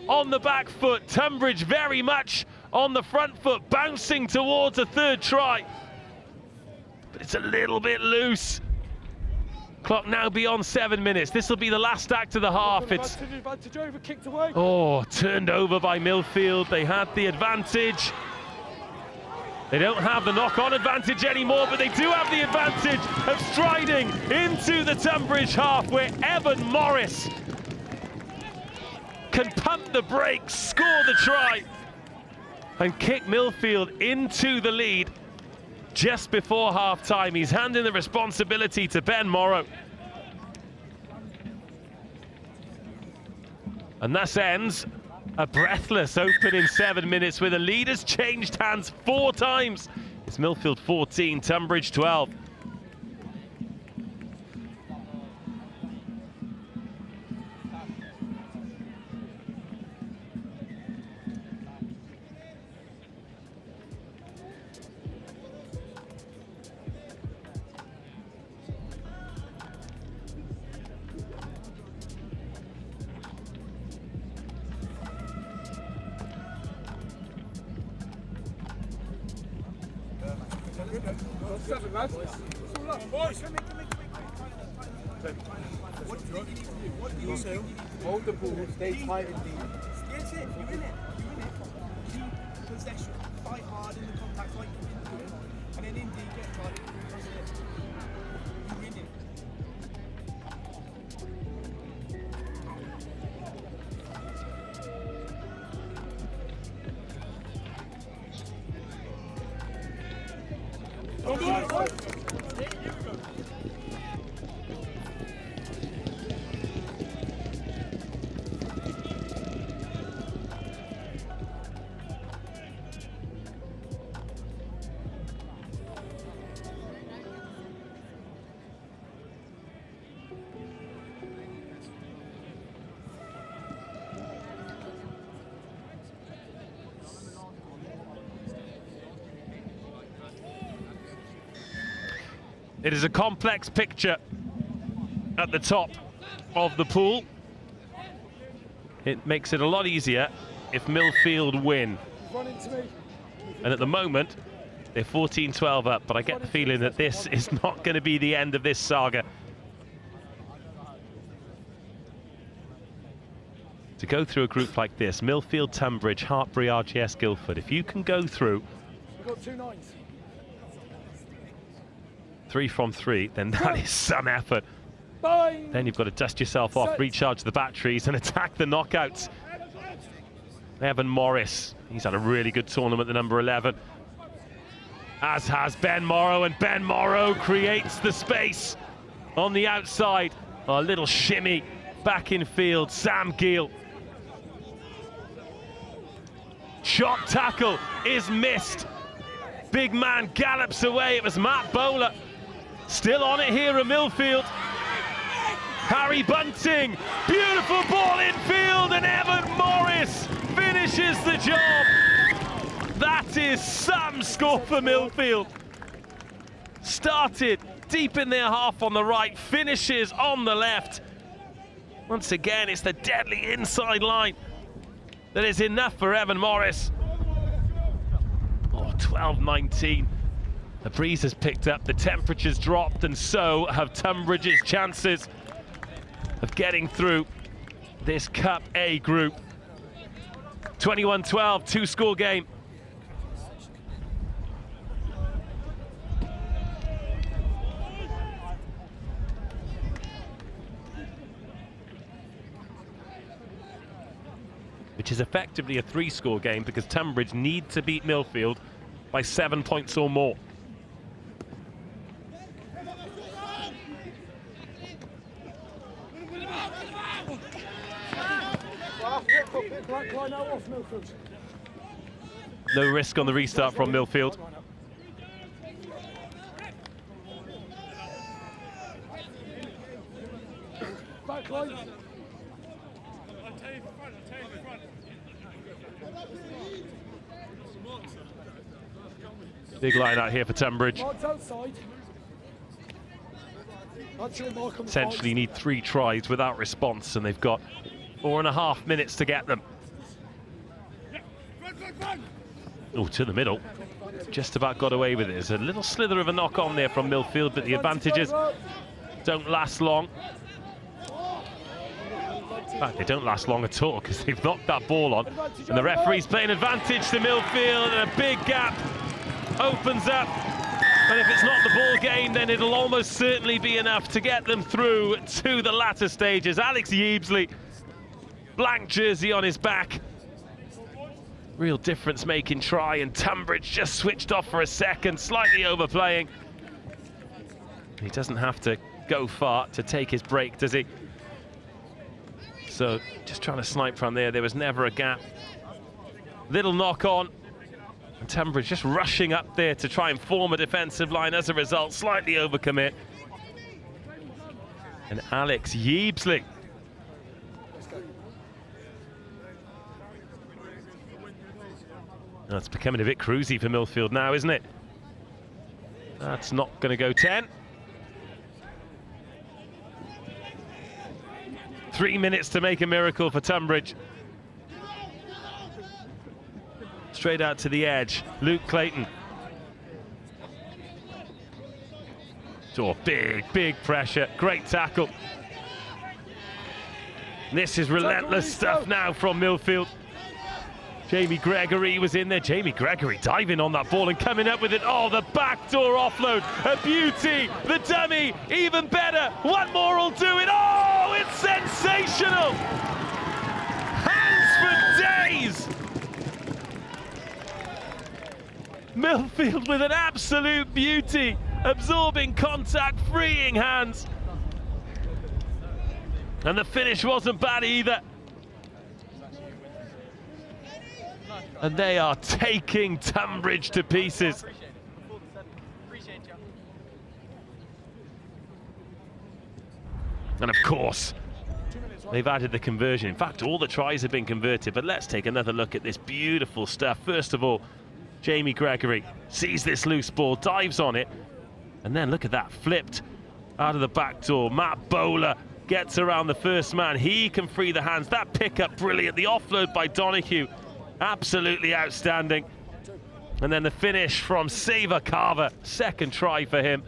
on the back foot. Tunbridge very much on the front foot, bouncing towards a third try. But it's a little bit loose. Clock now beyond 7 minutes. This will be the last act of the half. It's turned over by Millfield. They had the advantage. They don't have the knock-on advantage anymore, but they do have the advantage of striding into the Tunbridge half, where Evan Morris can pump the brakes, score the try, and kick Millfield into the lead just before half-time. He's handing the responsibility to Ben Morrow. And thus ends a breathless opening 7 minutes, where the leaders changed hands 4 times. It's Millfield 14, Tunbridge 12. Hold the ball, stay tight and deep. Yes, you're in it. You're in it. Keep possession. Fight hard in the contact like you've been doing. And then in deep, get tight. You're in it. It is a complex picture at the top of the pool. It makes it a lot easier if Millfield win. And at the moment, they're 14-12 up, but I get the feeling that this is not going to be the end of this saga. To go through a group like this, Millfield, Tunbridge, Hartbury, RGS, Guildford, if you can go through 3 from 3, then that is some effort. Then you've got to dust yourself off, recharge the batteries and attack the knockouts. Evan Morris, he's had a really good tournament, the number 11. As has Ben Morrow, and Ben Morrow creates the space on the outside. A little shimmy back in field, Sam Gill. Shot tackle is missed. Big man gallops away. It was Matt Bowler. Still on it here at Millfield. Harry Bunting, beautiful ball in field, and Evan Morris finishes the job. That is some score for Millfield. Started deep in their half on the right, finishes on the left. Once again, it's the deadly inside line that is enough for Evan Morris. Oh, 12-19. The breeze has picked up, the temperature's dropped, and so have Tunbridge's chances of getting through this Cup A group. 21-12, two-score game. Which is effectively a 3-score game because Tunbridge need to beat Millfield by 7 points or more. No risk on the restart from Millfield. Big line out here for Tunbridge. Essentially need 3 tries without response, and they've got 4.5 minutes to get them. Oh, to the middle. Just about got away with it. There's a little slither of a knock on there from Millfield, but the advantages don't last long. In fact, they don't last long at all because they've knocked that ball on. And the referee's playing advantage to Millfield, and a big gap opens up. And if it's not the ball game, then it'll almost certainly be enough to get them through to the latter stages. Alex Yeebsley, blank jersey on his back. Real difference-making try, and Tunbridge just switched off for a second, slightly overplaying. He doesn't have to go far to take his break, does he? So just trying to snipe from there. There was never a gap. Little knock on. And Tunbridge just rushing up there to try and form a defensive line. As a result, slightly overcommit. And Alex Yeebsley. Oh, it's becoming a bit cruisy for Millfield now, isn't it? That's not going to go 10. 3 minutes to make a miracle for Tunbridge. Straight out to the edge, Luke Clayton. Oh, big pressure, great tackle. This is relentless stuff now from Millfield. Jamie Gregory was in there. Jamie Gregory diving on that ball and coming up with it. Oh, the backdoor offload, a beauty. The dummy, even better. One more will do it. Oh, it's sensational. Hands for days. Millfield with an absolute beauty. Absorbing contact, freeing hands. And the finish wasn't bad either. And they are taking Tunbridge to pieces. And of course, they've added the conversion. In fact, all the tries have been converted, but let's take another look at this beautiful stuff. First of all, Jamie Gregory sees this loose ball, dives on it, and then look at that, flipped out of the back door. Matt Bowler gets around the first man. He can free the hands. That pickup, brilliant. The offload by Donahue, absolutely outstanding. And then the finish from Saver Carver, second try for him.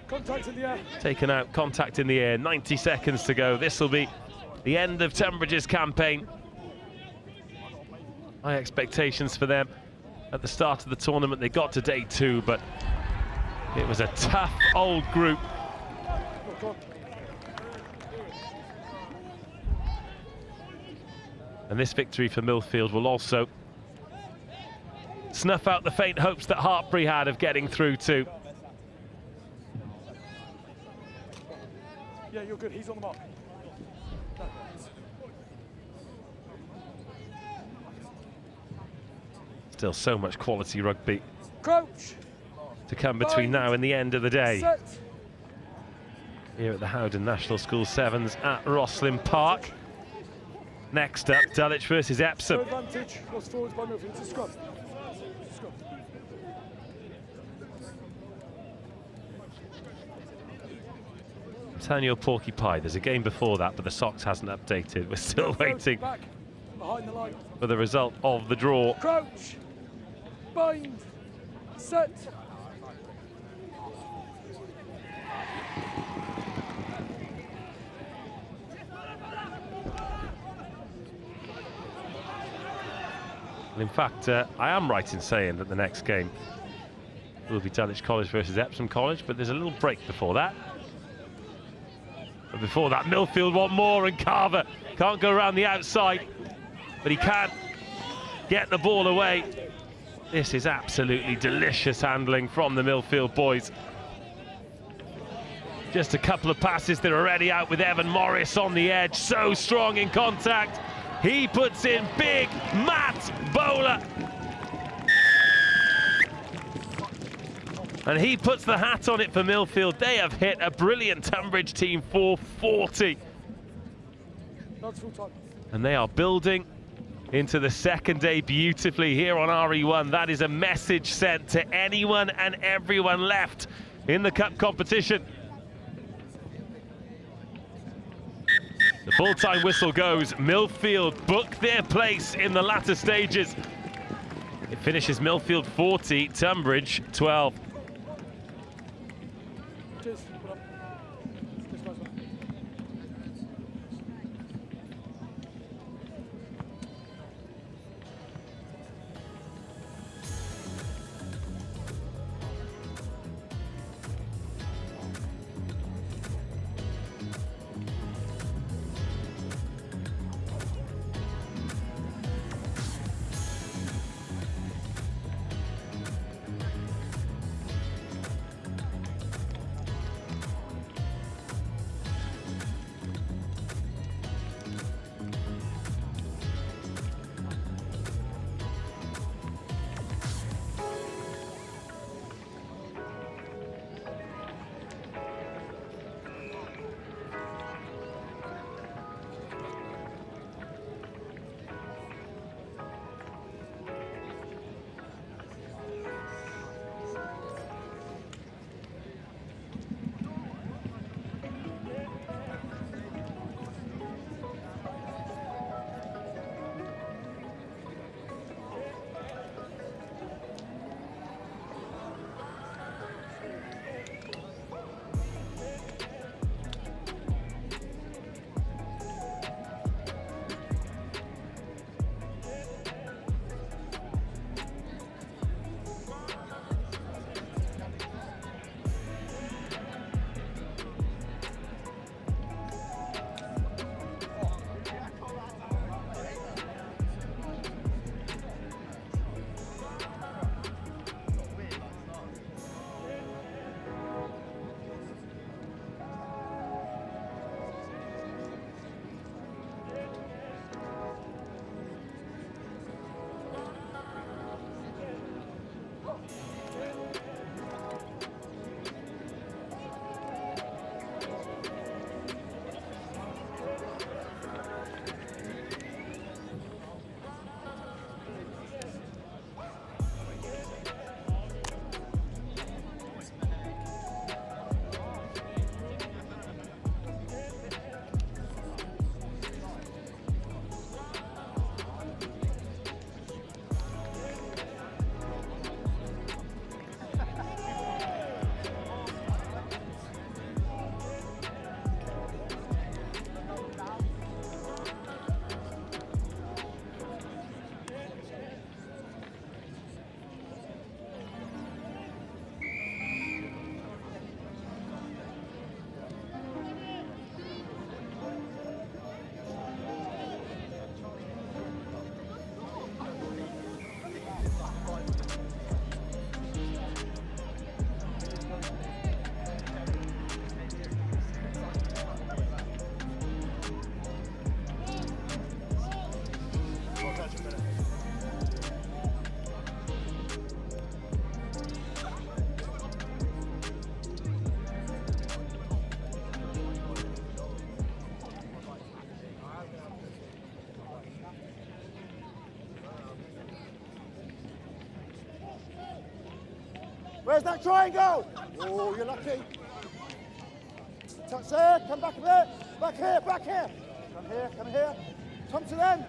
Contact in the air. Taken out, contact in the air, 90 seconds to go. This will be the end of Tunbridge's campaign. High expectations for them at the start of the tournament. They got to day 2, but it was a tough old group. And this victory for Millfield will also snuff out the faint hopes that Hartbury had of getting through too. Yeah, you're good. He's on the mark. Still so much quality rugby Crouch. to come between now and the end of the day. Set. Here at the Howden National School Sevens at Rosslyn Park. Next up, Dulwich versus Epsom. No advantage. Lost forwards by Millfield. It's a scrum. Scrum. Tanyo Porky Pie. There's a game before that, but the Sox hasn't updated. We're still waiting Back. Behind the line. for the result of the draw. Crouch. Bind. Set. And in fact, I am right in saying that the next game will be Dulwich College versus Epsom College, but there's a little break before that. But before that, Millfield want more, and Carver can't go around the outside, but he can get the ball away. This is absolutely delicious handling from the Millfield boys. Just a couple of passes, they're already out with Evan Morris on the edge, so strong in contact. He puts in big Matt Bowler. And he puts the hat on it for Millfield. They have hit a brilliant Tunbridge team for 40. That's full time. And they are building into the second day beautifully here on RE1. That is a message sent to anyone and everyone left in the cup competition. The full-time whistle goes. Millfield book their place in the latter stages. It finishes Millfield 40, Tunbridge 12. Cheers. Where's that triangle? Oh, you're lucky. Touch there, come back a bit. Back here, back here. Come here, come here. Come to them.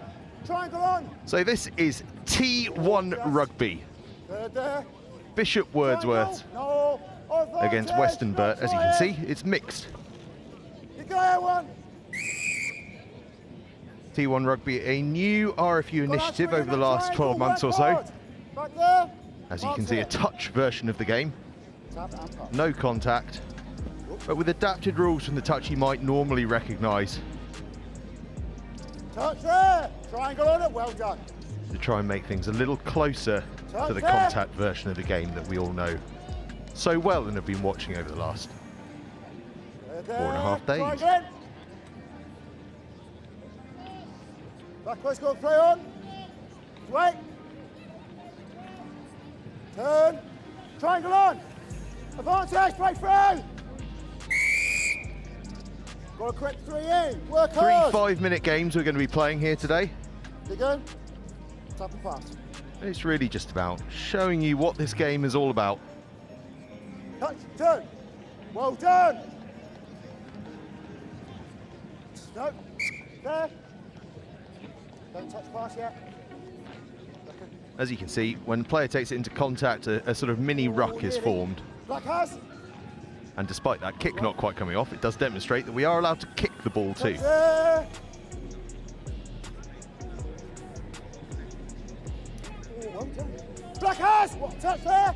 Triangle on. So this is T1 Rugby. There. Bishop Wordsworth No. against Western Burt. As you can see, it's mixed. You go here, one. T1 Rugby, a new RFU initiative over the last 12 months or so. Back there. As you can see, a touch version of the game. No contact, but with adapted rules from the touch you might normally recognise. Touch there. Triangle on it. Well done. To try and make things a little closer to the contact version of the game that we all know so well and have been watching over the last 4.5 days. Backwards, go play on. Wait. Turn. Triangle on. Advantage, break through. Got a quick 3 in. Work hard. 3 5-minute games we're going to be playing here today. You go. Tap and pass. It's really just about showing you what this game is all about. Touch, turn. Well done. No. There. Don't touch pass yet. As you can see, when the player takes it into contact, a sort of mini ruck is formed. Black has. And despite that kick not quite coming off, it does demonstrate that we are allowed to kick the ball too. There. Oh, well done. Black has. What touch there?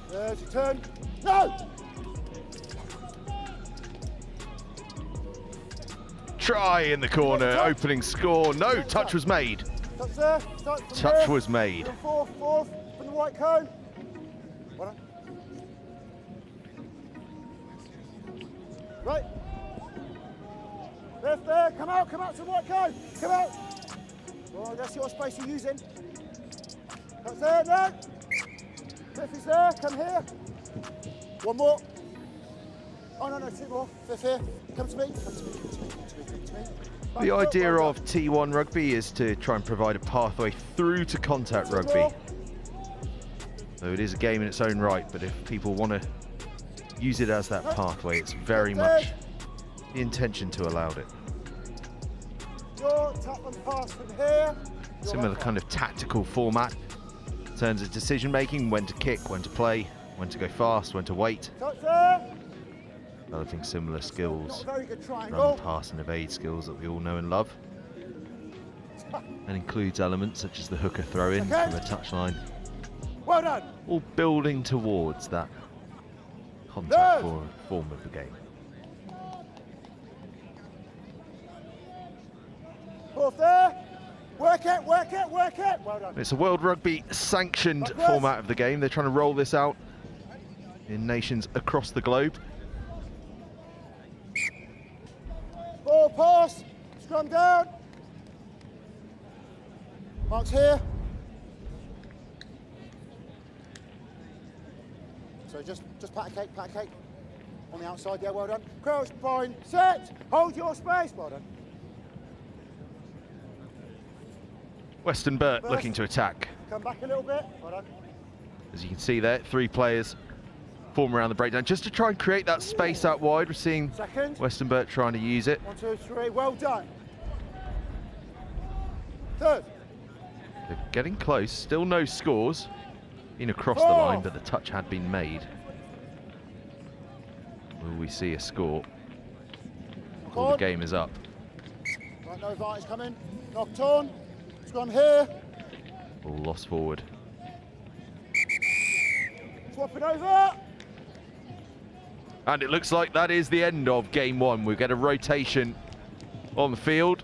There's your turn. No. Try in the corner, opening score. No, touch was made. Touch there. Touch was made. Fourth from the white cone. Well done. Right. Left there. Come out to the white cone. Come out. Oh, that's your space you're using. Touch there. No. Fifth is there. Come here. One more. Oh, no, 2 more. Fifth here. Come to me. Come to me. Come to me. Come to me. Come to me. The idea of T1 Rugby is to try and provide a pathway through to contact rugby. So it is a game in its own right, but if people want to use it as that pathway, it's very much the intention to allow it. Tap and pass from here. Similar kind of tactical format in terms of decision making, when to kick, when to play, when to go fast, when to wait. Touch there. Developing similar skills, Very good triangle. run, pass and evade skills that we all know and love. And includes elements such as the hooker throw-in from the touchline. Well done. All building towards that contact form of the game. Fourth there. Work it, work it, work it. Well done. It's a World Rugby sanctioned format of the game. They're trying to roll this out in nations across the globe. Ball pass, scrum down. Mark's here. So just pat a cake. On the outside, yeah, well done. Crouch, bind, set. Hold your space, well done. Western Burt looking to attack. Come back a little bit, well done. As you can see there, 3 players form around the breakdown just to try and create that space out wide. We're seeing Western Burt trying to use it. 1, 2, 3, well done. Third. They're getting close, still no scores. In across the line, but the touch had been made. Will we see a score? Or the game is up. Right, no advantage coming. Knocked on. Scrum here. Ball lost forward. Swap it over. And it looks like that is the end of game 1. We get a rotation on the field.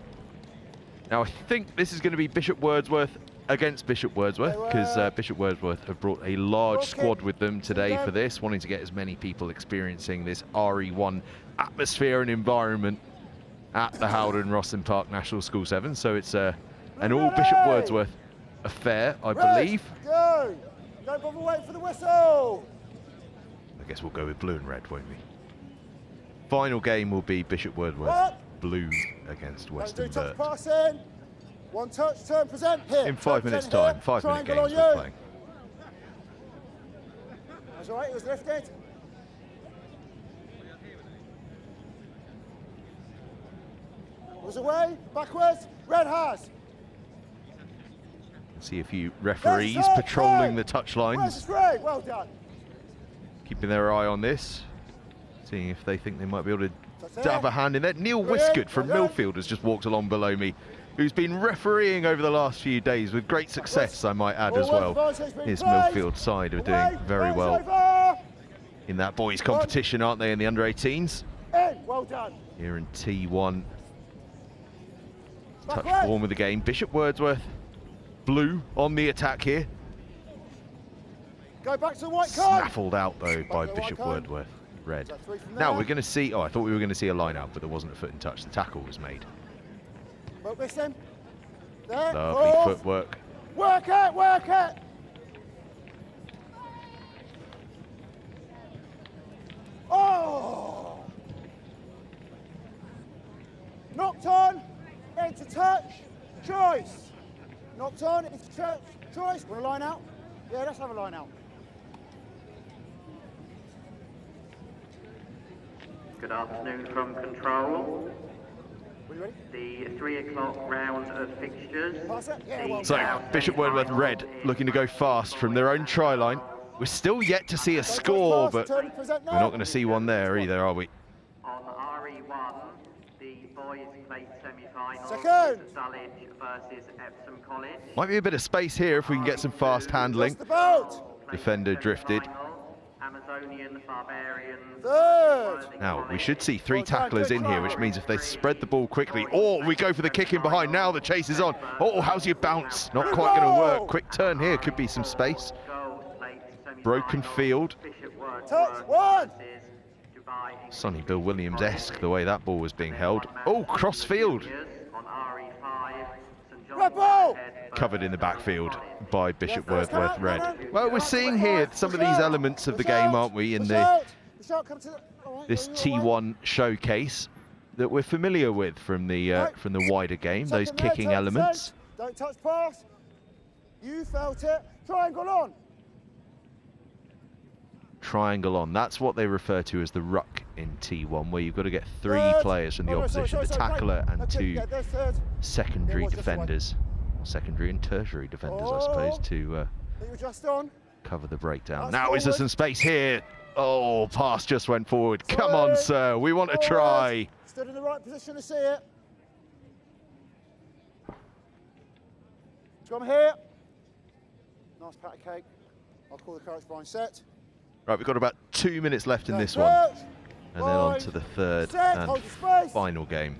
Now I think this is going to be Bishop Wordsworth against Bishop Wordsworth, because Bishop Wordsworth have brought a large squad with them today for this, wanting to get as many people experiencing this RE1 atmosphere and environment at the Howden Rosslyn Park National School 7. So it's an all Bishop Wordsworth affair, I believe. Go! Don't bother waiting for the whistle! I guess we'll go with blue and red, won't we? Final game will be Bishop Wordsworth blue against Western Don't do Burt. touch passing. One touch, turn, present, here. In 5 minutes' Present here. time, 5 minute Triangle games on we're you. playing. That's all right, it was lifted. Was away, backwards, red has. See a few referees patrolling the touchlines, Well done. keeping their eye on this, seeing if they think they might be able to have a hand in there. Neil Wiskett from Millfield has just walked along below me, who's been refereeing over the last few days with great success, I might add as well. His Millfield side are doing very well in that boys competition, aren't they, in the under-18s? Well done. Here in T1. Touch form of the game. Bishop Wordsworth, blue on the attack here. Go back to the white card. Snaffled out though by Bishop Wordsworth, red. Now we're going to see, oh, I thought we were going to see a line out, but there wasn't a foot in touch. The tackle was made. Work this in. There. Lovely Forth. footwork. Work it, work it. Oh! Knocked on, into touch, choice. Knocked on, into touch, choice. Want a line out? Yeah, let's have a line out. Good afternoon from Control. Are you ready? The 3 o'clock round of fixtures. Pass it? Yeah, well So done. Bishop Wordsworth red looking to go fast from their own try line. We're still yet to see a score, but we're not going to see one there either, are we? On RE1, the boys plate semi-final. Second. Dulwich versus Epsom College. Might be a bit of space here if we can get some fast handling. The boat. Defender drifted. Amazonian Barbarians. Third. Now, we should see 3 tacklers in here, which means if they spread the ball quickly, or we go for the kick in behind, now the chase is on. Oh, how's your bounce? Not quite going to work. Quick turn here, could be some space. Broken field. Touch one. Sonny Bill Williams-esque, the way that ball was being held. Oh, cross field. Red ball. Covered in the backfield by Bishop Wordsworth red. Well, we're seeing here some of these elements of the game, aren't we, in this T1 showcase that we're familiar with from the wider game, those kicking elements. Don't touch pass. You felt it. Triangle on. Triangle on, that's what they refer to as the ruck in T1, where you've got to get 3 players from the opposition, the tackler and 2 secondary defenders, secondary and tertiary defenders, I suppose, to cover the breakdown. Now is there some space here? Oh, pass just went forward. Come on, sir, we want to try. Stood in the right position to see it. Come here. Nice pat of cake. I'll call the coach Brian set. Right, we've got about 2 minutes left in this one, and then on to the third and final game.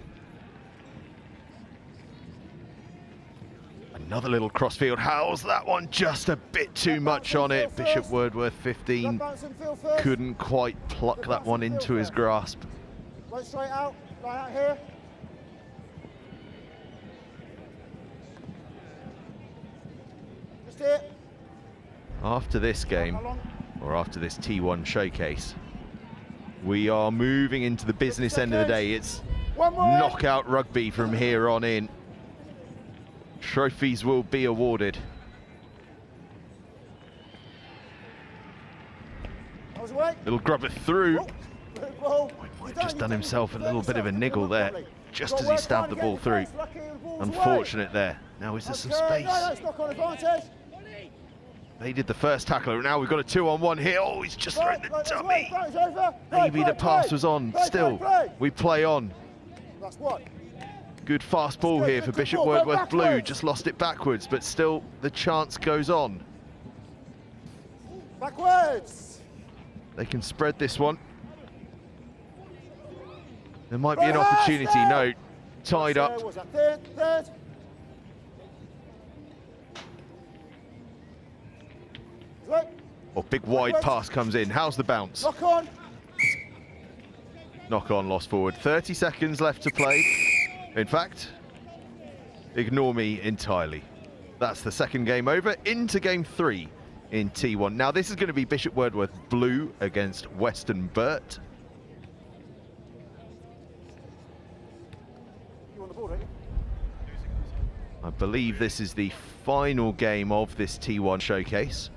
Another little crossfield. How's that one? Just a bit too much on it. Bishop Wordsworth 15 couldn't quite pluck that one into his grasp. Right straight out, right out here. Just here. After this game, or after this T1 showcase, we are moving into the business end of the day. It's knockout rugby from here on in. Trophies will be awarded. Little grubber through. Just done himself a little bit of a niggle there, just as he stabbed the ball through. Unfortunate there. Now is there some space? They did the first tackler, now we've got a 2-on-1 here. Oh, he's just thrown the dummy. Maybe the pass was on. Still, we play on. Good fast ball here for Bishop Wordsworth Blue. Just lost it backwards, but still the chance goes on. Backwards. They can spread this one. There might be an opportunity. No, tied up. Third. Oh, big wide pass comes in. How's the bounce? Knock on. Knock on, lost forward. 30 seconds left to play. In fact, ignore me entirely. That's the second game over. Into game 3 in T1. Now this is going to be Bishop Wordsworth Blue against Western Burt. You on the ball, don't you? I believe this is the final game of this T1 showcase.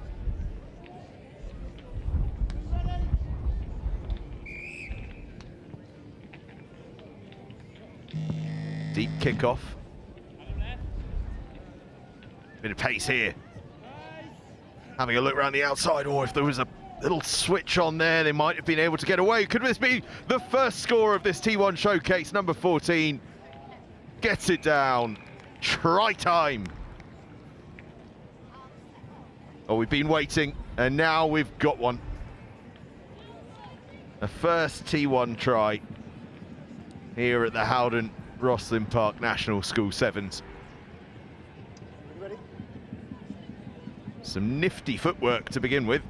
Deep kickoff. Bit of pace here. Having a look around the outside, or if there was a little switch on there, they might have been able to get away. Could this be the first score of this T1 showcase? Number 14 gets it down. Try time. Oh, we've been waiting, and now we've got one. A first T1 try here at the Howden Rosslyn Park National School Sevens. Some nifty footwork to begin with.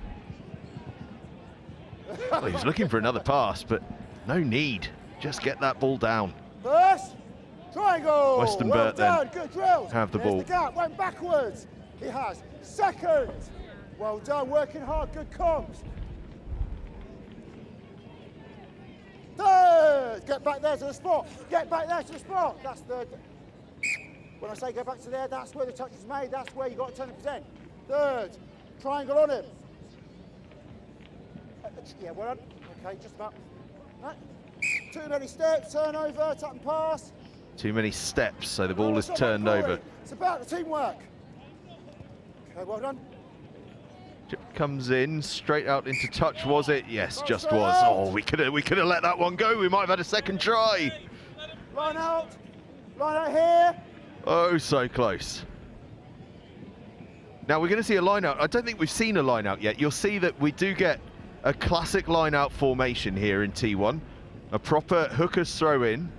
Well, he was looking for another pass, but no need. Just get that ball down. First, triangle. Western Well Burt then done. Good drills. have the There's ball. The gap went backwards. He has. Second. Well done. Working hard. Good comms. Third. Get back there to the spot. Get back there to the spot. That's third. When I say get back to there, that's where the touch is made. That's where you got to turn and present. Third. Triangle on him. Yeah, well done. Okay, just about. Right. Too many steps, turnover, tap and pass. Too many steps, so the ball is turned over. It's about the teamwork. Okay, well done. Chip comes in, straight out into touch, was it? Yes, just was. Oh, we could have let that one go. We might have had a second try. Line out here. Oh, so close. Now we're going to see a line out. I don't think we've seen a line out yet. You'll see that we do get a classic line out formation here in T1. A proper hooker's throw in.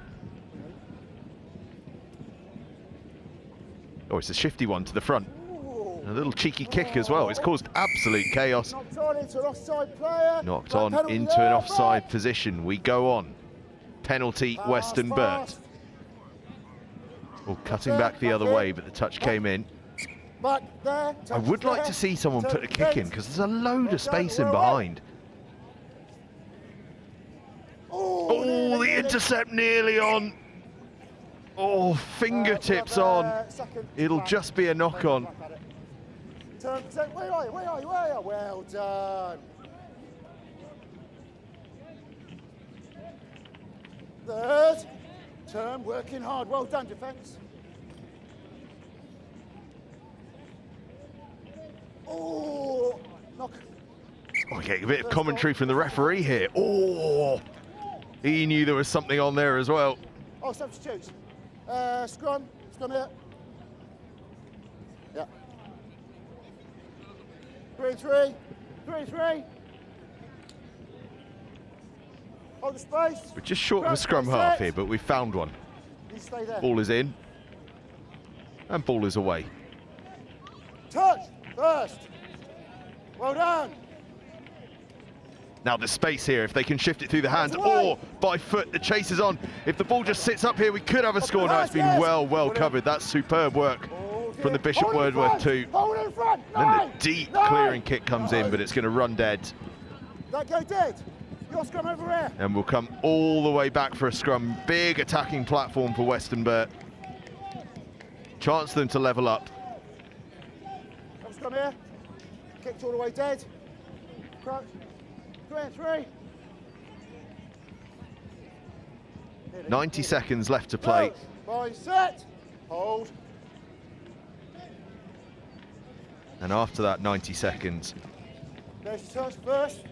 Oh, it's a shifty one to the front. And a little cheeky kick as well. It's caused absolute chaos. Knocked on into an offside player. Knocked on into an offside position. We go on. Penalty, Western Burt. Oh, cutting back the other way, but the touch came in. Back there. I would like to see someone put a kick in, because there's a load of space in behind. Oh, the intercept nearly on. Oh, fingertips on. It'll just be a knock on. Turn, where are you? Where are you? Where are you? Well done. Third. Turn, working hard. Well done, defence. Oh, knock. Oh, getting a bit of commentary from the referee here. Oh, he knew there was something on there as well. Oh, substitutes. Scrum here. Yeah. 3-3. 3-3. Hold the space. We're just short of a scrum half here, but we've found one. You stay there. Ball is in. And ball is away. Touch first. Well done. Now the space here, if they can shift it through the hands or by foot, the chase is on. If the ball just sits up here, we could have a score. No, it's been well covered. That's superb work from the Bishop Wordworth 2. Then the deep clearing kick comes in, but it's going to run dead. That go dead. Your scrum over here. And we'll come all the way back for a scrum. Big attacking platform for Western Burt. Chance for them to level up. Scrum here. Kicked all the way dead. Crouch. 3-3. 90 seconds left to play. Line set. Hold. And after that 90 seconds, There's the touch first.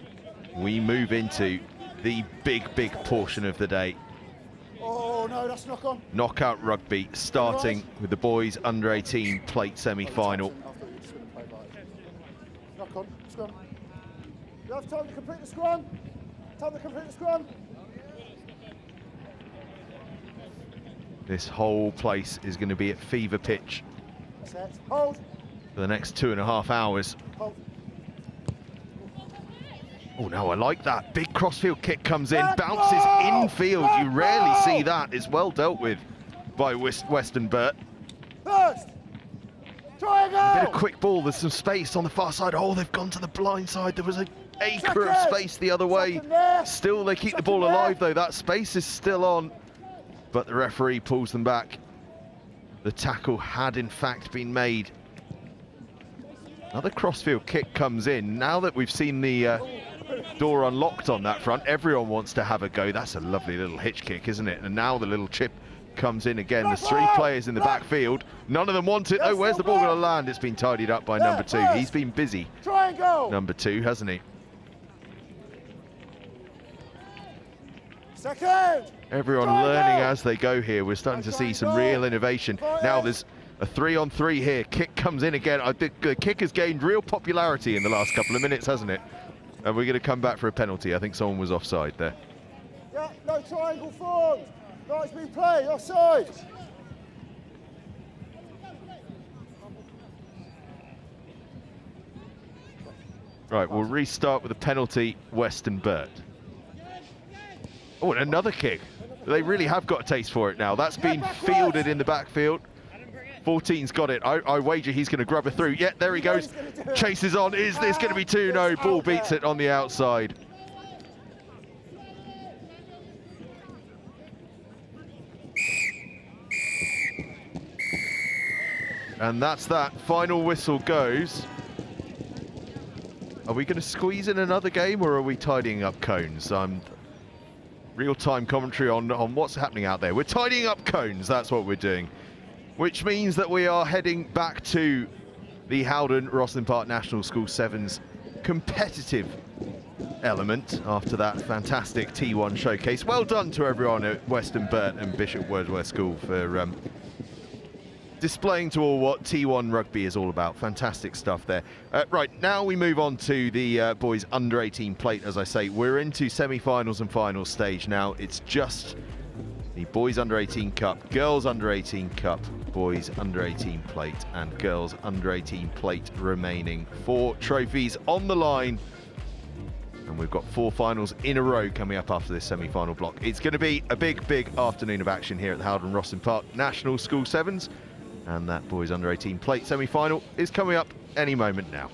we move into the big portion of the day. Oh no, that's knock on. Knockout rugby, starting with the boys under 18 plate semi-final. Knock on. Scrum. You have time to complete the scrum. Time to complete the scrum. This whole place is going to be at fever pitch Set. Hold. for the next 2.5 hours. Hold. Oh no, I like that. Big crossfield kick comes in, bounces infield. You rarely see that. It's well dealt with by Western Burt. First. Triangle. A bit of quick ball. There's some space on the far side. Oh, they've gone to the blind side. There was an acre of space the other way. Still, they keep the ball alive though. That space is still on, but the referee pulls them back. the tackle had in fact been made. Another crossfield kick comes in. Now that we've seen the door unlocked on that front, everyone wants to have a go. That's a lovely little hitch kick, isn't it? And now the little chip comes in again. There's 3 players in the backfield. None of them want it. Oh, where's the ball going to land? It's been tidied up by number 2. He's been busy. Try and go. Number 2, hasn't he? Second. Everyone learning as they go here. We're starting to see some real innovation. Now there's a 3-on-3 here. Kick comes in again. I think the kick has gained real popularity in the last couple of minutes, hasn't it? And we're going to come back for a penalty. I think someone was offside there. Yeah, no triangle forward. Nice big play, offside. Right, we'll restart with a penalty, Weston Burt. Oh, and another kick. They really have got a taste for it now. That's been fielded in the backfield. 14's got it. I wager he's going to grub it through. Yeah, there he goes. Chases on. Is this going to be 2? No, ball beats it on the outside. And that's that. Final whistle goes. Are we going to squeeze in another game, or are we tidying up cones? Real-time commentary on what's happening out there. We're tidying up cones, that's what we're doing. Which means that we are heading back to the Howden Rosslyn Park National School Sevens competitive element after that fantastic T1 showcase. Well done to everyone at Weston Burt and Bishop Wordsworth School for displaying to all what T1 rugby is all about. Fantastic stuff there. Right, now we move on to the boys under 18 plate. As I say, we're into semi-finals and final stage now. It's just the boys under 18 cup, girls under 18 cup, boys under 18 plate, and girls under 18 plate remaining. 4 trophies on the line. And we've got 4 finals in a row coming up after this semi-final block. It's going to be a big, big afternoon of action here at the Howden Rosslyn Park National School Sevens. And that boys under 18 plate semi-final is coming up any moment now.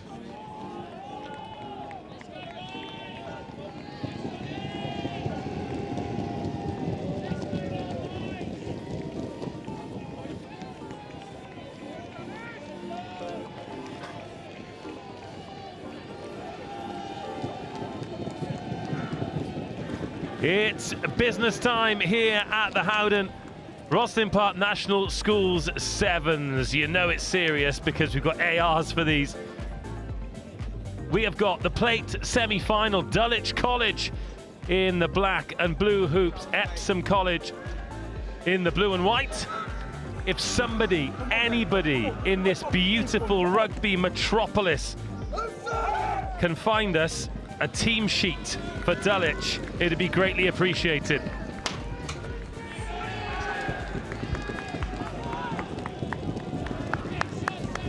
It's business time here at the Howden Rosslyn Park National Schools Sevens. You know it's serious because we've got ARs for these. We have got the plate semi-final, Dulwich College in the black and blue hoops, Epsom College in the blue and white. If somebody, anybody in this beautiful rugby metropolis can find us a team sheet for Dulwich, it'd be greatly appreciated.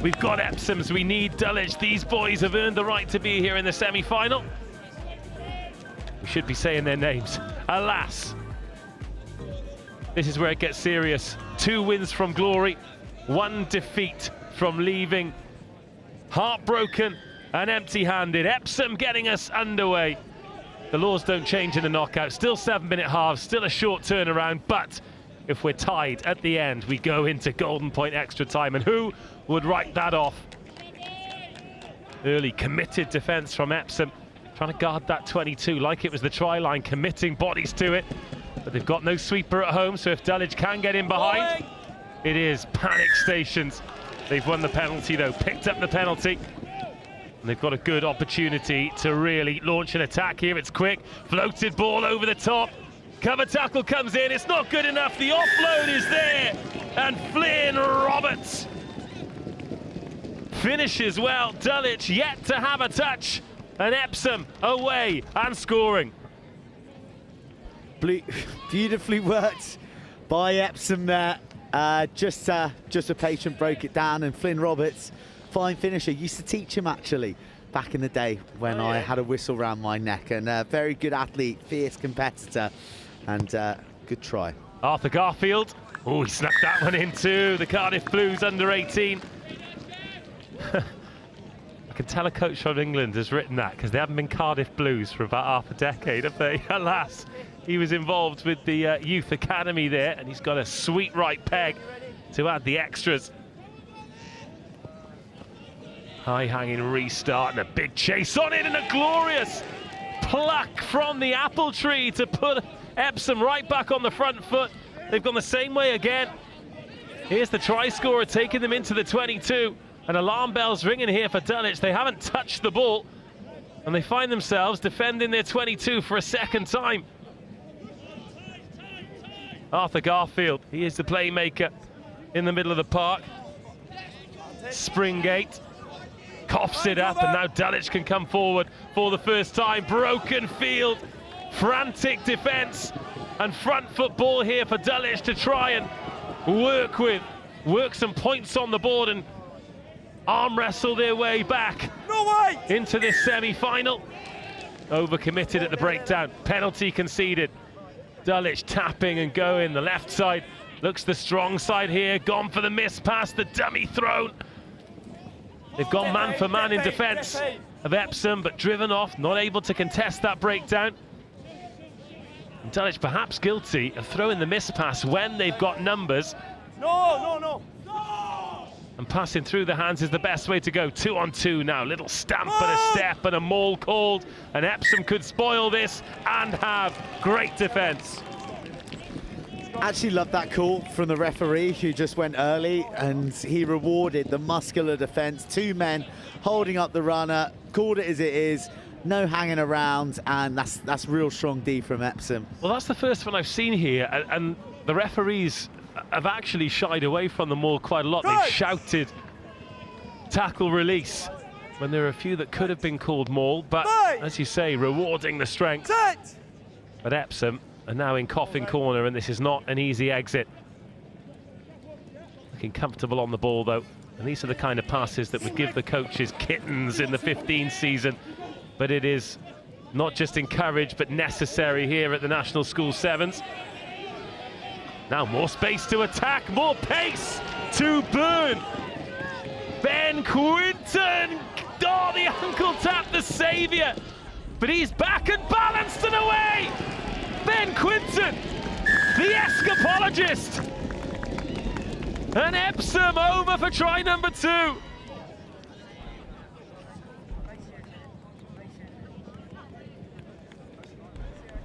We've got Epsoms, we need Dulwich. These boys have earned the right to be here in the semi-final. We should be saying their names. Alas, this is where it gets serious. 2 wins from glory, 1 defeat from leaving. Heartbroken and empty-handed. Epsom getting us underway. The laws don't change in the knockout. Still 7-minute halves, still a short turnaround, but if we're tied at the end, we go into golden point extra time. And who would write that off? Early committed defence from Epsom, trying to guard that 22 like it was the try line, committing bodies to it. But they've got no sweeper at home, so if Dulwich can get in behind, it is panic stations. They've won the penalty though, picked up the penalty. And they've got a good opportunity to really launch an attack here. It's quick, floated ball over the top. Cover tackle comes in, it's not good enough. The offload is there, and Flynn Roberts finishes well. Dulwich yet to have a touch, and Epsom away and scoring. Beautifully worked by Epsom there. Just a patient broke it down, and Flynn Roberts, fine finisher. Used to teach him actually back in the day when I had a whistle around my neck, and a very good athlete, fierce competitor, and good try. Arthur Garfield, oh, he snuck that one in too. The Cardiff Blues under 18. I can tell a coach from England has written that because they haven't been Cardiff Blues for about half a decade, have they? Alas, he was involved with the youth academy there, and he's got a sweet right peg to add the extras. High-hanging restart and a big chase on it, and a glorious pluck from the apple tree to put Epsom right back on the front foot. They've gone the same way again. Here's the try scorer taking them into the 22. And alarm bells ringing here for Dulwich. They haven't touched the ball, and they find themselves defending their 22 for a second time. Arthur Garfield, he is the playmaker in the middle of the park. Springate coughs it up, and now Dulwich can come forward for the first time. Broken field, frantic defence, and front foot ball here for Dulwich to try and work some points on the board and arm wrestle their way back into this semi-final. Overcommitted at the breakdown, penalty conceded. Dulwich tapping and going. The left side looks the strong side here. Gone for the miss pass, the dummy thrown. They've gone man for man in defence of Epsom, but driven off, not able to contest that breakdown. And Dulwich perhaps guilty of throwing the miss pass when they've got numbers. No. And passing through the hands is the best way to go. 2-on-2 now. Little stamp and a step and a maul called. And Epsom could spoil this and have great defence. Actually love that call from the referee who just went early, and he rewarded the muscular defence. 2 men holding up the runner, called it as it is. No hanging around, and that's real strong D from Epsom. Well, that's the first one I've seen here, and the referees have actually shied away from the maul quite a lot. They've shouted tackle release when there are a few that could have been called maul, but as you say, rewarding the strength. But Epsom are now in coffin corner, and this is not an easy exit. Looking comfortable on the ball though, and these are the kind of passes that would give the coaches kittens in the 15 season. But it is not just encouraged but necessary here at the National School Sevens. Now more space to attack, more pace to burn. Ben Quinton, oh, the ankle tap, the saviour. But he's back and balanced and away. Ben Quinton, the escapologist. And Epsom over for try number 2.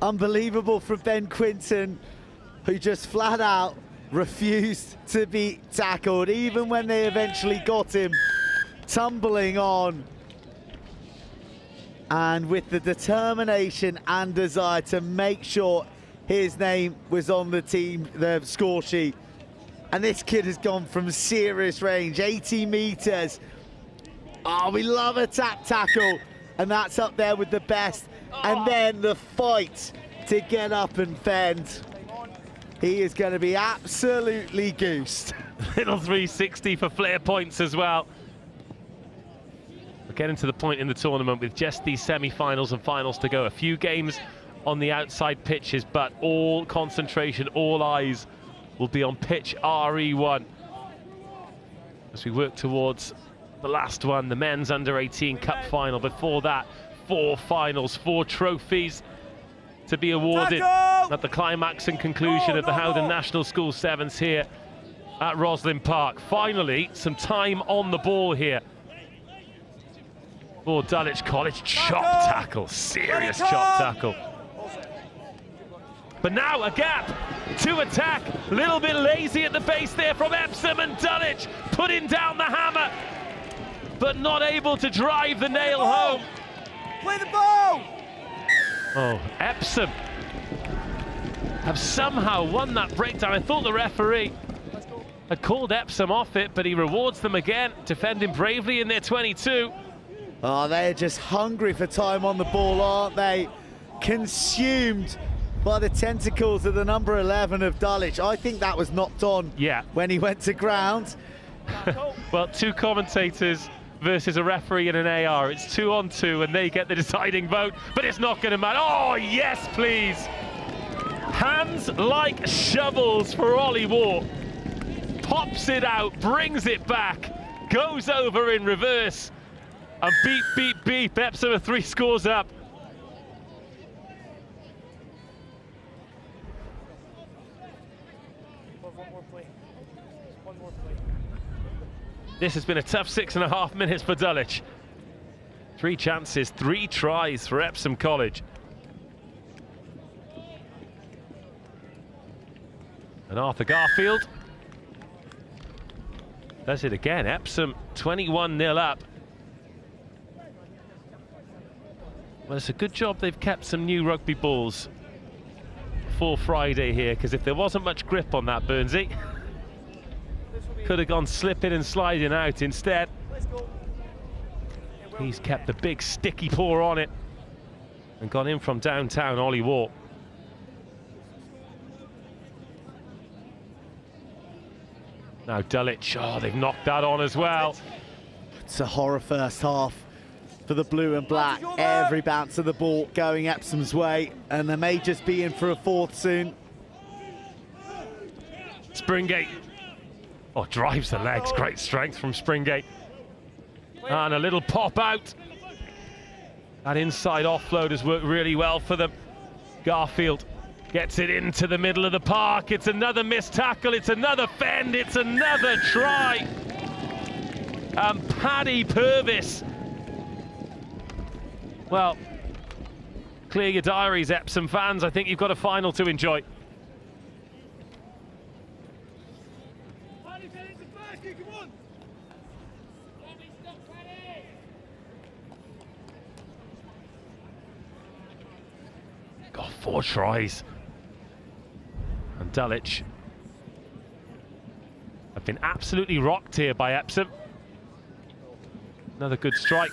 Unbelievable from Ben Quinton, who just flat out refused to be tackled, even when they eventually got him tumbling on. And with the determination and desire to make sure his name was on the score sheet. And this kid has gone from serious range, 80 meters. Oh, we love a tap tackle, and that's up there with the best. And then the fight to get up and fend. He is going to be absolutely goosed. Little 360 for flair points as well. We're getting to the point in the tournament with just these semi-finals and finals to go. A few games on the outside pitches, but all concentration, all eyes will be on pitch RE1 as we work towards the last one, the men's under-18 Cup Final. Before that, 4 finals, 4 trophies to be awarded at the climax and conclusion of the Howden National School Sevens here at Rosslyn Park. Finally, some time on the ball here for Dulwich College. Chop tackle, serious chop tackle. But now a gap to attack. A little bit lazy at the base there from Epsom, and Dulwich putting down the hammer, but not able to drive the nail home. Play the ball! Oh, Epsom have somehow won that breakdown. I thought the referee had called Epsom off it, but he rewards them again, defending bravely in their 22. Oh, they're just hungry for time on the ball, aren't they? Consumed by the tentacles of the number 11 of Dulwich. I think that was knocked on when he went to ground. Well, 2 commentators versus a referee and an AR. It's 2-on-2, and they get the deciding vote, but it's not going to matter. Oh, yes, please. Hands like shovels for Ollie Waugh. Pops it out, brings it back, goes over in reverse, and beep, beep, beep. Epsom are 3 scores up. This has been a tough 6.5 minutes for Dulwich. 3 chances, 3 tries for Epsom College. And Arthur Garfield does it again. Epsom 21-0 up. Well, it's a good job they've kept some new rugby balls for Friday here, because if there wasn't much grip on that, Burnsy could have gone slipping and sliding out instead. He's kept the big sticky paw on it and gone in from downtown Ollie Waugh. Now Dulwich, oh, they've knocked that on as well. It's a horror first half for the blue and black. Every bounce of the ball going Epsom's way, and they may just be in for a fourth soon. Springate, oh, drives the legs, great strength from Springate. And a little pop out. That inside offload has worked really well for them. Garfield gets it into the middle of the park. It's another missed tackle, it's another fend, it's another try. And Paddy Purvis. Well, clear your diaries, Epsom fans. I think you've got a final to enjoy. Got 4 tries. And Dulwich have been absolutely rocked here by Epsom. Another good strike.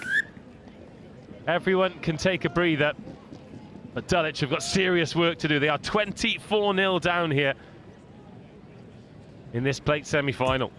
Everyone can take a breather, but Dulwich have got serious work to do. They are 24-0 down here in this plate semi-final.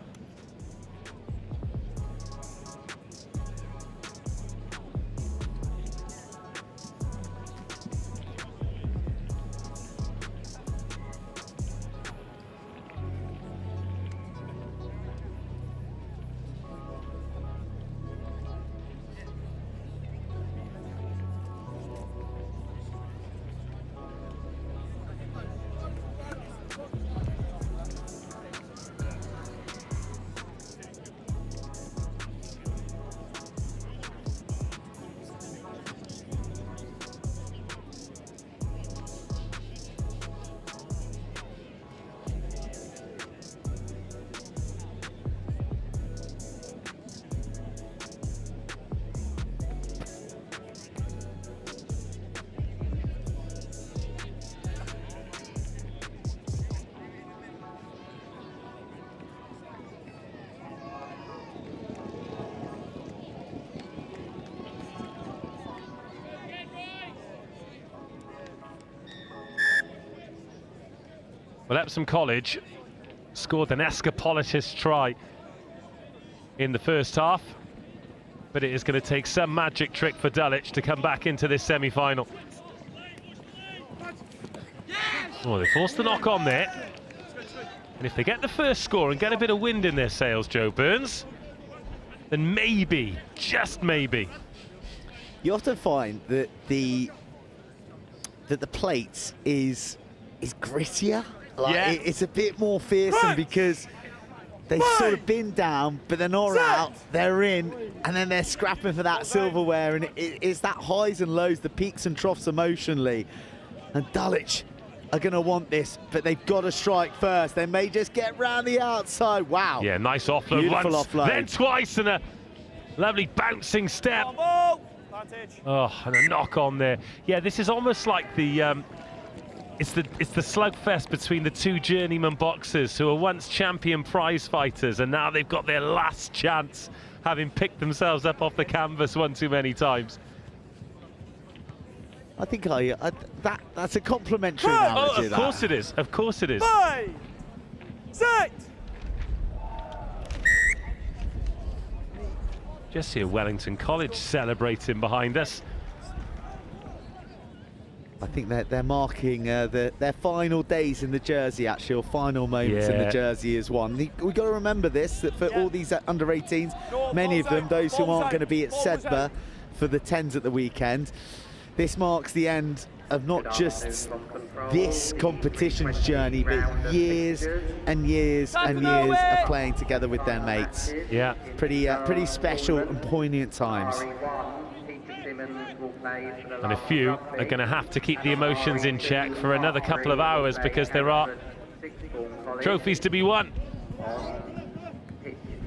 Well, Epsom College scored an Escapolitis try in the first half, but it is going to take some magic trick for Dulwich to come back into this semi-final. Oh, they forced the knock on there. And if they get the first score and get a bit of wind in their sails, Joe Burns, then maybe, just maybe. You often find that the plates is grittier. Like, yeah. It's a bit more fearsome because they've sort of been down, but they're not out, they're in, and then they're scrapping for that silverware, and it's that highs and lows, the peaks and troughs emotionally. And Dulwich are going to want this, but they've got to strike first. They may just get round the outside. Wow. Yeah, nice offload. Beautiful once, offload. then twice, and a lovely bouncing step. Oh, and a knock on there. Yeah, this is almost like the it's the slugfest between the 2 journeyman boxers who were once champion prize fighters, and now they've got their last chance, having picked themselves up off the canvas one too many times. I think that's a complimentary analogy. Oh, of course it is. Of course it is. 5, 6. Just here, Wellington College celebrating behind us. I think they're marking their final days in the jersey, actually, or final moments in the jersey as one. We've got to remember this, that for all these under-18s, many of them, those who aren't going to be at Sedbergh for the 10s at the weekend, this marks the end of not just this competition's journey, but years and years and years of playing together with their mates. Yeah. Pretty special and poignant times. And a few are going to have to keep the emotions in check for another couple of hours because there are trophies to be won.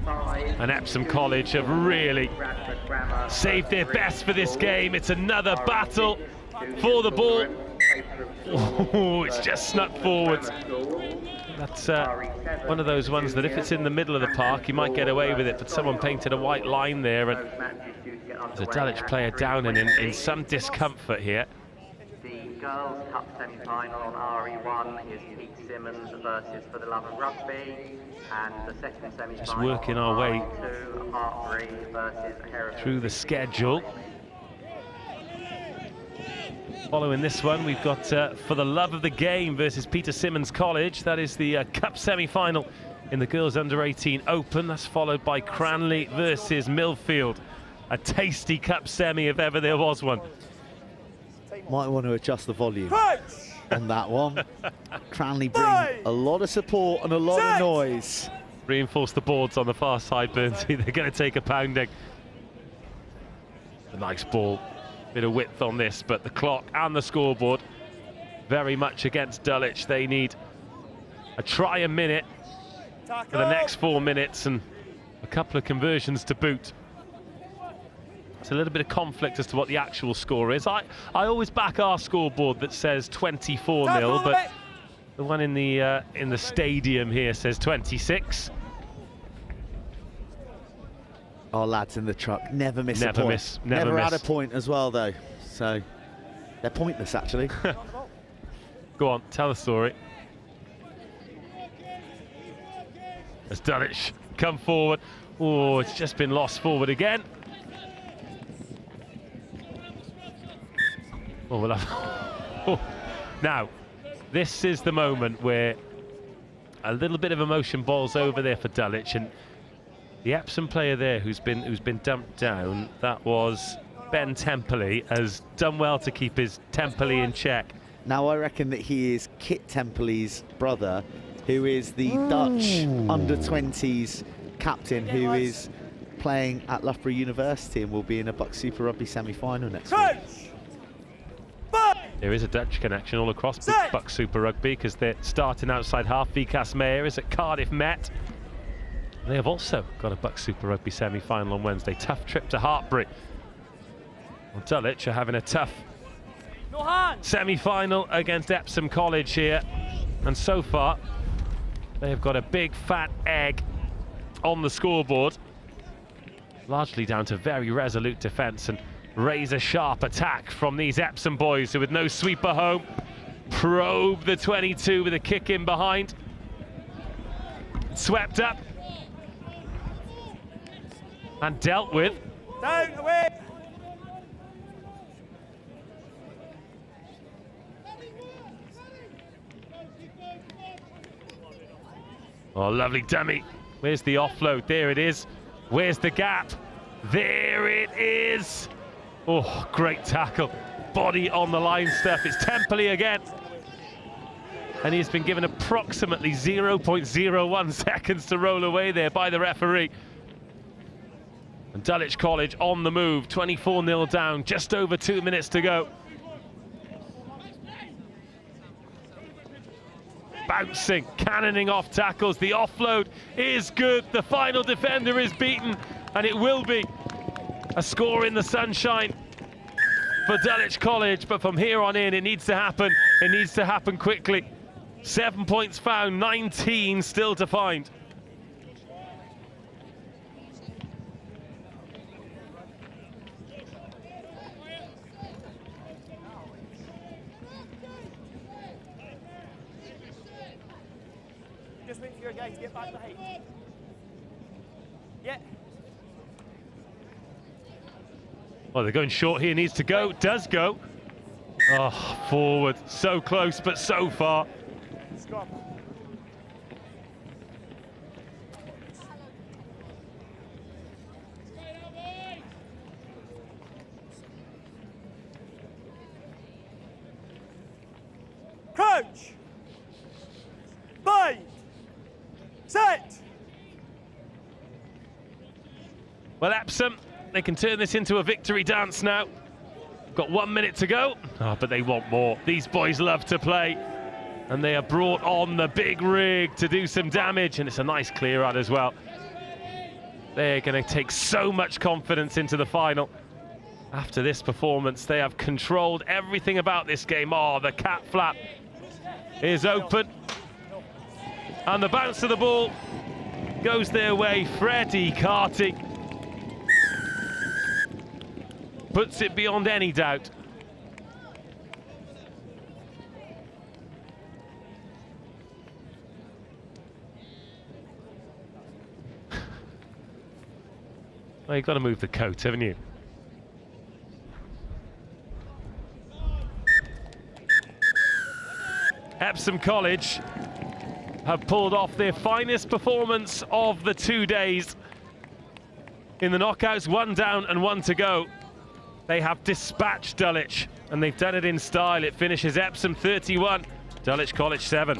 And Epsom College have really saved their best for this game. It's another battle for the ball. Oh, it's just snuck forwards. That's one of those ones that if it's in the middle of the park, you might get away with it, but someone painted a white line there, and there's a Dulwich player down and in some discomfort here. The Girls' Cup semi-final on RE1 is Pete Simmons versus For the Love of Rugby, and the second semi-final Just working our way through the schedule. Following this one, we've got For the Love of the Game versus Peter Simmons College. That is the Cup semi-final in the Girls Under-18 Open. That's followed by Cranley versus Millfield. A tasty Cup semi if ever there was one. Might want to adjust the volume on that one. Cranley bring a lot of support and a lot of noise. Reinforce the boards on the far side, Burnsy. They're going to take a pounding. A nice ball. Bit of width on this, but the clock and the scoreboard very much against Dulwich. They need a try a minute for the next 4 minutes and a couple of conversions to boot. It's a little bit of conflict as to what the actual score is. I always back our scoreboard that says 24-0, but the one in the stadium here says 26. Our lads in the truck never miss a point. Never had a point as well, though. So they're pointless, actually. Go on, tell the story. As Dulwich come forward. Oh, it's just been lost forward again. Oh, we'll have... oh. Now, this is the moment where a little bit of emotion boils over there for Dulwich, and the Epsom player there who's been dumped down, that was Ben Temperley, has done well to keep his Temperley in check. Now I reckon that he is Kit Temperley's brother, who is the Dutch under-20s captain, who is playing at Loughborough University and will be in a Buck Super Rugby semi-final next week. There is a Dutch connection all across Buck Super Rugby because they're starting outside half. Vicas Meyer is at Cardiff Met. They have also got a Buck Super Rugby semi-final on Wednesday. Tough trip to Hartbury. Well, Dulwich are having a tough semi-final against Epsom College here. And so far, they have got a big fat egg on the scoreboard. Largely down to very resolute defence and razor-sharp attack from these Epsom boys who, with no sweeper home, probe the 22 with a kick in behind. Swept up. And dealt with. Down, away. Oh, lovely dummy. Where's the offload? There it is. Where's the gap? There it is. Oh, great tackle. Body on the line stuff. It's Temperley again. And he's been given approximately 0.01 seconds to roll away there by the referee. And Dulwich College on the move, 24-0 down, just over 2 minutes to go. Bouncing, cannoning off tackles. The offload is good. The final defender is beaten, and it will be a score in the sunshine for Dulwich College. But from here on in, it needs to happen. It needs to happen quickly. 7 points found, 19 still to find. Just wait for your guy to get back behind. Yeah. Oh, they're going short here. Needs to go. Does go. Oh, forward. So close, but so far. Stop. Coach. B. Set. Well, Epsom, they can turn this into a victory dance now. Got 1 minute to go. Oh, but they want more. These boys love to play. And they are brought on the big rig to do some damage. And it's a nice clear out as well. They're going to take so much confidence into the final. After this performance, they have controlled everything about this game. Oh, the cat flap is open. And the bounce of the ball goes their way. Freddie Carty puts it beyond any doubt. Well, you've got to move the coat, haven't you? Epsom College have pulled off their finest performance of the 2 days. In the knockouts, 1 down and 1 to go. They have dispatched Dulwich, and they've done it in style. It finishes Epsom 31, Dulwich College 7.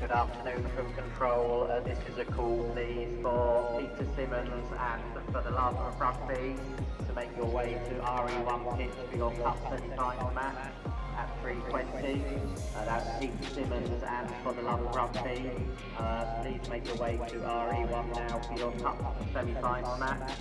Good afternoon from control. This is a call, please, for Peter Simmons and for the love of rugby to make your way to RE1 pitch for your cup semi-final match at 3:20. That's Peter Simmons and for the love of rugby. Please make your way to RE1 now for your cup semi-final match.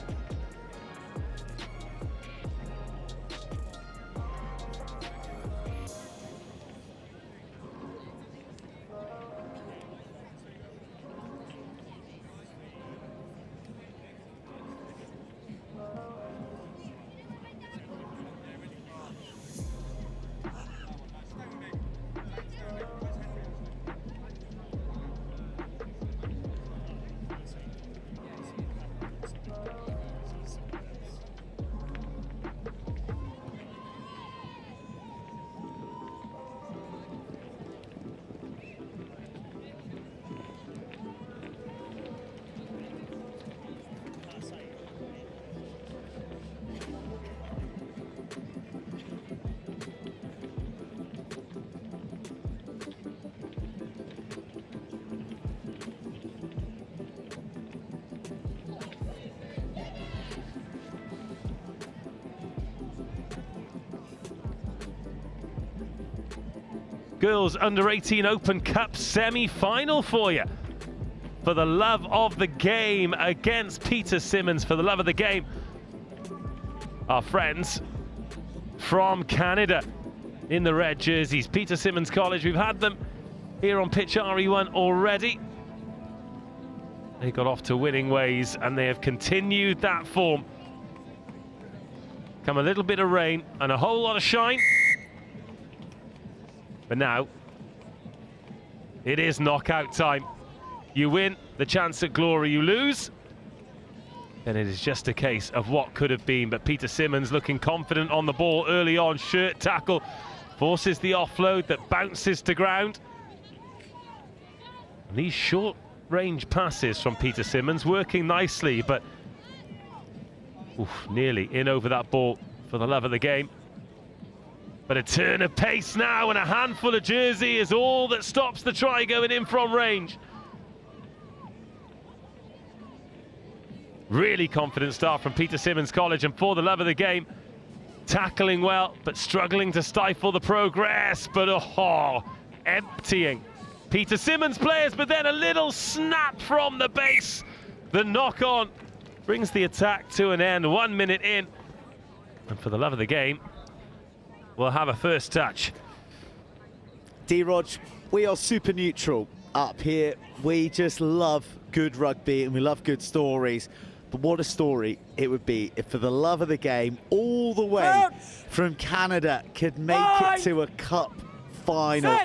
Girls Under-18 Open Cup semi-final for you. For the love of the game against Peter Simmons. For the love of the game, our friends from Canada in the red jerseys. Peter Simmons College, we've had them here on pitch RE1 already. They got off to winning ways and they have continued that form. Come a little bit of rain and a whole lot of shine. But now, it is knockout time. You win, the chance at glory you lose. And it is just a case of what could have been. But Peter Simmons looking confident on the ball early on. Shirt tackle, forces the offload that bounces to ground. And these short range passes from Peter Simmons working nicely, but nearly in over that ball for the love of the game. But a turn of pace now and a handful of jersey is all that stops the try going in from range. Really confident start from Peter Simmons College, and for the love of the game, tackling well, but struggling to stifle the progress, but emptying Peter Simmons players, but then a little snap from the base. The knock on brings the attack to an end, 1 minute in. And for the love of the game, we'll have a first touch. D-Rog, we are super neutral up here. We just love good rugby and we love good stories. But what a story it would be if, for the love of the game, all the way from Canada could make it to a cup final.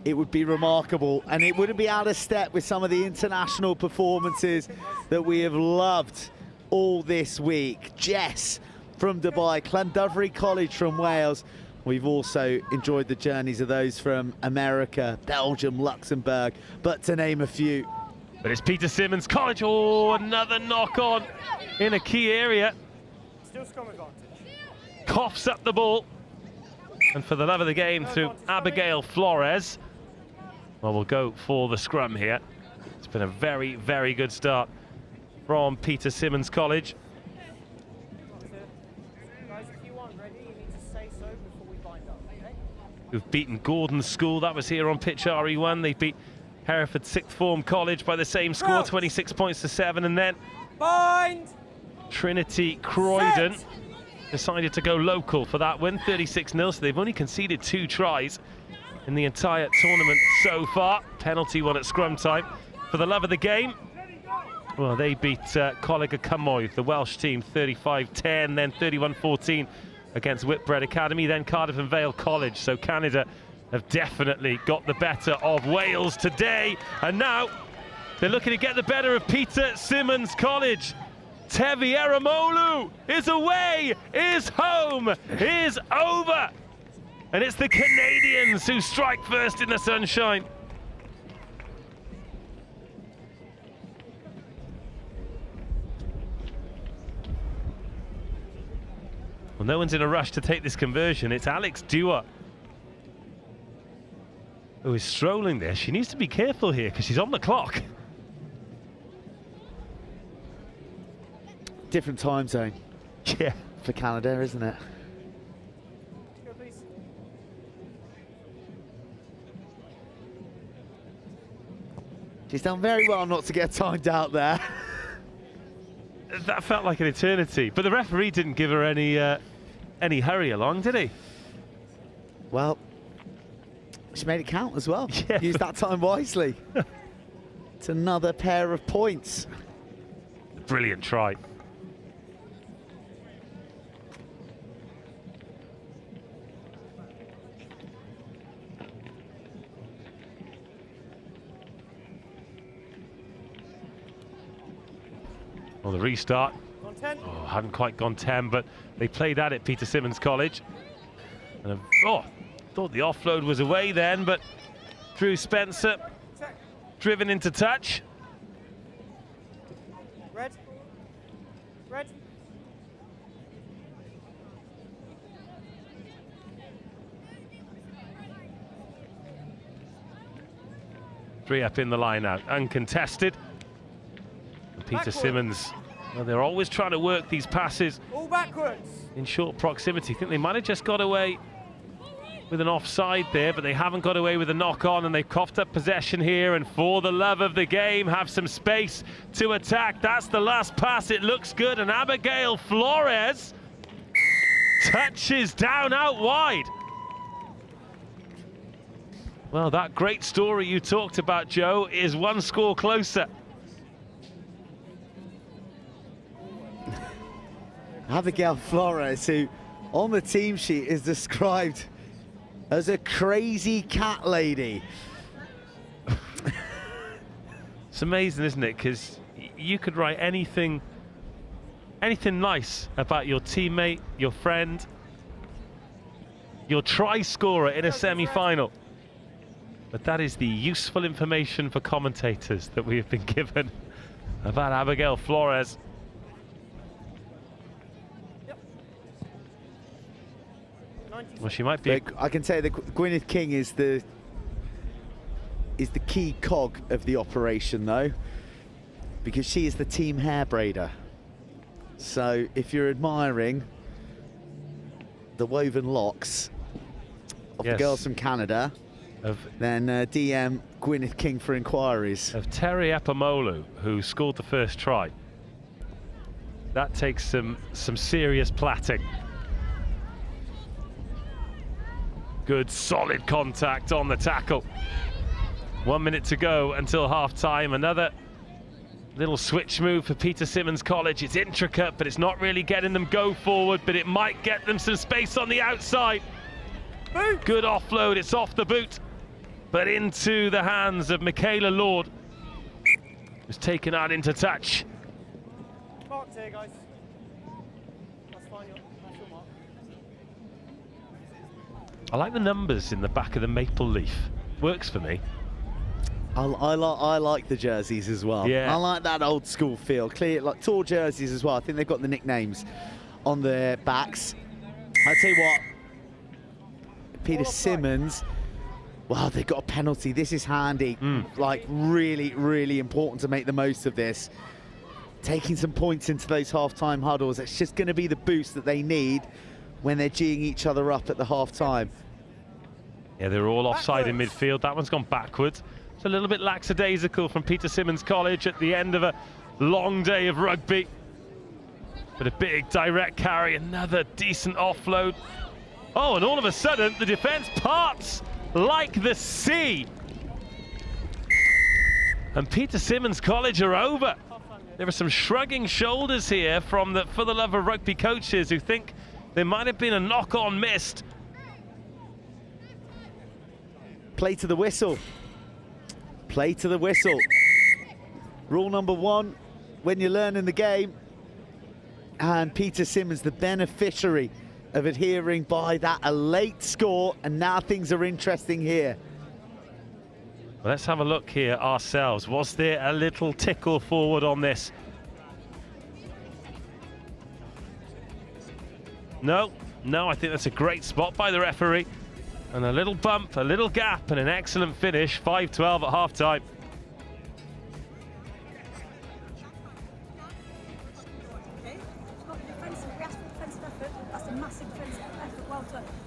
It would be remarkable, and it wouldn't be out of step with some of the international performances that we have loved all this week. Jess from Dubai, Llandovery College from Wales. We've also enjoyed the journeys of those from America, Belgium, Luxembourg, but to name a few. But it's Peter Simmons College. Oh, another knock on in a key area. Still scrum advantage. Coughs up the ball. And for the love of the game through Abigail Flores. Well, we'll go for the scrum here. It's been a very, very good start from Peter Simmons College. Guys, if you aren't ready, you need to say so before we bind up, okay? Who've beaten Gordon School. That was here on pitch RE1. They beat Hereford Sixth Form College by the same score, 26 points to 7. And then bind. Trinity Croydon decided to go local for that win, 36-0. So they've only conceded 2 tries in the entire tournament so far. Penalty one at scrum time. For the love of the game, well, they beat Coleg Cymoedd, the Welsh team, 35-10, then 31-14 against Whitbread Academy, then Cardiff and Vale College. So Canada have definitely got the better of Wales today. And now they're looking to get the better of Peter Simmons College. Tevi Eramolu is away, is home, is over. And it's the Canadians who strike first in the sunshine. Well, no one's in a rush to take this conversion. It's Alex Dewar who is strolling there. She needs to be careful here because she's on the clock. Different time zone. Yeah. For Canada, isn't it? She's done very well not to get timed out there. That felt like an eternity, but the referee didn't give her any hurry along, did he? Well, she made it count as well. Yeah. Used that time wisely. It's another pair of points. Brilliant try. Well, the restart, hadn't quite gone 10, but they played at it, Peter Simmons College. And thought the offload was away then, but Drew Spencer driven into touch. Red. Red. Three up in the line now, uncontested. Peter Simmons, well, they're always trying to work these passes All backwards. in short proximity. I think they might have just got away with an offside there, but they haven't got away with a knock-on, and they've coughed up possession here, and for the love of the game, have some space to attack. That's the last pass. It looks good, and Abigail Flores touches down out wide. Well, that great story you talked about, Joe, is one score closer. Abigail Flores, who on the team sheet is described as a crazy cat lady. It's amazing, isn't it? Because you could write anything nice about your teammate, your friend, your try scorer in a semi-final. But that is the useful information for commentators that we have been given about Abigail Flores. Well, she might be. I can say that Gwyneth King is the key cog of the operation, though, because she is the team hair braider. So if you're admiring the woven locks of the girls from Canada, then DM Gwyneth King for inquiries. Of Terry Epamolu, who scored the first try. That takes some serious platting. Good, solid contact on the tackle. 1 minute to go until half-time. Another little switch move for Peter Simmons College. It's intricate, but it's not really getting them go forward, but it might get them some space on the outside. Good offload, it's off the boot, but into the hands of Michaela Lord, who's taken out into touch. Hands here, guys. That's fine, that's your mark. I like the numbers in the back of the maple leaf. Works for me. I like the jerseys as well. Yeah. I like that old school feel. Clear, like tall jerseys as well. I think they've got the nicknames on their backs. I tell you what, Peter Simmons. Wow, they've got a penalty. This is handy. Like really, really important to make the most of this. Taking some points into those half-time huddles. It's just going to be the boost that they need when they're geeing each other up at the half-time. Yeah, they're all offside in midfield. That one's gone backwards. It's a little bit lackadaisical from Peter Simmons College at the end of a long day of rugby. But a big direct carry, another decent offload. Oh, and all of a sudden, the defence parts like the sea. And Peter Simmons College are over. There are some shrugging shoulders here from the For the Love of Rugby coaches who think there might have been a knock-on missed. Play to the whistle. Play to the whistle. Rule number 1 when you're learning the game. And Peter Simmons, the beneficiary of adhering by that, a late score, and now things are interesting here. Well, let's have a look here ourselves. Was there a little tickle forward on this? No, I think that's a great spot by the referee. And a little bump, a little gap, and an excellent finish. 5-12 at half-time.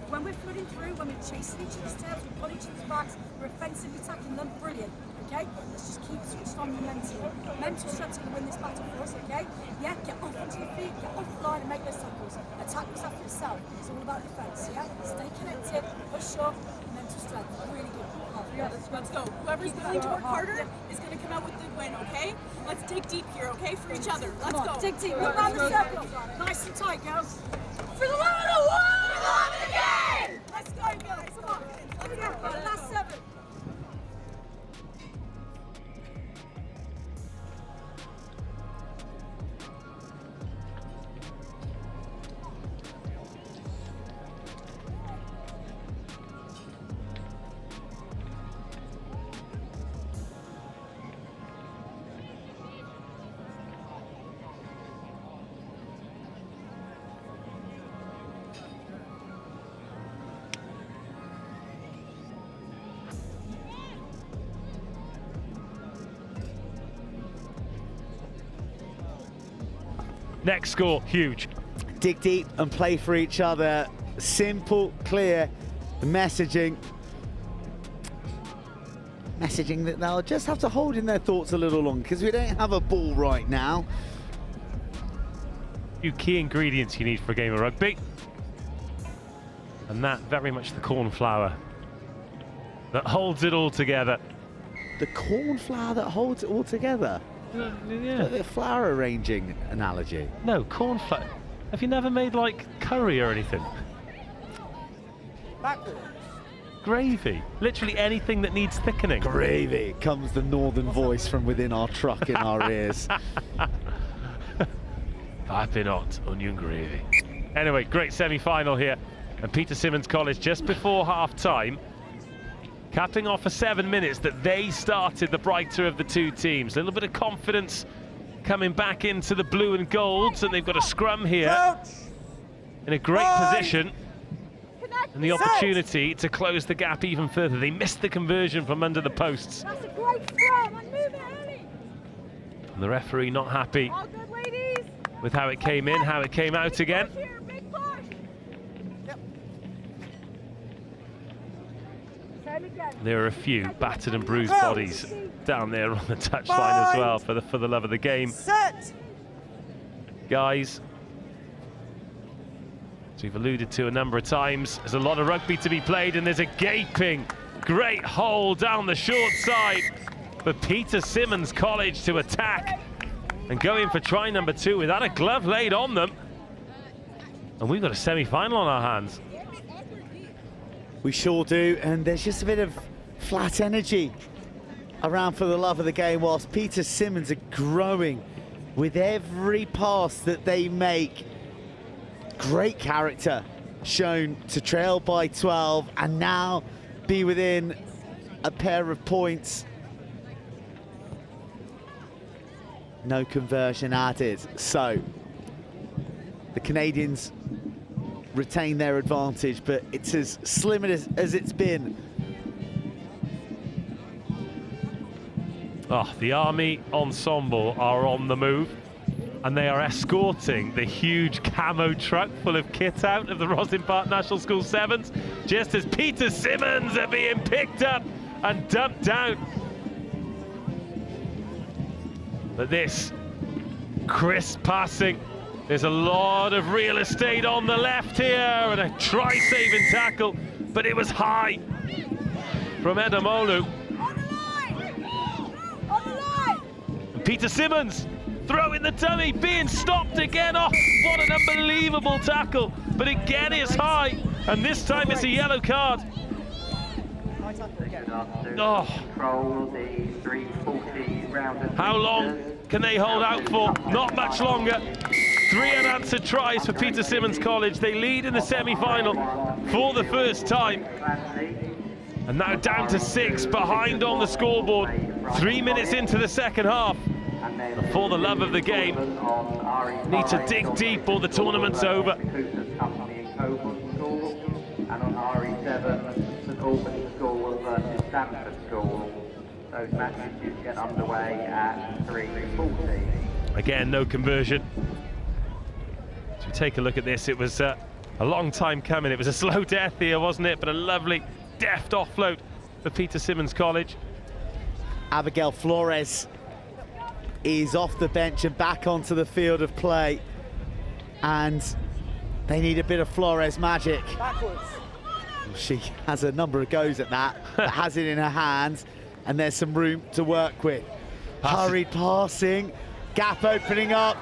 When we're flooding through, when we're chasing each other's tails, we're on each other's backs, we're offensively attacking them, brilliant, okay? Let's just keep switched on momentum. Mental strength's going to win this battle for us, okay? Yeah, get off onto your feet, get off the line and make those tackles. Attack was after itself, it's all about defence, yeah? Stay connected, push up, mental strength, really good. Yeah, let's go. Whoever's willing to work harder is going to come out with the win, okay? Let's dig deep here, okay? For each other. Let's go. Dig deep, look around the circle. Nice and tight, girls. For the love of the world! For the love of the game! Let's go, girls. Come on. Let's go. Last 7. Next score, huge. Dig deep and play for each other. Simple, clear messaging. Messaging that they'll just have to hold in their thoughts a little longer because we don't have a ball right now. Few key ingredients you need for a game of rugby. And that very much the cornflour that holds it all together. The cornflour that holds it all together? Yeah. The flour arranging analogy. No, cornflour. Have you never made like curry or anything? Backwards. Gravy. Literally anything that needs thickening. Gravy comes the northern voice from within our truck in our ears. Piping hot onion gravy. Anyway, great semi-final here. And Peter Simmons College just before half-time, capping off for 7 minutes that they started the brighter of the two teams. A little bit of confidence coming back into the blue and golds, and they've got a scrum here in a great position. And the opportunity to close the gap even further. They missed the conversion from under the posts. That's a great scrum, and move it early. And the referee not happy All good, ladies. with how it came in, how it came out again. Here, big push. Yep. Same again. There are a few battered and bruised bodies down there on the touchline as well for the love of the game. Set. Guys, as we've alluded to a number of times, there's a lot of rugby to be played, and there's a gaping great hole down the short side for Peter Simmons College to attack and go in for try number 2 without a glove laid on them. And we've got a semi-final on our hands. We sure do, and there's just a bit of flat energy around for the love of the game, whilst Peter Simmons are growing with every pass that they make. Great character shown to trail by 12 and now be within a pair of points. No conversion added. So the Canadians retain their advantage, but it's as slim as it's been. Oh, the Army ensemble are on the move, and they are escorting the huge camo truck full of kit out of the Roslyn Park National School Sevens, just as Peter Simmons are being picked up and dumped down. But this crisp passing, there's a lot of real estate on the left here, and a try-saving tackle, but it was high from Edamolu. Peter Simmons throwing the dummy, being stopped again. Oh, what an unbelievable tackle. But again, it's high, and this time it's a yellow card. Oh. How long can they hold out for? Not much longer. 3 unanswered tries for Peter Simmons College. They lead in the semi-final for the first time. And now down to 6 behind on the scoreboard. 3 minutes into the second half. And for the love of the game, need to dig deep or the tournament's over. And on RE7, St Albans School versus Stamford School. Those matches should get underway at 3:40. Again, no conversion. So we take a look at this. It was a long time coming. It was a slow death here, wasn't it? But a lovely, deft offload for Peter Simmons College. Abigail Flores is off the bench and back onto the field of play, and they need a bit of Flores magic. Backwards. She has a number of goes at that, but has it in her hands, and there's some room to work with. Hurried passing, gap opening up.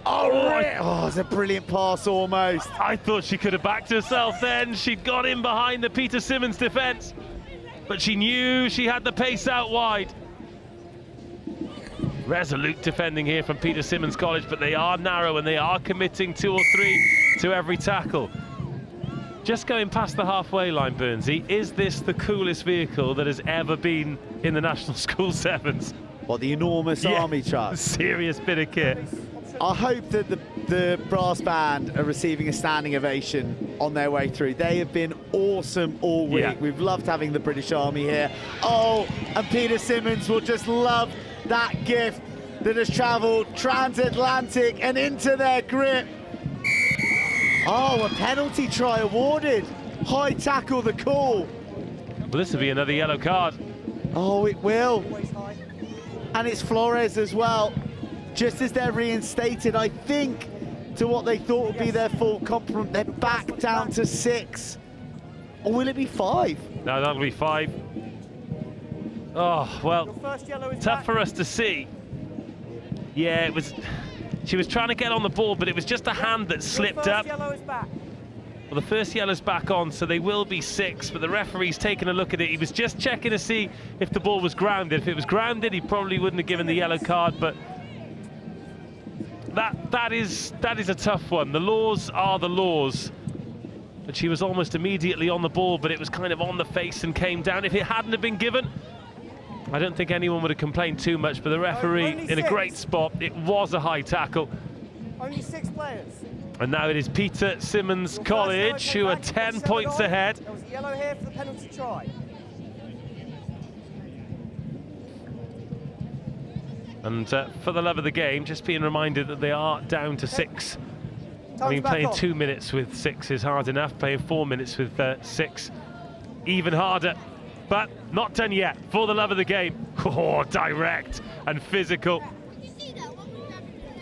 Oh, it's a brilliant pass almost. I thought she could have backed herself then. She'd got in behind the Peter Simmons defence, but she knew she had the pace out wide. Resolute defending here from Peter Simmons College, but they are narrow and they are committing 2 or 3 to every tackle. Just going past the halfway line, Burnsy, is this the coolest vehicle that has ever been in the National School Sevens? What, the enormous Army truck? Serious bit of kit. I hope that the brass band are receiving a standing ovation on their way through. They have been awesome all week. Yeah. We've loved having the British Army here. Oh, and Peter Simmons will just love that gift that has travelled transatlantic and into their grip. Oh, a penalty try awarded. High tackle, the call. Well, this will be another yellow card. Oh, it will. And it's Flores as well. Just as they're reinstated, I think, to what they thought would be their full complement. They're back down to 6. Or will it be 5? No, that'll be 5. Oh, well, tough for us to see. Yeah, it was. She was trying to get on the ball, but it was just a hand that slipped up. Yellow is back. Well, the first yellow's back on, so they will be 6, but the referee's taking a look at it. He was just checking to see if the ball was grounded. If it was grounded, he probably wouldn't have given the yellow card, but that is a tough one. The laws are the laws. But she was almost immediately on the ball, but it was kind of on the face and came down. If it hadn't have been given, I don't think anyone would have complained too much, but the referee in a great spot. It was a high tackle. Only 6 players. And now it is Peter Simmons College who are 10 points ahead. There was a yellow here for the penalty try. And for the love of the game, just being reminded that they are down to 6. I mean, playing 2 minutes with 6 is hard enough. Playing 4 minutes with 6, even harder. But not done yet, for the love of the game. Oh, direct and physical.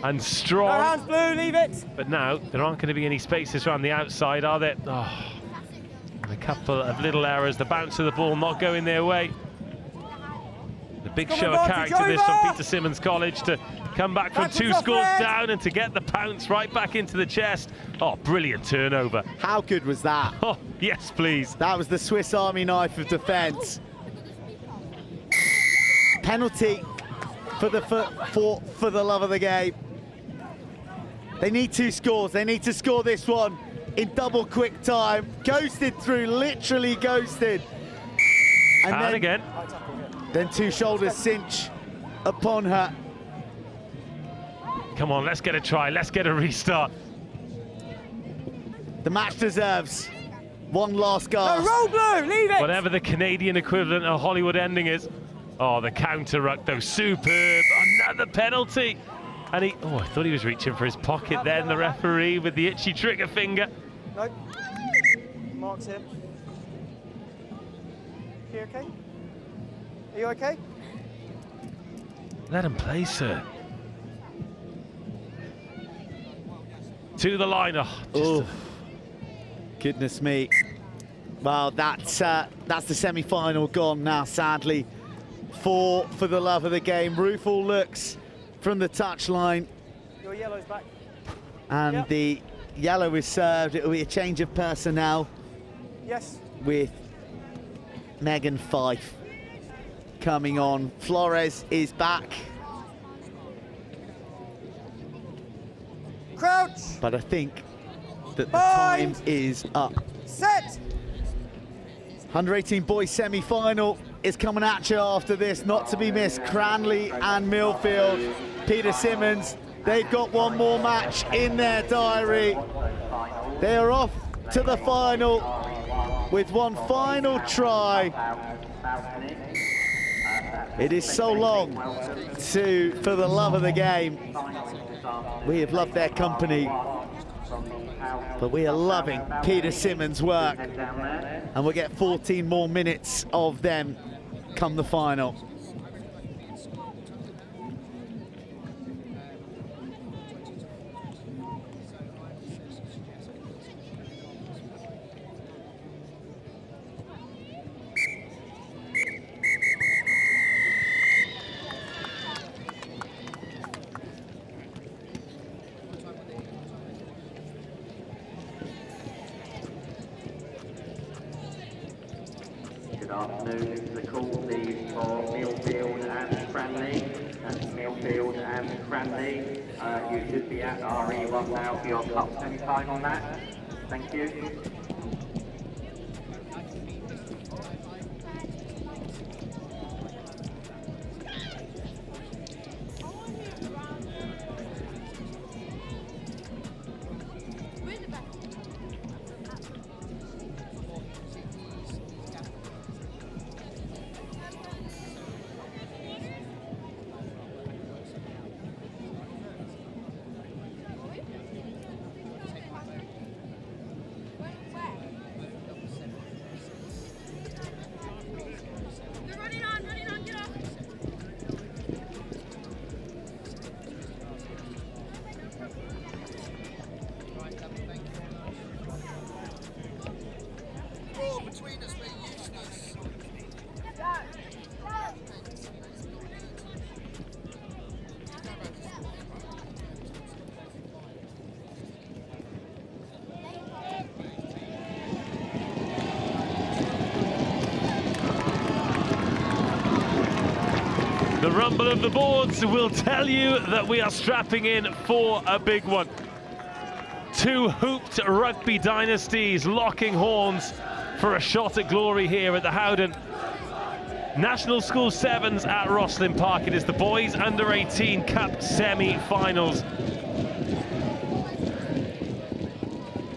And strong. No hands, Blue, leave it. But now, there aren't going to be any spaces around the outside, are there? Oh, and a couple of little errors. The bounce of the ball not going their way. The big show of character this from Peter Simmons College to come back from 2 scores down and to get the pounce right back into the chest. Oh, brilliant turnover. How good was that? Oh, yes, please. That was the Swiss Army knife of defence. Penalty for the love of the game. They need 2 scores. They need to score this one in double quick time. Ghosted through, literally ghosted. And then again. Then 2 shoulders cinch upon her. Come on, let's get a try. Let's get a restart. The match deserves one last gasp. No, roll blue, leave it! Whatever the Canadian equivalent of Hollywood ending is. Oh, the counter ruck though, superb. Another penalty. And he, oh, I thought he was reaching for his pocket then, the referee with the itchy trigger finger. No. Mark's him. You okay? Are you okay? Let him play, sir. To the line. Oh, goodness me. Well, that's the semi-final gone now, sadly, for the love of the game. Rufal looks from the touchline. Your yellow's back. And the yellow is served. It will be a change of personnel. Yes. With Megan Fife coming on. Flores is back. Crouch. But I think that the time is up. Set. Under 18 boys semi-final is coming at you after this, not to be missed. Cranley and Millfield. Peter Simmons, they've got one more match in their diary. They are off to the final with one final try. It is so long for the love of the game. We have loved their company, but we are loving Peter Simmons' work, and we'll get 14 more minutes of them come the final. Good afternoon. The call please for Millfield and Cranley. That's Millfield and Cranley. You should be at RE1 now for your cup semi-final match. Thank you. The rumble of the boards will tell you that we are strapping in for a big one. 2 hooped rugby dynasties locking horns for a shot at glory here at the Howden National School Sevens at Rosslyn Park. It is the boys under 18 Cup semi-finals.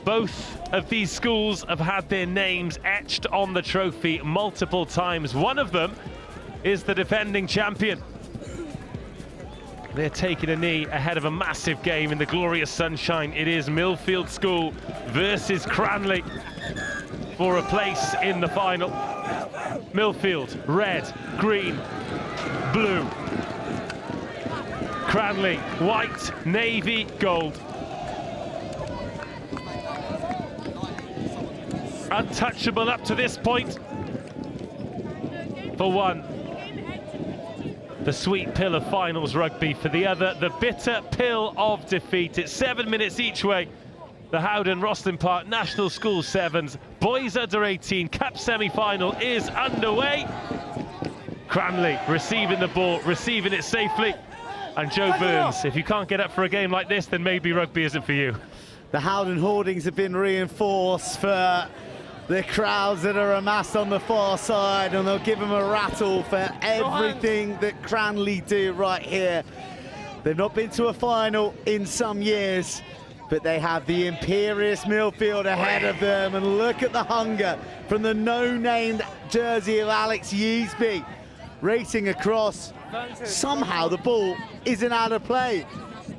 Both of these schools have had their names etched on the trophy multiple times. One of them is the defending champion. They're taking a knee ahead of a massive game in the glorious sunshine. It is Millfield School versus Cranley for a place in the final. Millfield, red, green, blue. Cranley, white, navy, gold. Untouchable up to this point. For one, the sweet pill of finals rugby. For the other, the bitter pill of defeat. It's 7 minutes each way. The Howden Rosslyn Park National School Sevens Boys Under 18 Cup semi-final is underway. Cranley receiving the ball, receiving it safely. And Joe Burns, if you can't get up for a game like this, then maybe rugby isn't for you. The Howden hoardings have been reinforced for the crowds that are amassed on the far side, and they'll give them a rattle for everything that Cranley do right here. They've not been to a final in some years, but they have the imperious Millfield ahead of them, and look at the hunger from the no-named jersey of Alex Yeasby racing across. Somehow the ball isn't out of play,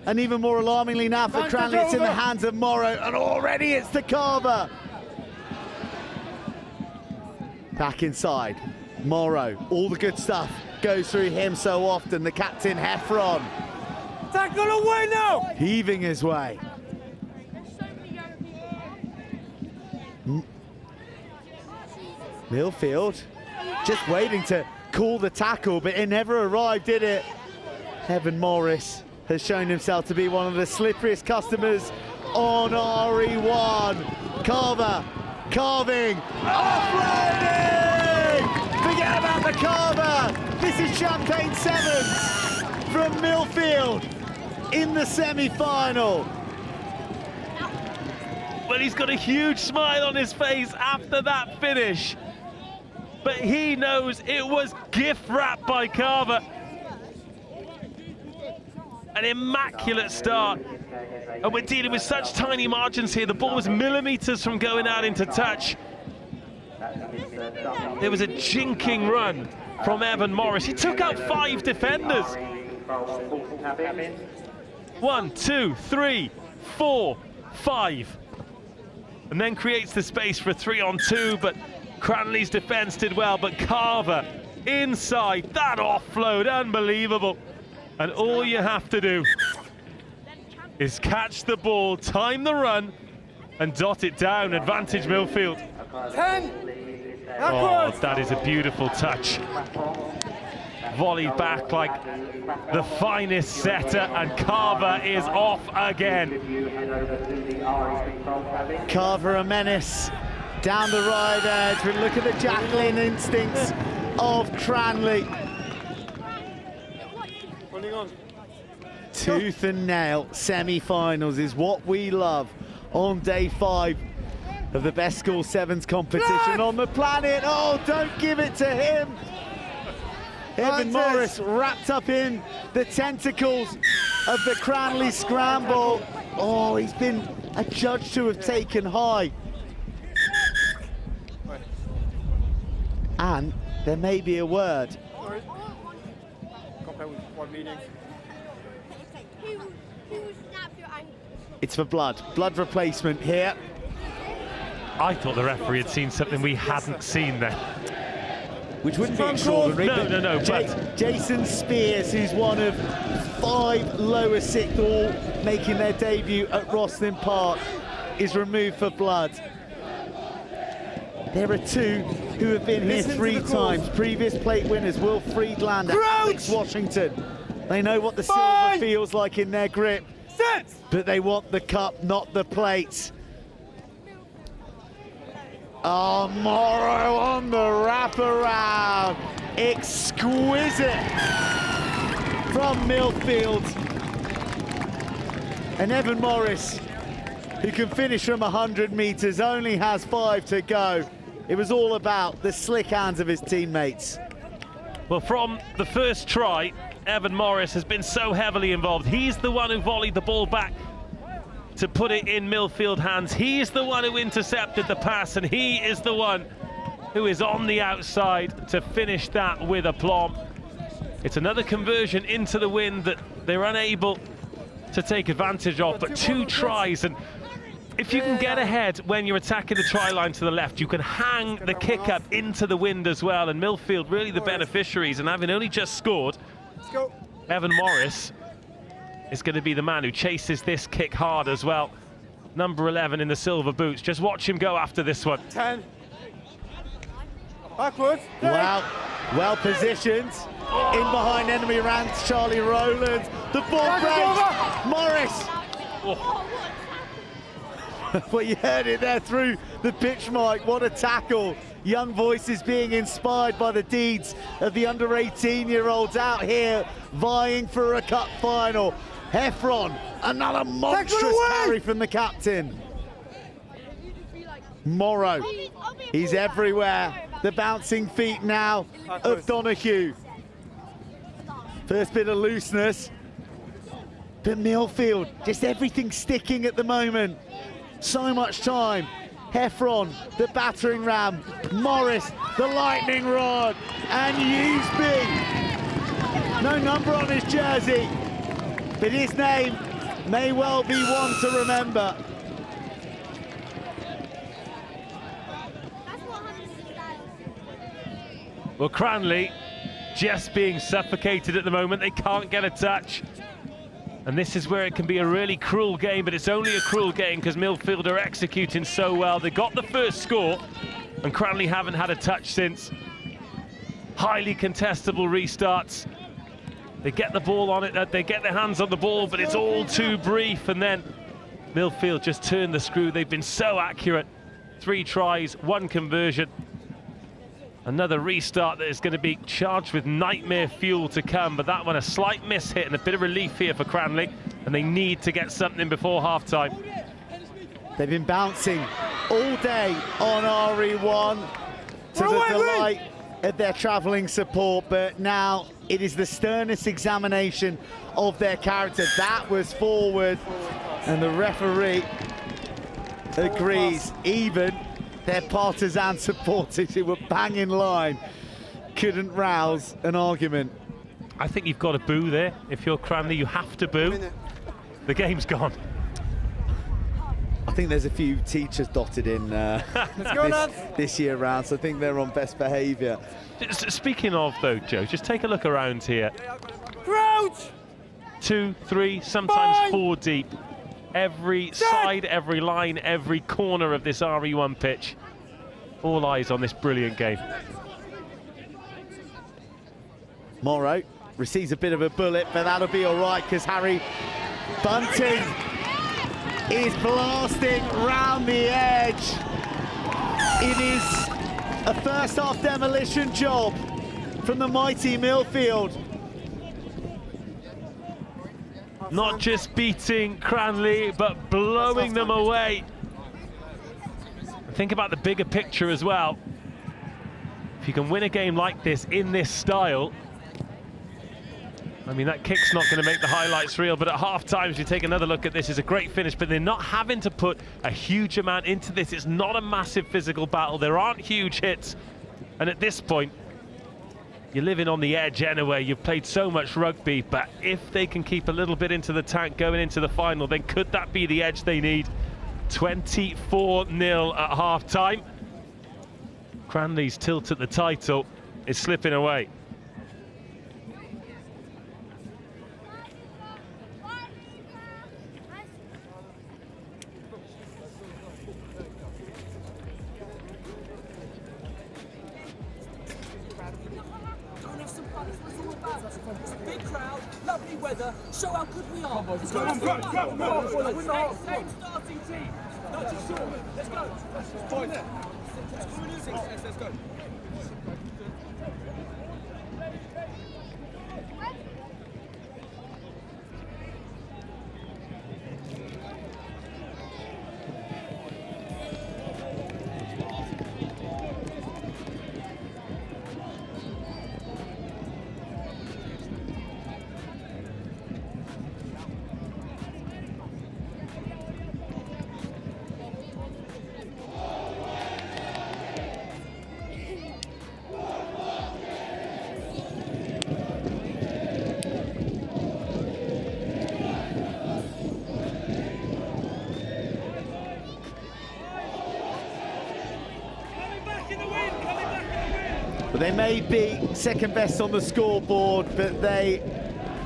and even more alarmingly now for Cranley, it's in the hands of Morrow, and already it's to Carver. Back inside, Morrow, all the good stuff goes through him so often. The captain Heffron tackle away now, heaving his way. Millfield just waiting to call the tackle, but it never arrived, did it? Evan Morris has shown himself to be one of the slipperiest customers on RE1. Carver carving, offloading! Forget about the Carver. This is Champagne Sevens from Millfield in the semi-final. Well, he's got a huge smile on his face after that finish. But he knows it was gift wrapped by Carver. An immaculate start. And we're dealing with such tiny margins here. The ball was millimeters from going out into touch. There was a jinking run from Evan Morris. He took out 5 defenders. 1, 2, 3, 4, 5. And then creates the space for a 3-on-2, but Cranley's defense did well, but Carver inside, that offload, unbelievable. And all you have to do is catch the ball, time the run, and dot it down. Advantage Millfield. 10. Oh, that is a beautiful touch. Volleyed back like the finest setter, and Carver is off again. Carver a menace down the right edge, but look at the Jacqueline instincts of Cranley. Running on. Tooth and nail semi-finals is what we love on day 5 of the best school sevens competition on the planet. Oh, don't give it to him. Evan Morris wrapped up in the tentacles of the Cranley scramble. Oh, he's been adjudged to have taken high. And there may be a word. It's for blood replacement here. I thought the referee had seen something we hadn't seen there. Which wouldn't be extraordinary. No, but Jason Spears, who's one of 5 lower sixth, all making their debut at Rosslyn Park, is removed for blood. There are 2 who have been here 3 times. Previous plate winners, Will Friedlander, Alex Washington. They know what the silver feels like in their grip. But they want the cup, not the plates. Oh, Morrow on the wraparound. Exquisite from Millfield. And Evan Morris, who can finish from 100 meters, only has 5 to go. It was all about the slick hands of his teammates. Well, from the first try, Evan Morris has been so heavily involved. He's the one who volleyed the ball back to put it in Millfield hands. He's the one who intercepted the pass, and he is the one who is on the outside to finish that with aplomb. It's another conversion into the wind that they're unable to take advantage of, but 2 tries, and if you can get ahead when you're attacking the try line to the left, you can hang the kick up into the wind as well, and Millfield really the beneficiaries, and having only just scored, Evan Morris is going to be the man who chases this kick hard as well. Number 11 in the silver boots. Just watch him go after this one. 10. Backwards. Wow, well positioned. In behind enemy ranks, Charlie Rowland. The ball breaks. Morris. Oh. Well, you heard it there through the pitch mic. What a tackle young voices being inspired by the deeds of the under 18-year-olds out here vying for a cup final. Heffron, another monstrous carry from the captain. Morrow, he's everywhere. The bouncing feet now of Donahue. First bit of looseness. But Millfield, just everything sticking at the moment. So much time. Heffron, the battering ram. Morris, the lightning rod. And Useby. No number on his jersey, but his name may well be one to remember. Well, Cranley just being suffocated at the moment. They can't get a touch. And this is where it can be a really cruel game, but it's only a cruel game because Millfield are executing so well. They got the first score, and Cranley haven't had a touch since. Highly contestable restarts. They get the ball on it, they get their hands on the ball, but it's all too brief. And then Millfield just turned the screw. They've been so accurate. 3 tries, 1 conversion. Another restart that is going to be charged with nightmare fuel to come, but that one a slight miss hit and a bit of relief here for Cranley, and they need to get something before half-time. They've been bouncing all day on RE1 to the delight of their travelling support, but now it is the sternest examination of their character. That was forward, and the referee agrees. Even their partisan supporters who were bang in line couldn't rouse an argument. I think you've got to boo there. If you're Cranley, you have to boo. The game's gone. I think there's a few teachers dotted in this year round, so I think they're on best behaviour. Speaking of, though, Joe, just take a look around here. Crouch! 2, 3, sometimes 4 deep. Every side, every line, every corner of this RE1 pitch. All eyes on this brilliant game. Morrow receives a bit of a bullet, but that'll be all right because Harry Bunting is blasting round the edge. It is a first half demolition job from the mighty Millfield. Not just beating Cranley, but blowing them away. Think about the bigger picture as well. If you can win a game like this in this style, I mean, that kick's not going to make the highlights reel, but at half-time, as you take another look at this, it's a great finish, but they're not having to put a huge amount into this. It's not a massive physical battle. There aren't huge hits. And at this point, you're living on the edge anyway. You've played so much rugby, but if they can keep a little bit into the tank going into the final, then could that be the edge they need? 24-0 at half-time. Cranley's tilt at the title is slipping away. Big crowd, lovely weather, show how good we are. Let's go. Same starting team. Not too sure. Let's go. Let's go. They may be second best on the scoreboard, but they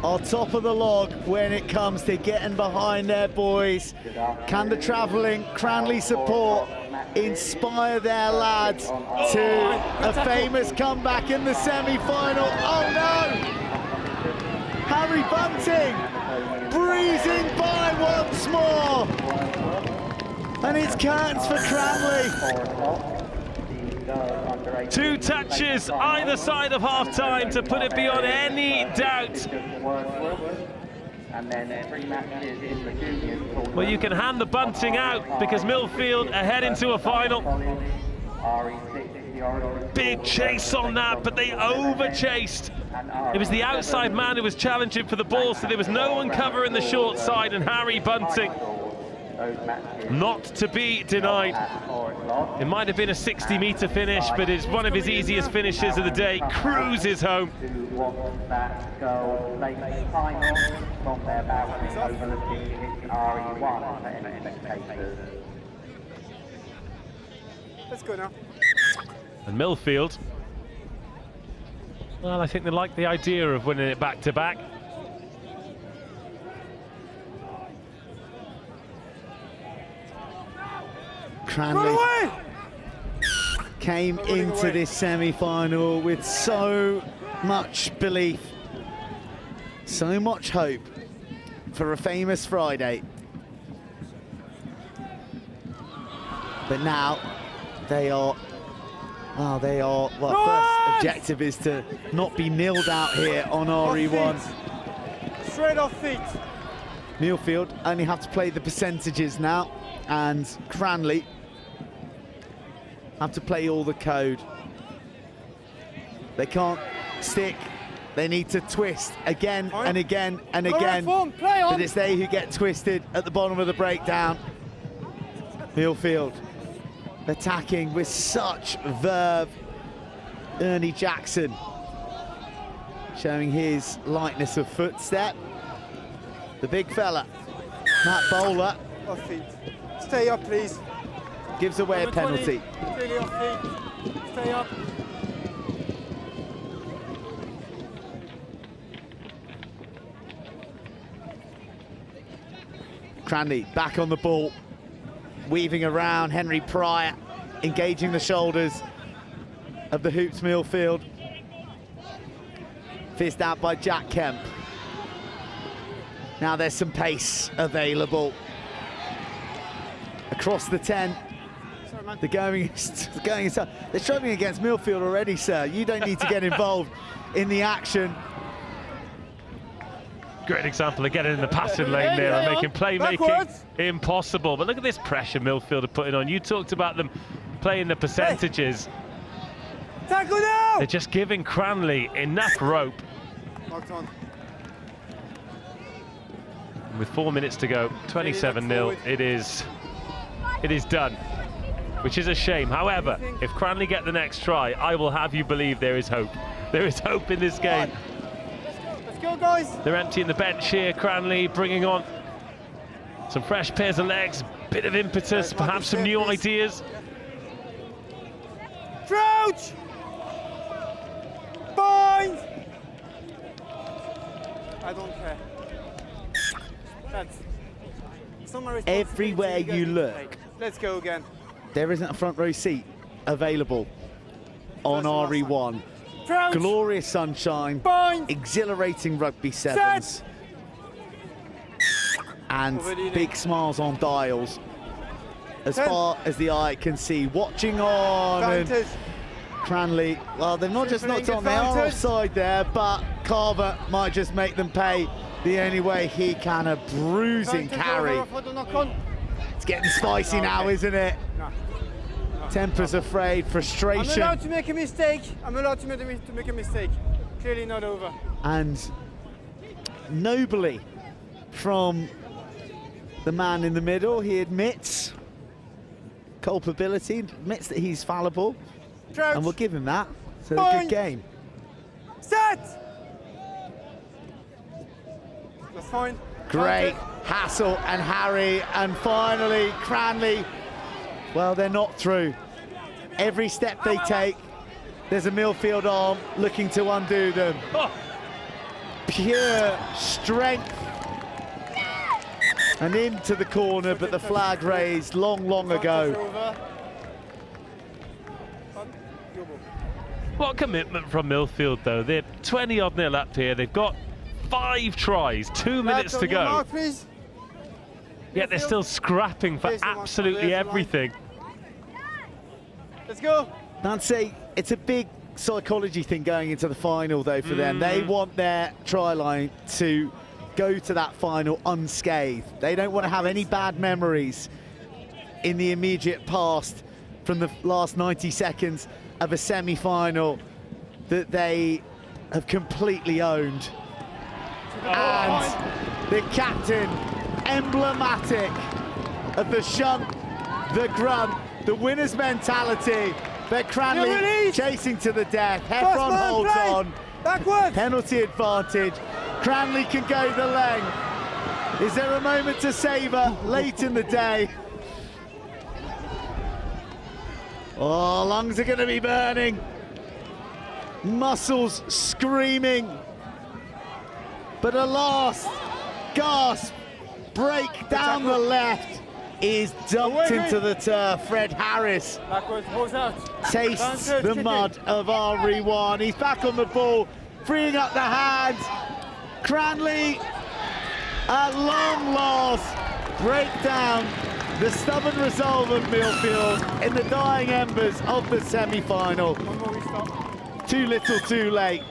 are top of the log when it comes to getting behind their boys. Can the travelling Cranley support inspire their lads to a famous comeback in the semi-final? Oh no! Harry Bunting breezing by once more, and it's curtains for Cranley. 2 touches either side of half-time to put it beyond any doubt. Well, you can hand the bunting out because Millfield are heading into a final. Big chase on that, but they over-chased. It was the outside man who was challenging for the ball, so there was no one covering the short side, and Harry Bunting, not to be denied. It might have been a 60-metre finish, but it's one of his easiest finishes of the day. Cruises home. Let's go now. And Millfield, well, I think they like the idea of winning it back-to-back. Cranley came into this semi-final with so much belief, so much hope for a famous Friday. But now they are, well, first objective is to not be nilled out here on RE1. Straight off feet. Millfield only have to play the percentages now, and Cranley have to play all the code. They stick, they need to twist again and again and again. But it's they who get twisted at the bottom of the breakdown. Millfield attacking with such verve. Ernie Jackson showing his lightness of footstep. The big fella, Matt Bowler. Off feet. Stay up, please. Gives away a penalty. Really off feet. Stay up. Cranley back on the ball, weaving around Henry Pryor, engaging the shoulders of the Hoops Millfield. Fizzed out by Jack Kemp. Now there's some pace available. Across the 10. They're going inside. They're struggling against Millfield already, sir. You don't need to get involved in the action. Great example of getting in the passing lane there and making playmaking impossible. But look at this pressure Millfield are putting on. You talked about them playing the percentages. Tackle now! They're just giving Cranley enough rope. Locked on. With 4 minutes to go, 27-0, it is done, which is a shame. However, if Cranley get the next try, I will have you believe there is hope. There is hope in this game. Let's go, guys. They're emptying the bench here, Cranley bringing on some fresh pairs of legs, bit of impetus, perhaps some new ideas. Crouch! Bind! I don't care. That's everywhere you look. Let's go again. There isn't a front row seat available on RE1. Crouch. Glorious sunshine, exhilarating rugby sevens, and big smiles on dials as far as the eye can see. Watching on, and Cranley, well, they've not just knocked on, they are offside there, but Carver might just make them pay the only way he can. A bruising carry. It's getting spicy now, isn't it? Temper's afraid, frustration. I'm allowed to make a mistake. I'm allowed to make a mistake. Clearly not over. And nobly from the man in the middle, he admits culpability, admits that he's fallible, and we'll give him that. So a good game. Set! That's fine. Great hassle and Harry, and finally Cranley. Well, they're not through. Every step they take, there's a Millfield arm looking to undo them. Pure strength. And into the corner, but the flag raised long ago. What commitment from Millfield, though. They're 20-odd-0 up here. They've got 5 tries, 2 minutes to go. Yet they're still scrapping for absolutely everything. Let's go. It's a big psychology thing going into the final, though, for them. They want their try line to go to that final unscathed. They don't want to have any bad memories in the immediate past from the last 90 seconds of a semi-final that they have completely owned. And the captain, emblematic of the shunt, the grunt, the winner's mentality. Beck Cranley chasing to the death. Heffron holds on. Backwards. Penalty advantage. Cranley can go the length. Is there a moment to savour late in the day? Oh, lungs are going to be burning. Muscles screaming. But alas, gasp, break down the left is dumped into the turf. Fred Harris tastes the mud of RE1. He's back on the ball, freeing up the hands. Cranley, at long last, break down the stubborn resolve of Millfield in the dying embers of the semi-final. Too little, too late.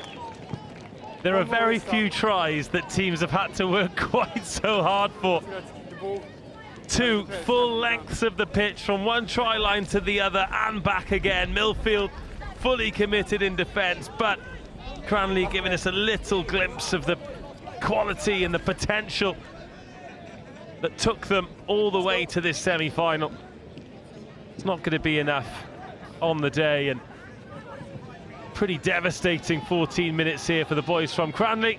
There are very few tries that teams have had to work quite so hard for. 2 full lengths of the pitch from one try line to the other and back again. Millfield fully committed in defence, but Cranley giving us a little glimpse of the quality and the potential that took them all the way to this semi-final. It's not going to be enough on the day, and pretty devastating 14 minutes here for the boys from Cranley.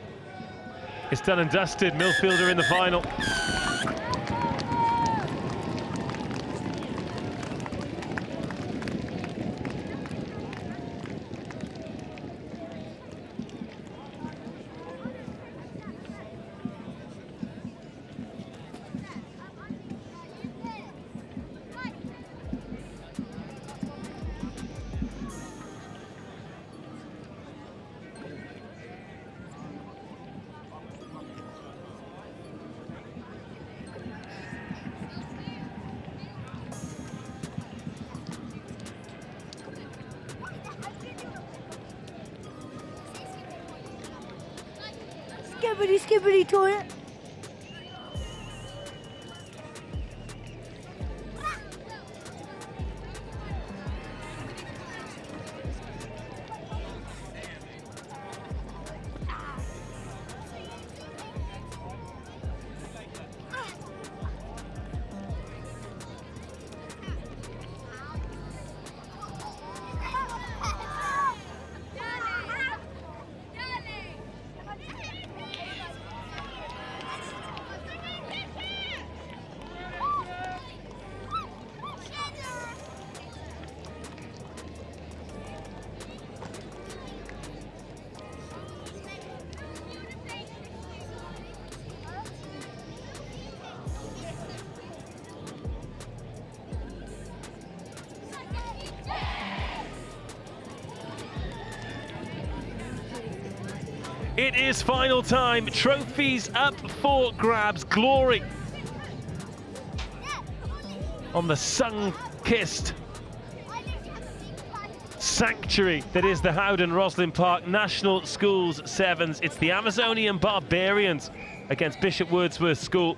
It's done and dusted. Millfield are in the final. Skibbity toilet. It is final time. Trophies up for grabs. Glory on the sun-kissed sanctuary that is the Howden Roslyn Park National Schools Sevens. It's the Amazonian Barbarians against Bishop Wordsworth School.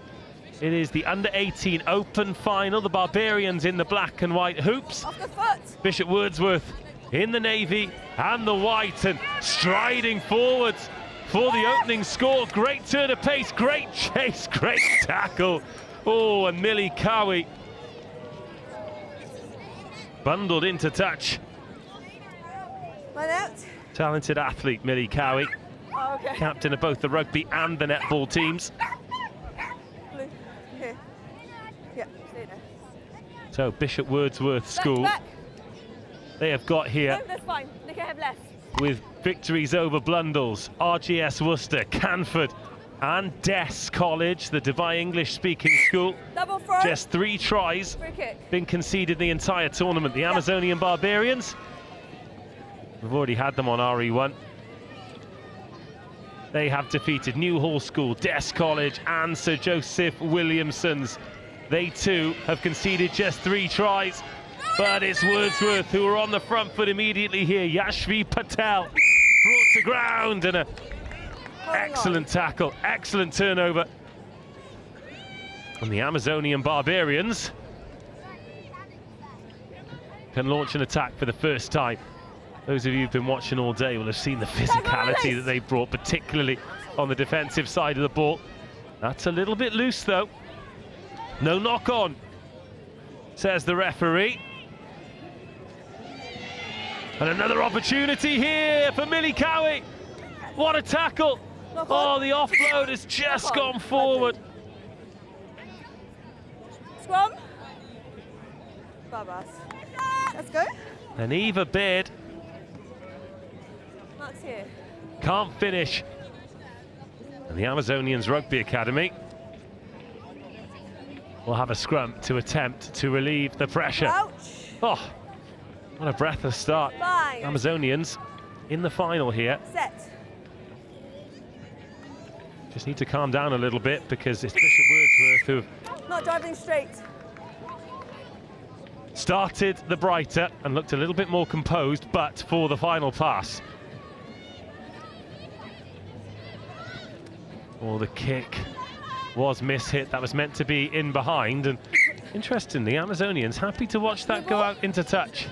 It is the under-18 Open Final. The Barbarians in the black and white hoops. Off the foot. Bishop Wordsworth in the navy and the white, and striding forwards for the opening score. Great turn of pace, great chase, great tackle. Oh, and Millie Cowie bundled into touch. Line out. Talented athlete, Millie Cowie. Oh, okay. Captain of both the rugby and the netball teams. Blue. Here. Yeah, stay there. So Bishop Wordsworth School, Back. they have got here No, that's fine. Nick, I have left. with victories over Blundell's, RGS Worcester, Canford and Des College, the Dubai English-speaking school. Double throw. Just 3 tries Free kick. been conceded the entire tournament. The Amazonian Barbarians, we've already had them on RE1. They have defeated Newhall School, Des College and Sir Joseph Williamson's. They too have conceded just 3 tries. But it's Wordsworth who are on the front foot immediately here. Yashvi Patel brought to ground, and a excellent tackle, excellent turnover. And the Amazonian Barbarians can launch an attack for the first time. Those of you who've been watching all day will have seen the physicality that they brought, particularly on the defensive side of the ball. That's a little bit loose though. No knock on, says the referee. And another opportunity here for Millie Cowie. What a tackle. Oh, the offload has just gone forward. Scrum. Barbas. Let's go. And Eva Baird Mark's here. can't finish. And the Amazonians Rugby Academy will have a scrum to attempt to relieve the pressure. Ouch. Oh, what a breathless start. Fine. Amazonians in the final here. Set. Just need to calm down a little bit because it's Bishop Wordsworth who Not driving straight. started the brighter and looked a little bit more composed, but for the final pass. Oh, the kick was mishit. That was meant to be in behind, and interestingly, Amazonians happy to watch that go out into touch.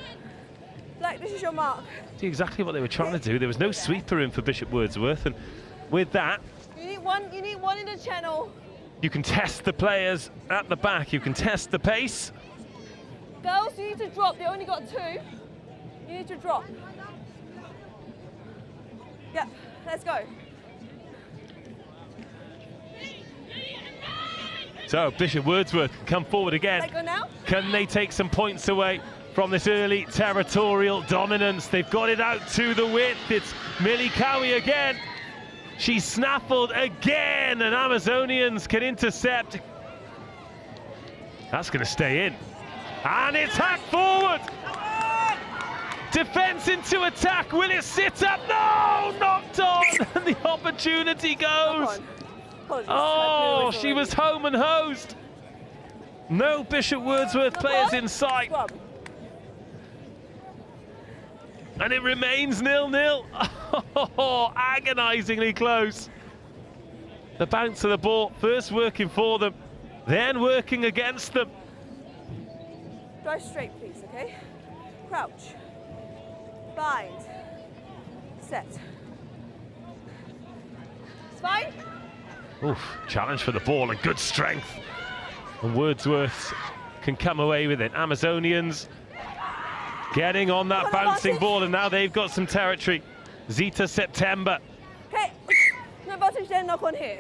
Black, this is your mark. See exactly what they were trying to do. There was no sweeper in for Bishop Wordsworth, and with that, You need one in the channel. you can test the players at the back. You can test the pace. Girls, you need to drop. They only got 2. You need to drop. Yep, let's go. So Bishop Wordsworth can come forward again. Let go now. Can they take some points away from this early territorial dominance? They've got it out to the width. It's Millie Cowie again. She's snaffled again, and Amazonians can intercept. That's going to stay in. And it's hacked forward. Defence into attack. Will it sit up? No! Knocked on. And the opportunity goes. Oh, she was home and hosed. No Bishop Wordsworth players in sight. And it remains 0-0. Oh, agonisingly close. The bounce of the ball, first working for them, then working against them. Drive straight, please, okay? Crouch. Bind. Set. It's fine. Oof, challenge for the ball and good strength. And Wordsworth can come away with it. Amazonians getting on that bouncing ball, and now they've got some territory. Zita September. Okay, no advantage then, knock on here.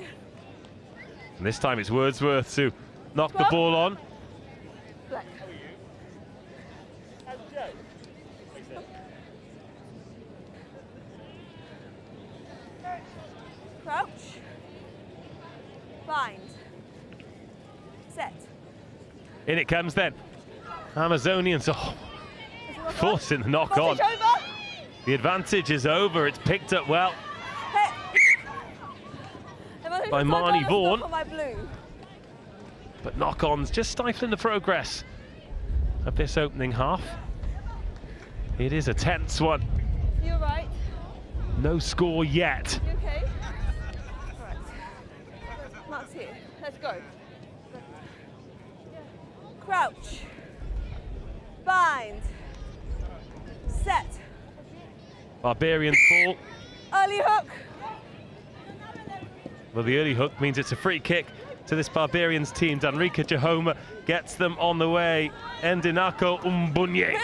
And this time it's Wordsworth to knock the ball on. Black. Crouch. Bind. Set. In it comes then. Amazonians, oh, forcing the knock on. The advantage is over. It's picked up well by Marnie Vaughan. But knock-ons just stifling the progress of this opening half. It is a tense one. You're right. No score yet. You okay? All right. Mark's here. Let's go. Crouch. Bind. Set. Barbarians ball. Early hook. Well, the early hook means it's a free kick to this Barbarians team. Danrika Jahoma gets them on the way. Endinako Umbunye.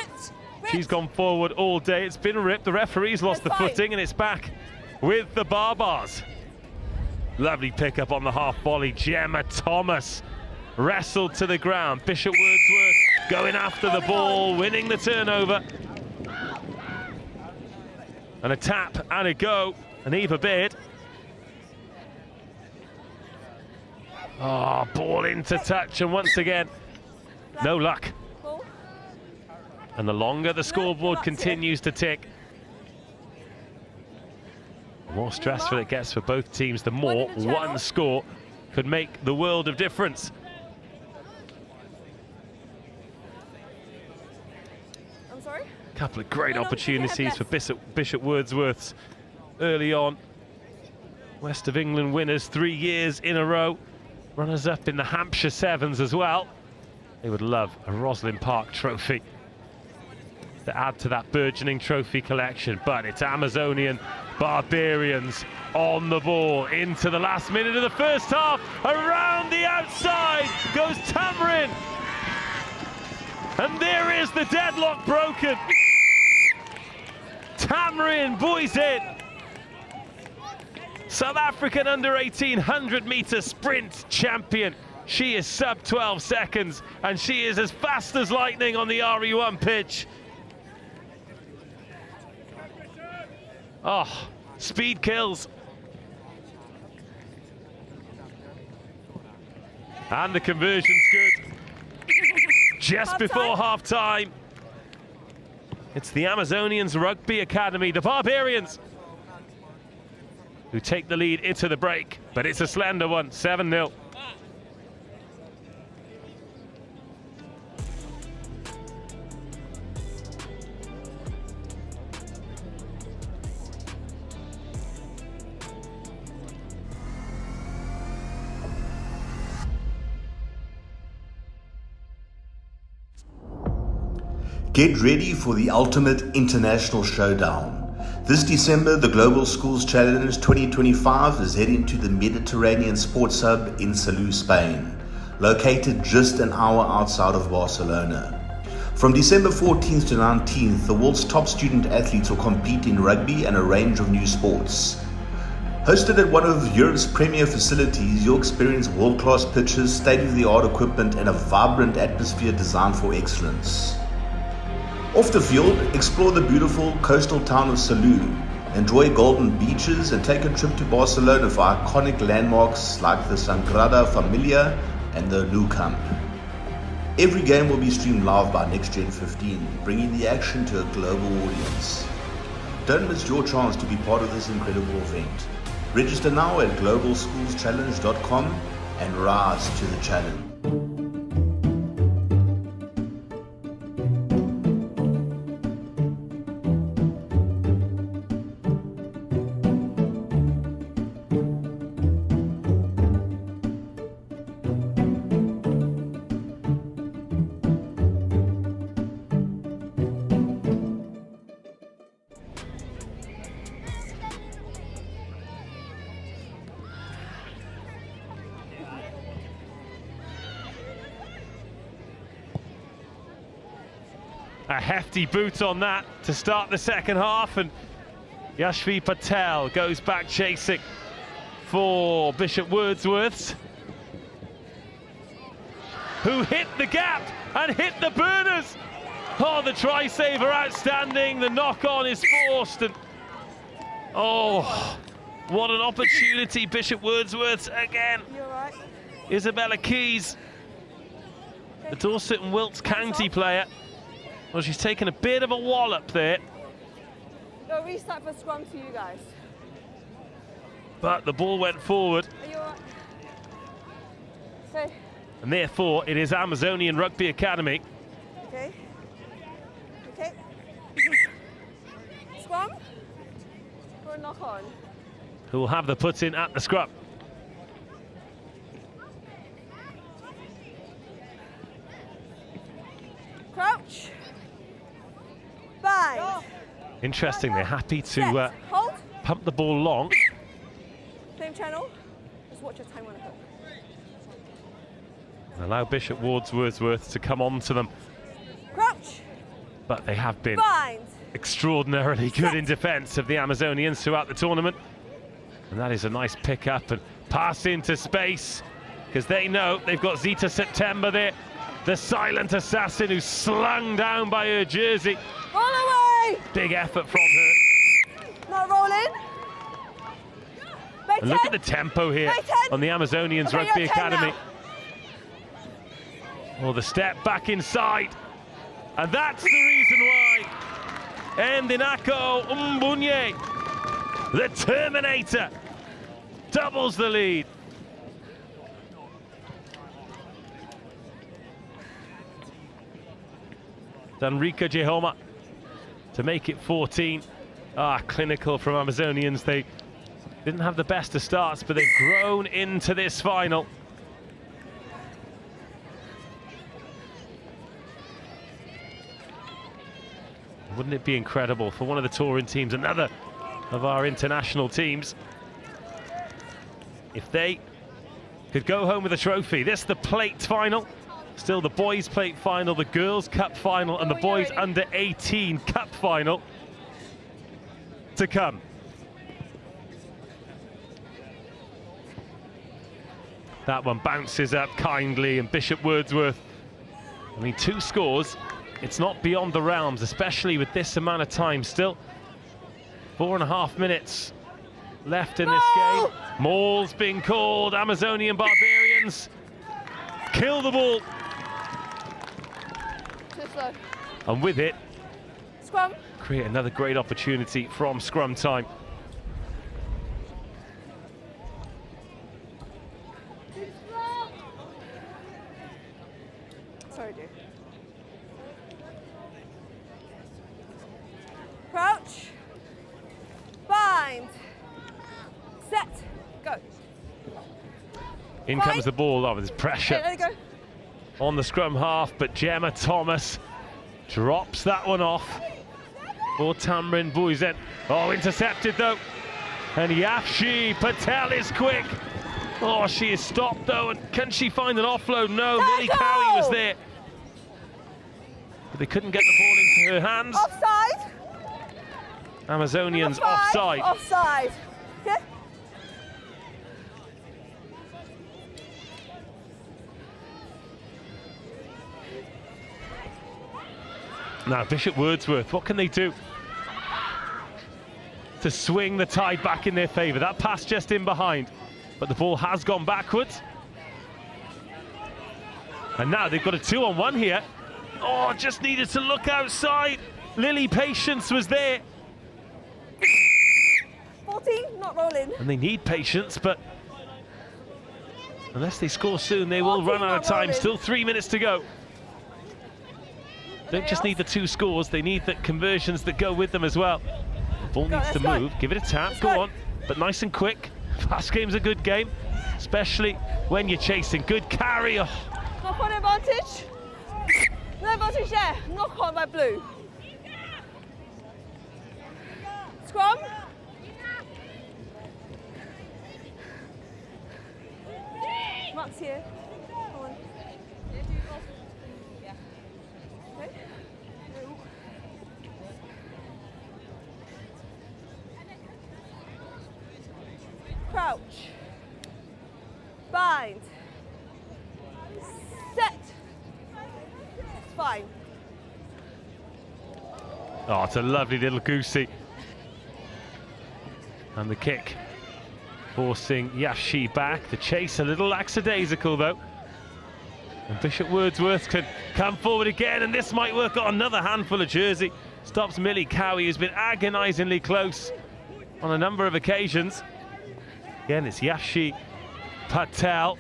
She's gone forward all day. It's been ripped. The referee's lost the footing, and it's back with the Barbars. Lovely pickup on the half volley. Gemma Thomas wrestled to the ground. Bishop Wordsworth going after the ball, winning the turnover. And a tap and a go. And Eva Baird. Oh, ball into touch, and once again, no luck. And the longer the scoreboard continues to tick, the more stressful it gets for both teams, the more one score could make the world of difference. Couple of great opportunities for Bishop Wordsworths early on. West of England winners 3 years in a row. Runners-up in the Hampshire Sevens as well. They would love a Roslyn Park trophy to add to that burgeoning trophy collection. But it's Amazonian Barbarians on the ball into the last minute of the first half. Around the outside goes Tamarin. And there is the deadlock broken. Tamarin Boyzet, South African under-18 100-meter sprint champion. She is sub 12 seconds, and she is as fast as lightning on the RE1 pitch. Oh, speed kills. And the conversion's good. Just before half-time. It's the Amazonians Rugby Academy, the Barbarians, who take the lead into the break, but it's a slender one, 7-0. Get ready for the ultimate international showdown. This December, the Global Schools Challenge 2025 is heading to the Mediterranean Sports Hub in Salou, Spain, located just an hour outside of Barcelona. From December 14th to 19th, the world's top student athletes will compete in rugby and a range of new sports. Hosted at one of Europe's premier facilities, you'll experience world-class pitches, state-of-the-art equipment, and a vibrant atmosphere designed for excellence. Off the field, explore the beautiful coastal town of Salou, enjoy golden beaches, and take a trip to Barcelona for iconic landmarks like the Sagrada Familia and the Nou Camp. Every game will be streamed live by NextGenXV, bringing the action to a global audience. Don't miss your chance to be part of this incredible event. Register now at globalschoolschallenge.com and rise to the challenge. A hefty boot on that to start the second half, and Yashvi Patel goes back chasing for Bishop Wordsworths, who hit the gap and hit the burners. Oh, the try saver outstanding, the knock on is forced, and oh, what an opportunity. Bishop Wordsworths again. Isabella Keys, the Dorset and Wilts County player. Well, she's taken a bit of a wallop there. No, restart for scrum to you guys. But the ball went forward. Are you all right? Okay. And therefore, it is Amazonian Rugby Academy. Okay. Okay. Scrum? Or a knock on? Who will have the put in at the scrum. Crouch. Bind. Interesting, they're happy to pump the ball long. Same channel. Just watch your time on the hook. And allow Bishop Wordsworth to come on to them. Crouch. But they have been Bind. extraordinarily good in defence of the Amazonians throughout the tournament. And that is a nice pick up and pass into space, because they know they've got Zita September there, the silent assassin who's slung down by her jersey. Roll away! Big effort from her. Not rolling. And look at the tempo here on the Amazonians Rugby Academy. Oh, the step back inside. And that's the reason why Endinako Mbunye, the Terminator, doubles the lead. Danrika Jehoma to make it 14. Clinical from Amazonians. They didn't have the best of starts, but they've grown into this final. Wouldn't it be incredible for one of the touring teams, another of our international teams, if they could go home with a trophy? This is the plate final. Still the boys plate final, the girls cup final, and the boys under 18 cup final to come. That one bounces up kindly, and Bishop Wordsworth, I mean, 2 scores. It's not beyond the realms, especially with this amount of time. Still 4.5 minutes left in this game. Maul's being called. Amazonian Barbarians kill the ball. And with it, scrum. Create another great opportunity from scrum time. Sorry, dear. Crouch, bind, set, go. In comes the ball. Oh, there's pressure Okay, there you go. on the scrum half, but Gemma Thomas drops that one off for Tamrin Buizen. Oh, intercepted though. And Yafshi Patel is quick. Oh, she is stopped though. And can she find an offload? No, Lily Cowie was there. But they couldn't get the ball into her hands. Offside. Amazonians Number 5, offside. Offside. Okay. Now, Bishop Wordsworth, what can they do to swing the tide back in their favour? That pass just in behind, but the ball has gone backwards. And now they've got a 2-on-1 here. Oh, just needed to look outside. Lily Patience was there. 14, not rolling. And they need patience, but unless they score soon, they will run out of time. Still 3 minutes to go. Don't just need the 2 scores, they need the conversions that go with them as well. Ball needs to move, give it a tap, go on, but nice and quick. Fast game's a good game, especially when you're chasing. Good carry. Oh. Knock on advantage. No advantage there. Knock on by blue. Scrum. Max here. Come on. Yeah. Okay. Crouch. Bind. Set. It's fine. Oh, it's a lovely little goosey. And the kick forcing Yafshi back. The chase a little lackadaisical though. And Bishop Wordsworth could come forward again, and this might work on another handful of jersey. Stops Millie Cowie, who's been agonisingly close on a number of occasions. Again, it's Yafshi Patel.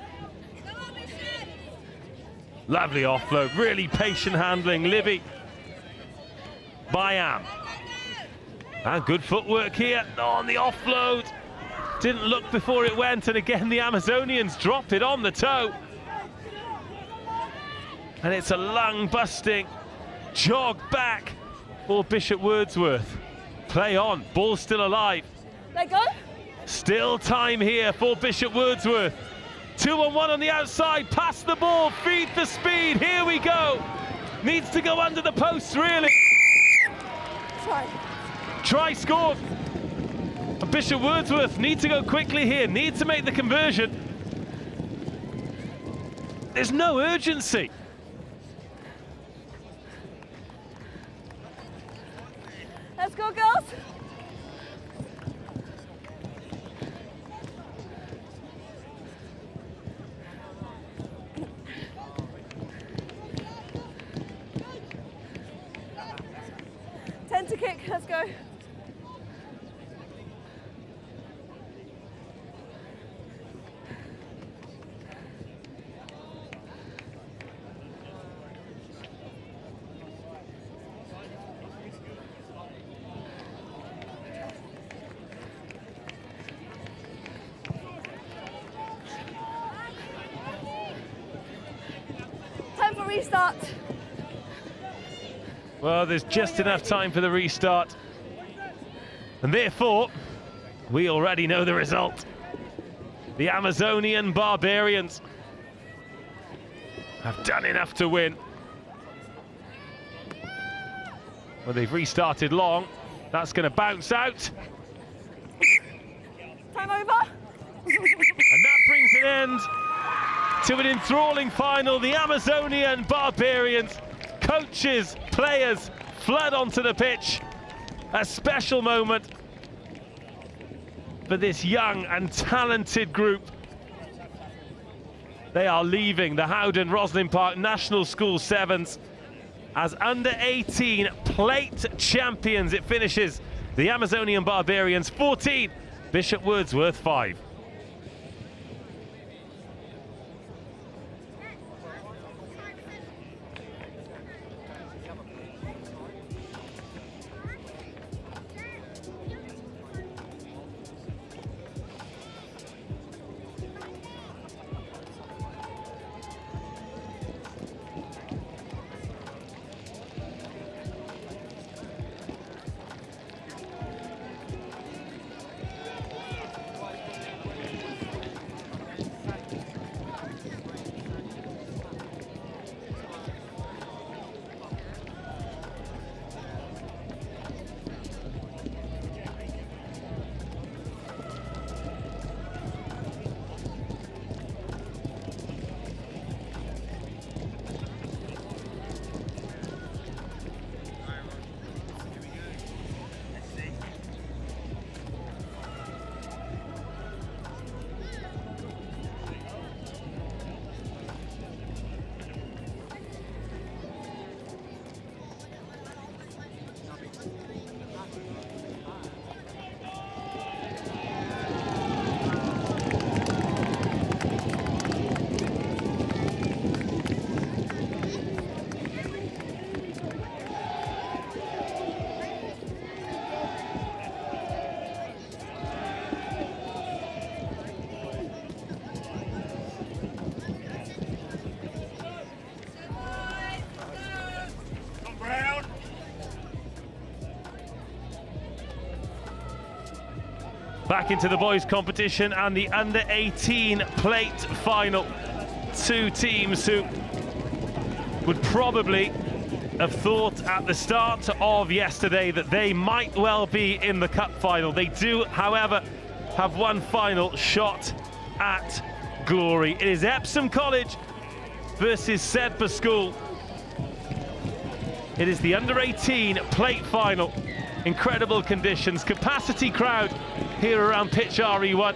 Lovely offload, really patient handling. Libby Bayam. And good footwork here on the offload. Didn't look before it went, and again the Amazonians drop it on the toe. And it's a lung-busting jog back for Bishop Wordsworth. Play on, ball still alive. Let go. Still time here for Bishop Wordsworth. 2-on-1 on the outside, pass the ball, feed the speed, here we go. Needs to go under the posts, really. Try scored. And Bishop Wordsworth needs to go quickly here, needs to make the conversion. There's no urgency. Let's go, girls. To kick, let's go. restart. Well, there's just enough time for the restart. And therefore, we already know the result. The Amazonian Barbarians have done enough to win. Well, they've restarted long. That's going to bounce out. Time over. And that brings an end to an enthralling final. The Amazonian Barbarians, coaches, players, flood onto the pitch. A special moment for this young and talented group. They are leaving the Howden Roslyn Park National School Sevens as under-18 plate champions. It finishes the Amazonian Barbarians 14, Bishop Wordsworth 5. Back into the boys' competition and the under-18 plate final. Two teams who would probably have thought at the start of yesterday that they might well be in the cup final. They do, however, have one final shot at glory. It is Epsom College versus Sedbergh School. It is the under-18 plate final. Incredible conditions, capacity crowd here around pitch RE1.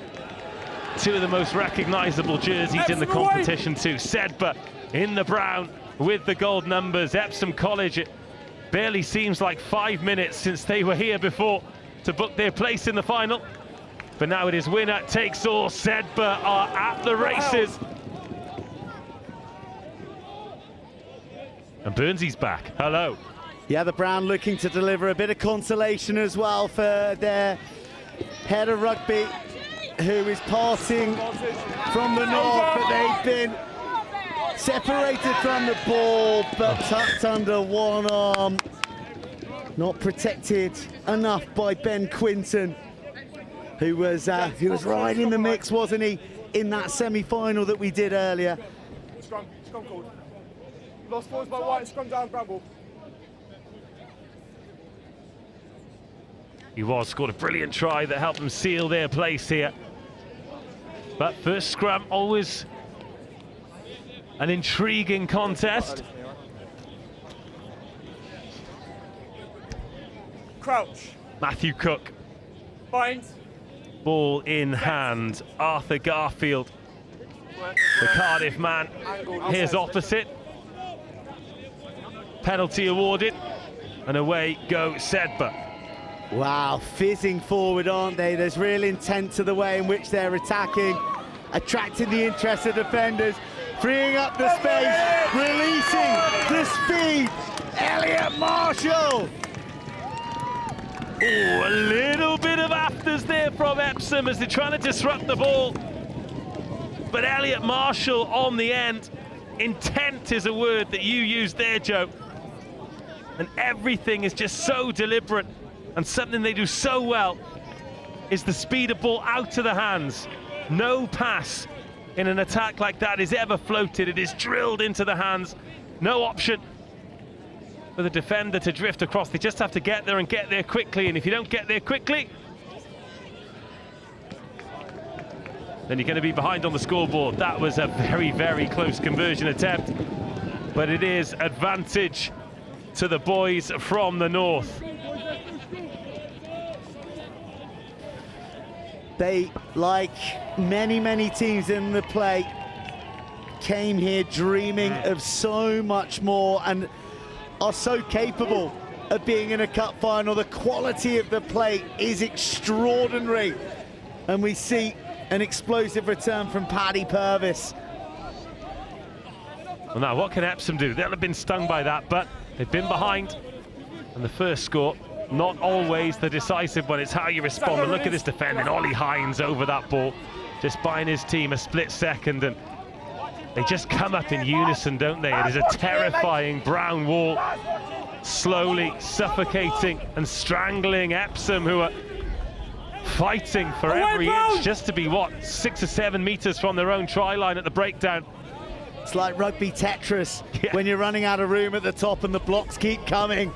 Two of the most recognisable jerseys in the competition too. Sedbergh in the brown with the gold numbers. Epsom College, it barely seems like 5 minutes since they were here before to book their place in the final. But now it is winner takes all. Sedbergh are at the races. And Burnsy's back. Hello. Yeah, the Brown looking to deliver a bit of consolation as well for their head of rugby, who is passing from the north, but they've been separated from the ball, but tucked under one arm. Not protected enough by Ben Quinton, who was right in the mix, wasn't he, in that semi-final that we did earlier. Scrum called. Lost forwards by White, scrum down, Bramble. He scored a brilliant try that helped them seal their place here. But first scrum, always an intriguing contest. Crouch. Matthew Cook. Bind. Ball in hand. Arthur Garfield, the Cardiff man. Here's opposite. Penalty awarded. And away go Sedbergh. Wow, fizzing forward, aren't they? There's real intent to the way in which they're attacking, attracting the interest of defenders, freeing up the space, releasing the speed. Elliot Marshall. Oh, a little bit of afters there from Epsom as they're trying to disrupt the ball. But Elliot Marshall on the end Intent is a word that you used there, Joe. And everything is just so deliberate. And something they do so well is the speed of ball out of the hands. No pass in an attack like that is ever floated. It is drilled into the hands. No option for the defender to drift across. They just have to get there and get there quickly. And if you don't get there quickly, then you're going to be behind on the scoreboard. That was a very, very close conversion attempt. But it is advantage to the boys from the north. They, like many, many teams in the play, came here dreaming of so much more and are so capable of being in a cup final. The quality of the play is extraordinary. And we see an explosive return from Paddy Purvis. Well, now, what can Epsom do? They'll have been stung by that, but they've been behind. And the first score, not always the decisive one. It's how you respond. And look at this defending. Ollie Hines over that ball, just buying his team a split second. And they just come up in unison, don't they? It is a terrifying brown wall, slowly suffocating and strangling Epsom, who are fighting for every inch just to be, what, 6 or 7 meters from their own try line at the breakdown. It's like rugby Tetris, when you're running out of room at the top and the blocks keep coming.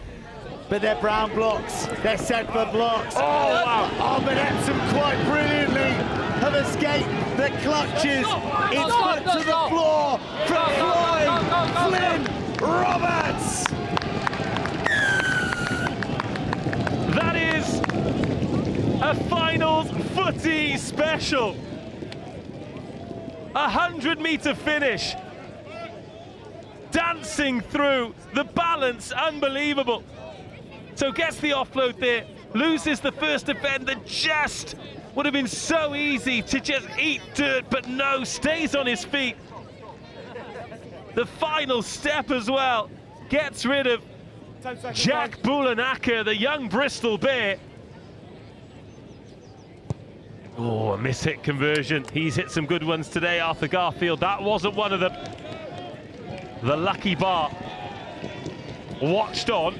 But they're brown blocks, they're set for blocks. Oh, wow. Oh, but Epsom quite brilliantly have escaped the clutches. It's put to the floor from flying Flynn Roberts. That is a finals footy special. 100-meter finish. Dancing through, the balance unbelievable. So gets the offload there, loses the first defender. Just would have been so easy to just eat dirt, but no, stays on his feet. The final step as well, gets rid of Jack Boulanaka, the young Bristol Bear. Oh, a miss-hit conversion. He's hit some good ones today, Arthur Garfield. That wasn't one of them. The lucky bar watched on.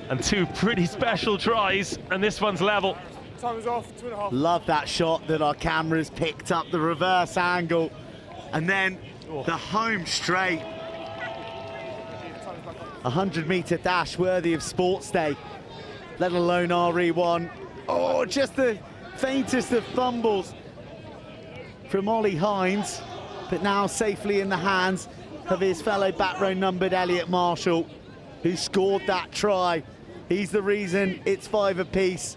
And two pretty special tries, and this one's level. Time is off, 2.5. Love that shot that our cameras picked up, the reverse angle, and then the home straight. 100-meter dash worthy of Sports Day, let alone RE1. Oh, just the faintest of fumbles from Ollie Hines, but now safely in the hands of his fellow back row numbered Elliot Marshall, who scored that try. He's the reason it's 5 apiece.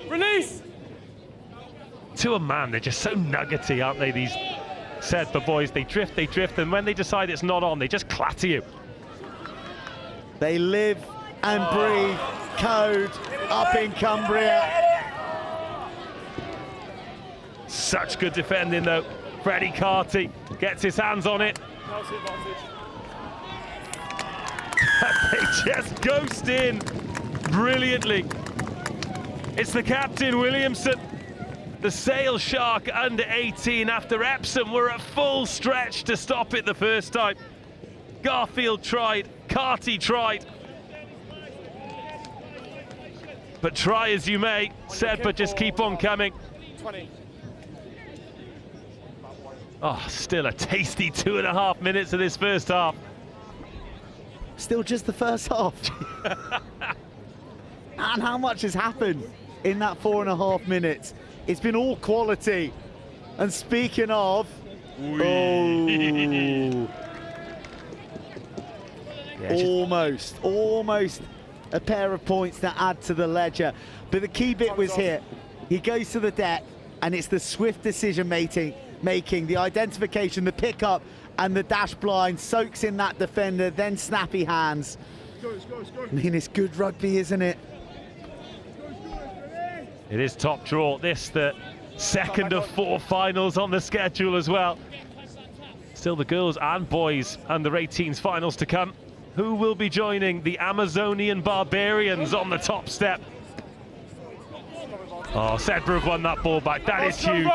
Release! To a man, they're just so nuggety, aren't they, these Sedbergh boys? They drift, and when they decide it's not on, they just clatter you. They live and breathe code up in Cumbria. Such good defending, though. Freddie Carty gets his hands on it. They just ghost in brilliantly. It's the captain, Williamson, the Sale Shark under 18, after Epsom were at full stretch to stop it the first time. Garfield tried, Carty tried. But try as you may, Sedbergh just keep on coming. 20. Oh, still a tasty 2.5 minutes of this first half. Still just the first half. And how much has happened in that 4.5 minutes? It's been all quality. And speaking of, almost a pair of points to add to the ledger. But the key bit was here. He goes to the deck, and it's the swift decision making, the identification, the pickup, and the dash blind, soaks in that defender, then snappy hands. I mean, it's good rugby, isn't it? It is top draw. This, the second of 4 finals on the schedule as well. Still the girls and boys under 18s finals to come. Who will be joining the Amazonian Barbarians on the top step? Oh, Sedbergh won that ball back. That is huge.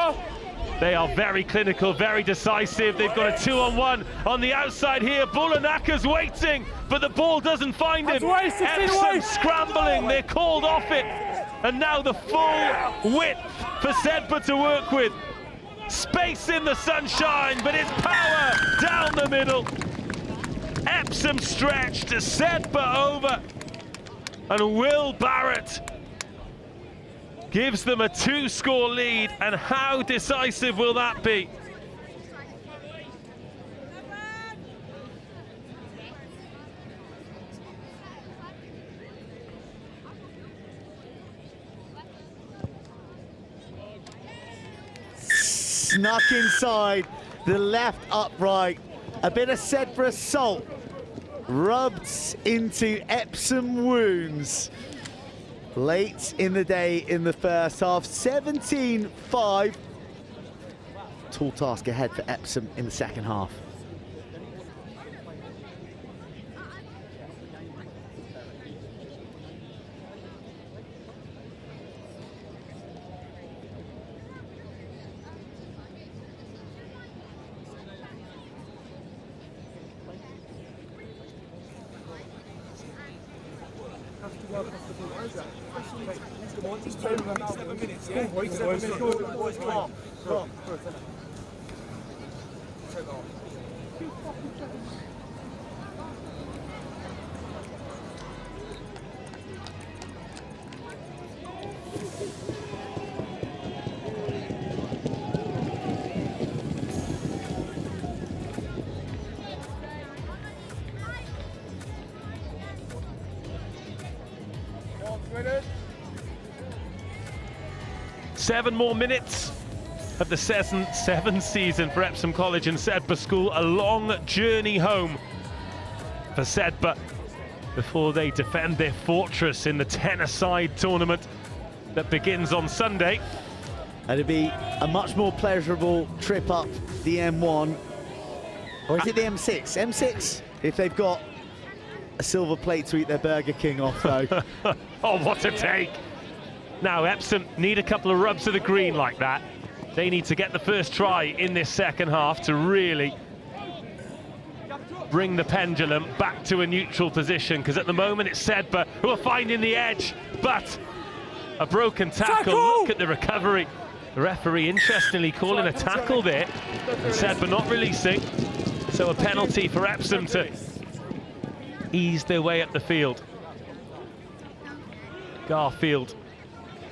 They are very clinical, very decisive. They've got a 2-on-1 on the outside here. Bulanaka's waiting, but the ball doesn't find him. Epsom scrambling, they're called off it. And now the full width for Sedba to work with. Space in the sunshine, but it's power down the middle. Epsom stretched, Sedba over. And Will Barrett gives them a 2-score lead, and how decisive will that be? Snuck inside the left upright. A bit of Sedba salt rubbed into Epsom wounds. Late in the day in the first half, 17-5. Tall task ahead for Epsom in the second half. Seven more minutes of the seventh season for Epsom College and Sedba School. A long journey home for Sedba before they defend their fortress in the 10-a-side tournament that begins on Sunday. And it'd be a much more pleasurable trip up the M1. Or is it the M6? M6, if they've got a silver plate to eat their Burger King off, though. Oh, what a take. Now, Epsom need a couple of rubs of the green like that. They need to get the first try in this second half to really bring the pendulum back to a neutral position, because at the moment it's Sedba who are finding the edge, but a broken tackle. Look at the recovery. The referee interestingly calling a tackle there, and Sedba not releasing. So a penalty for Epsom to ease their way up the field. Garfield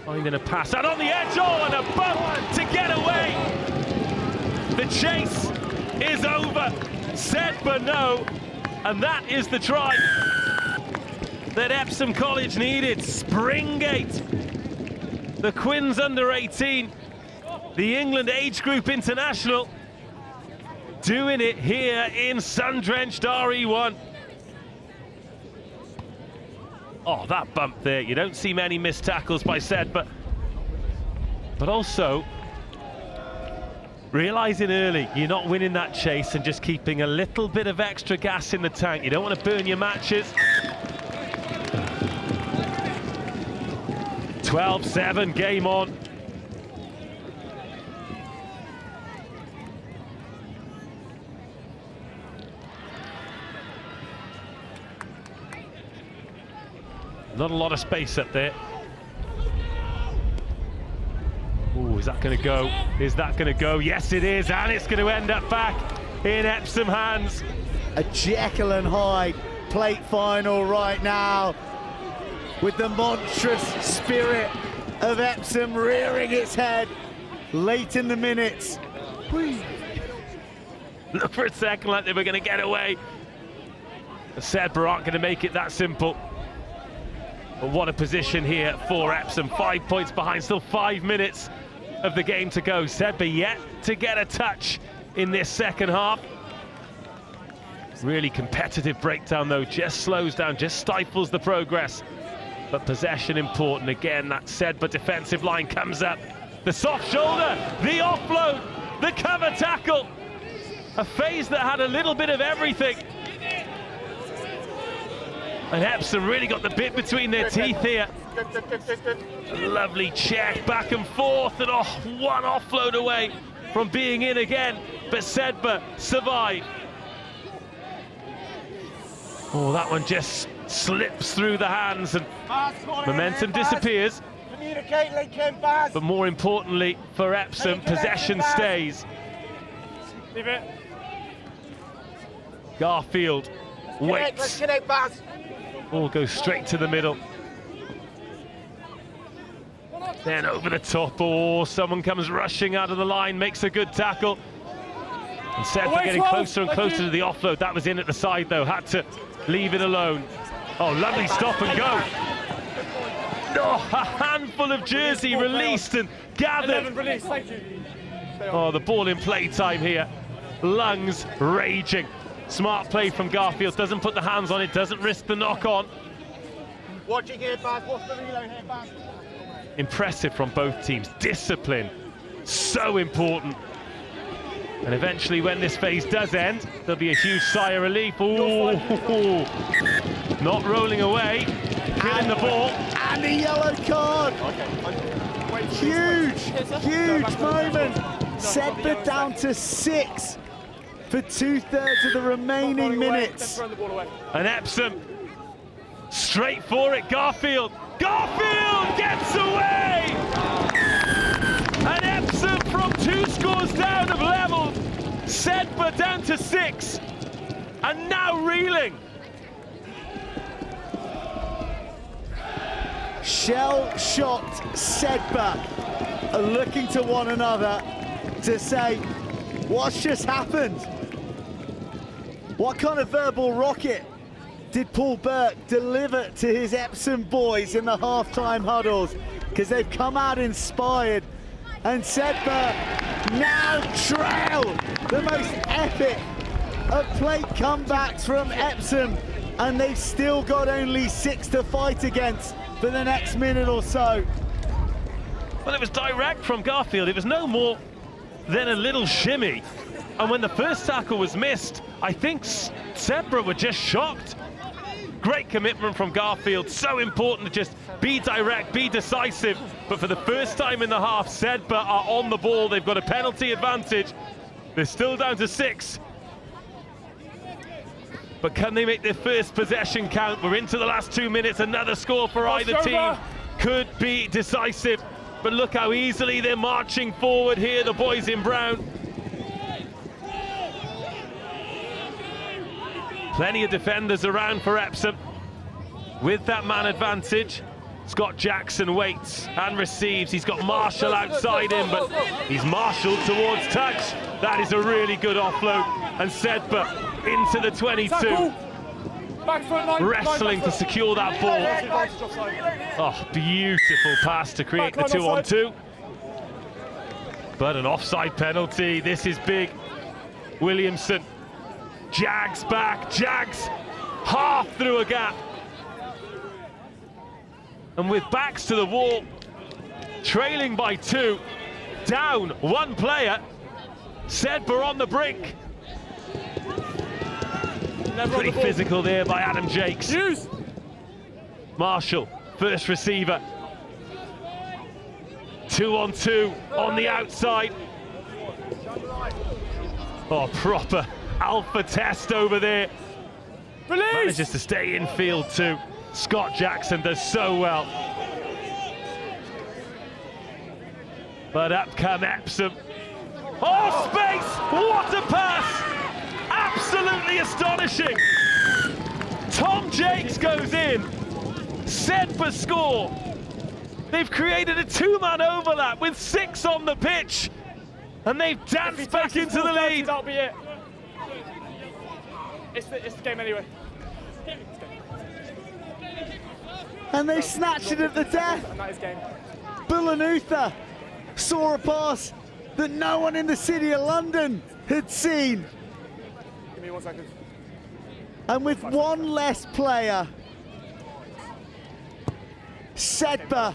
finding a pass out on the edge, oh, and a bump to get away. The chase is over. Sedba no, and that is the try that Epsom College needed. Springate, the Quins under-18, the England age group international, doing it here in sun-drenched RE1. Oh, that bump there. You don't see many missed tackles by Sedba. But also, realising early you're not winning that chase and just keeping a little bit of extra gas in the tank. You don't want to burn your matches. 12-7, game on. Not a lot of space up there. Oh, is that going to go? Is that going to go? Yes, it is, and it's going to end up back in Epsom hands. A Jekyll and Hyde plate final right now, with the monstrous spirit of Epsom rearing its head late in the minutes. Look for a second like they were going to get away. The Sedba aren't going to make it that simple. But what a position here for Epsom. 5 points behind, still 5 minutes of the game to go. Sedba yet to get a touch in this second half. Really competitive breakdown though, just slows down, just stifles the progress. But possession important. Again, that Sedba defensive line comes up. The soft shoulder, the offload, the cover tackle. A phase that had a little bit of everything. And Epsom really got the bit between their teeth here. A lovely check back and forth, and oh, one offload away from being in again, but Sedba survived. Oh, that one just slips through the hands and momentum disappears. Communicate, link in, Baz. But more importantly for Epsom, possession stays. Leave it. Garfield waits. Let's connect, Baz. Ball goes straight to the middle. Then over the top, or someone comes rushing out of the line, makes a good tackle. And Sedba getting closer and closer to the offload. That was in at the side though, had to leave it alone. Oh, lovely stop and go. Oh, a handful of jersey released and gathered. Oh, the ball in play time here. Lungs raging. Smart play from Garfield, doesn't put the hands on it, doesn't risk the knock on. Watching here, Baz. Watch the reload here, Baz. Impressive from both teams. Discipline, so important. And eventually when this phase does end, there'll be a huge sigh of relief. Ooh, not rolling away, killing the ball. And a yellow card. Huge moment. Sedba down to 6 for 2/3 of the remaining minutes. And Epsom straight for it. Garfield gets away! And Epsom from 2 scores down have levelled. Sedba down to 6. And now reeling. Shell-shocked Sedba are looking to one another to say, what's just happened? What kind of verbal rocket did Paul Burke deliver to his Epsom boys in the half-time huddles? Because they've come out inspired, and Sedba now trail the most epic of plate comebacks from Epsom, and they've still got only 6 to fight against for the next minute or so. Well, it was direct from Garfield. It was no more than a little shimmy. And when the first tackle was missed, I think Sedba were just shocked. Great commitment from Garfield, so important to just be direct, be decisive. But for the first time in the half, Sedba are on the ball. They've got a penalty advantage. They're still down to 6. But can they make their first possession count? We're into the last 2 minutes. Another score for either team could be decisive. But look how easily they're marching forward here, the boys in brown. Plenty of defenders around for Epsom. With that man advantage, Scott Jackson waits and receives. He's got Marshall outside him, but he's marshalled towards touch. That is a really good offload. And Sedba into the 22. Wrestling to secure that ball. Oh, beautiful pass to create the 2-on-2. But an offside penalty. This is big. Williamson jags back, jags half through a gap. And with backs to the wall, trailing by 2, down 1 player, Sedba on the brink. Pretty physical there by Adam Jakes. Marshall, first receiver. 2-on-2 on the outside. Oh, proper alpha test over there. Manages to stay in field too. Scott Jackson does so well. But up come Epsom. Oh, space! What a pass! Absolutely astonishing. Tom Jakes goes in. Sedba score. They've created a 2-man overlap with 6 on the pitch. And they've danced back into the lead. That'll be it. It's the game anyway. And they snatched it at the death. And that is game. Bullenutha saw a pass that no one in the city of London had seen. Give me 1 second. And with 1 less player, Sedba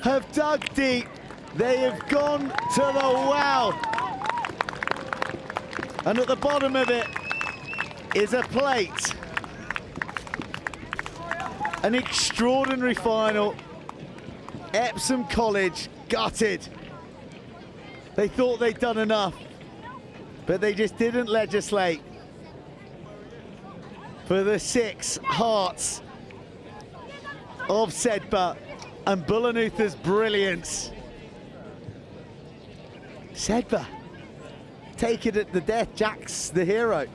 have dug deep. They have gone to the well. And at the bottom of it is a plate. An extraordinary final. Epsom College gutted. They thought they'd done enough, but they just didn't legislate for the 6 hearts of Sedba and Bulanutha's brilliance. Sedba, take it at the death. Jack's the hero.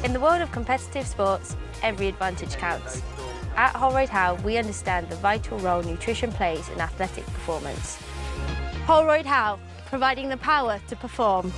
In the world of competitive sports, every advantage counts. At Holroyd Howe, we understand the vital role nutrition plays in athletic performance. Holroyd Howe, providing the power to perform.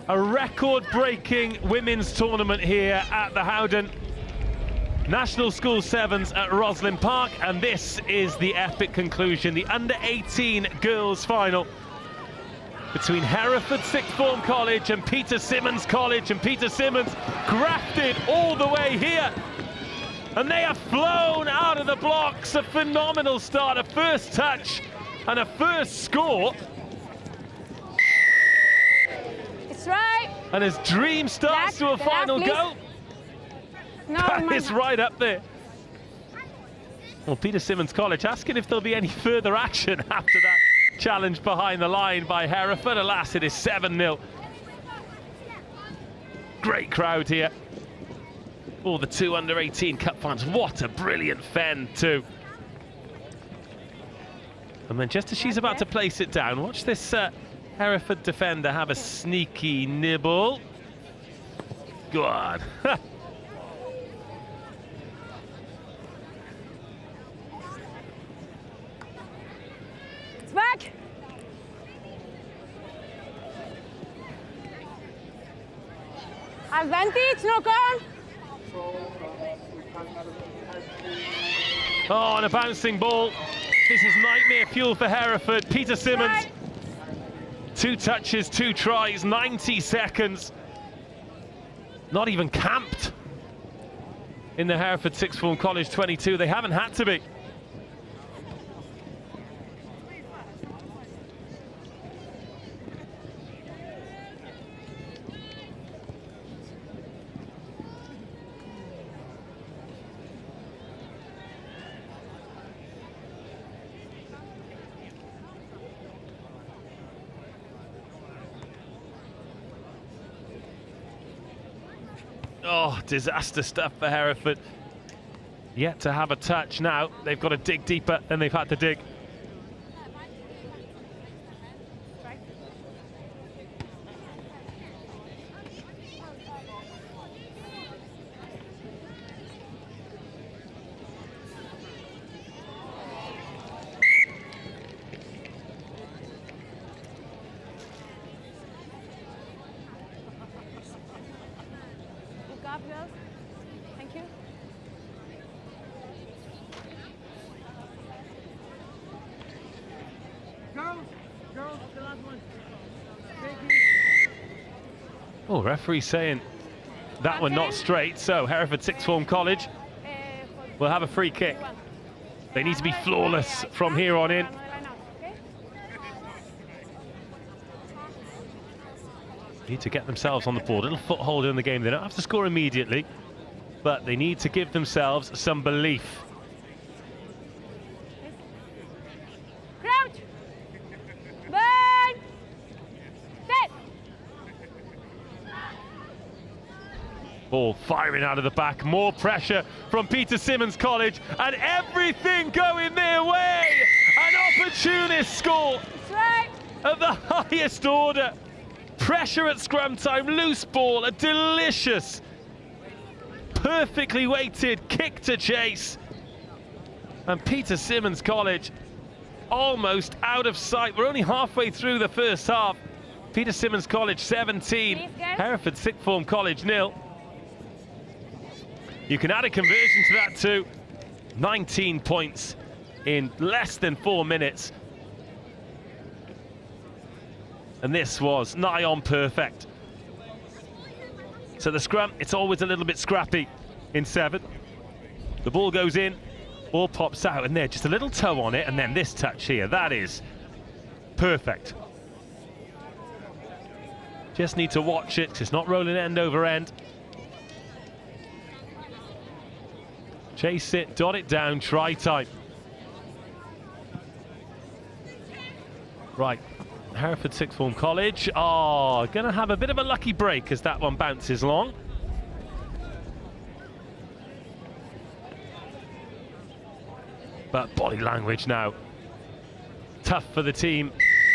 A record-breaking women's tournament here at the Howden National School Sevens at Rosslyn Park, and this is the epic conclusion, the under-18 girls final between Hereford Sixth Form College and Peter Symonds College, and Peter Symonds grafted all the way here, and they have flown out of the blocks. A phenomenal start, a first touch and a first score. Right. And his dream starts to a final go. No, that is right up there. Well, Peter Symonds College asking if there'll be any further action after that challenge behind the line by Hereford. Alas, it is 7-0. Great crowd here for the 2 under-18 Cup Finals. What a brilliant fen too. And then just as she's about to place it down, watch this Hereford defender have a sneaky nibble. Go on. It's back. Advantage, no gone. Oh, and a bouncing ball. This is nightmare fuel for Hereford. Peter Symonds. Right. 2 touches, 2 tries, 90 seconds. Not even camped in the Hereford Sixth Form College 22. They haven't had to be. Oh, disaster stuff for Hereford. Yet to have a touch now. They've got to dig deeper than they've had to dig. Thank you. Oh, referee saying that one not straight, so Hereford Sixth Form College will have a free kick. They need to be flawless from here on in. Need to get themselves on the board, a little foothold in the game. They don't have to score immediately, but they need to give themselves some belief. Crouch! Burn! Set! Ball firing out of the back, more pressure from Peter Simmons College, and everything going their way! An opportunist score of the highest order. Pressure at scrum time, loose ball, a delicious, perfectly weighted kick to chase. And Peter Simmons College almost out of sight. We're only halfway through the first half. Peter Simmons College 17, Hereford Sixth Form College 0. You can add a conversion to that too. 19 points in less than 4 minutes. And this was nigh on perfect. So the scrum, it's always a little bit scrappy in 7. The ball goes in, ball pops out, and there, just a little toe on it, and then this touch here, that is perfect. Just need to watch it, 'cause it's not rolling end over end. Chase it, dot it down, try time. Right. Hereford Sixth Form College are going to have a bit of a lucky break as that one bounces long. But body language now. Tough for the team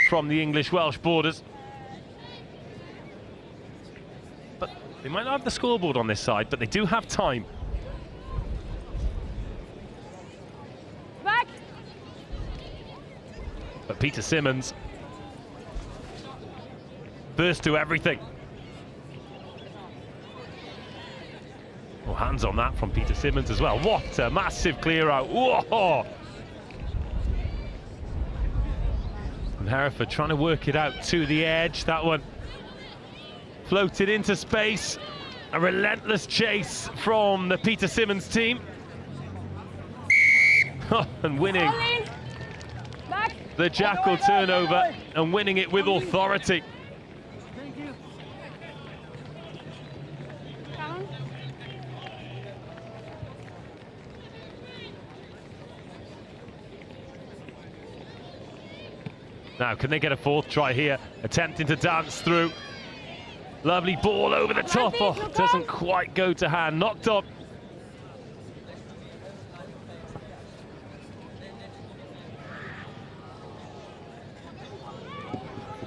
from the English-Welsh borders. But they might not have the scoreboard on this side, but they do have time. Back. But Peter Simmons burst to everything. Oh, hands on that from Peter Simmons as well. What a massive clear out. Whoa! And Hereford trying to work it out to the edge. That one floated into space. A relentless chase from the Peter Simmons team. And winning the Jackal turnover and winning it with authority. Now, can they get a fourth try here? Attempting to dance through. Lovely ball over the top. Oh, doesn't quite go to hand. Knocked on.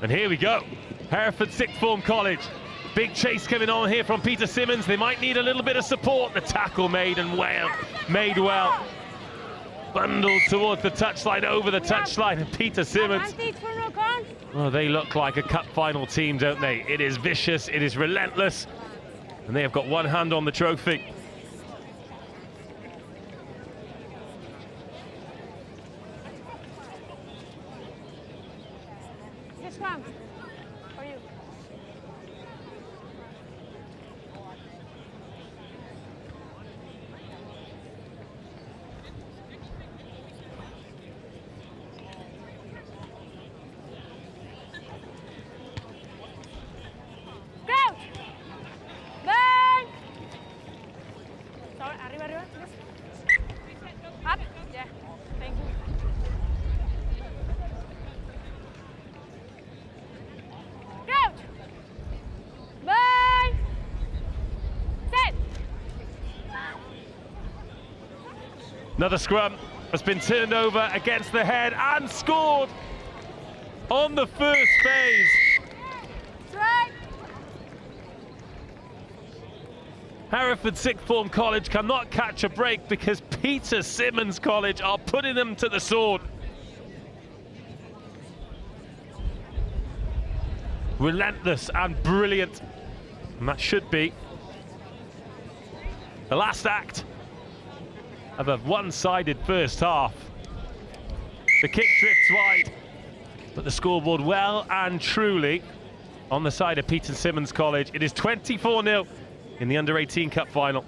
And here we go. Hereford Sixth Form College. Big chase coming on here from Peter Simmons. They might need a little bit of support. The tackle made well. Bundled towards the touchline, over the touchline, and Peter Simmons. Oh, they look like a cup final team, don't they? It is vicious, it is relentless, and they have got one hand on the trophy. Just come. For you. Up. Yeah. Thank you. Crouch. Burn. Set. Another scrum has been turned over against the head and scored on the first phase. Strike. Hereford Sixth Form College cannot catch a break because Peter Simmons College are putting them to the sword. Relentless and brilliant. And that should be the last act of a one-sided first half. The kick drifts wide, but the scoreboard well and truly on the side of Peter Simmons College. It is 24-0 in the Under-18 Cup Final.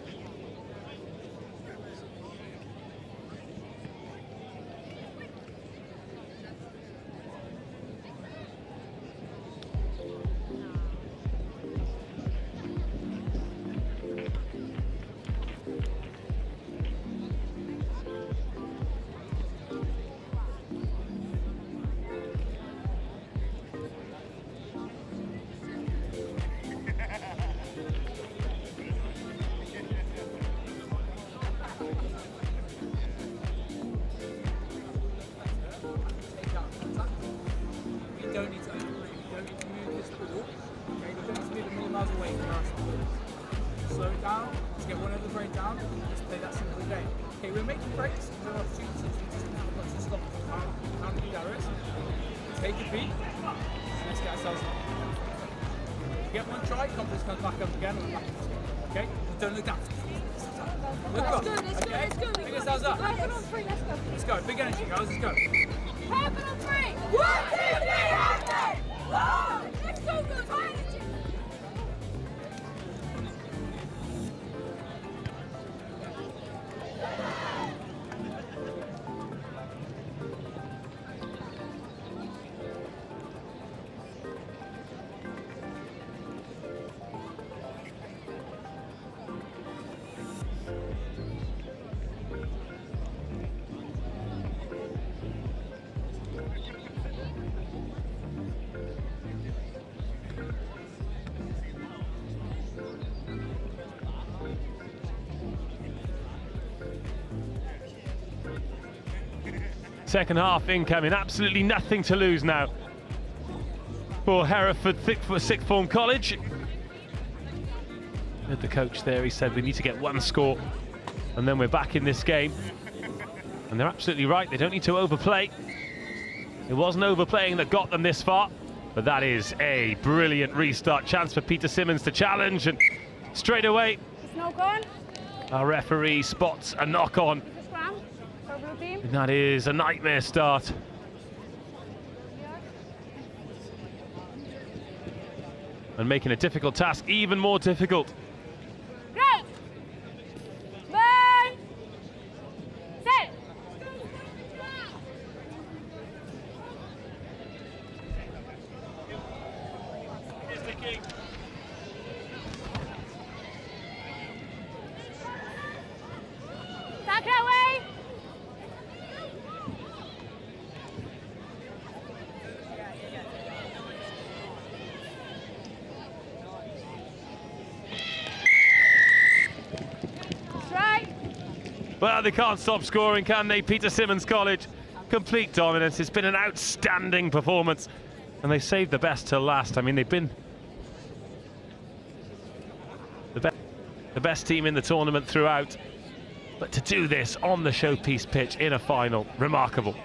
You don't need to overrate. You don't need to move this ball. Okay, you don't need to move a million miles away from us. Slow it down. Let's get one over the break down. Let's play that simple game. Okay, we're making breaks. We're an opportunity to stop. How do we do that, Riz? Take a beat. And let's get ourselves up. Get one try, confidence comes back up again, and we're back in this game. Okay? Don't look down. Look up. Okay? Pick yourselves up. Let's go. Big energy, guys. Let's go. Happen on 3. 1, 2, 3, happen! Whoa! Let's go, go, high energy! Second half incoming, absolutely nothing to lose now for Hereford Sixth Form College. Heard the coach there, he said we need to get one score and then we're back in this game. And they're absolutely right, they don't need to overplay. It wasn't overplaying that got them this far, but that is a brilliant restart. Chance for Peter Simmons to challenge, and straight away our referee spots a knock on. And that is a nightmare start. And making a difficult task even more difficult. Go! 1, 7. Here's the king. Tackle away! Well, they can't stop scoring, can they? Peter Simmons College, complete dominance. It's been an outstanding performance, and they saved the best till last. I mean, they've been the best team in the tournament throughout, but to do this on the showpiece pitch in a final, remarkable.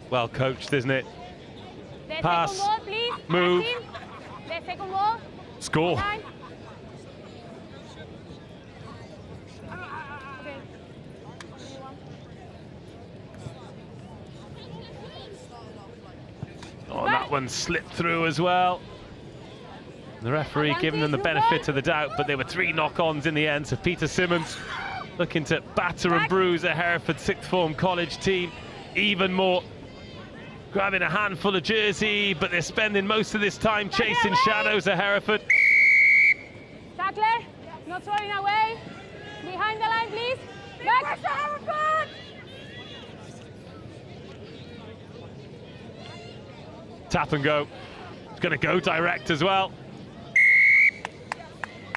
Well coached, isn't it? Pass, ball, please. move, The second ball. score. Time. Oh, and that one slipped through as well. The referee giving them the benefit of the doubt, but there were 3 knock-ons in the end. So Peter Simmons looking to batter and bruise a Hereford Sixth Form College team even more. Grabbing a handful of jersey, but they're spending most of this time chasing shadows of Hereford. Tackler, not throwing away. Behind the line, please. Back. Tap and go. It's going to go direct as well.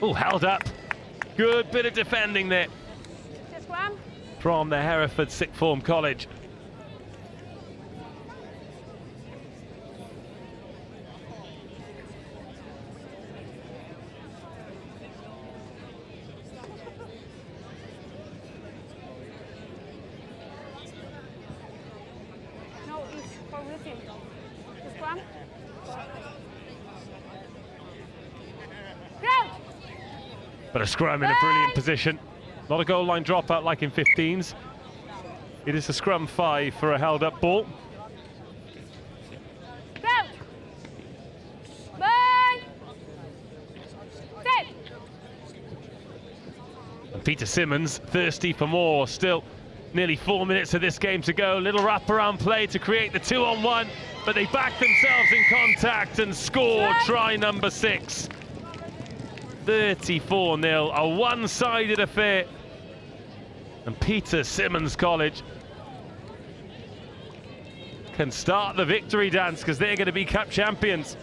Oh, held up. Good bit of defending there from the Hereford Sixth Form College. scrum. Ground. But a scrum in a brilliant position. Not a goal line dropout like in 15s. It is a scrum 5 for a held up ball. Ground. Burn. Set. And Peter Simmons thirsty for more. Still nearly 4 minutes of this game to go. Little wraparound play to create the 2-on-1, but they back themselves in contact and score try number 6. 34-0, a one-sided affair. And Peter Simmons College can start the victory dance because they're going to be cup champions.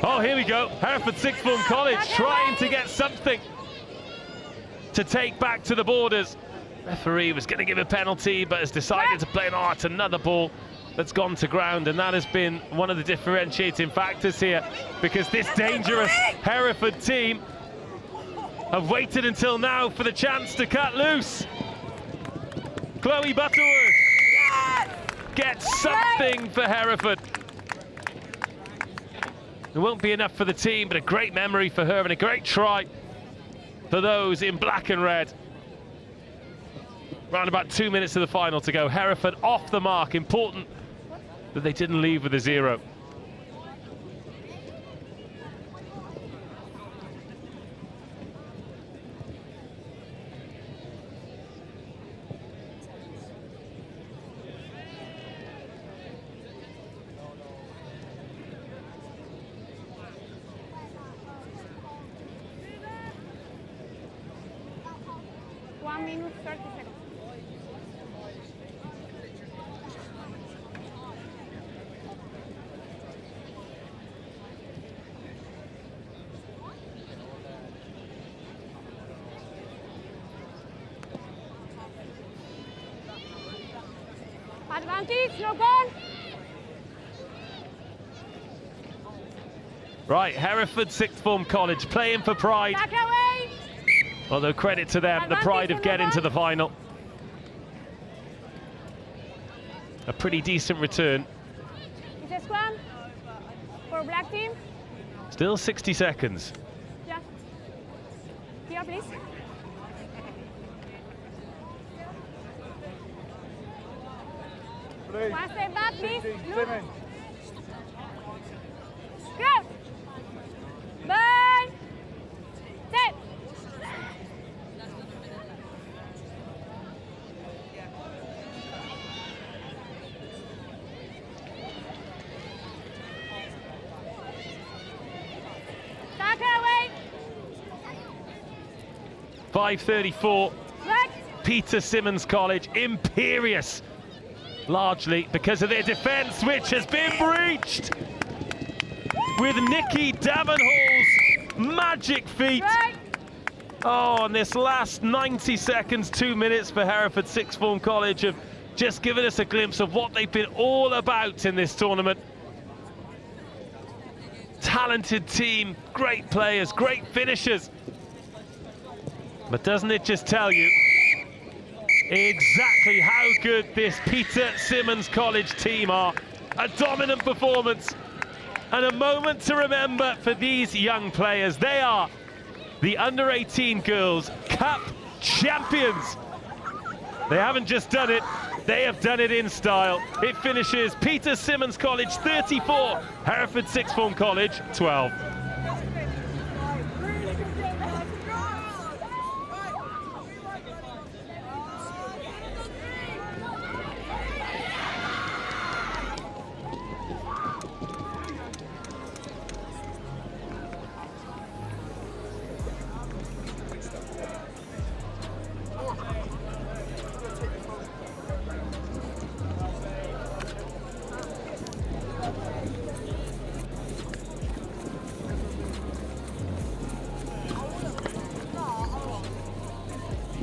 Oh, here we go. Hereford Sixth Form College trying to get something to take back to the borders. Referee was going to give a penalty, but has decided to play another ball that's gone to ground, and that has been one of the differentiating factors here, because this dangerous Hereford team have waited until now for the chance to cut loose. Chloe Butterworth gets something for Hereford. It won't be enough for the team, but a great memory for her and a great try for those in black and red. Around about 2 minutes of the final to go. Hereford off the mark. Important that they didn't leave with a 0. Advantage, no goal. Right, Hereford Sixth Form College playing for pride. Back away. Although credit to them, the pride of getting to the final. A pretty decent return. It's a scrum for black team. Still 60 seconds. Yeah. Here, please. One step back, please. Look. Go. Burn. Set. Tackle away. 5:34. Peter Simmons College imperious. Largely because of their defence, which has been breached with Nikki Davenhall's magic feet. Oh, and this last 90 seconds, 2 minutes for Hereford Sixth Form College have just given us a glimpse of what they've been all about in this tournament. Talented team, great players, great finishers. But doesn't it just tell you exactly how good this Peter Simmons College team are? A dominant performance and a moment to remember for these young players. They are the under-18 girls Cup champions. They haven't just done it, they have done it in style. It finishes Peter Simmons College 34, Hereford Sixth Form College 12.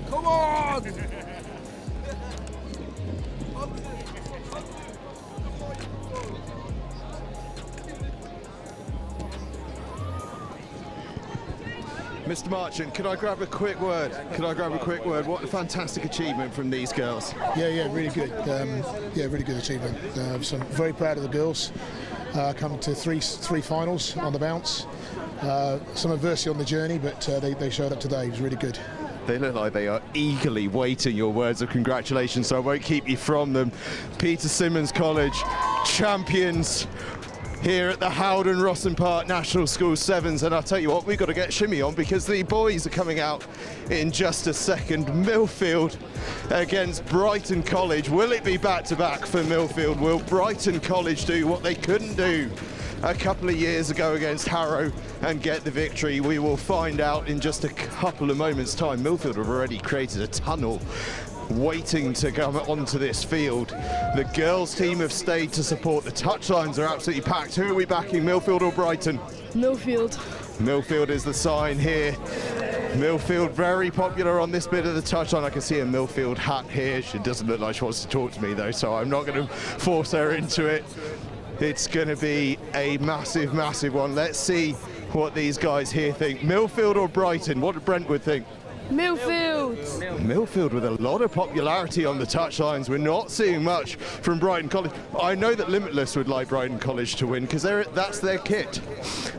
Come on! Mr. Marchant, could I grab a quick word? Could I grab a quick word? What a fantastic achievement from these girls. Yeah, really good. Yeah, really good achievement. So I'm very proud of the girls. Come to three finals on the bounce. Some adversity on the journey, but they showed up today. It was really good. They look like they are eagerly waiting your words of congratulations, so I won't keep you from them. Peter Symonds College, champions here at the Howden Rosslyn Park National School Sevens, and I'll tell you what, we've got to get shimmy on because the boys are coming out in just a second. Millfield against Brighton College. Will it be back-to-back for Millfield? Will Brighton College do what they couldn't do a couple of years ago against Harrow and get the victory? We will find out in just a couple of moments' time. Millfield have already created a tunnel waiting to come onto this field. The girls team have stayed to support. The touchlines are absolutely packed. Who are we backing, Millfield or Brighton? Millfield. Millfield is the sign here. Millfield very popular on this bit of the touchline. I can see a Millfield hat here. She doesn't look like she wants to talk to me though, so I'm not going to force her into it. It's going to be a massive, massive one. Let's see what these guys here think. Millfield or Brighton? What did Brentwood think? Millfield. Millfield with a lot of popularity on the touchlines. We're not seeing much from Brighton College. I know that Limitless would like Brighton College to win because that's their kit.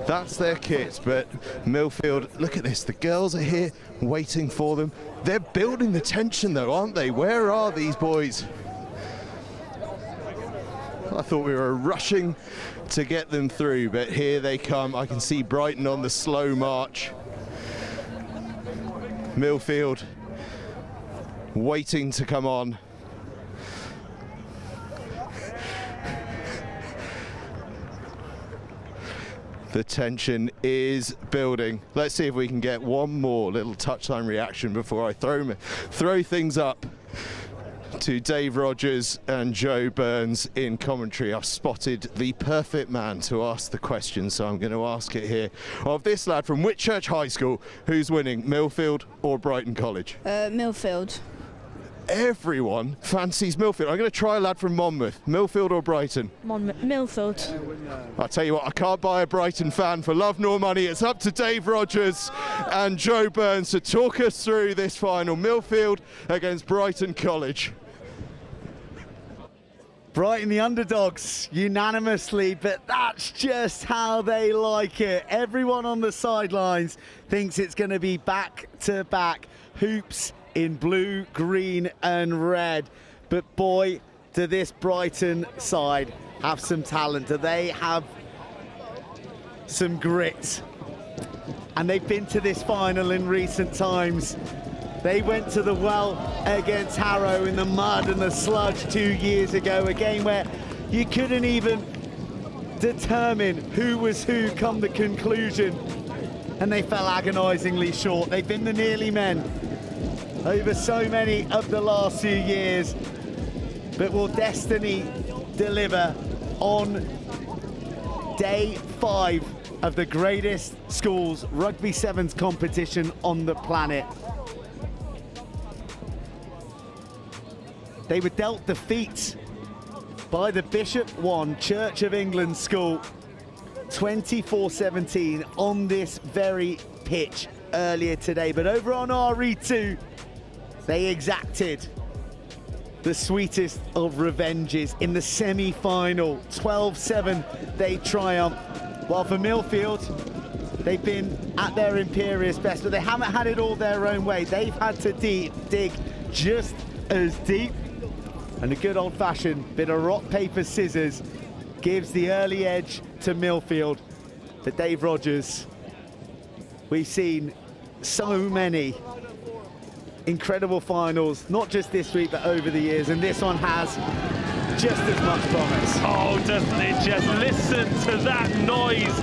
That's their kit. But Millfield, look at this. The girls are here waiting for them. They're building the tension though, aren't they? Where are these boys? I thought we were rushing to get them through, but here they come. I can see Brighton on the slow march. Millfield waiting to come on. The tension is building. Let's see if we can get one more little touchline reaction before I throw things up to Dave Rogers and Joe Burns in commentary. I've spotted the perfect man to ask the question, so I'm going to ask it here of this lad from Whitchurch High School. Who's winning, Millfield or Brighton College? Millfield. Everyone fancies Millfield. I'm going to try a lad from Monmouth. Millfield or Brighton? Millfield. I'll tell you what, I can't buy a Brighton fan for love nor money. It's up to Dave Rogers and Joe Burns to talk us through this final. Millfield against Brighton College. Brighton the underdogs unanimously, but that's just how they like it. Everyone on the sidelines thinks it's going to be back-to-back hoops in blue, green and red. But boy, do this Brighton side have some talent. Do they have some grit? And they've been to this final in recent times. They went to the well against Harrow in the mud and the sludge 2 years ago, a game where you couldn't even determine who was who come the conclusion, and they fell agonisingly short. They've been the nearly men over so many of the last few years, but will destiny deliver on day 5 of the greatest schools rugby sevens competition on the planet? They were dealt defeat by the Bishop 1 Church of England school 24-17 on this very pitch earlier today. But over on RE2, they exacted the sweetest of revenges in the semi-final. 12-7 they triumph. While for Millfield, they've been at their imperious best, but they haven't had it all their own way. They've had to dig just as deep. And a good old-fashioned bit of rock, paper, scissors gives the early edge to Millfield. For Dave Rogers, we've seen so many incredible finals, not just this week, but over the years, and this one has just as much promise. Oh, doesn't it just? Listen to that noise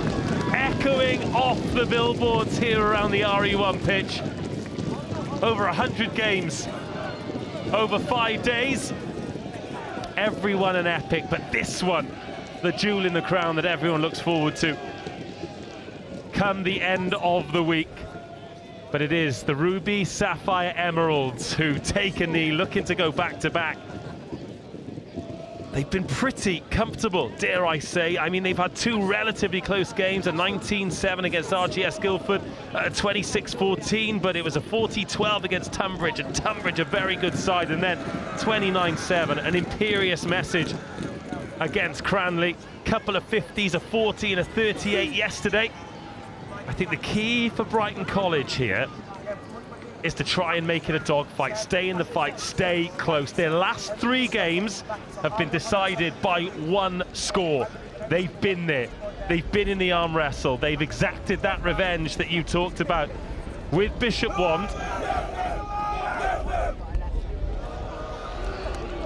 echoing off the billboards here around the RE1 pitch. Over 100 games, over 5 days. Everyone an epic, but this one, the jewel in the crown that everyone looks forward to. Come the end of the week, but it is the Ruby Sapphire Emeralds who take a knee, looking to go back-to-back. They've been pretty comfortable, dare I say. I mean, they've had two relatively close games, a 19-7 against RGS Guildford, a 26-14, but it was a 40-12 against Tunbridge, and Tunbridge a very good side, and then 29-7, an imperious message against Cranley. Couple of 50s, a 40 and a 38 yesterday. I think the key for Brighton College here is to try and make it a dogfight, stay in the fight, stay close. Their last 3 games have been decided by 1 score. They've been there. They've been in the arm wrestle. They've exacted that revenge that you talked about with Bishop Wand.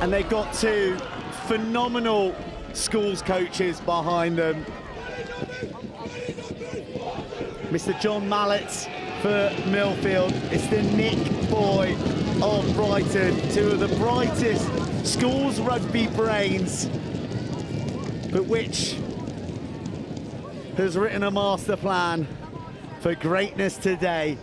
And they've got 2 phenomenal schools coaches behind them. Mr. John Mallett for Millfield. It's the Nick Boy of Brighton, 2 of the brightest schools rugby brains, but which has written a master plan for greatness today.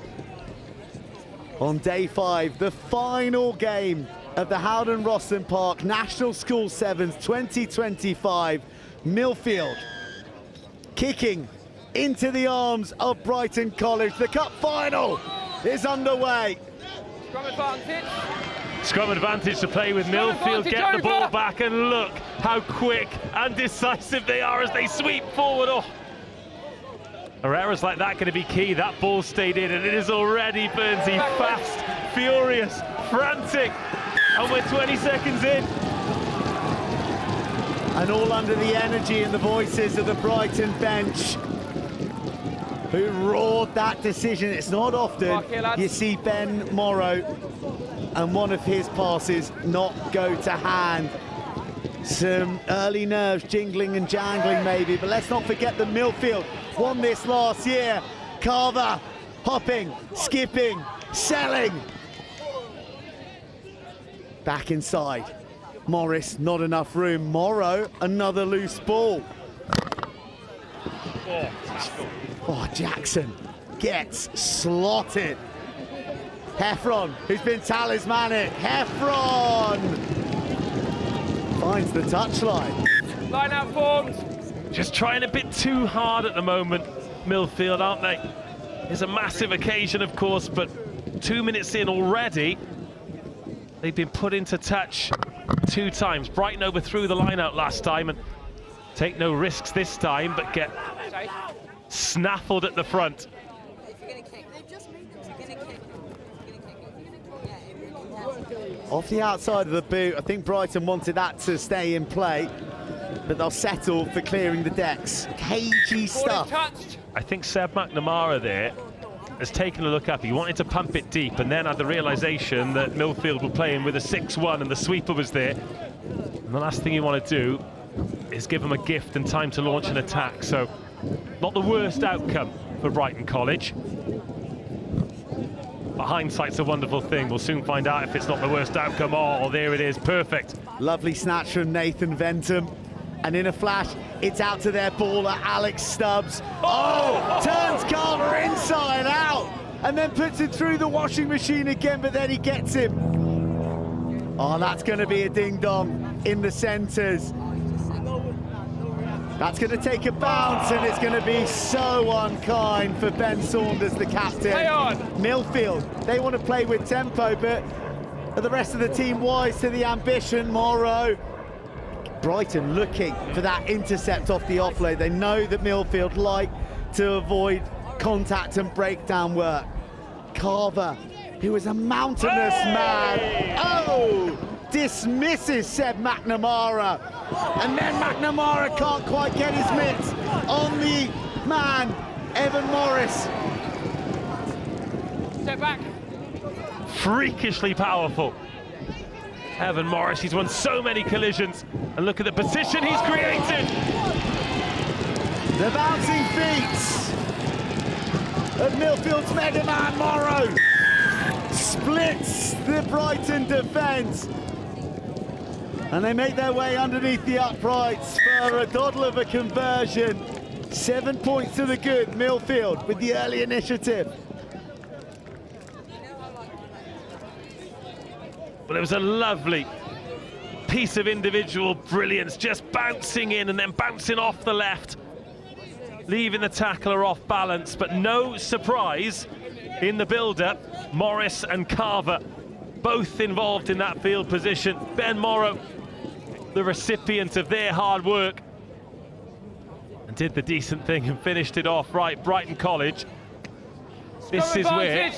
On day 5, the final game of the Howden Rosslyn Park National School Sevens 2025. Millfield kicking into the arms of Brighton College. The Cup Final is underway. Scrum advantage. Scrum advantage to play with Millfield, get the ball back, and look how quick and decisive they are as they sweep forward. Oh, errors like that going to be key. That ball stayed in, and it is already Burnsy fast, furious, frantic, and we're 20 seconds in. And all under the energy and the voices of the Brighton bench, who roared that decision. It's not often you see Ben Morrow and one of his passes not go to hand. Some early nerves jingling and jangling maybe, but let's not forget that Millfield won this last year. Carver hopping, skipping, selling. Back inside. Morris, not enough room. Morrow, another loose ball. Oh, Jackson gets slotted. Heffron, who's been talismanic. Heffron finds the touchline. Line out formed. Just trying a bit too hard at the moment, Millfield, aren't they? It's a massive occasion, of course, but 2 minutes in already, they've been put into touch 2 times. Brighton overthrew the line out last time and take no risks this time, but get snaffled at the front. Off the outside of the boot, I think Brighton wanted that to stay in play, but they'll settle for clearing the decks. Cagey stuff. I think Seb McNamara there has taken a look up. He wanted to pump it deep and then had the realization that Millfield were playing with a 6-1 and the sweeper was there. And the last thing you want to do is give them a gift and time to launch an attack. So not the worst outcome for Brighton College. But hindsight's a wonderful thing. We'll soon find out if it's not the worst outcome. Oh, there it is, perfect. Lovely snatch from Nathan Ventum. And in a flash, it's out to their baller, Alex Stubbs. Oh, turns Carver inside out and then puts it through the washing machine again, but then he gets him. Oh, that's going to be a ding-dong in the centres. That's going to take a bounce, and it's going to be so unkind for Ben Saunders, the captain. Play on. Millfield, they want to play with tempo, but are the rest of the team wise to the ambition? Morrow. Brighton looking for that intercept off the offload. They know that Millfield like to avoid contact and breakdown work. Carver, who is a mountainous man. Oh! Dismisses Seb McNamara. And then McNamara can't quite get his mitts on the man, Evan Morris. Step back. Freakishly powerful. Evan Morris, he's won so many collisions. And look at the position he's created. The bouncing feet of Millfield's Mega Man Morrow splits the Brighton defence. And they make their way underneath the uprights for a doddle of a conversion. 7 points to the good, Millfield with the early initiative. But it was a lovely piece of individual brilliance, just bouncing in and then bouncing off the left, leaving the tackler off balance. But no surprise in the build-up, Morris and Carver both involved in that field position. Ben Morrow, the recipient of their hard work, and did the decent thing and finished it off right. Brighton College, this is where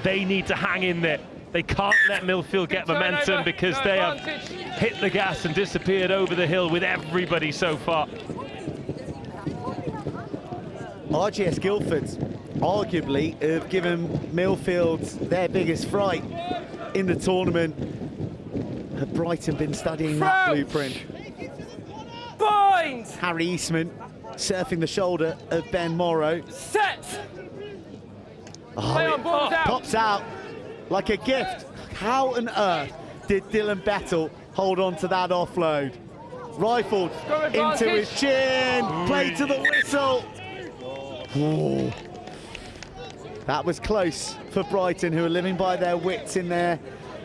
they need to hang in there. They can't let Millfield get momentum because they have hit the gas and disappeared over the hill with everybody so far. RGS Guildford arguably have given Millfield their biggest fright in the tournament. Have Brighton been studying that blueprint? Bind! Harry Eastman surfing the shoulder of Ben Morrow. Set! Oh, it pops out like a gift. How on earth did Dylan Bettle hold on to that offload? Rifled into his chin, played to the whistle. Ooh. That was close for Brighton, who are living by their wits in their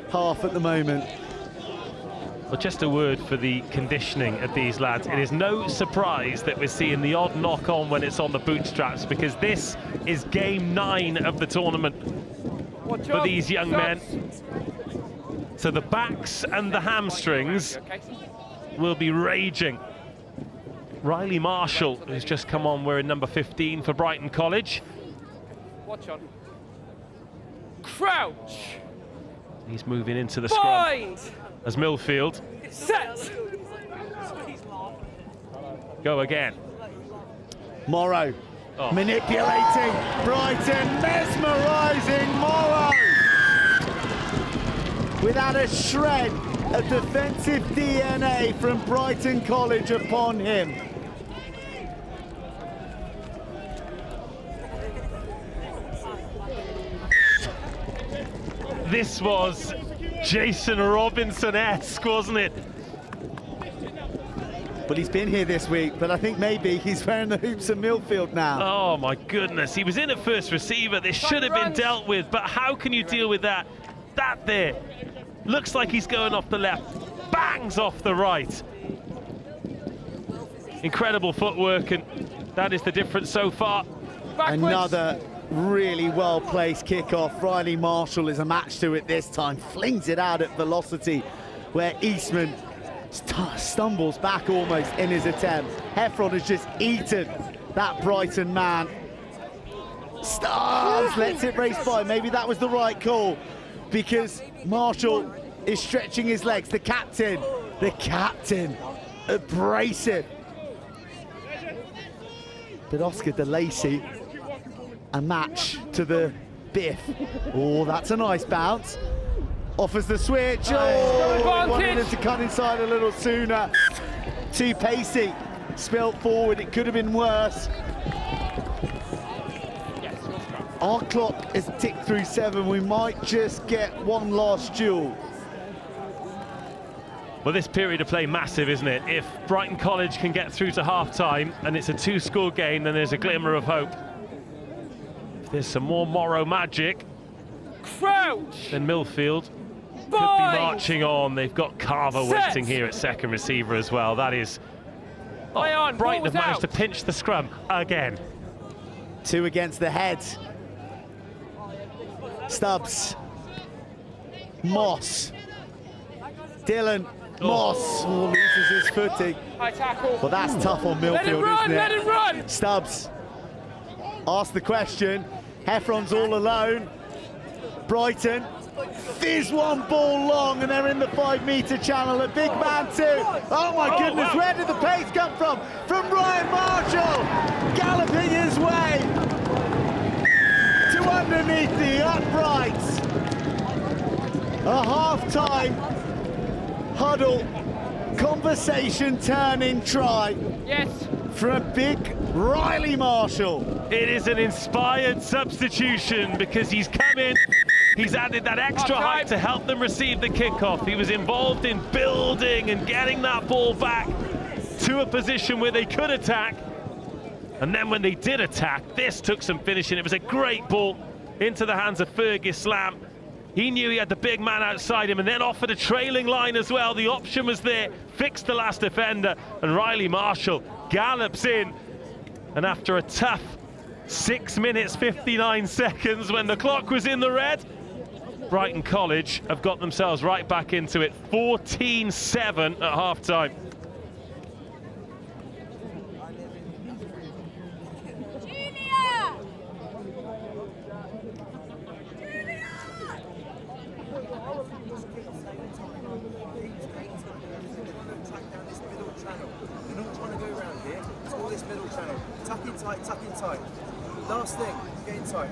half at the moment. Well, just a word for the conditioning of these lads. It is no surprise that we're seeing the odd knock on when it's on the bootstraps, because this is game 9 of the tournament for these young men. So the backs and the hamstrings will be raging. Riley Marshall, who's just come on, wearing number 15 for Brighton College. Watch on. Crouch. He's moving into the Bind. scrum as Millfield. Set. Go again. Morrow manipulating Brighton, mesmerising Morrow. Without a shred of defensive DNA from Brighton College upon him. This was Jason Robinson-esque, wasn't it? But he's been here this week, but I think maybe he's wearing the hoops of Millfield now. Oh my goodness, he was in at first receiver. This should have been dealt with, but how can you deal with that? That there, looks like he's going off the left, bangs off the right. Incredible footwork, and that is the difference so far. Backwards. Another really well-placed kickoff. Riley Marshall is a match to it this time, flings it out at velocity, where Eastman stumbles back almost in his attempt. Heffron has just eaten that Brighton man. Stars, lets it race by. Maybe that was the right call, because Marshall is stretching his legs. The captain, abrasive. But Oscar De Lacy, a match to the biff. Oh, that's a nice bounce. Offers the switch. Oh, wanted him to cut inside a little sooner. Too pacey. Spilt forward. It could have been worse. Our clock has ticked through 7. We might just get one last duel. Well, this period of play massive, isn't it? If Brighton College can get through to half-time and it's a 2-score game, then there's a glimmer of hope. If there's some more Morrow magic, Crouch. then Millfield could be marching on. They've got Carver waiting here at second receiver as well. That is... Oh, Brighton have managed to pinch the scrum again. 2 against the head. Stubbs. Moss. Dylan Moss loses his footing. High tackle. Well, that's tough on Millfield, let it run, isn't it? Let it run! Stubbs asked the question. Heffron's all alone. Brighton fizz one ball long, and they're in the 5-metre channel. A big man too. Oh my goodness, where did the pace come from? From Ryan Marshall, galloping his way to underneath the uprights. A half-time huddle conversation turning try. Yes. For a big Riley Marshall. It is an inspired substitution, because he's come in, he's added that extra height to help them receive the kickoff. He was involved in building and getting that ball back to a position where they could attack. And then when they did attack, this took some finishing. It was a great ball into the hands of Fergus Lamb. He knew he had the big man outside him and then offered a trailing line as well. The option was there, fixed the last defender, and Riley Marshall gallops in. And after a tough 6 minutes 59 seconds when the clock was in the red, Brighton College have got themselves right back into it. 14-7 at half-time. Tuck in tight. Last thing, get in tight.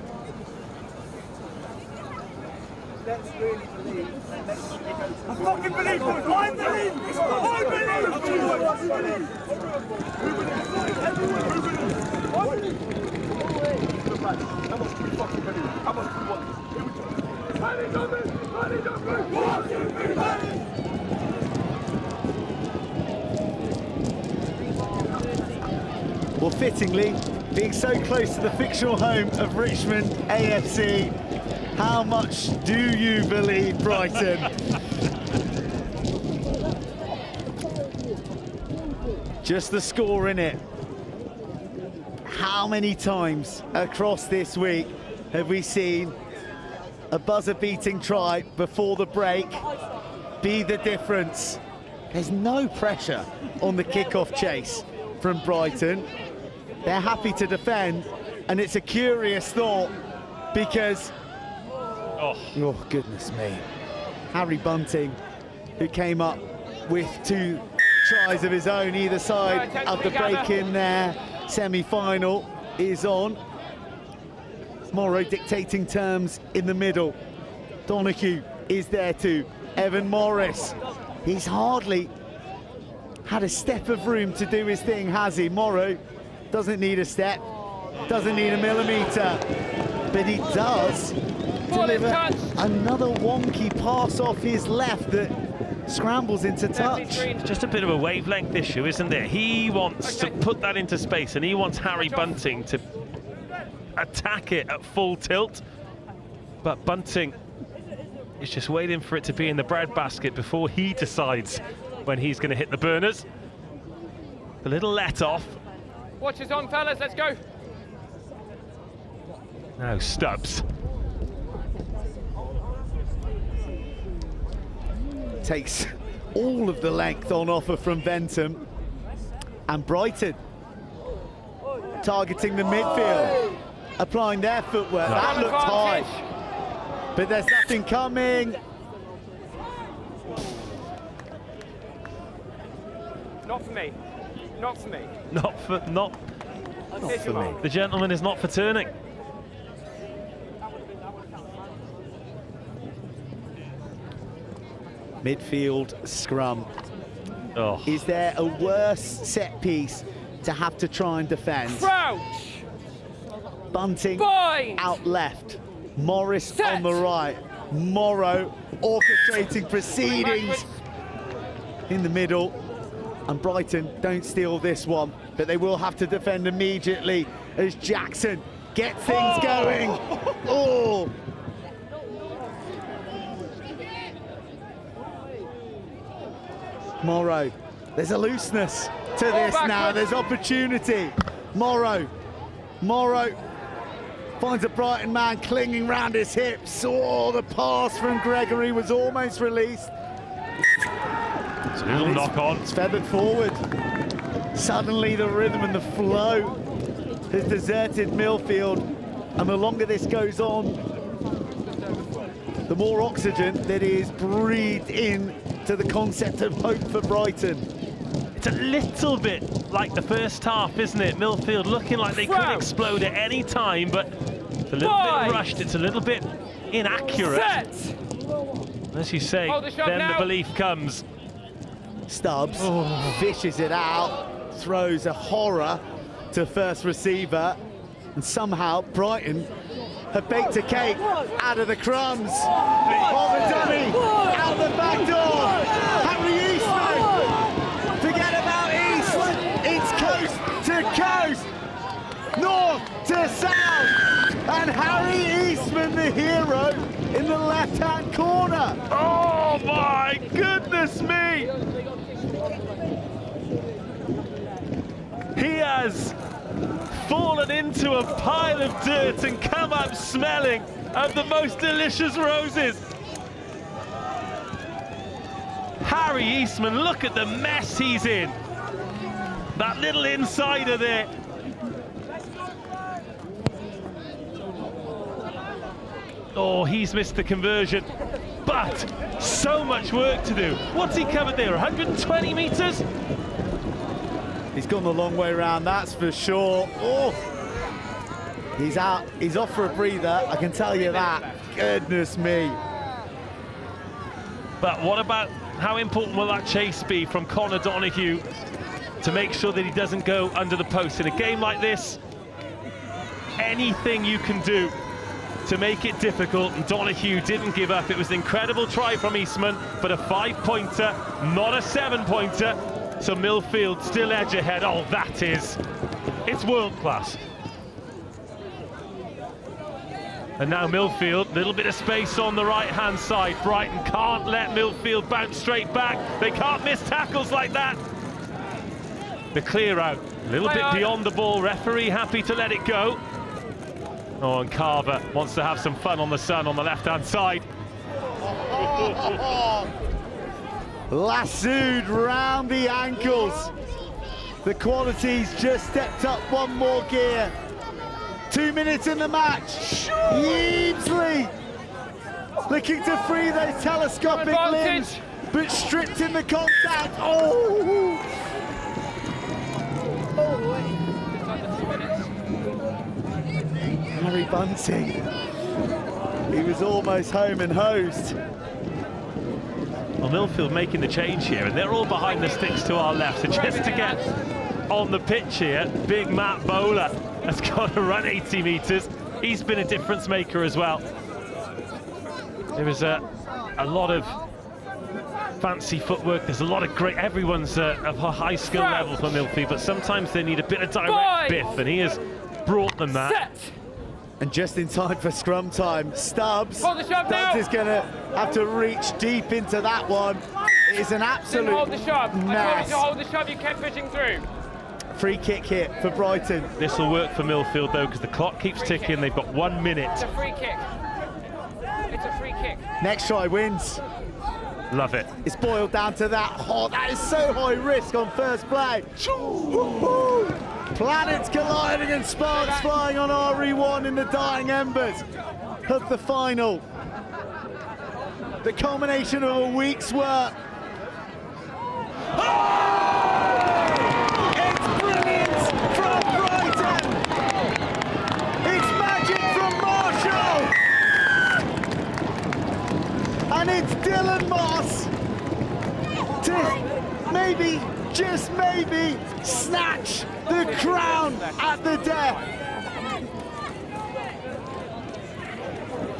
Let's really believe. I fucking believe, boys! I believe! How much do we fucking believe? How much do we want? Well, fittingly, being so close to the fictional home of Richmond AFC, how much do you believe, Brighton? Just the score in it. How many times across this week have we seen a buzzer-beating try before the break be the difference? There's no pressure on the kickoff chase from Brighton. They're happy to defend, and it's a curious thought because, oh goodness me, Harry Bunting, who came up with 2 tries of his own either side of the break in their semi-final, is on. Morrow dictating terms in the middle. Donahue is there too. Evan Morris, he's hardly had a step of room to do his thing, has he? Morrow doesn't need a step, doesn't need a millimetre, but he does deliver another wonky pass off his left that scrambles into touch. Just a bit of a wavelength issue, isn't there? He wants to put that into space, and he wants Harry Bunting to attack it at full tilt, but Bunting is just waiting for it to be in the breadbasket before he decides when he's going to hit the burners. A little let off. Watch us on, fellas, let's go. Now Stubbs. Takes all of the length on offer from Ventum. And Brighton targeting the midfield, applying their footwork. That looked high, but there's nothing coming. Not for me. Not for me. Not for me. The gentleman is not for turning. Midfield scrum. Oh. Is there a worse set piece to have to try and defend? Crouch! Bunting Bind! Out left. Morris on the right. Morrow orchestrating proceedings in the middle. And Brighton don't steal this one, but they will have to defend immediately as Jackson gets things going. Oh! Morrow, there's a looseness to this now. There's opportunity. Morrow finds a Brighton man clinging round his hips. Oh, the pass from Gregory was almost released. It's a little knock on. It's feathered forward. Suddenly the rhythm and the flow has deserted Millfield, and the longer this goes on, the more oxygen that is breathed in to the concept of hope for Brighton. It's a little bit like the first half, isn't it? Millfield looking like they could explode at any time, but it's a little bit rushed, it's a little bit inaccurate. As you say, then the belief comes. Stubbs fishes it out, throws a horror to first receiver, and somehow Brighton have baked a cake out of the crumbs. Oh, the dummy, out the back door. Harry Eastman, forget about East. It's coast to coast, north to south, and Harry Eastman, the hero, in the left-hand Goodness me! He has fallen into a pile of dirt and come up smelling of the most delicious roses. Harry Eastman, look at the mess he's in. That little insider there. Oh, he's missed the conversion, but so much work to do. What's he covered there, 120 meters? He's gone the long way around, that's for sure. Oh, he's out, he's off for a breather, I can tell you that. Goodness me. But what about how important will that chase be from Conor Donoghue to make sure that he doesn't go under the post? In a game like this, anything you can do to make it difficult, and Donoghue didn't give up. It was an incredible try from Eastman, but a 5-pointer, not a 7-pointer. So Millfield still edge ahead. Oh, it's world class. And now Millfield, little bit of space on the right-hand side. Brighton can't let Millfield bounce straight back. They can't miss tackles like that. The clear out, a little bit beyond the ball. Referee happy to let it go. Oh, and Carver wants to have some fun on the sun on the left-hand side. Lassoed round the ankles. The quality's just stepped up one more gear. 2 minutes in the match. Yeemsley looking to free those telescopic limbs, but stripped in the contact. Oh! Harry Bunting. He was almost home and hosed. Well, Millfield making the change here, and they're all behind the sticks to our left. So just to get on the pitch here, big Matt Bowler has got to run 80 meters. He's been a difference maker as well. There was a lot of fancy footwork. There's a lot of great, everyone's of a high skill level for Millfield, but sometimes they need a bit of direct biff, and he has brought them that. And just in time for scrum time, Stubbs is going to have to reach deep into that one. It is an absolute hold the shove. mess. I told you to hold the shove, you kept pushing through. Free kick here for Brighton. This will work for Millfield though, because the clock keeps ticking. They've got 1 minute. It's a free kick. It's a free kick. Next try wins. Love it. It's boiled down to that. Oh, that is so high risk on first play. Planets colliding and sparks flying on RE1 in the dying embers of the final. The culmination of a week's work. It's brilliant from Brighton. It's magic from Marshall. And it's Dylan Moss to maybe, just maybe, snatch the crown at the death.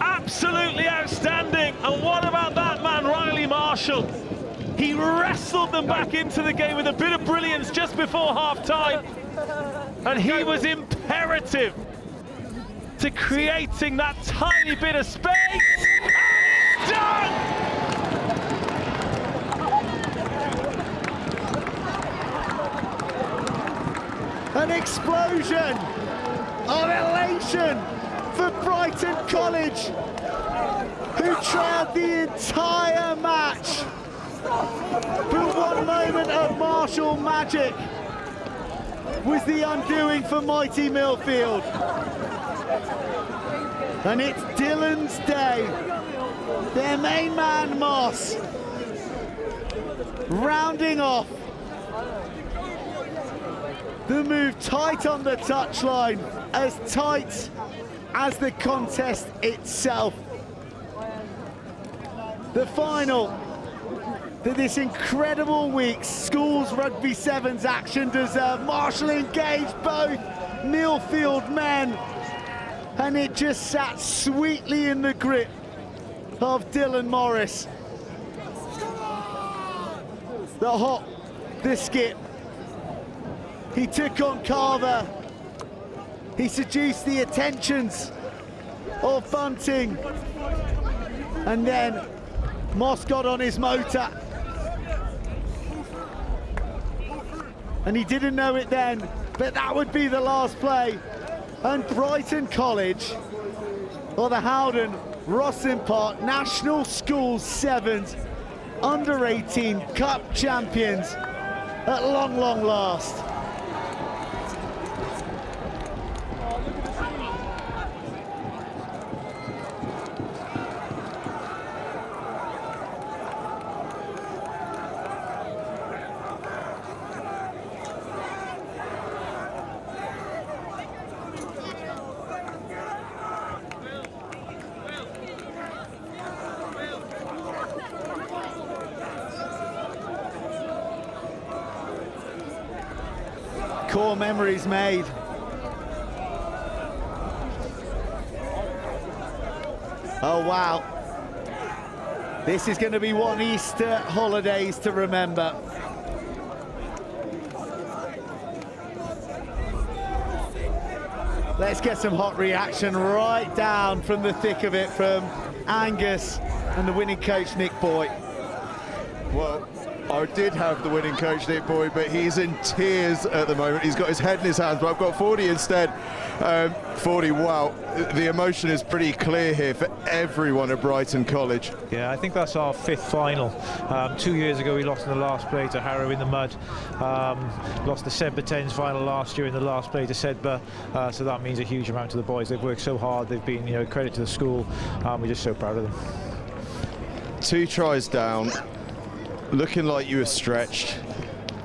Absolutely outstanding. And what about that man, Riley Marshall? He wrestled them back into the game with a bit of brilliance just before half-time. And he was imperative to creating that tiny bit of space. And it's done! An explosion of elation for Brighton College, who trailed the entire match. But one moment of Marshall magic was the undoing for mighty Millfield. And it's Dylan's day. Their main man, Moss, rounding off the move tight on the touchline, as tight as the contest itself. The final that this incredible week's Schools Rugby Sevens action deserved. Marshall engaged both Millfield men, and it just sat sweetly in the grip of Dylan Morris. The hop, the skip. He took on Carver. He seduced the attentions of Bunting. And then Moss got on his motor and he didn't know it then, but that would be the last play. And Brighton College, or the Howden Rosslyn Park National Schools Sevens Under 18 Cup champions at long, long last. Core memories made. Oh wow. This is going to be one Easter holidays to remember. Let's get some hot reaction right down from the thick of it from Angus and the winning coach, Nick Boy. Well, I did have the winning coach, Nick Boy, but he's in tears at the moment. He's got his head in his hands, but I've got 40 instead. 40, wow, the emotion is pretty clear here for everyone at Brighton College. Yeah, I think that's our 5th final. 2 years ago we lost in the last play to Harrow in the mud. Lost the Semper 10s final last year in the last play to Sedbergh. So that means a huge amount to the boys. They've worked so hard. They've been, you know, credit to the school. We're just so proud of them. 2 tries down. Looking like you were stretched.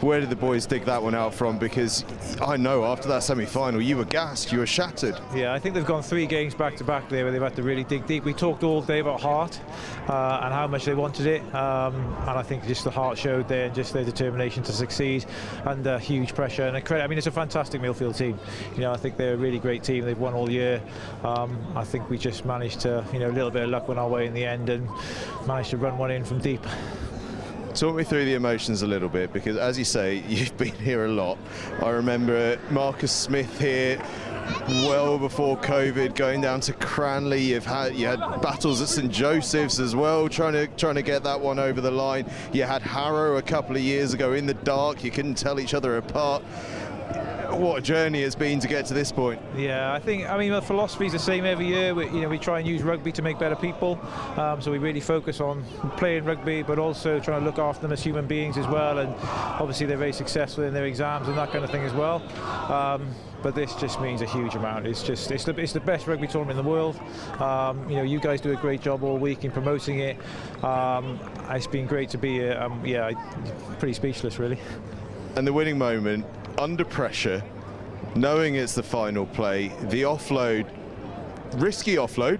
Where did the boys dig that one out from? Because I know after that semi-final you were gassed, you were shattered. Yeah, I think they've gone 3 games back to back there where they've had to really dig deep. We talked all day about heart and how much they wanted it, and I think just the heart showed there, and just their determination to succeed under huge pressure and a credit. I mean, it's a fantastic Millfield team. You know, I think they're a really great team. They've won all year. I think we just managed to, you know, a little bit of luck went our way in the end and managed to run one in from deep. Talk me through the emotions a little bit, because as you say, you've been here a lot. I remember Marcus Smith here well before COVID, going down to Cranley. You had battles at St Joseph's as well, trying to get that one over the line. You had Harrow a couple of years ago in the dark. You couldn't tell each other apart. What a journey it's been to get to this point. Yeah, I mean, the philosophy is the same every year. We try and use rugby to make better people. So we really focus on playing rugby, but also trying to look after them as human beings as well. And obviously they're very successful in their exams and that kind of thing as well. But this just means a huge amount. It's the best rugby tournament in the world. You know, you guys do a great job all week in promoting it. It's been great to be here. Yeah, pretty speechless really. And the winning moment, under pressure, knowing it's the final play, the offload, risky offload,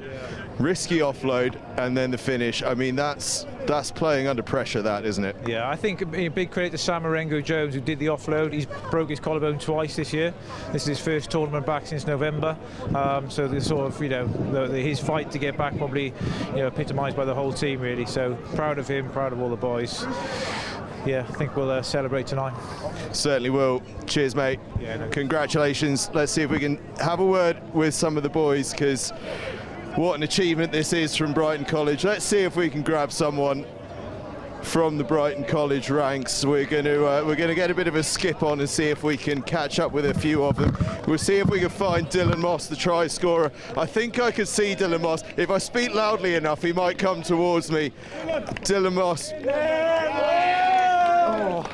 and then the finish. I mean, that's playing under pressure, that, isn't it? Yeah, I think a big credit to Sam Marengo-Jones, who did the offload. He's broke his collarbone twice this year. This is his first tournament back since November. So the sort of, you know, his fight to get back probably, you know, epitomised by the whole team really. So proud of him, proud of all the boys. Yeah, I think we'll celebrate tonight. Certainly will. Cheers, mate. Yeah, no. Congratulations. Let's see if we can have a word with some of the boys, because what an achievement this is from Brighton College. Let's see if we can grab someone from the Brighton College ranks. We're going to get a bit of a skip on and see if we can catch up with a few of them. We'll see if we can find Dylan Moss, the try scorer. I think I can see Dylan Moss. If I speak loudly enough, he might come towards me. Dylan Moss.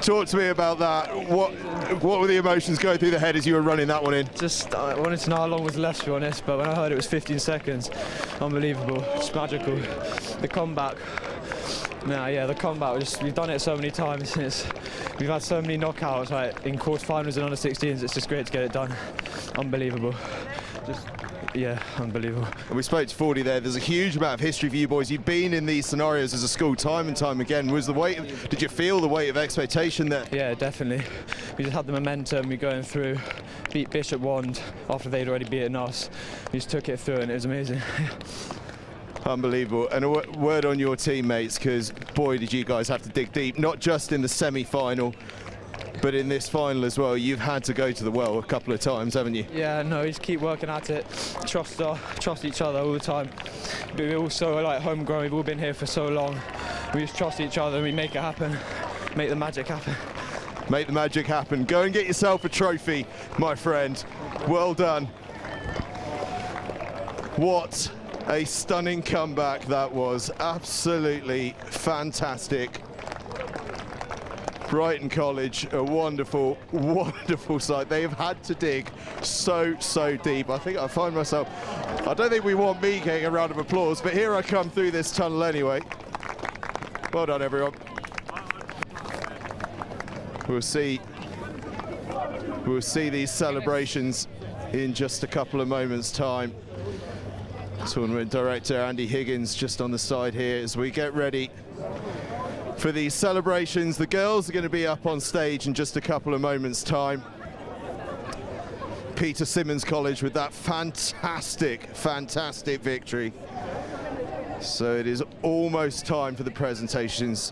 Talk to me about that. What were the emotions going through the head as you were running that one in? Just, I wanted to know how long was left, to be honest, but when I heard it was 15 seconds, unbelievable, it's magical. The comeback, the comeback, we've done it so many times, we've had so many knockouts, like in quarterfinals and under 16s, it's just great to get it done. Unbelievable. Yeah, unbelievable. And we spoke to 40 there. There's a huge amount of history for you boys. You've been in these scenarios as a school time and time again. Did you feel the weight of expectation there? Yeah, definitely. We just had the momentum. We going through, beat Bishop Wand after they'd already beaten us. We just took it through and it was amazing. Unbelievable. And a word on your teammates, because boy, did you guys have to dig deep, not just in the semi-final, but in this final as well. You've had to go to the well a couple of times, haven't you? Yeah, no, we just keep working at it. Trust each other all the time. We're all so like homegrown. We've all been here for so long. We just trust each other and we make it happen, make the magic happen. make the magic happen. Go and get yourself a trophy, my friend. Well done. What a stunning comeback that was. Absolutely fantastic. Brighton College, a wonderful, wonderful side. They have had to dig so deep. I think I find myself, I don't think we want me getting a round of applause, but here I come through this tunnel anyway. Well done, everyone. We'll see these celebrations in just a couple of moments' time. Tournament director Andy Higgins just on the side here as we get ready for these celebrations. The girls are going to be up on stage in just a couple of moments' time. Peter Simmons College with that fantastic victory. So it is almost time for the presentations.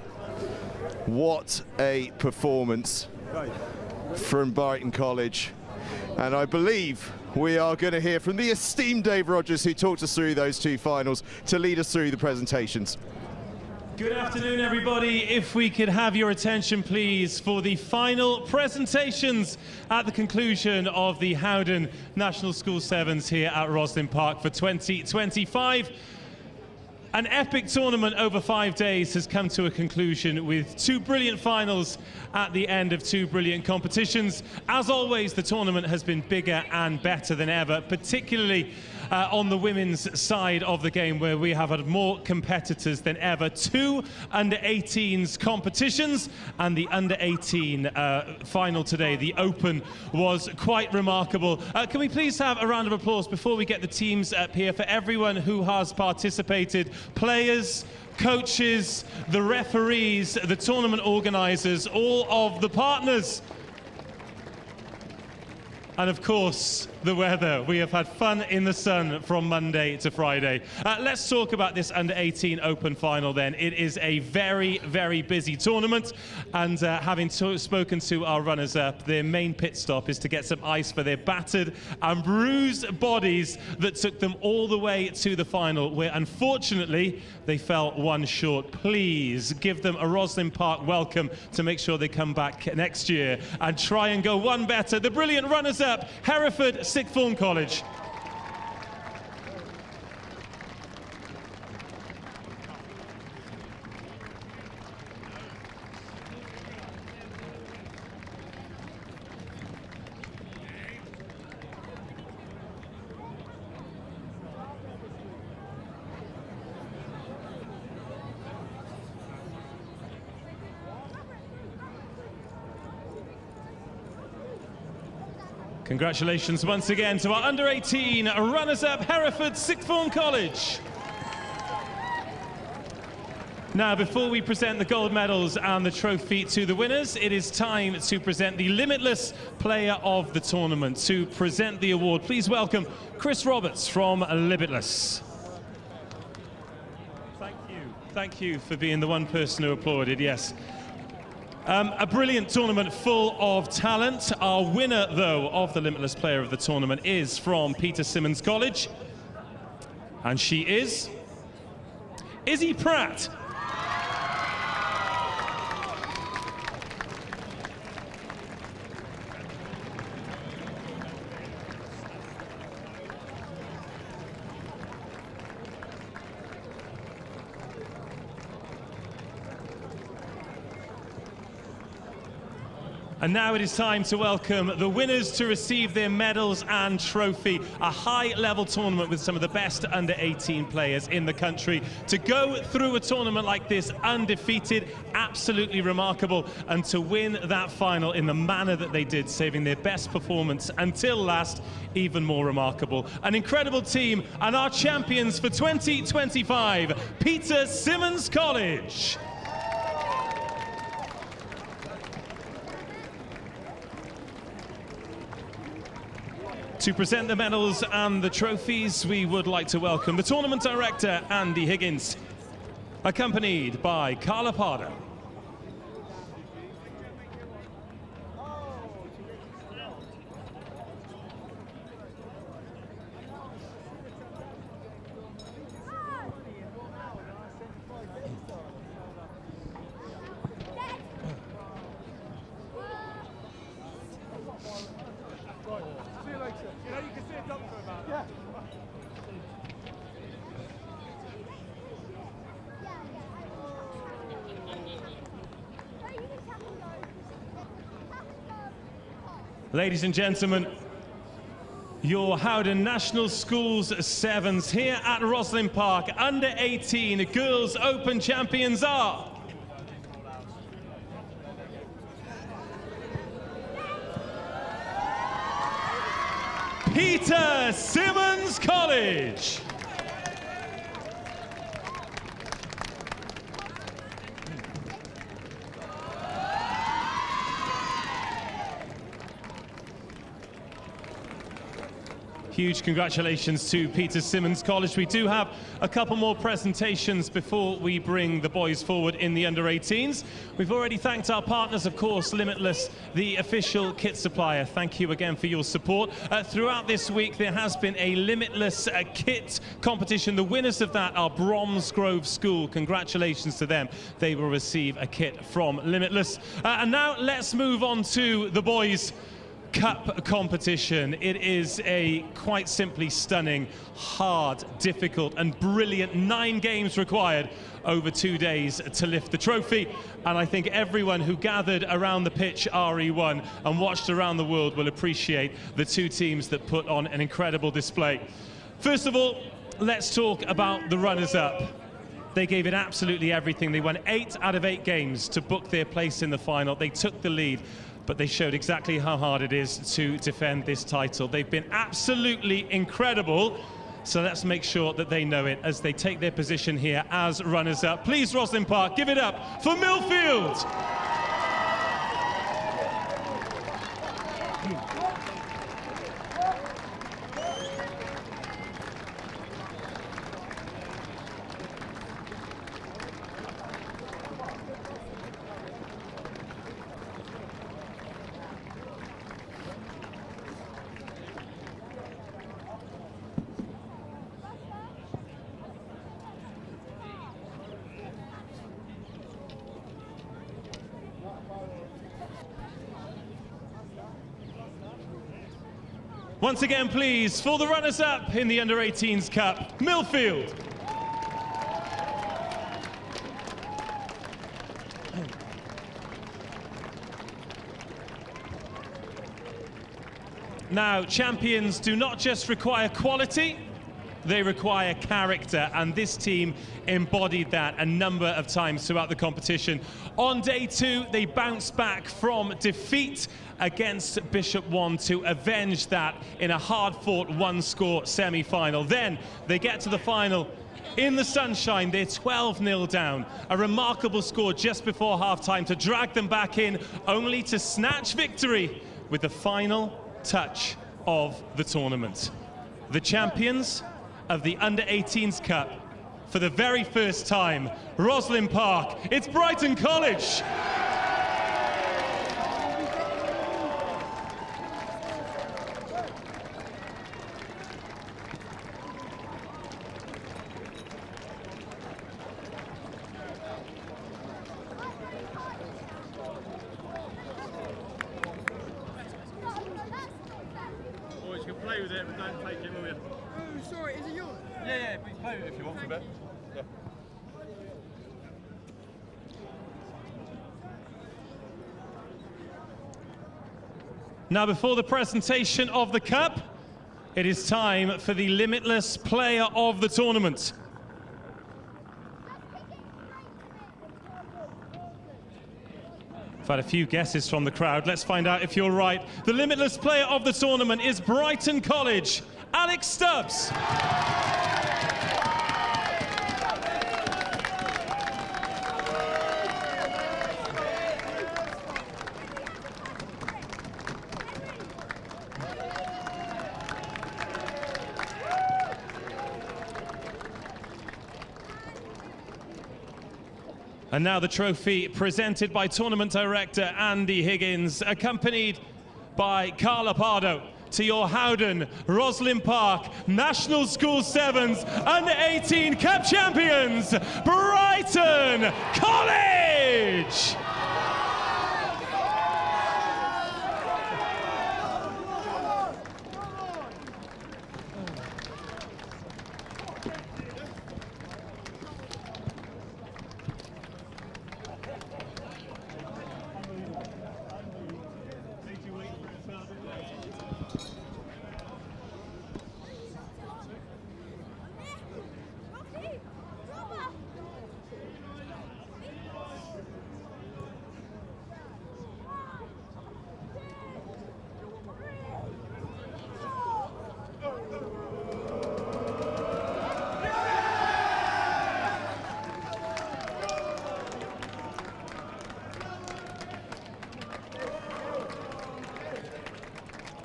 What a performance from Brighton College. And I believe we are going to hear from the esteemed Dave Rogers, who talked us through those two finals, to lead us through the presentations. Good afternoon, everybody. If we could have your attention, please, for the final presentations at the conclusion of the Howden National School Sevens here at Roslyn Park for 2025. An epic tournament over 5 days has come to a conclusion with two brilliant finals at the end of two brilliant competitions. As always, the tournament has been bigger and better than ever, particularly on the women's side of the game, where we have had more competitors than ever. Two under-18s competitions, and the under-18 final today, the Open, was quite remarkable. Can we please have a round of applause before we get the teams up here for everyone who has participated? Players, coaches, the referees, the tournament organisers, all of the partners. And of course, the weather. We have had fun in the sun from Monday to Friday. Let's talk about this under-18 Open final then. It is a very busy tournament, and having spoken to our runners-up, their main pit stop is to get some ice for their battered and bruised bodies that took them all the way to the final, where unfortunately they fell one short. Please give them a Roslyn Park welcome to make sure they come back next year and try and go one better. The brilliant runners-up, Hereford Sixth Form College. Congratulations once again to our under-18 runners-up, Hereford Sixth Form College. Now, before we present the gold medals and the trophy to the winners, it is time to present the Limitless Player of the Tournament. To present the award, please welcome Chris Roberts from Limitless. Thank you for being the one person who applauded, yes. A brilliant tournament full of talent. Our winner, though, of the Limitless Player of the Tournament is from Peter Simmons College. And she is Izzy Pratt. And now it is time to welcome the winners to receive their medals and trophy. A high-level tournament with some of the best under-18 players in the country. To go through a tournament like this undefeated, absolutely remarkable, and to win that final in the manner that they did, saving their best performance until last, even more remarkable. An incredible team, and our champions for 2025, Peter Simmons College. To present the medals and the trophies, we would like to welcome the tournament director, Andy Higgins, accompanied by Carla Pardo. Ladies and gentlemen, your Howden National Schools Sevens here at Roslyn Park. Under 18 Girls Open champions are Peter Simmons College. Huge congratulations to Peter Simmons College. We do have a couple more presentations before we bring the boys forward in the under-18s. We've already thanked our partners, of course, Limitless, the official kit supplier. Thank you again for your support. Throughout this week, there has been a Limitless kit competition. The winners of that are Bromsgrove School. Congratulations to them. They will receive a kit from Limitless. And now let's move on to the boys' Cup competition. It is a quite simply stunning, hard, difficult and brilliant 9 games required over 2 days to lift the trophy. And I think everyone who gathered around the pitch RE1 and watched around the world will appreciate the 2 teams that put on an incredible display. First of all, let's talk about the runners-up. They gave it absolutely everything. They won 8 out of 8 games to book their place in the final. They took the lead, but they showed exactly how hard it is to defend this title. They've been absolutely incredible, so let's make sure that they know it as they take their position here as runners-up. Please, Roslyn Park, give it up for Millfield. Once again, please, for the runners-up in the Under-18s Cup, Millfield. Now, champions do not just require quality, they require character, and this team embodied that a number of times throughout the competition. On day 2, they bounced back from defeat against Bishop 1 to avenge that in a hard-fought 1-score semi-final. Then they get to the final in the sunshine. They're 12-0 down. A remarkable score just before half-time to drag them back in, only to snatch victory with the final touch of the tournament. The champions of the Under-18s Cup for the very first time, Roslyn Park. It's Brighton College. Boys, you can play with it, but don't take it, will you? Oh, sorry, is it yours? Yeah, please play with it if you want for a bit. Yeah. Now, before the presentation of the cup, it is time for the Limitless Player of the Tournament. I've had a few guesses from the crowd. Let's find out if you're right. The Limitless Player of the Tournament is Brighton College, Alex Stubbs. And now the trophy presented by Tournament Director Andy Higgins, accompanied by Carla Pardo, to your Howden Roslyn Park National School Sevens Under-18 Cup champions, Brighton College!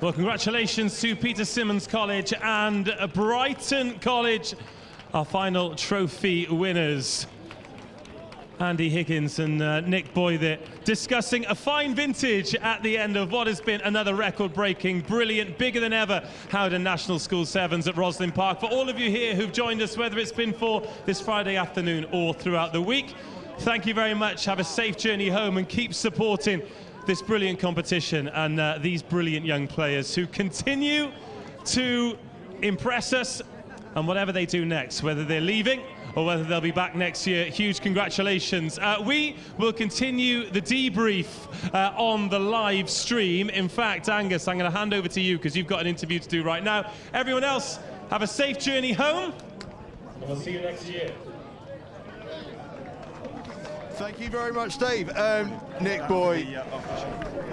Well, congratulations to Peter Symonds College and Brighton College, our final trophy winners. Andy Higgins and Nick Boy there discussing a fine vintage at the end of what has been another record-breaking, brilliant, bigger than ever Howden National School Sevens at Roslyn Park. For all of you here who've joined us, whether it's been for this Friday afternoon or throughout the week, thank you very much. Have a safe journey home and keep supporting this brilliant competition and these brilliant young players who continue to impress us, and whatever they do next, whether they're leaving or whether they'll be back next year, huge congratulations. We will continue the debrief on the live stream. In fact, Angus, I'm going to hand over to you because you've got an interview to do right now. Everyone else, have a safe journey home, and we'll see you next year. Thank you very much, Dave. Nick Boy,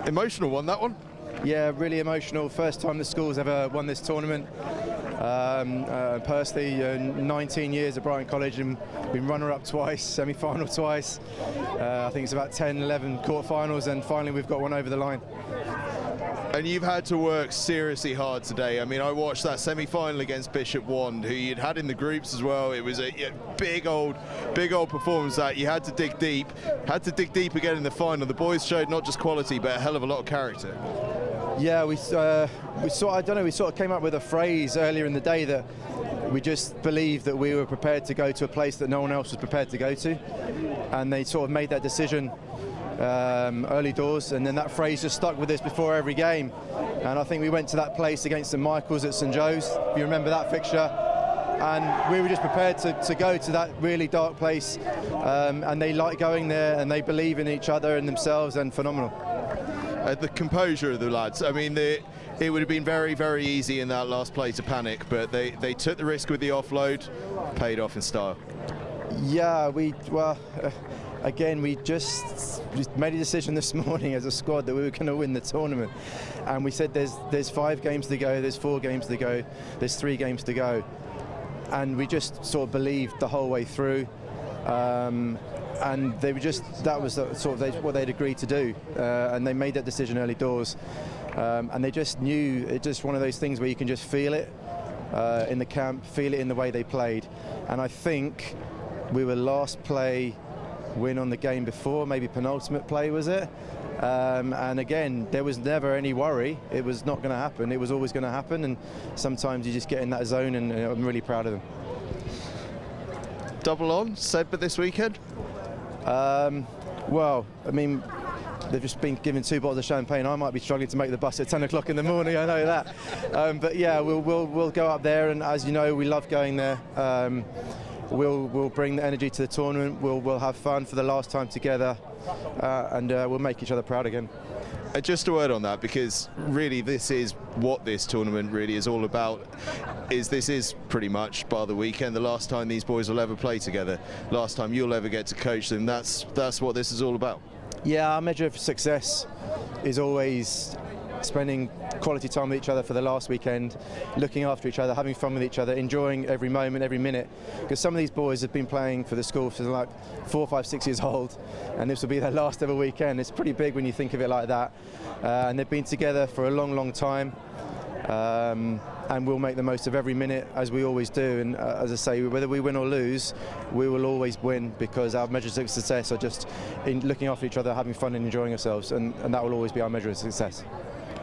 emotional one, that one? Yeah, really emotional. First time the school's ever won this tournament. Personally, 19 years at Brighton College and been runner-up twice, semi-final twice. I think it's about 10, 11 quarterfinals, and finally we've got one over the line. And you've had to work seriously hard today. I mean, I watched that semi-final against Bishop Wand, who you'd had in the groups as well. It was a big old performance that you had to dig deep. Had to dig deep again in the final. The boys showed not just quality, but a hell of a lot of character. Yeah, we sort of came up with a phrase earlier in the day that we just believed that we were prepared to go to a place that no one else was prepared to go to, and they sort of made that decision early doors, and then that phrase just stuck with us before every game. And I think we went to that place against St Michael's at St Joe's, if you remember that fixture, and we were just prepared to go to that really dark place, and they like going there, and they believe in each other and themselves, and phenomenal. The composure of the lads, I mean, it would have been very, very easy in that last play to panic, but they took the risk with the offload, paid off in style. Yeah, again, we just made a decision this morning as a squad that we were going to win the tournament, and we said there's 5 games to go, there's 4 games to go, there's 3 games to go, and we just sort of believed the whole way through. And they were that was sort of what they'd agreed to do, and they made that decision early doors, and they just knew, it's just one of those things where you can just feel it in the camp, feel it in the way they played. And I think we were last play win on the game before, maybe penultimate play was it, and again there was never any worry, it was not going to happen, it was always going to happen, and sometimes you just get in that zone, and I'm really proud of them. Double on, Sedbergh this weekend? Well, I mean, they've just been given 2 bottles of champagne. I might be struggling to make the bus at 10 o'clock in the morning, I know that. But yeah, we'll go up there, and as you know, we love going there. We'll bring the energy to the tournament. We'll have fun for the last time together, and we'll make each other proud again. Just a word on that, because really this is what this tournament really is all about. This is pretty much, bar the weekend, the last time these boys will ever play together, last time you'll ever get to coach them. That's what this is all about. Yeah, our measure of success is always spending quality time with each other for the last weekend, looking after each other, having fun with each other, enjoying every moment, every minute. Because some of these boys have been playing for the school for like 4, 5, 6 years old, and this will be their last ever weekend. It's pretty big when you think of it like that. And they've been together for a long, long time. And we'll make the most of every minute, as we always do. And as I say, whether we win or lose, we will always win, because our measures of success are just in looking after each other, having fun and enjoying ourselves, and that will always be our measure of success.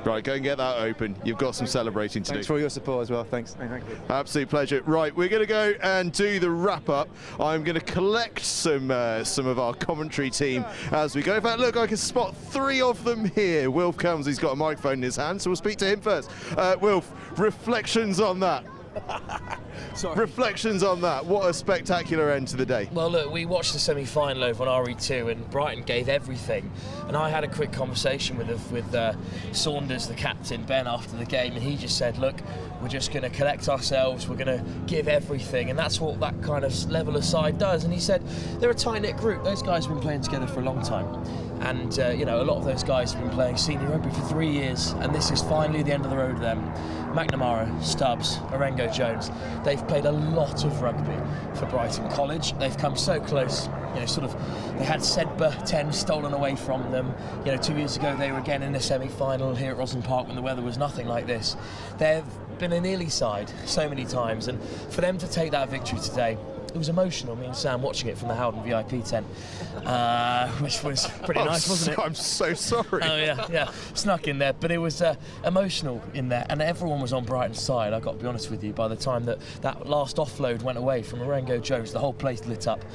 Right, go and get that open. You've got some celebrating to do. Thanks for all your support as well. Thanks. Thank you. Absolute pleasure. Right, we're going to go and do the wrap-up. I'm going to collect some of our commentary team as we go. In fact, look, I can spot 3 of them here. Wilf comes, he's got a microphone in his hand, so we'll speak to him first. Wilf, reflections on that? Sorry. Reflections on that. What a spectacular end to the day. Well, look, we watched the semi-final over on RE2, and Brighton gave everything. And I had a quick conversation with Saunders, the captain, Ben, after the game, and he just said, look, we're just going to collect ourselves, we're going to give everything, and that's what that kind of level of side does. And he said, they're a tight-knit group. Those guys have been playing together for a long time. And you know, a lot of those guys have been playing senior rugby for 3 years, and this is finally the end of the road for them. McNamara, Stubbs, Orengo Jones, they've played a lot of rugby for Brighton College. They've come so close, you know, sort of, they had Sedbergh 10 stolen away from them. You know, 2 years ago they were again in the semi-final here at Roslyn Park when the weather was nothing like this. They've been an Ely side so many times, and for them to take that victory today, it was emotional, me and Sam watching it from the Howden VIP tent, which was pretty nice, wasn't it? I'm so sorry. Oh yeah, snuck in there, but it was emotional in there, and everyone was on Brighton's side. I've got to be honest with you, by the time that last offload went away from Orengo Jones, the whole place lit up.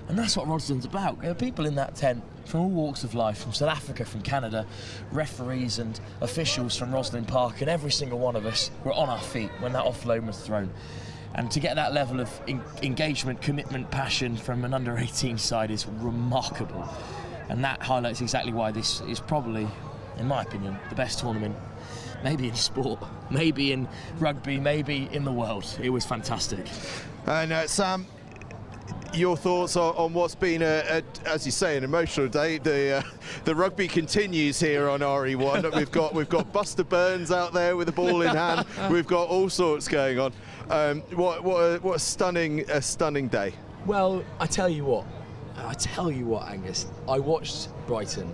And that's what Roslyn's about. There are people in that tent from all walks of life, from South Africa, from Canada, referees and officials from Roslyn Park, and every single one of us were on our feet when that offload was thrown. And to get that level of engagement, commitment, passion from an under-18 side is remarkable. And that highlights exactly why this is probably, in my opinion, the best tournament, maybe in sport, maybe in rugby, maybe in the world. It was fantastic. And Sam, your thoughts on what's been, as you say, an emotional day. The rugby continues here on RE1. We've got Buster Burns out there with the ball in hand. We've got all sorts going on. What a stunning day. Well, I tell you what, Angus. I watched Brighton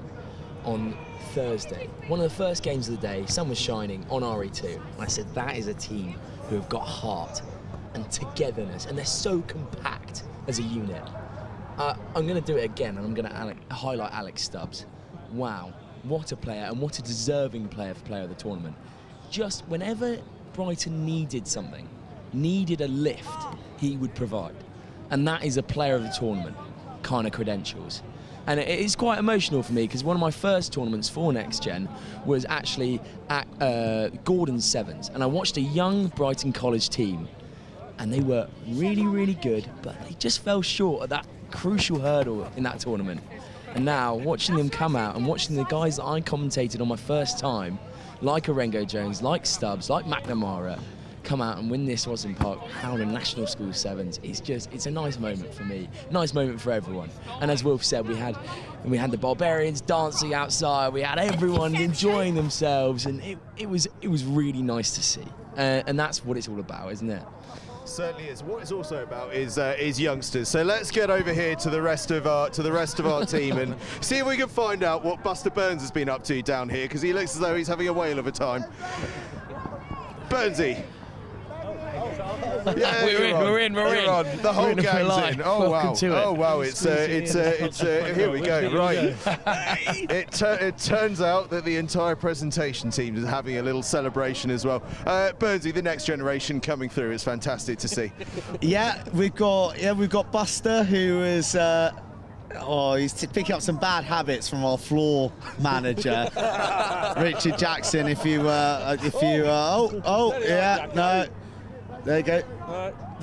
on Thursday. One of the first games of the day. Sun was shining on RE2. And I said, that is a team who have got heart and togetherness, and they're so compact as a unit. I'm going to do it again, and I'm going to highlight Alex Stubbs. Wow, what a player, and what a deserving player for player of the tournament. Just whenever Brighton needed something, needed a lift, he would provide. And that is a player of the tournament kind of credentials. And it is quite emotional for me, because one of my first tournaments for Next Gen was actually at Gordon's Sevens, and I watched a young Brighton College team, and they were really, really good, but they just fell short at that crucial hurdle in that tournament. And now, watching them come out and watching the guys that I commentated on my first time, like Orengo Jones, like Stubbs, like McNamara, come out and win this Roslyn Park Howden National School Sevens, it's a nice moment for me, nice moment for everyone. And as Wilf said, we had the Barbarians dancing outside, we had everyone enjoying themselves, and it was really nice to see. And that's what it's all about, isn't it? Certainly is. What it's also about is youngsters. So let's get over here to the rest of our team and see if we can find out what Buster Burns has been up to down here, because he looks as though he's having a whale of a time. Burnsy. Yeah, we're in. The whole gang's in. Oh wow! Oh wow! It's here we go. Right. It turns out that the entire presentation team is having a little celebration as well. Burnsy, the next generation coming through. It's fantastic to see. Yeah, we've got Buster, who is. He's picking up some bad habits from our floor manager, Richard Jackson. There you go.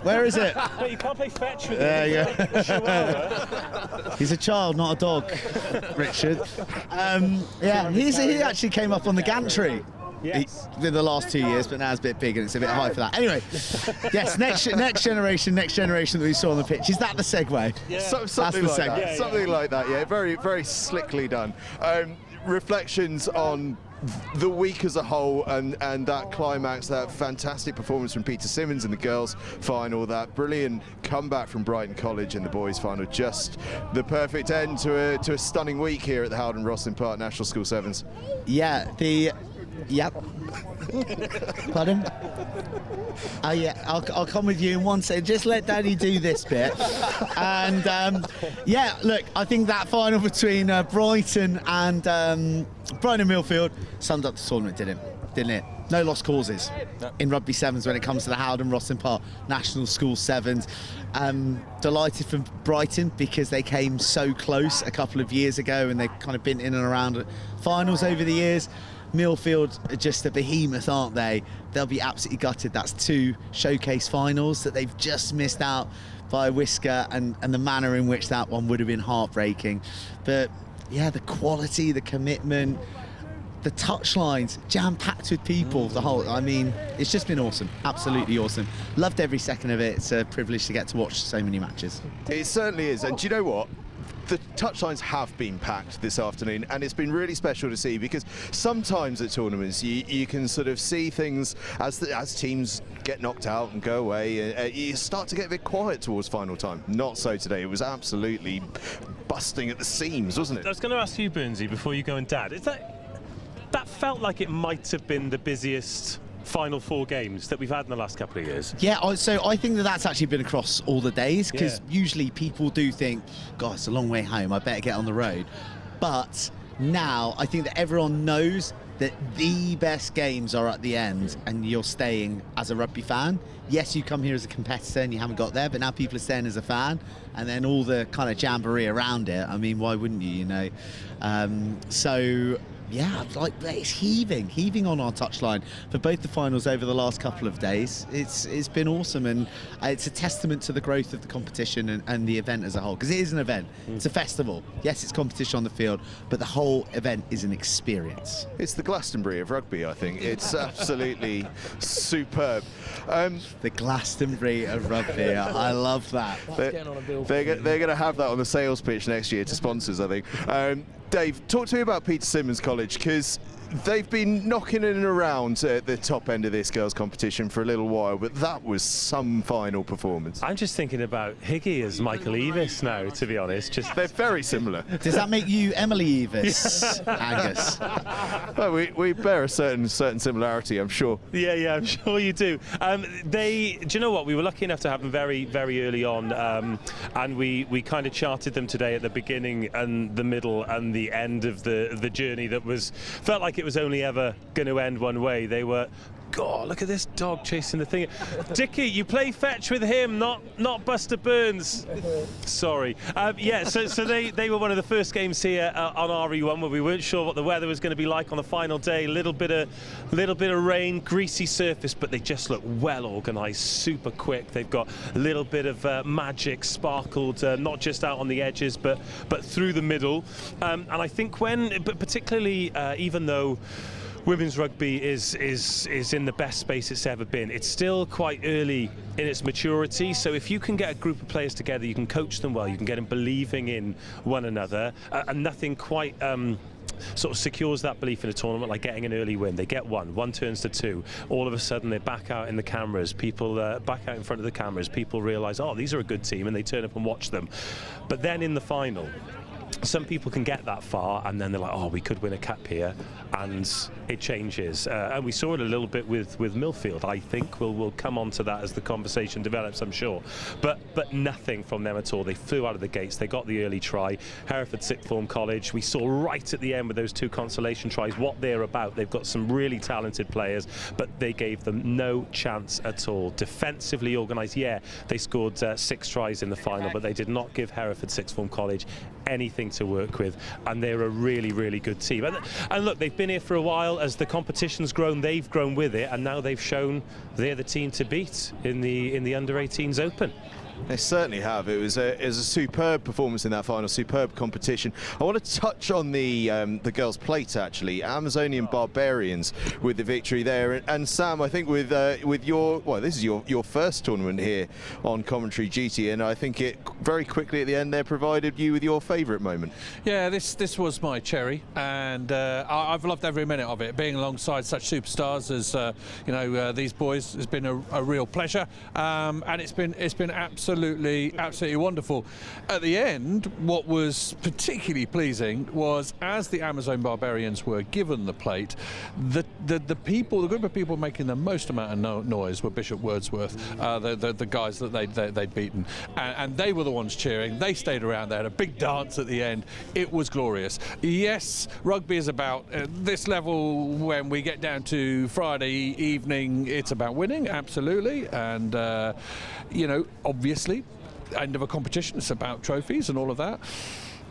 Where is it? You can't play fetch with there you go. He's a child, not a dog, Richard. He actually came up on the gantry. Yes. In the last 2 years, but now it's a bit big and it's a bit high for that. Anyway, yes, next generation that we saw on the pitch. Is that the segue? Yeah. Something like that. Yeah, very, very slickly done. Reflections on the week as a whole and that climax, that fantastic performance from Peter Simmons in the girls' final, that brilliant comeback from Brighton College in the boys' final, just the perfect end to a stunning week here at the Howden Roslyn Park National School Sevens. Pardon? I'll come with you in one second. Just let Daddy do this bit. And look, I think that final between Brighton and Millfield summed up the tournament, didn't it? No lost causes in rugby sevens when it comes to the Howden Roslyn Park National School Sevens. Delighted for Brighton because they came so close a couple of years ago and they've kind of been in and around finals over the years. Millfield are just a behemoth, aren't they? They'll be absolutely gutted. That's 2 showcase finals that they've just missed out by a whisker, and the manner in which that one would have been heartbreaking. But yeah, the quality, the commitment, the touchlines jam-packed with people, it's just been awesome, absolutely awesome. Loved every second of it. It's a privilege to get to watch so many matches. It certainly is, and do you know what? the touchlines have been packed this afternoon, and it's been really special to see, because sometimes at tournaments you can sort of see things as teams get knocked out and go away, you start to get a bit quiet towards final time. Not so today. It was absolutely busting at the seams, wasn't it? I was going to ask you, Burnsy, before you go and Dad, is that felt like it might have been the busiest final 4 games that we've had in the last couple of years? Yeah, so I think that's actually been across all the days, because usually people do think, God, it's a long way home, I better get on the road. But now I think that everyone knows that the best games are at the end, and you're staying as a rugby fan. Yes, you come here as a competitor and you haven't got there, but now people are staying as a fan, and then all the kind of jamboree around it. I mean, why wouldn't you, you know? So yeah, like it's heaving on our touchline for both the finals over the last couple of days. It's been awesome, and it's a testament to the growth of the competition and the event as a whole, because it is an event. It's a festival. Yes, it's competition on the field, but the whole event is an experience. It's the Glastonbury of rugby, I think. It's absolutely superb. The Glastonbury of rugby. I love that. They're going to have that on the sales pitch next year to sponsors, I think. Dave, talk to me about Peter Simmons College, because they've been knocking in and around at the top end of this girls' competition for a little while, but that was some final performance. I'm just thinking about Higgy as Michael Eavis now, to be honest. They're very similar. Does that make you Emily Eavis, Angus? Well, we bear a certain similarity, I'm sure. Yeah, I'm sure you do. Do you know what? We were lucky enough to have them very, very early on, and we kind of charted them today at the beginning and the middle and the end of the journey that felt like it was only ever going to end one way. They were, God, look at this dog chasing the thing. Dickie, you play fetch with him, not Buster Burns. Sorry. Yeah, so they were one of the first games here on RE1 where we weren't sure what the weather was going to be like on the final day. Little bit of rain, greasy surface, but they just look well organised, super quick. They've got a little bit of magic sparkled, not just out on the edges, but through the middle. And I think but particularly even though women's rugby is in the best space it's ever been, it's still quite early in its maturity. So if you can get a group of players together, you can coach them well, you can get them believing in one another, and nothing quite sort of secures that belief in a tournament like getting an early win. They get one turns to 2. All of a sudden they're back out in the cameras. People back out in front of the cameras. People realise, oh, these are a good team, and they turn up and watch them. But then in the final, some people can get that far and then they're like, oh, we could win a cap here, and it changes. And we saw it a little bit with Millfield. I think we'll come on to that as the conversation develops, I'm sure. But nothing from them at all. They flew out of the gates. They got the early try. Hereford Sixth Form College, we saw right at the end with those 2 consolation tries what they're about. They've got some really talented players, but they gave them no chance at all. Defensively organised, yeah, they scored 6 tries in the final, but they did not give Hereford Sixth Form College anything to work with, and they're a really, really good team. And look, they've been here for a while. As the competition's grown, they've grown with it, and now they've shown they're the team to beat in the Under-18s Open. They certainly have. It was a superb performance in that final, superb competition. I want to touch on the girls' plate, actually. Amazonian Barbarians with the victory there. And Sam, I think with your, well, this is your first tournament here on commentary duty, and I think it very quickly at the end there provided you with your favourite moment. Yeah, this was my cherry, and I've loved every minute of it. Being alongside such superstars as these boys has been a real pleasure, and it's been absolutely wonderful. At the end, what was particularly pleasing was, as the Amazon Barbarians were given the plate, the group of people making the most amount of noise were Bishop Wordsworth, the guys that they'd beaten, and they were the ones cheering. They stayed around. They had a big dance at the end. It was glorious. Yes, rugby is about this level. When we get down to Friday evening, it's about winning, absolutely, and obviously, end of a competition, it's about trophies and all of that.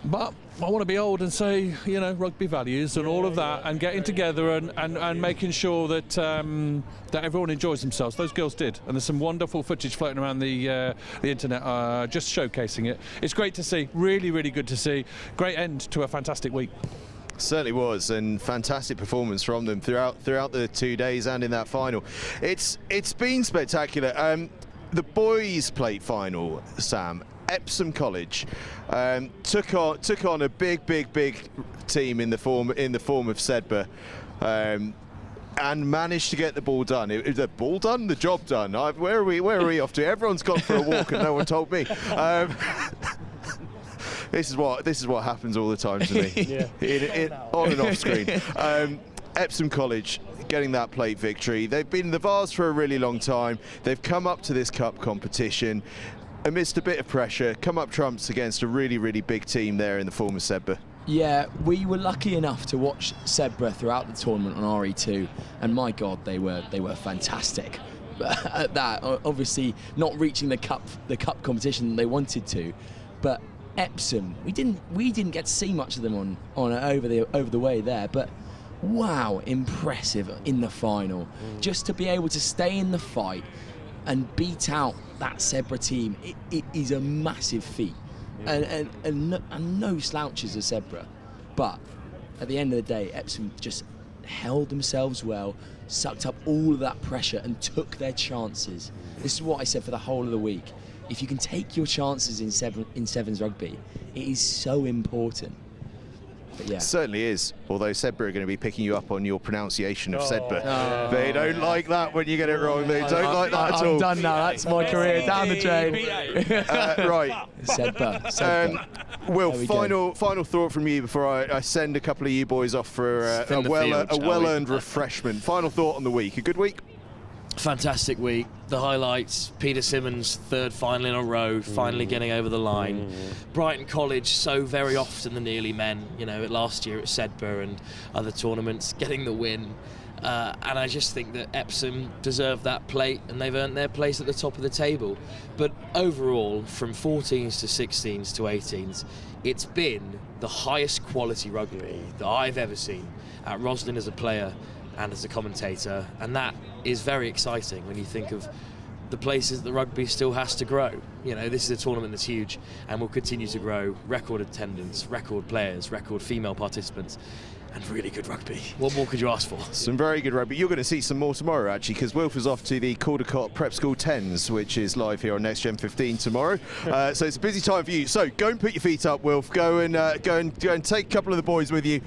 But I want to be old and say, rugby values and all of that, and getting together and making sure that that everyone enjoys themselves. Those girls did, and there's some wonderful footage floating around the internet, just showcasing it. It's great to see, really, really good to see. Great end to a fantastic week. Certainly was, and fantastic performance from them throughout the 2 days and in that final. It's been spectacular. The boys' plate final, Sam, Epsom College took on a big team in the form of Sedbergh, and managed to get the ball done. The job done. Where are we off to? Everyone's gone for a walk and no one told me. This is what happens all the time to me, on and off screen. Epsom College getting that plate victory. They've been in the Vars for a really long time. They've come up to this cup competition amidst a bit of pressure, come up trumps against a really big team there in the form of Sedbergh. Yeah, we were lucky enough to watch Sedbergh throughout the tournament on RE2, and my God, they were fantastic. At that, obviously not reaching the cup competition that they wanted to, but Epsom, we didn't get to see much of them on over the way there, but wow, impressive in the final. Just to be able to stay in the fight and beat out that Sedbergh team, it is a massive feat. And no slouches of Sedbergh, but at the end of the day, Epsom just held themselves well, sucked up all of that pressure and took their chances. This is what I said for the whole of the week. If you can take your chances in sevens rugby, it is so important. But yeah. It certainly is, although Sedbergh are going to be picking you up on your pronunciation of Sedbergh. They don't like that when you get it wrong. They don't like that at all. I'm done now. That's my career. Down the drain. Right. Sedbergh. Will, final thought from you before I send a couple of you boys off for a well-earned refreshment. Final thought on the week. A good week? Fantastic week. The highlights: Peter Simmons' third final in a row, finally getting over the line. Brighton College, so very often the nearly men, last year at Sedbergh and other tournaments, getting the win. And I just think that Epsom deserve that plate, and they've earned their place at the top of the table. But overall, from 14s to 16s to 18s, it's been the highest quality rugby that I've ever seen at Rosslyn as a player and as a commentator, and that is very exciting when you think of the places that rugby still has to grow. This is a tournament that's huge and will continue to grow. Record attendance, record players, record female participants, and really good rugby. What more could you ask for? Some very good rugby. You're going to see some more tomorrow, actually, because Wilf is off to the Caldecott Prep School 10s, which is live here on NextGen15 tomorrow. So it's a busy time for you. So go and put your feet up, Wilf. Go and take a couple of the boys with you.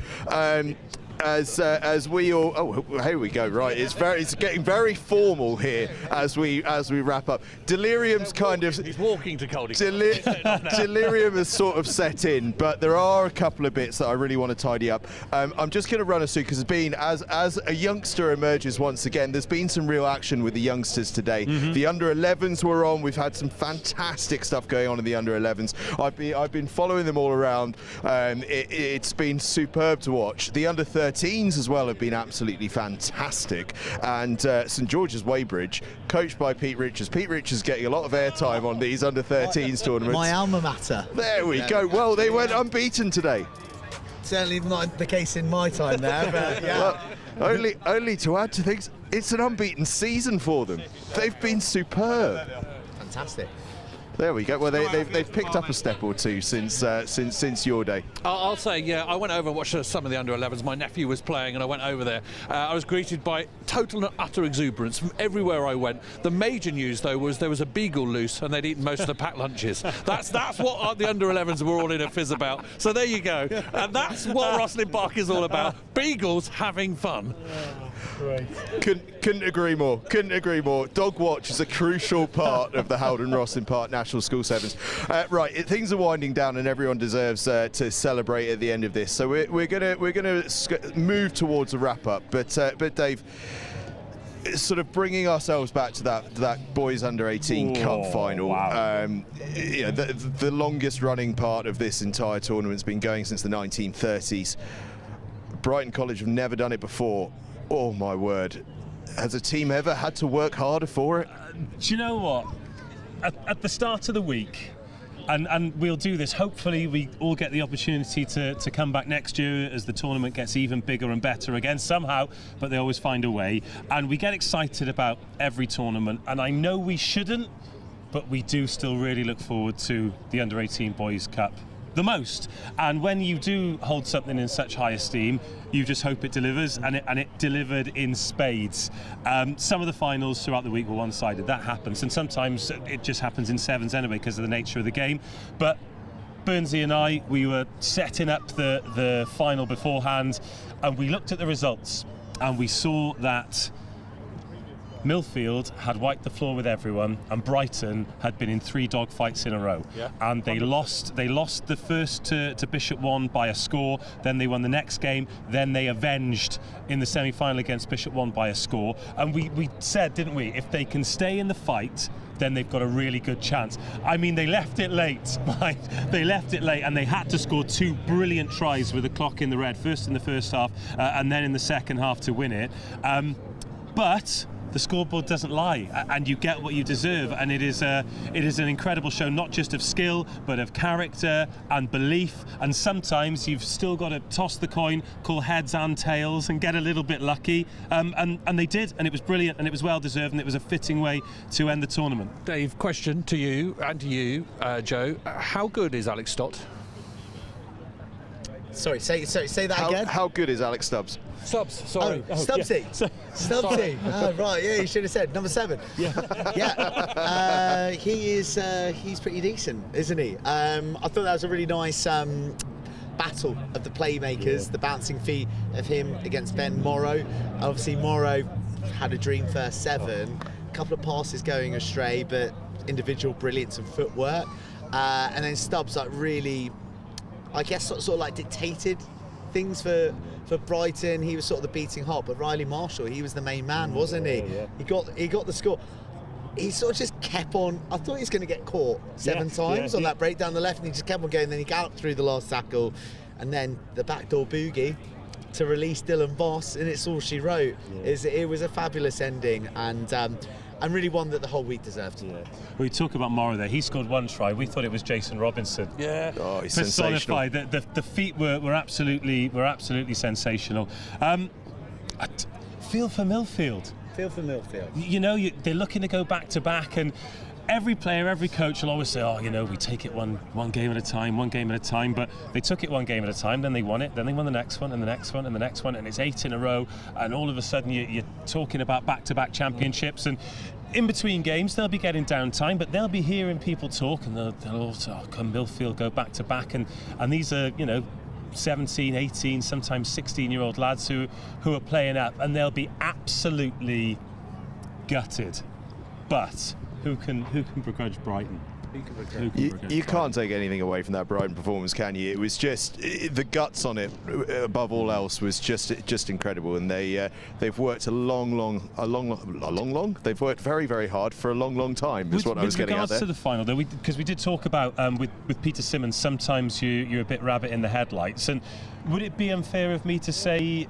As we all, here we go. Right, it's getting very formal here as we wrap up. Delirium's kind of he's walking to Caldecott. Delirium has sort of set in, but there are a couple of bits that I really want to tidy up. I'm just going to run us through, because there's been, as a youngster emerges once again, there's been some real action with the youngsters today. The under-11s were on. We've had some fantastic stuff going on in the under-11s. I've been following them all around. It's been superb to watch. The under-13s as well have been absolutely fantastic, and St George's Weybridge, coached by Pete Richards. Pete Richards getting a lot of airtime on these under-13s tournaments. My alma mater. There we go. Well, they went unbeaten today. Certainly not the case in my time there, but yeah. Well, only to add to things, it's an unbeaten season for them. They've been superb. Fantastic. There we go. Well, they've picked up a step or two since your day. I'll say, yeah, I went over and watched some of the under-11s. My nephew was playing, and I went over there. I was greeted by total and utter exuberance from everywhere I went. The major news, though, was there was a beagle loose, and they'd eaten most of the packed lunches. That's what the under-11s were all in a fizz about. So there you go. And that's what Rosslyn Park is all about. Beagles having fun. Right. Couldn't agree more. Couldn't agree more. Dog watch is a crucial part of the HOWDEN Rosslyn Park National School Sevens. Right, things are winding down, and everyone deserves to celebrate at the end of this. So we're gonna move towards a wrap up. But Dave, sort of bringing ourselves back to that boys under 18 Cup Final. Wow. The longest running part of this entire tournament's been going since the 1930s. Brighton College have never done it before. Oh my word. Has a team ever had to work harder for it? Do you know what? At the start of the week, and we'll do this, hopefully we all get the opportunity to come back next year as the tournament gets even bigger and better again somehow, but they always find a way. And we get excited about every tournament, and I know we shouldn't, but we do still really look forward to the Under 18 Boys Cup the most. And when you do hold something in such high esteem, you just hope it delivers, and it delivered in spades. Some of the finals throughout the week were one-sided. That happens, and sometimes it just happens in sevens anyway because of the nature of the game. But Burnsy and I, we were setting up the final beforehand, and we looked at the results, and we saw that Millfield had wiped the floor with everyone, and Brighton had been in 3 dogfights in a row. Yeah. And they lost the first to Bishop 1 by a score, then they won the next game, then they avenged in the semi-final against Bishop 1 by a score. And we said, didn't we, if they can stay in the fight, then they've got a really good chance. I mean, they left it late, right? They left it late, and they had to score 2 brilliant tries with the clock in the red, first in the first half and then in the second half to win it. But the scoreboard doesn't lie, and you get what you deserve, and it is an incredible show, not just of skill but of character and belief, and sometimes you've still got to toss the coin, call heads and tails, and get a little bit lucky, and they did, and it was brilliant, and it was well deserved, and it was a fitting way to end the tournament. Dave, question to you and to you, Joe, how good is Alex Stott? Sorry, say that again. How good is Alex Stubbs? Stubbs, sorry. Oh, Stubbsy. Yeah. Stubbsy. Oh, right, yeah, you should have said number 7. Yeah. Yeah. He's pretty decent, isn't he? I thought that was a really nice battle of the playmakers, the bouncing feet of him against Ben Morrow. Obviously, Morrow had a dream first 7, a couple of passes going astray, but individual brilliance and footwork. And then Stubbs, like, really, I guess, sort of like dictated things for Brighton. He was sort of the beating heart, but Riley Marshall, he was the main man, wasn't he? Yeah. He got the score. He sort of just kept on. I thought he was going to get caught 7 times on that break down the left, and he just kept on going. Then he galloped through the last tackle, and then the backdoor boogie to release Dylan Voss, and it's all she wrote. It was a fabulous ending, and really one that the whole week deserved. Yeah. We talk about Morrow there. He scored 1 try. We thought it was Jason Robinson. Yeah. Oh, he's sensational. The feet were absolutely sensational. Feel for Millfield. Feel for Millfield. You know, they're looking to go back to back, and every player, every coach will always say, oh, you know, we take it one game at a time, but they took it 1 game at a time, then they won it, then they won the next one, and the next one, and the next one, and it's 8 in a row, and all of a sudden you're talking about back-to-back championships, and in between games they'll be getting downtime, but they'll be hearing people talk, and they'll also, oh, can Millfield go back-to-back, and these are, you know, 17, 18, sometimes 16-year-old lads who are playing up, and they'll be absolutely gutted. But who can begrudge Brighton? You can't take anything away from that Brighton performance, can you? It was just the guts on it, above all else, was just incredible. And they've worked a long. They've worked very, very hard for a long time. Is what I was getting at there. With regards to the final, though, because we did talk about with Peter Simmons, sometimes you're a bit rabbit in the headlights. And would it be unfair of me to say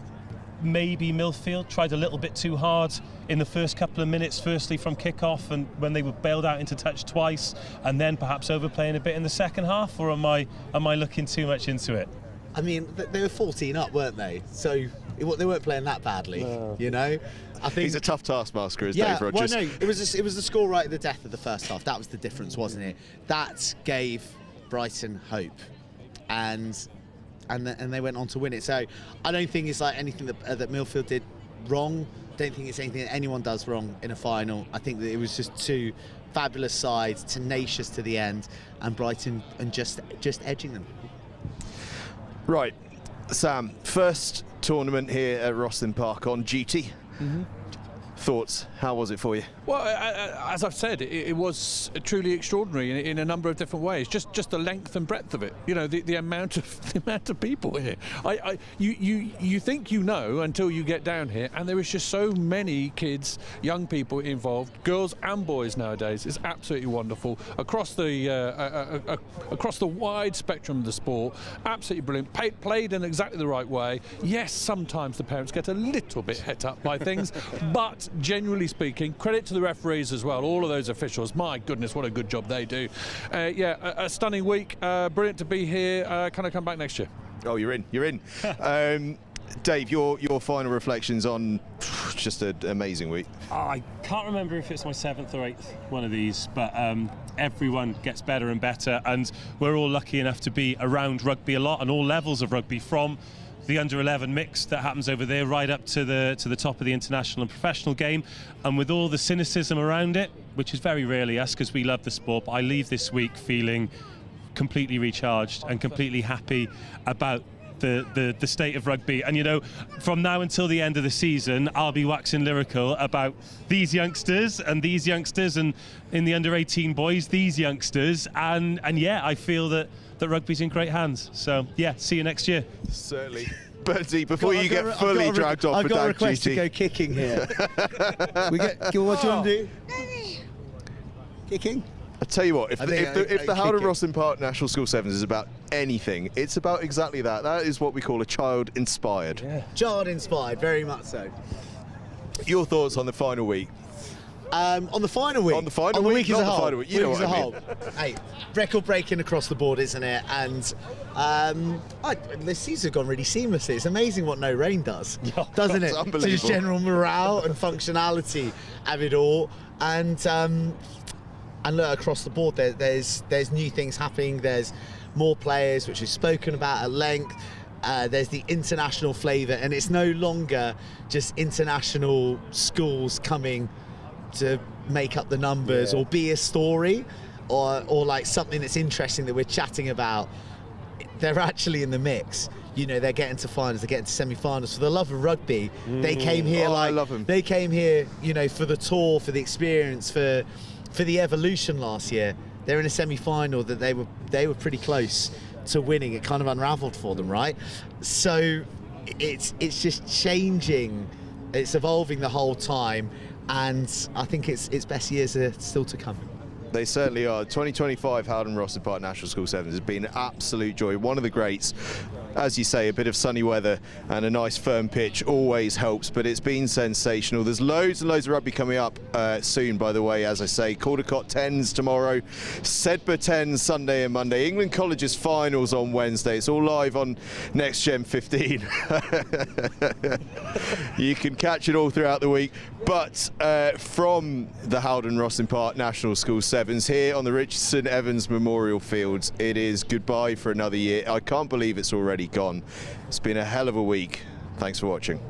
maybe Millfield tried a little bit too hard in the first couple of minutes, firstly from kick-off, and when they were bailed out into touch twice, and then perhaps overplaying a bit in the second half? Or am I looking too much into it? I mean, they were 14 up, weren't they? So they weren't playing that badly, you know? I think he's a tough taskmaster, is Dave Rogers. Well, no, it was the score right at the death of the first half. That was the difference, wasn't it? That gave Brighton hope, and they went on to win it. So I don't think it's like anything that Millfield did wrong. Don't think it's anything that anyone does wrong in a final. I think that it was just 2 fabulous sides, tenacious to the end, and Brighton and just edging them. Right, Sam, first tournament here at Rosslyn Park on duty. Thoughts? How was it for you? Well, as I've said, it was truly extraordinary in a number of different ways. Just the length and breadth of it. You know, the amount of people here. You think you know until you get down here, and there is just so many kids, young people involved, girls and boys nowadays. It's absolutely wonderful across the wide spectrum of the sport. Absolutely brilliant. Played in exactly the right way. Yes, sometimes the parents get a little bit het up by things, but generally speaking, credit to the referees as well, all of those officials. My goodness, what a good job they do. A stunning week. Brilliant to be here. Can I come back next year? Oh, you're in. Dave, your final reflections on just an amazing week. I can't remember if it's my 7th or 8th one of these, but everyone gets better and better, and we're all lucky enough to be around rugby a lot and all levels of rugby, from the under-11 mix that happens over there right up to the top of the international and professional game. And with all the cynicism around it, which is very rarely us because we love the sport, but I leave this week feeling completely recharged and completely happy about the state of rugby. And you know, from now until the end of the season, I'll be waxing lyrical about these youngsters, and in the under-18 boys, these youngsters, and yeah, I feel that rugby's in great hands. So yeah, see you next year. Certainly. Bertie, before you get fully dragged off for I've got a dad request duty. to go kicking here. What do you want to do? Kicking? I tell you what, if the kick Howden it. Rosslyn Park National School Sevens is about anything, it's about exactly that. That is what we call a child-inspired. Yeah. Child-inspired, very much so. Your thoughts on the final week? On the final week? On the final week, as not a the whole. final week. You know what I mean. Hey, record-breaking across the board, isn't it? And this season's gone really seamlessly. It's amazing what no rain does, doesn't it? It's unbelievable. So just general morale and functionality of it all. And look, across the board, there's new things happening. There's more players, which we've spoken about at length. There's the international flavour, and it's no longer just international schools coming to make up the numbers or be a story or like something that's interesting that we're chatting about. They're actually in the mix. You know, they're getting to finals, they're getting to semi-finals. For the love of rugby, they came here I love 'em. They came here, you know, for the tour, for the experience, for the evolution last year. They're in a semi-final that they were pretty close to winning. It kind of unraveled for them, right? So it's just changing, it's evolving the whole time, and I think its best years are still to come. They certainly are. 2025 Howden Rosslyn Park National School Sevens has been an absolute joy. One of the greats. As you say, a bit of sunny weather and a nice firm pitch always helps, but it's been sensational. There's loads and loads of rugby coming up soon, by the way, as I say. Caldecott 10s tomorrow, Sedbergh 10s Sunday and Monday, England Colleges finals on Wednesday. It's all live on NextGen 15. You can catch it all throughout the week. But from the Howden Rosslyn Park National School Sevens here on the Richardson Evans Memorial Fields, it is goodbye for another year. I can't believe it's already gone. It's been a hell of a week. Thanks for watching.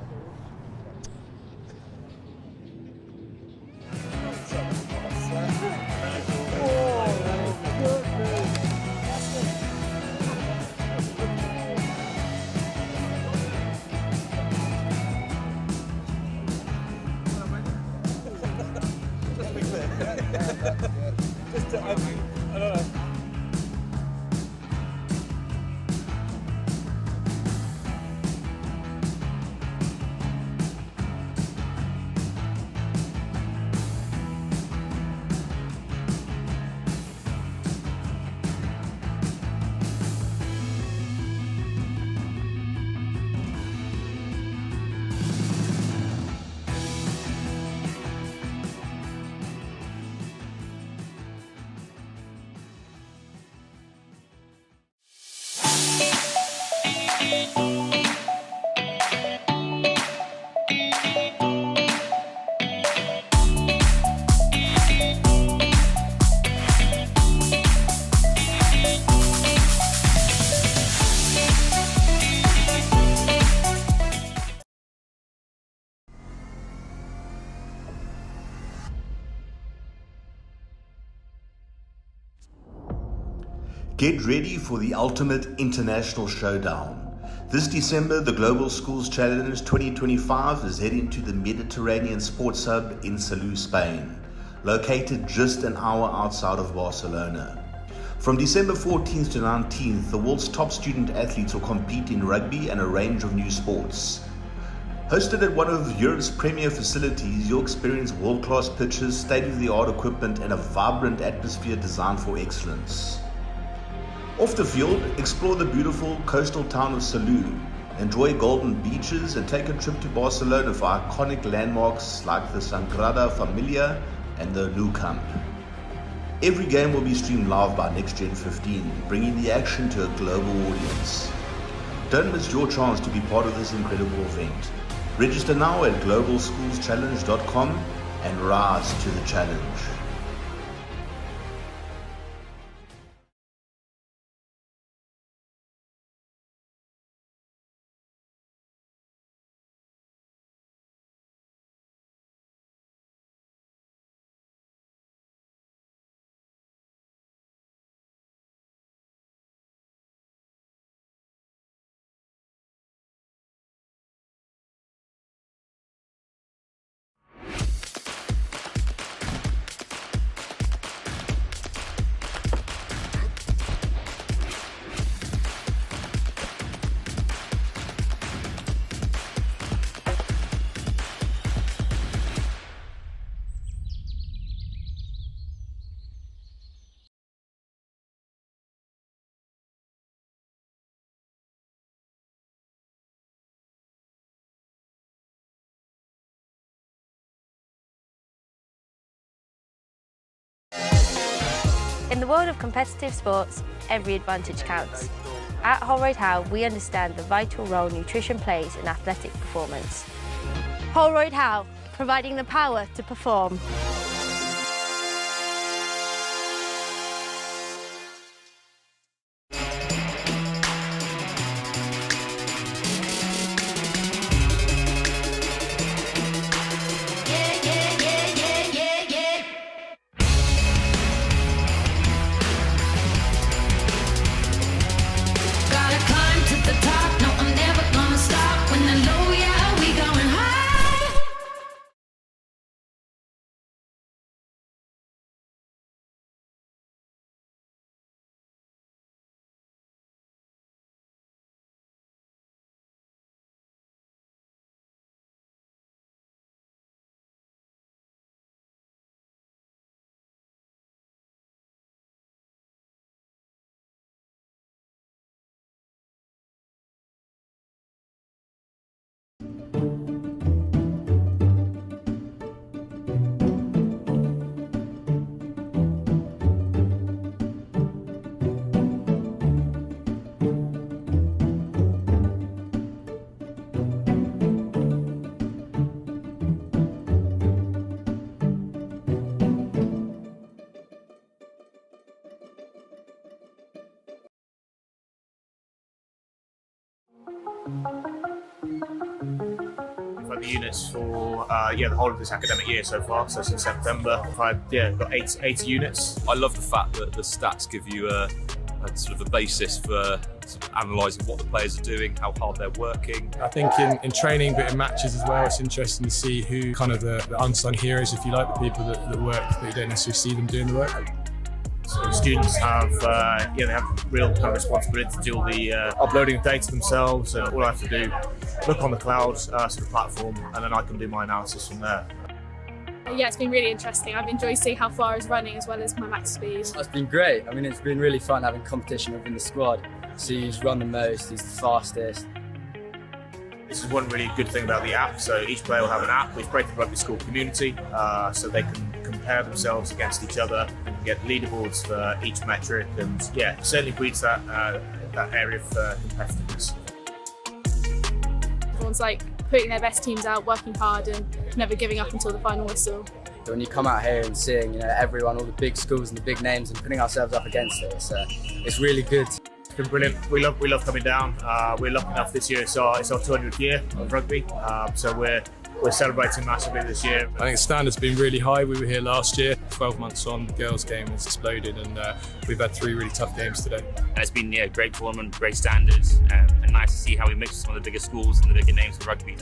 Get ready for the ultimate international showdown. This December, the Global Schools Challenge 2025 is heading to the Mediterranean Sports Hub in Salou, Spain, located just an hour outside of Barcelona. From December 14th to 19th, the world's top student athletes will compete in rugby and a range of new sports. Hosted at one of Europe's premier facilities, you'll experience world-class pitches, state-of-the-art equipment, and a vibrant atmosphere designed for excellence. Off the field, explore the beautiful coastal town of Salou, enjoy golden beaches, and take a trip to Barcelona for iconic landmarks like the Sagrada Familia and the Nou Camp. Every game will be streamed live by NextGen 15, bringing the action to a global audience. Don't miss your chance to be part of this incredible event. Register now at globalschoolschallenge.com and rise to the challenge. In the world of competitive sports, every advantage counts. At Holroyd Howe, we understand the vital role nutrition plays in athletic performance. Holroyd Howe, providing the power to perform. The units for the whole of this academic year so far, so since September. I've got 80 units. I love the fact that the stats give you a sort of a basis for sort of analysing what the players are doing, how hard they're working. I think in training but in matches as well, it's interesting to see who kind of the unsung heroes, if you like, the people that work but you don't necessarily see them doing the work. So students have they have real kind of responsibility to do all the uploading of data themselves. All I have to do, look on the cloud sort of platform, and then I can do my analysis from there. Yeah, it's been really interesting. I've enjoyed seeing how far I was running as well as my max speed. It's been great. I mean, it's been really fun having competition within the squad. See who's run the most, who's the fastest. This is one really good thing about the app. So each player will have an app. We've created a rugby school community, so they can compare themselves against each other and get leaderboards for each metric. And yeah, certainly breeds that area of competitiveness. Everyone's like putting their best teams out, working hard, and never giving up until the final whistle. So when you come out here and seeing everyone, all the big schools and the big names, and putting ourselves up against it, it's really good. It's been brilliant. We love coming down. We're lucky enough this year. It's our 200th year of rugby, so we're celebrating massively this year. I think the standard's been really high. We were here last year. 12 months on, the girls' game has exploded, and we've had 3 really tough games today. It's been a great tournament, great standards, and nice to see how we mix with some of the bigger schools and the bigger names in rugby.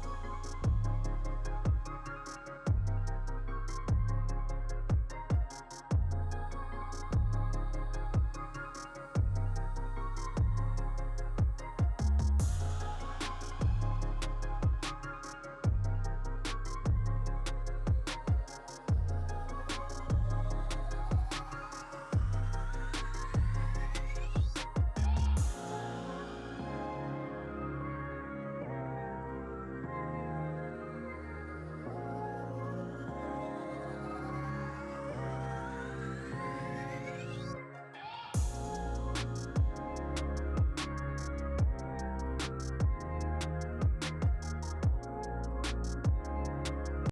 Bye.